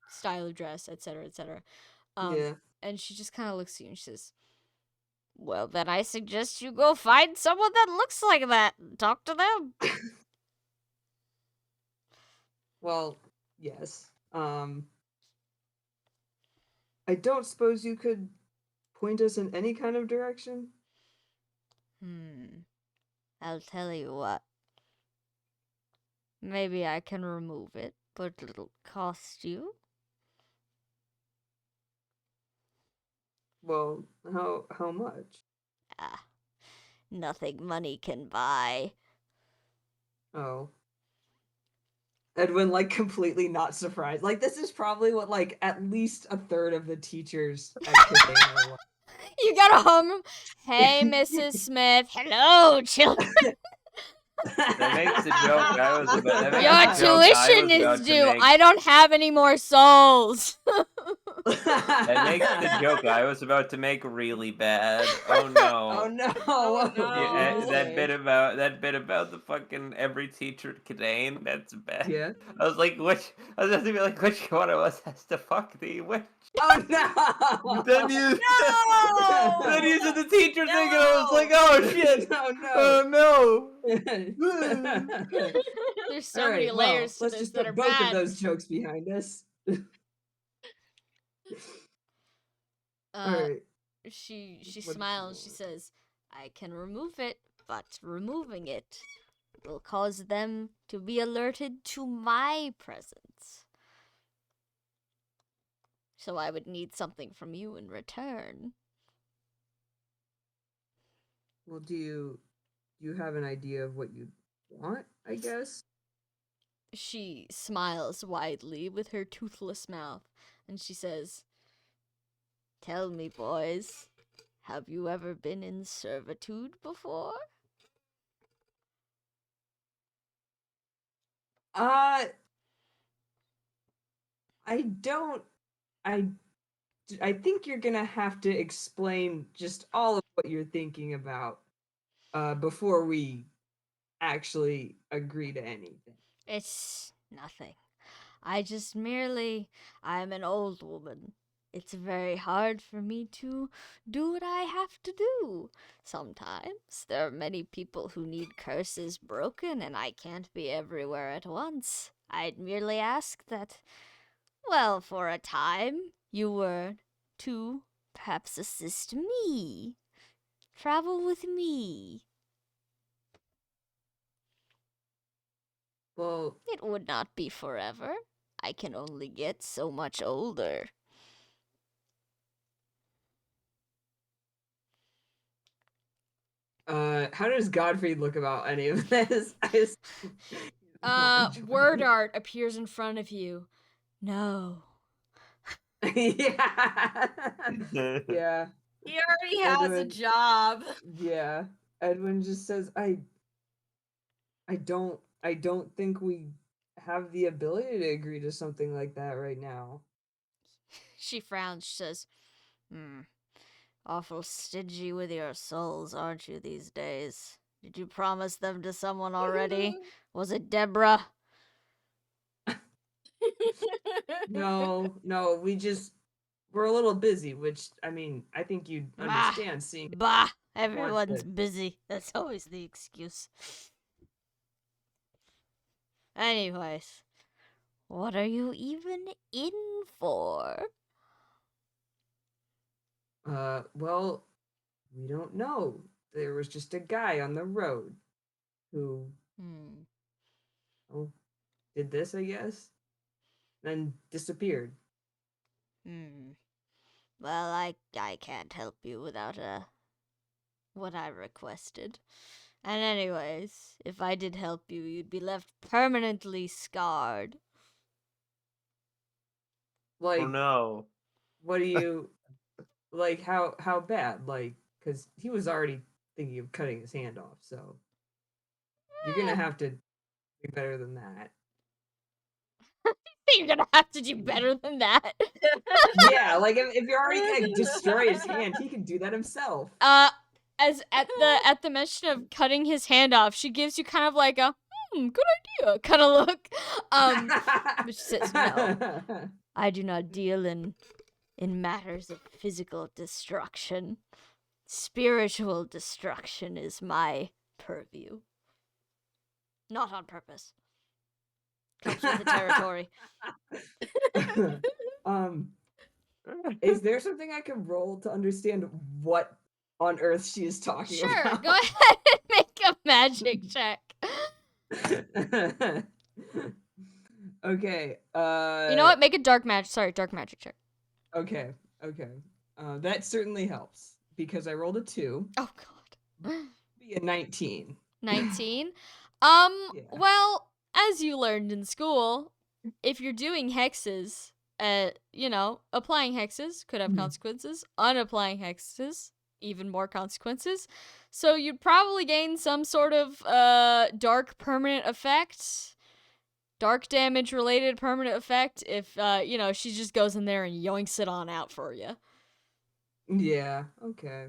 style of dress, etc., etc. Yeah. And she just kind of looks at you and she says, "Well, then I suggest you go find someone that looks like that and talk to them." Well, yes. I don't suppose you could point us in any kind of direction? I'll tell you what. Maybe I can remove it, but it'll cost you. Well, how much? Nothing money can buy. Oh. Edwin, like, completely not surprised. Like, this is probably what, like, at least a third of the teachers at Catania are like. You gotta hum. Hey, Mrs. Smith. Hello, children. That makes the joke I was about. That makes Your the joke I tuition was is about to due. make. I don't have any more souls. That makes the joke I was about to make really bad. Oh no. Oh no! Oh, no. What Yeah, did you that bit about the fucking every teacher at Cadane, that's bad. Yeah. I was like, I was just be like, which one of us has to fuck the witch? Oh no! Then you then you said the teacher thing, and I was like, No! oh shit! Oh no! No! There's so All many right, well, layers to let's this just that put are both bad. of those jokes behind us. All right. She What- smiles. She says, "I can remove it, but removing it will cause them to be alerted to my presence. So I would need something from you in return." Well, do you have an idea of what you want? I guess. She smiles widely with her toothless mouth, and she says, "Tell me, boys, have you ever been in servitude before?" I don't. I I think you're gonna have to explain just all of what you're thinking about before we actually agree to anything. It's nothing. I'm an old woman. It's very hard for me to do what I have to do. Sometimes there are many people who need curses broken, and I can't be everywhere at once. I'd merely ask that, well, for a time, you were to perhaps assist me. Travel with me. Well, It would not be forever. I can only get so much older. how does Godfrey look about any of this? I just not enjoying Word it. art appears in front of you. No. Yeah. Yeah. He already has a Edwin. job. Yeah. Edwin just says, I don't think we have the ability to agree to something like that right now. She frowns. She says, awful stingy with your souls, aren't you, these days? Did you promise them to someone already? Was it Deborah? No, we're a little busy, which I mean, I think you'd Bah, understand seeing bah, want everyone's to- busy. That's always the excuse. Anyways, what are you even in for? well, we don't know. There was just a guy on the road who oh, did this, I guess, then disappeared. Well, I can't help you without what I requested. And anyways, if I did help you, you'd be left permanently scarred. Like, Oh no. what do you like? How bad? Like, because he was already thinking of cutting his hand off, so you're gonna have to do better than that. You're gonna have to do better than that. Yeah, like if you're already gonna destroy his hand, he can do that himself. As at the mention of cutting his hand off, she gives you kind of like a good idea kind of look. But she says no. I do not deal in matters of physical destruction. Spiritual destruction is my purview. Not on purpose. Comes with the territory. Is there something I can roll to understand what on earth she is talking Sure, about? go ahead and make a magic check. Okay. You know what? Make a dark magic check. Okay. That certainly helps because I rolled a 2. Oh god. Be a 19. 19. Yeah. Well, as you learned in school, if you're doing hexes, applying hexes could have consequences. Unapplying hexes, even more consequences. So you'd probably gain some sort of dark permanent effect. Dark damage related permanent effect if she just goes in there and yoinks it on out for you. Yeah, okay.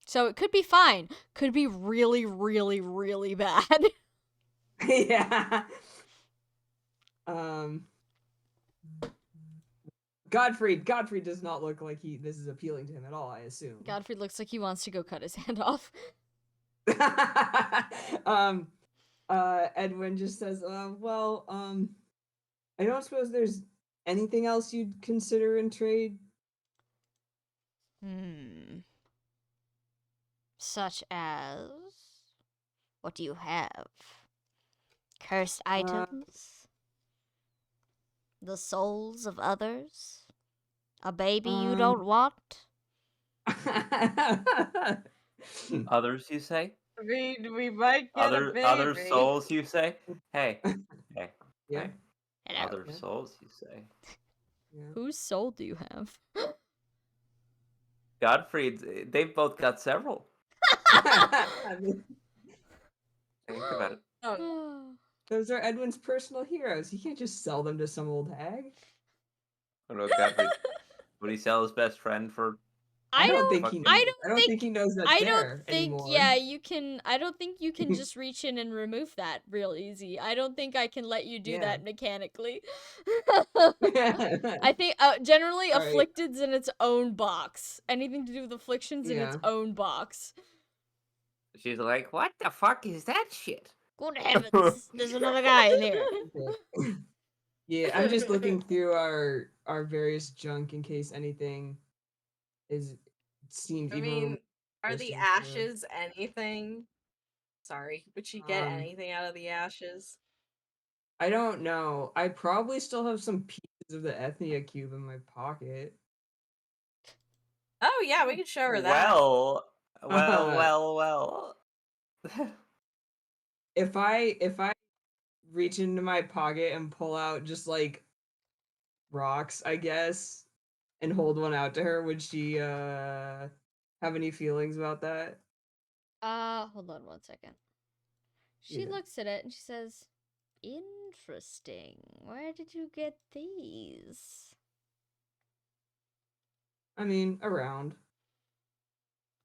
So it could be fine. Could be really, really, really bad. Yeah. Godfrey does not look like this is appealing to him at all, I assume. Godfrey looks like he wants to go cut his hand off. Edwin just says, well, I don't suppose there's anything else you'd consider in trade? Such as? What do you have? Cursed items? The souls of others? A baby you don't want? Others, you say? I mean, we might get a baby. Other souls, you say? Hey. Yeah. Hey. Hello. Other souls, you say? Yeah. Whose soul do you have? Godfrey, they've both got several. Think about it. Oh, Those are Edwin's personal heroes. He can't just sell them to some old hag. I don't know, Godfrey. Would he sell his best friend for? I I don't don't think he knows. I I don't don't think he knows that's I don't there think anymore. yeah, you can I don't think you can just reach in and remove that real easy. I don't think I can let you do Yeah. that mechanically. I think generally All right. afflicted's in its own box. Anything to do with afflictions in its Yeah. own box. She's like, what the fuck is that shit? Good heavens, there's another guy in here. Okay. Yeah, I'm just looking through our various junk in case anything seems I even mean, are the interesting to us. ashes anything? Sorry, would she get anything out of the ashes? I don't know. I probably still have some pieces of the Ethnia cube in my pocket. Oh yeah, we could show her that. Well. If I reach into my pocket and pull out just like rocks, I guess, and hold one out to her, would she have any feelings about that? Hold on one second. She Yeah. looks at it and she says, "Interesting. Where did you get these?" I mean, around.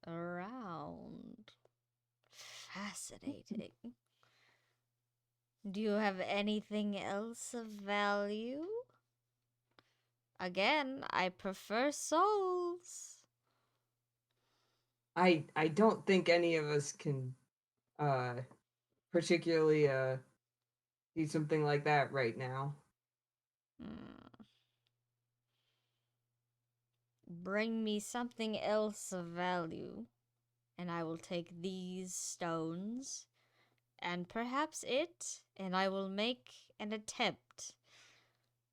Around. Fascinating. Do you have anything else of value? Again, I prefer souls. I don't think any of us can particularly do something like that right now. Bring me something else of value, and I will take these stones, and perhaps it, and I will make an attempt.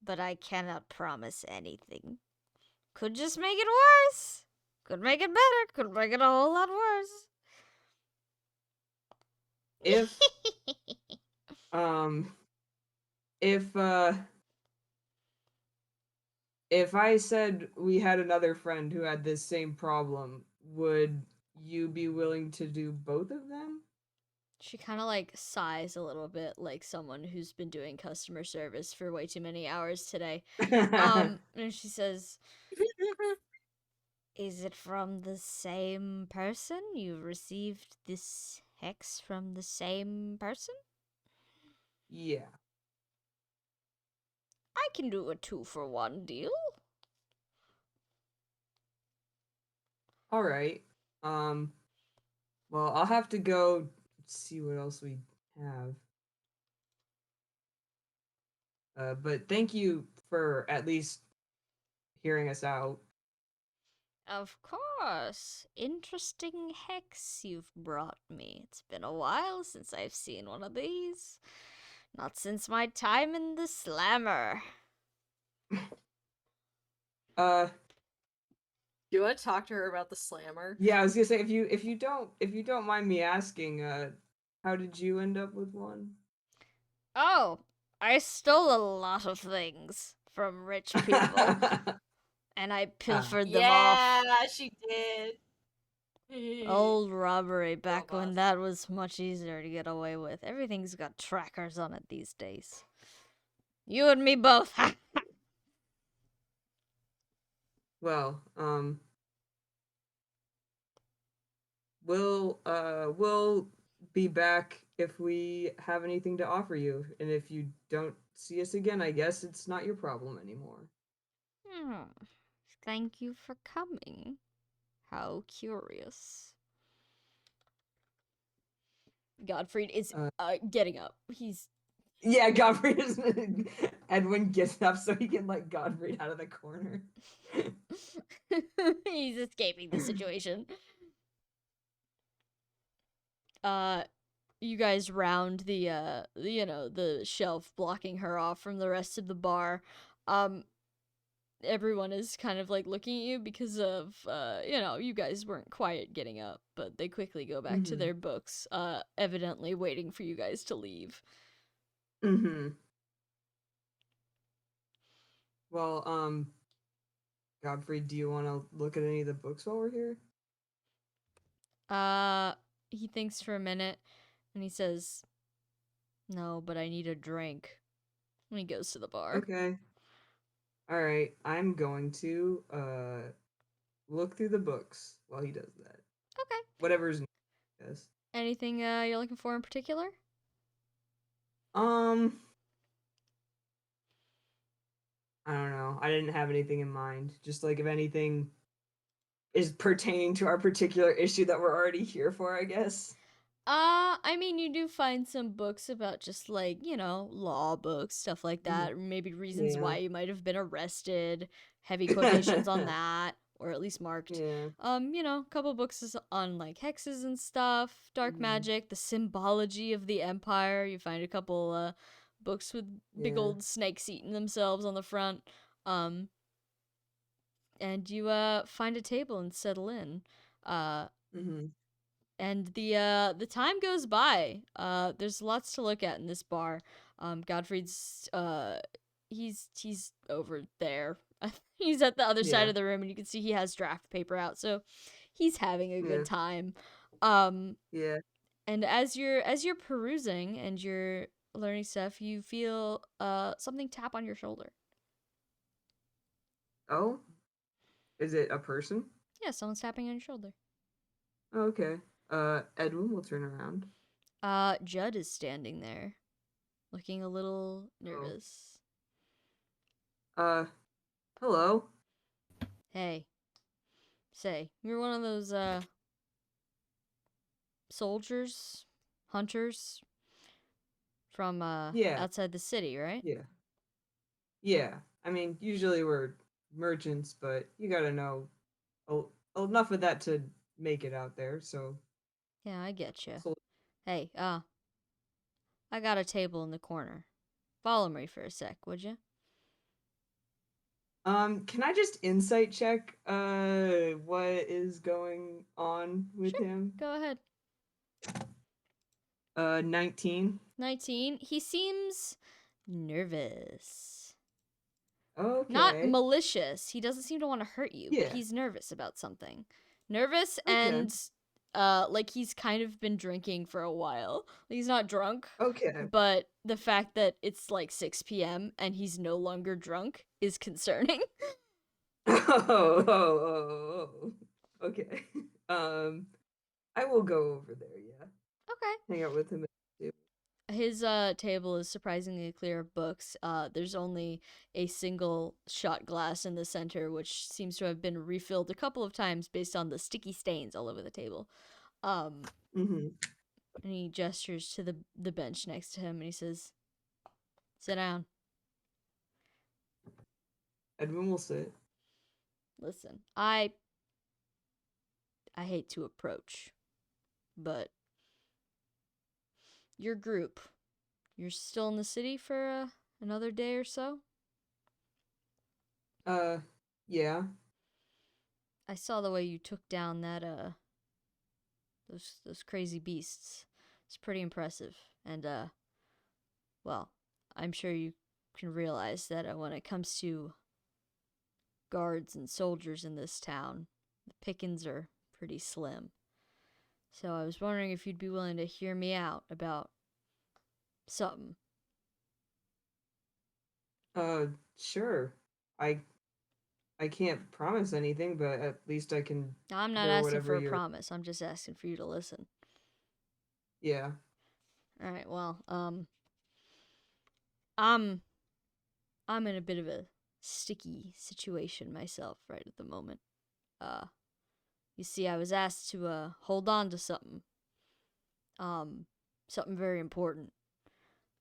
But I cannot promise anything. Could just make it worse. Could make it better. Could make it a whole lot worse. If um if I said we had another friend who had this same problem, would you be willing to do both of them? She kind of like sighs a little bit, like someone who's been doing customer service for way too many hours today. And she says, "Is it from the same person? You received this hex from the same person?" Yeah. I can do a 2-for-1 deal. All right. Well, I'll have to go see what else we have. But thank you for at least hearing us out. Of course. Interesting hex you've brought me. It's been a while since I've seen one of these. Not since my time in the slammer. Uh, Do you want to talk to her about the slammer? yeah, I was gonna say if you don't mind me asking, how did you end up with one? Oh, I stole a lot of things from rich people, and I pilfered them off. Yeah, she did. Old robbery back Girl when boss. that was much easier to get away with. Everything's got trackers on it these days. You and me both. Well, we'll be back if we have anything to offer you, and if you don't see us again, I guess it's not your problem anymore. Thank you for coming. How curious. Gottfried is getting up. He's Yeah, Godfrey is. Edwin gets up so he can let Godfrey out of the corner. he's escaping the situation. You guys round the the shelf blocking her off from the rest of the bar. Everyone is kind of like looking at you because of you guys weren't quiet getting up, but they quickly go back to their books, evidently waiting for you guys to leave. Well, Godfrey, do you want to look at any of the books while we're here? He thinks for a minute and he says, No, but I need a drink. When he goes to the bar. Okay. All right. I'm going to look through the books while he does that. Okay. Whatever's yes. Anything you're looking for in particular? I don't know. I didn't have anything in mind. Just like if anything is pertaining to our particular issue that we're already here for, I guess. I mean, you do find some books about just like, law books, stuff like that, or maybe reasons Yeah. why you might have been arrested, heavy quotations on that, or at least marked. Yeah. A couple books on like hexes and stuff, dark magic, the symbology of the empire. You find a couple books with big Yeah. old snakes eating themselves on the front. And you find a table and settle in. And the time goes by. There's lots to look at in this bar. Godfrey's he's over there. He's at the other side Yeah. of the room, and you can see he has draft paper out, so he's having a Yeah. good time. Yeah. And as you're perusing and you're learning stuff, you feel something tap on your shoulder. Oh? Is it a person? Yeah, someone's tapping on your shoulder. Okay. Edwin will turn around. Judd is standing there, looking a little nervous. Hello. Hey. Say, you're one of those soldiers, hunters from Yeah. outside the city, right? Yeah. Yeah. I mean, usually we're merchants, but you gotta know enough of that to make it out there, so. Yeah, I get you. So, Hey, I got a table in the corner. Follow me for a sec, would you? can I just insight check what is going on with Sure. him? Go ahead. 19. 19. He seems nervous. Okay. Not malicious. He doesn't seem to want to hurt you, Yeah. but he's nervous about something. Nervous Okay. and like he's kind of been drinking for a while. He's not drunk. Okay. But the fact that it's like 6 p.m. and he's no longer drunk is concerning. Oh. Okay. I will go over there, yeah. Okay. Hang out with him. His table is surprisingly clear of books. There's only a single shot glass in the center, which seems to have been refilled a couple of times based on the sticky stains all over the table. And he gestures to the bench next to him and he says, "Sit down." Edwin will sit. Listen, I hate to approach, but your group, you're still in the city for another day or so? Yeah. I saw the way you took down that those crazy beasts. It's pretty impressive. And well, I'm sure you can realize that when it comes to guards and soldiers in this town, the pickings are pretty slim. So I was wondering if you'd be willing to hear me out about something. Sure. I can't promise anything, but at least I can. I'm not hear asking whatever for a you're- promise. I'm just asking for you to listen. Yeah. All right. Well, I'm in a bit of a sticky situation myself right at the moment. You see, I was asked to hold on to something. Something very important.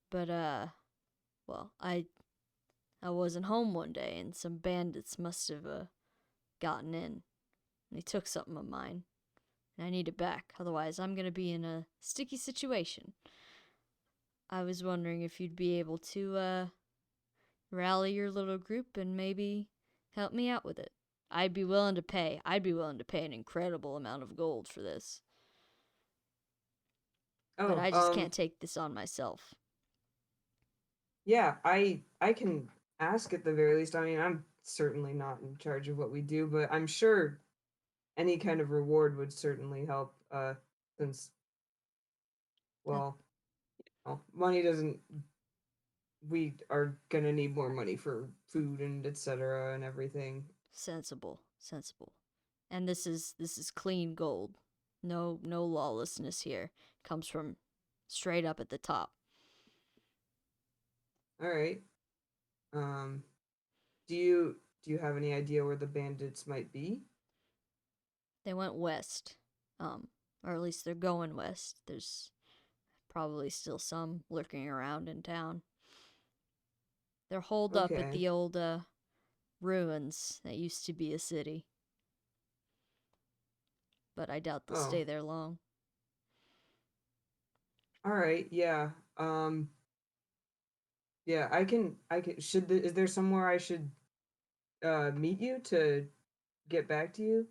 But well, I wasn't home one day and some bandits must have gotten in. And they took something of mine. And I need it back, otherwise I'm going to be in a sticky situation. I was wondering if you'd be able to rally your little group and maybe help me out with it. I'd be willing to pay. I'd be willing to pay an incredible amount of gold for this. But I just can't take this on myself. Yeah, I can ask at the very least. I mean, I'm certainly not in charge of what we do, but I'm sure any kind of reward would certainly help, since, well, money doesn't. We are gonna need more money for food and etc. and everything. Sensible, sensible. And this is clean gold. No lawlessness here. Comes from straight up at the top. All right. Do you have any idea where the bandits might be? They went west. Or at least they're going west. There's probably still some lurking around in town. They're holed up at Okay. the old ruins that used to be a city. But I doubt they'll Oh. stay there long. All right. Yeah. Yeah. Is there somewhere I should meet you to get back to you?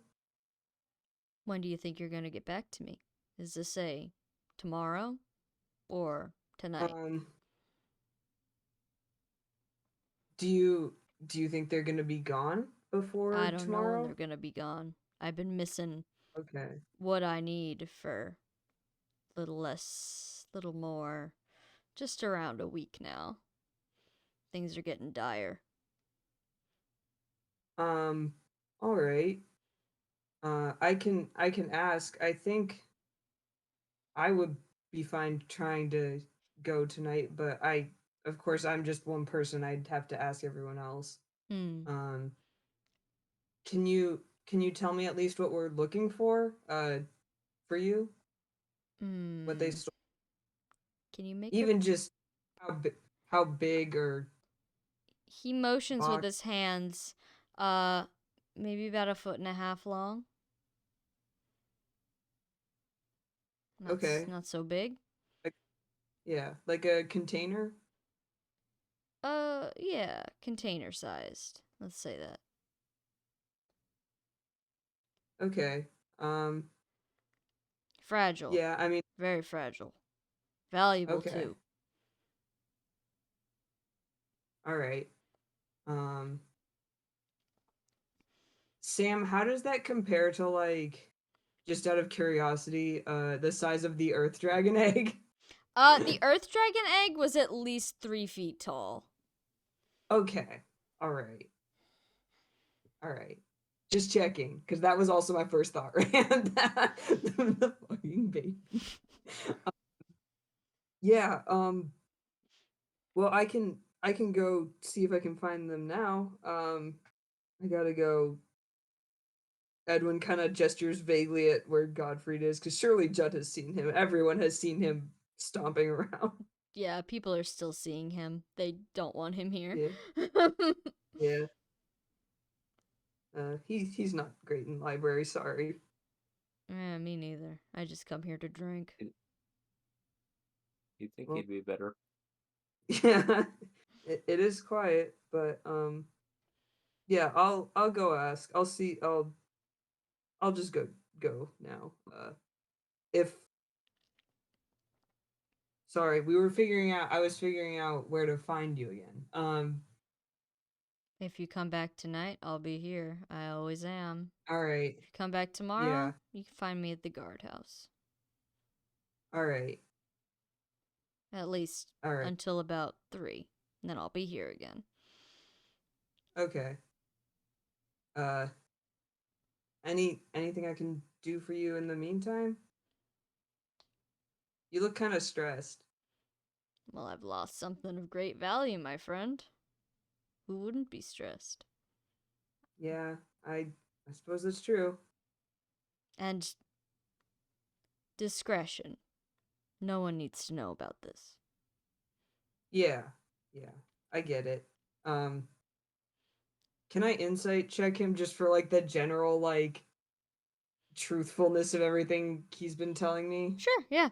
When do you think you're going to get back to me? Is this tomorrow or tonight? Do you think they're gonna be gone before I don't know when tomorrow? they're going to be gone. I've been missing Okay. what I need for little more, just around a week now. Things are getting dire. All right. I can ask. I think I would be fine trying to go tonight, but of course I'm just one person. I'd have to ask everyone else. Hmm. Um, can you tell me at least what we're looking for you? What they Hmm. stole? Can you make Even just how big or He motions with box? his hands, maybe about 1.5 feet long. Okay. Not so big. Yeah, like a container? Yeah, container sized. Let's say that. Okay. Um, Fragile. yeah, I mean, Very fragile. Valuable okay. too. All right. Um, Sam, how does that compare to like just out of curiosity, the size of the earth dragon egg? The earth dragon egg was at least 3 feet tall. Okay. All right. All right. Just checking, because that was also my first thought, right? The fucking baby. Yeah, well I can go see if I can find them now. I gotta go. Edwin kind of gestures vaguely at where Godfried is, because surely Judd has seen him. Everyone has seen him stomping around. Yeah, people are still seeing him. They don't want him here. Yeah, yeah. He's not great in library. Sorry. Me neither. I just come here to drink. You think Well, he'd be better? yeah, it is quiet, but yeah. I'll go ask. I'll see. I'll just go now. If sorry, we were figuring out. I was figuring out where to find you again. If you come back tonight, I'll be here. I always am. All right. If you come back tomorrow, Yeah. you can find me at the guardhouse. All right. At least All right. until about 3. And then I'll be here again. Okay. Anything I can do for you in the meantime? You look kind of stressed. Well, I've lost something of great value, my friend. Who wouldn't be stressed? Yeah, I suppose that's true. And discretion. No one needs to know about this. Yeah. Yeah. I get it. Can I insight check him just for like the general like truthfulness of everything he's been telling me? Sure, yeah.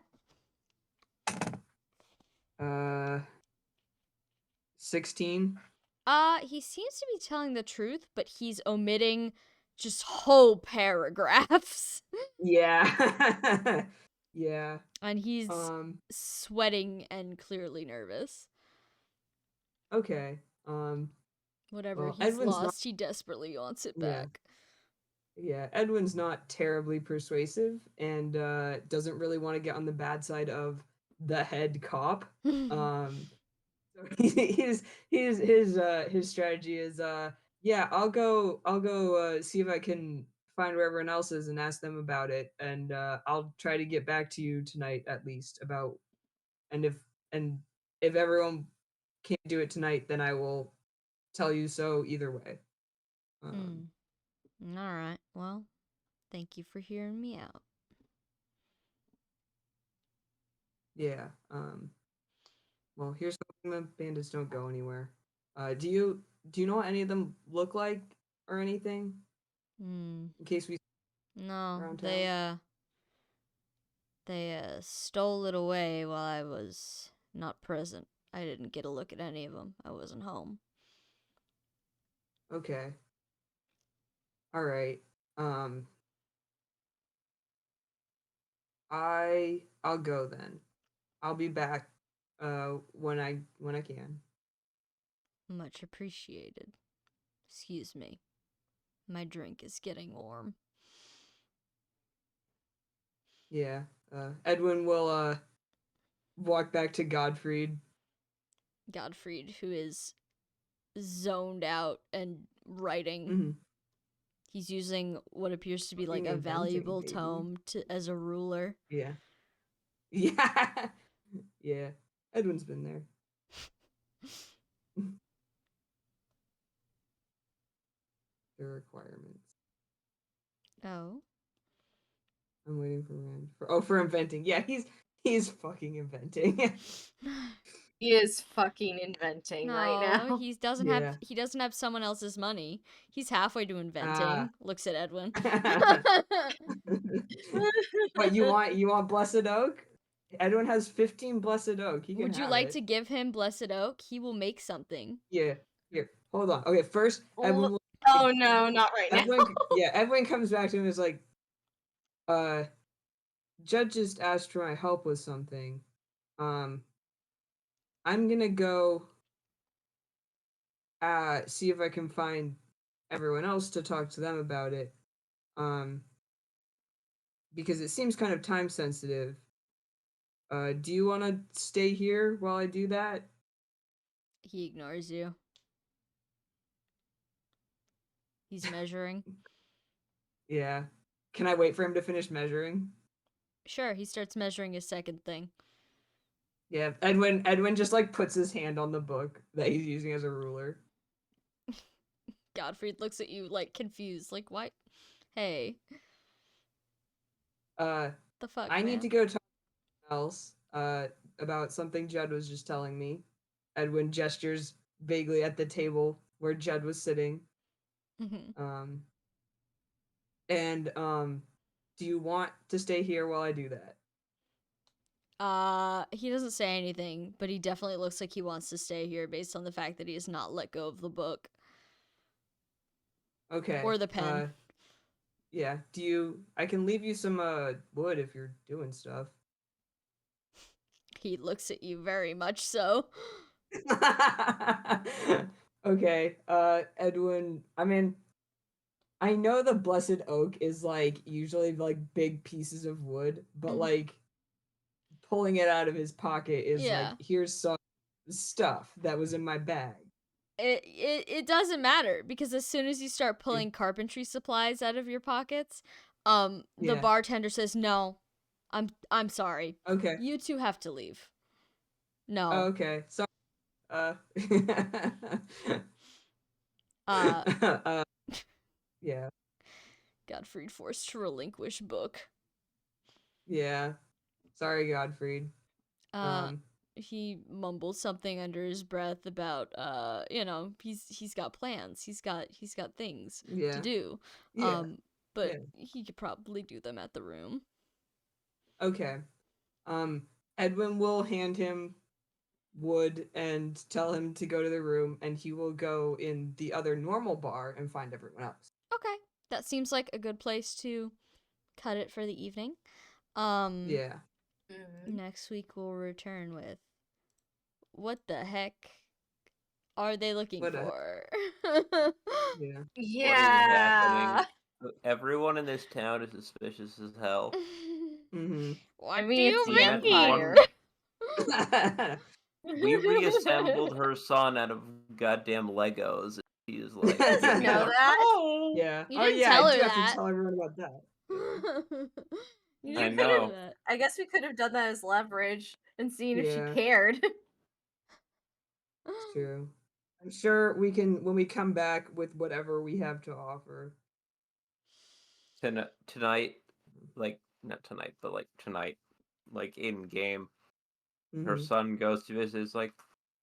16. He seems to be telling the truth, but he's omitting just whole paragraphs. Yeah. Yeah. And he's Um sweating and clearly nervous. okay. Whatever Well, he's Edwin's not lost, he desperately wants it yeah. back. Yeah, Edwin's not terribly persuasive and doesn't really want to get on the bad side of the head cop. So his strategy is yeah, I'll go see if I can find where everyone else is and ask them about it, and I'll try to get back to you tonight at least about, and if everyone can't do it tonight, then I will tell you so either way. All right. Well, thank you for hearing me out. Yeah. Well, here's hoping the bandits don't go anywhere. Do you know what any of them look like or anything? In case we No, around they town? stole it away while I was not present. I didn't get a look at any of them. I wasn't home. Okay. All right. Um. I'll go then. I'll be back. When I can. Much appreciated. Excuse me. My drink is getting warm. Yeah. Edwin will walk back to Godfried. Godfried, who is zoned out and writing. Mm-hmm. He's using what appears to be like Fucking a inventing, valuable baby. tome as a ruler. Yeah. Yeah. Yeah. Edwin's been there. The requirements. Oh. I'm waiting for Rand. For inventing. Yeah, he's fucking inventing. He is fucking inventing right No, now. he doesn't have someone else's money. He's halfway to inventing. Looks at Edwin. What you want Blessed Oak? Edwin has 15 Blessed Oak. He can Would you have like it. to give him Blessed Oak? He will make something. Yeah. Here. Hold on. Okay, first Edwin will, Oh no, not right now. Edwin comes back to him and is like, Judge just asked for my help with something. I'm gonna go see if I can find everyone else to talk to them about it. Because it seems kind of time sensitive. Do you want to stay here while I do that? He ignores you. He's measuring. Yeah. Can I wait for him to finish measuring? Sure, he starts measuring his second thing. Yeah, Edwin just like puts his hand on the book that he's using as a ruler. Godfried looks at you like confused, like what? Hey. The fuck, I man? need to go talk to someone else about something Judd was just telling me. Edwin gestures vaguely at the table where Judd was sitting. Do you want to stay here while I do that? He doesn't say anything, but he definitely looks like he wants to stay here based on the fact that he has not let go of the book. Okay. Or the pen. Yeah. I can leave you some wood if you're doing stuff. He looks at you very much so. Okay. Edwin, I mean, I know the Blessed Oak is like usually like big pieces of wood, but like pulling it out of his pocket is like, here's some stuff that was in my bag. It doesn't matter because as soon as you start pulling carpentry supplies out of your pockets, the bartender says, "No, I'm sorry. Okay. You two have to leave." No. Oh, okay. Sorry. Yeah. Godfried forced to relinquish book. Yeah. Sorry, Godfried. He mumbles something under his breath about he's got plans. He's got things to do. But he could probably do them at the room. Okay. Edwin will hand him wood and tell him to go to the room, and he will go in the other normal bar and find everyone else. Okay. That seems like a good place to cut it for the evening. Yeah. Next week we'll return with what the heck are they looking for? Yeah. Yeah. What is happening? Everyone in this town is suspicious as hell. Mm-hmm. What I mean, do it's you the mean? Empire. We reassembled her son out of goddamn Legos. And she's like, She doesn't "Give me know the that. Oh. Yeah. You Oh didn't yeah, tell I her do have that. to tell everyone about that. You I didn't tell her know. that. I guess we could have done that as leverage and seen if Yeah. she cared. It's true. I'm sure we can when we come back with whatever we have to offer. Tonight, like not tonight, but like tonight, like in game, her Mhm. son goes to visit. Is like,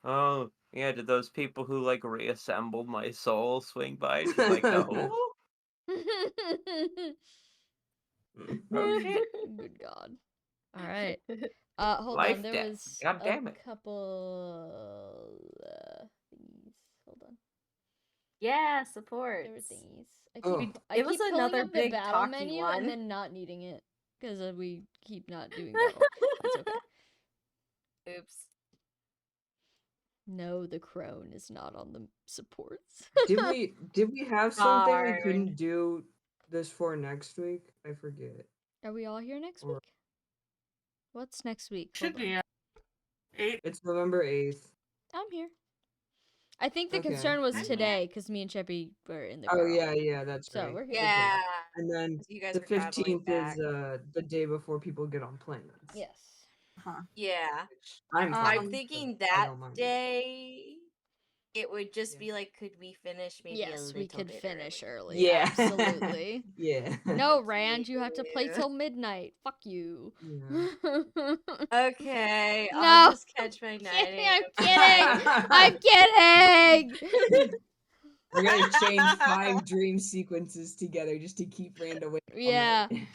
oh yeah, did those people who like reassembled my soul swing by? She's like, no. Okay. Good God. All right. Hold Life on. There death. was God a damn it. couple thingies. Hold on. Yeah, There supports. were thingies. I Oh. keep, I It was keep pulling another up the big battle talky menu one. and then not needing it because we keep not doing battle. It's okay. Oops. No, the crone is not on the supports. Did we have something we Darn. couldn't do this for next week? I forget. Are we all here next Or- week? What's next week? Should Hold on. be 8. It's November 8th. I'm here. I think the Okay. concern was I'm today because me and Cheppy were in the Oh car. yeah, that's So right. we're here. Okay. Yeah. And then 'cause you guys the were traveling 15th is back. the day before people get on planes. Yes. Huh. Yeah. Which I'm fine I'm with, thinking but I that don't mind it. day it would just Yeah. be like, could we finish maybe a Yes, little we could bit finish early? early. Yeah. Absolutely. Yeah. No, Rand, you have to play Yeah. till midnight. Fuck you. Yeah. Okay, No. I'll just catch my 9 Kidding, a.m. I'm kidding. I'm kidding. We're gonna chain 5 dream sequences together just to keep Rand awake. all Yeah. night.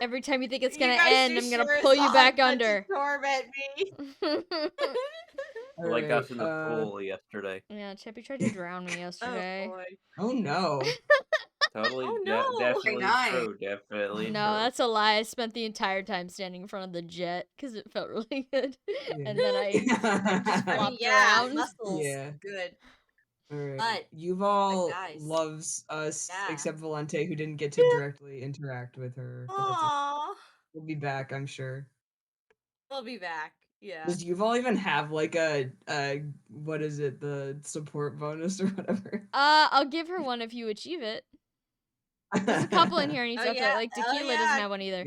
Every time you think it's You gonna guys end, do I'm gonna sure pull as you hell back want to under. torment me. Like us in the Alright, pool yesterday. Yeah, Cheppy tried to drown me Oh yesterday. boy. oh no. Totally, Oh no. definitely Nice. true. Definitely No, true. that's a lie. I spent the entire time standing in front of the jet because it felt really good. Yeah. And then I just I mean, flopped yeah, around. muscles. Yeah. Good. Alright. But Yuval guys. loves us Yeah. except Volante who didn't get to directly interact with her. But that's okay. Aww. We'll be back, I'm sure. We'll be back. Yeah. Does Yuval even have like a what is it, the support bonus or whatever? I'll give her one if you achieve it. There's a couple in here, and you Oh have to yeah. like Oh Tequila yeah. doesn't have one either.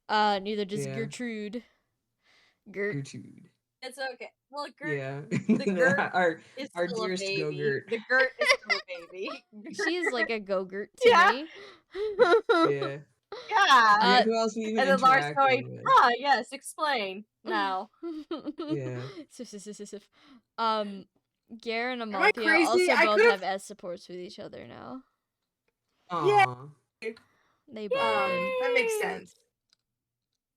Yeah, Neither does Yeah. Gertrude. Gert. Gertrude. It's okay. Well, Gert Yeah. the Gert our is our still a dearest baby. Go-Gurt. The Gert is still a baby. She's like a go-gurt to Yeah. me. Yeah. Yeah. I mean, who else we even And then Lars interacting going, with? ah, yes, explain now. Yeah. Sif. Gare and Am I Amalthea crazy? also I both could've- have S supports with each other now. Yeah. Aw. They bonded. That makes sense.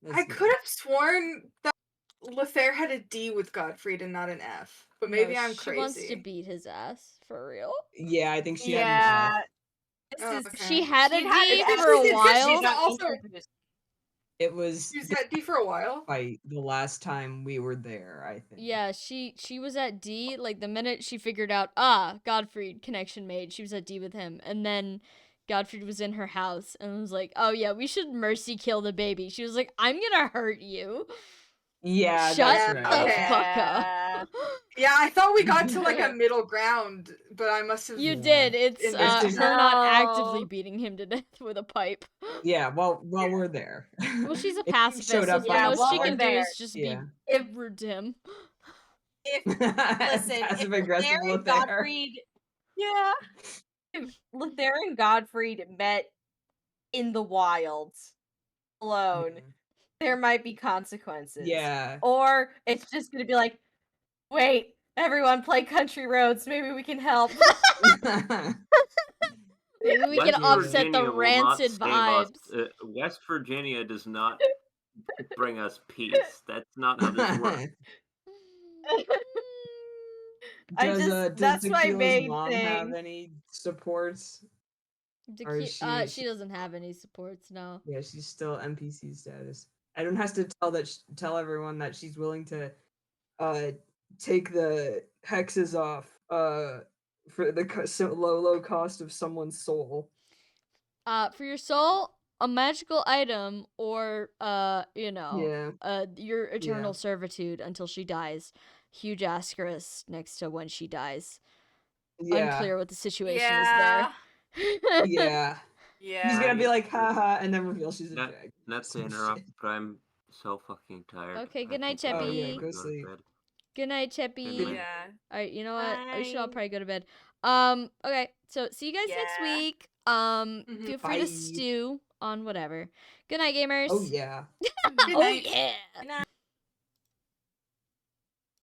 That's I nice. could have sworn that Lothair had a D with Gottfried and not an F, but maybe No, I'm she crazy. wants to beat his ass for real. Yeah, I think she Yeah. had an F. This Oh, is okay. She had a She'd had D an F for a It's 'cause while. she's got also- introduced. It was She was at D for a while. fight the last time we were there, I think. Yeah, she was at D like the minute she figured out Godfried connection made, she was at D with him, and then Godfried was in her house and was like, "Oh yeah, we should mercy kill the baby." She was like, "I'm gonna hurt you." Yeah, Shut that's the right. Okay. fuck up. Yeah, I thought we got to like a middle ground, but I must have. You Yeah. did. It's In her this not actively No. beating him to death with a pipe. Yeah, well we're there. Well, she's a If you pacifist, showed so up the by most she yourself- can do there. is just Yeah. If be rude to him. if listen, if Passive aggressive Lothair and Lothair. Gottfried, yeah, if Lothair and Gottfried met in the wilds alone, there might be consequences. Yeah. Or it's just gonna be like, wait, everyone play Country Roads. Maybe we can help. Maybe we can West offset the Virginia will not rancid save us. vibes. West Virginia does not bring us peace. That's not how this works. Does that's my Tequila's main mom have thing. any supports? Or is She doesn't have any supports, no. Yeah, she's still NPC status. Everyone has to tell everyone that she's willing to take the hexes off for the low cost of someone's soul. For your soul, a magical item or Yeah. your eternal Yeah. servitude until she dies. Huge asterisk next to when she dies. Yeah. Unclear what the situation Yeah. is there. Yeah. Yeah. He's gonna be like, haha, and then reveal she's a Not, drag. not to Some interrupt, shit. but I'm so fucking tired. Okay, I good night, think I Oh, yeah, Cheppy. go to sleep. bed. Good night, Cheppy. night. Yeah. Alright, you know what? We should all Bye. probably go to bed. Okay, so see you guys next Yeah. week. Mhm. Feel free Bye. to stew on whatever. Good night, gamers. Oh, yeah. Good Oh night. yeah. Good night.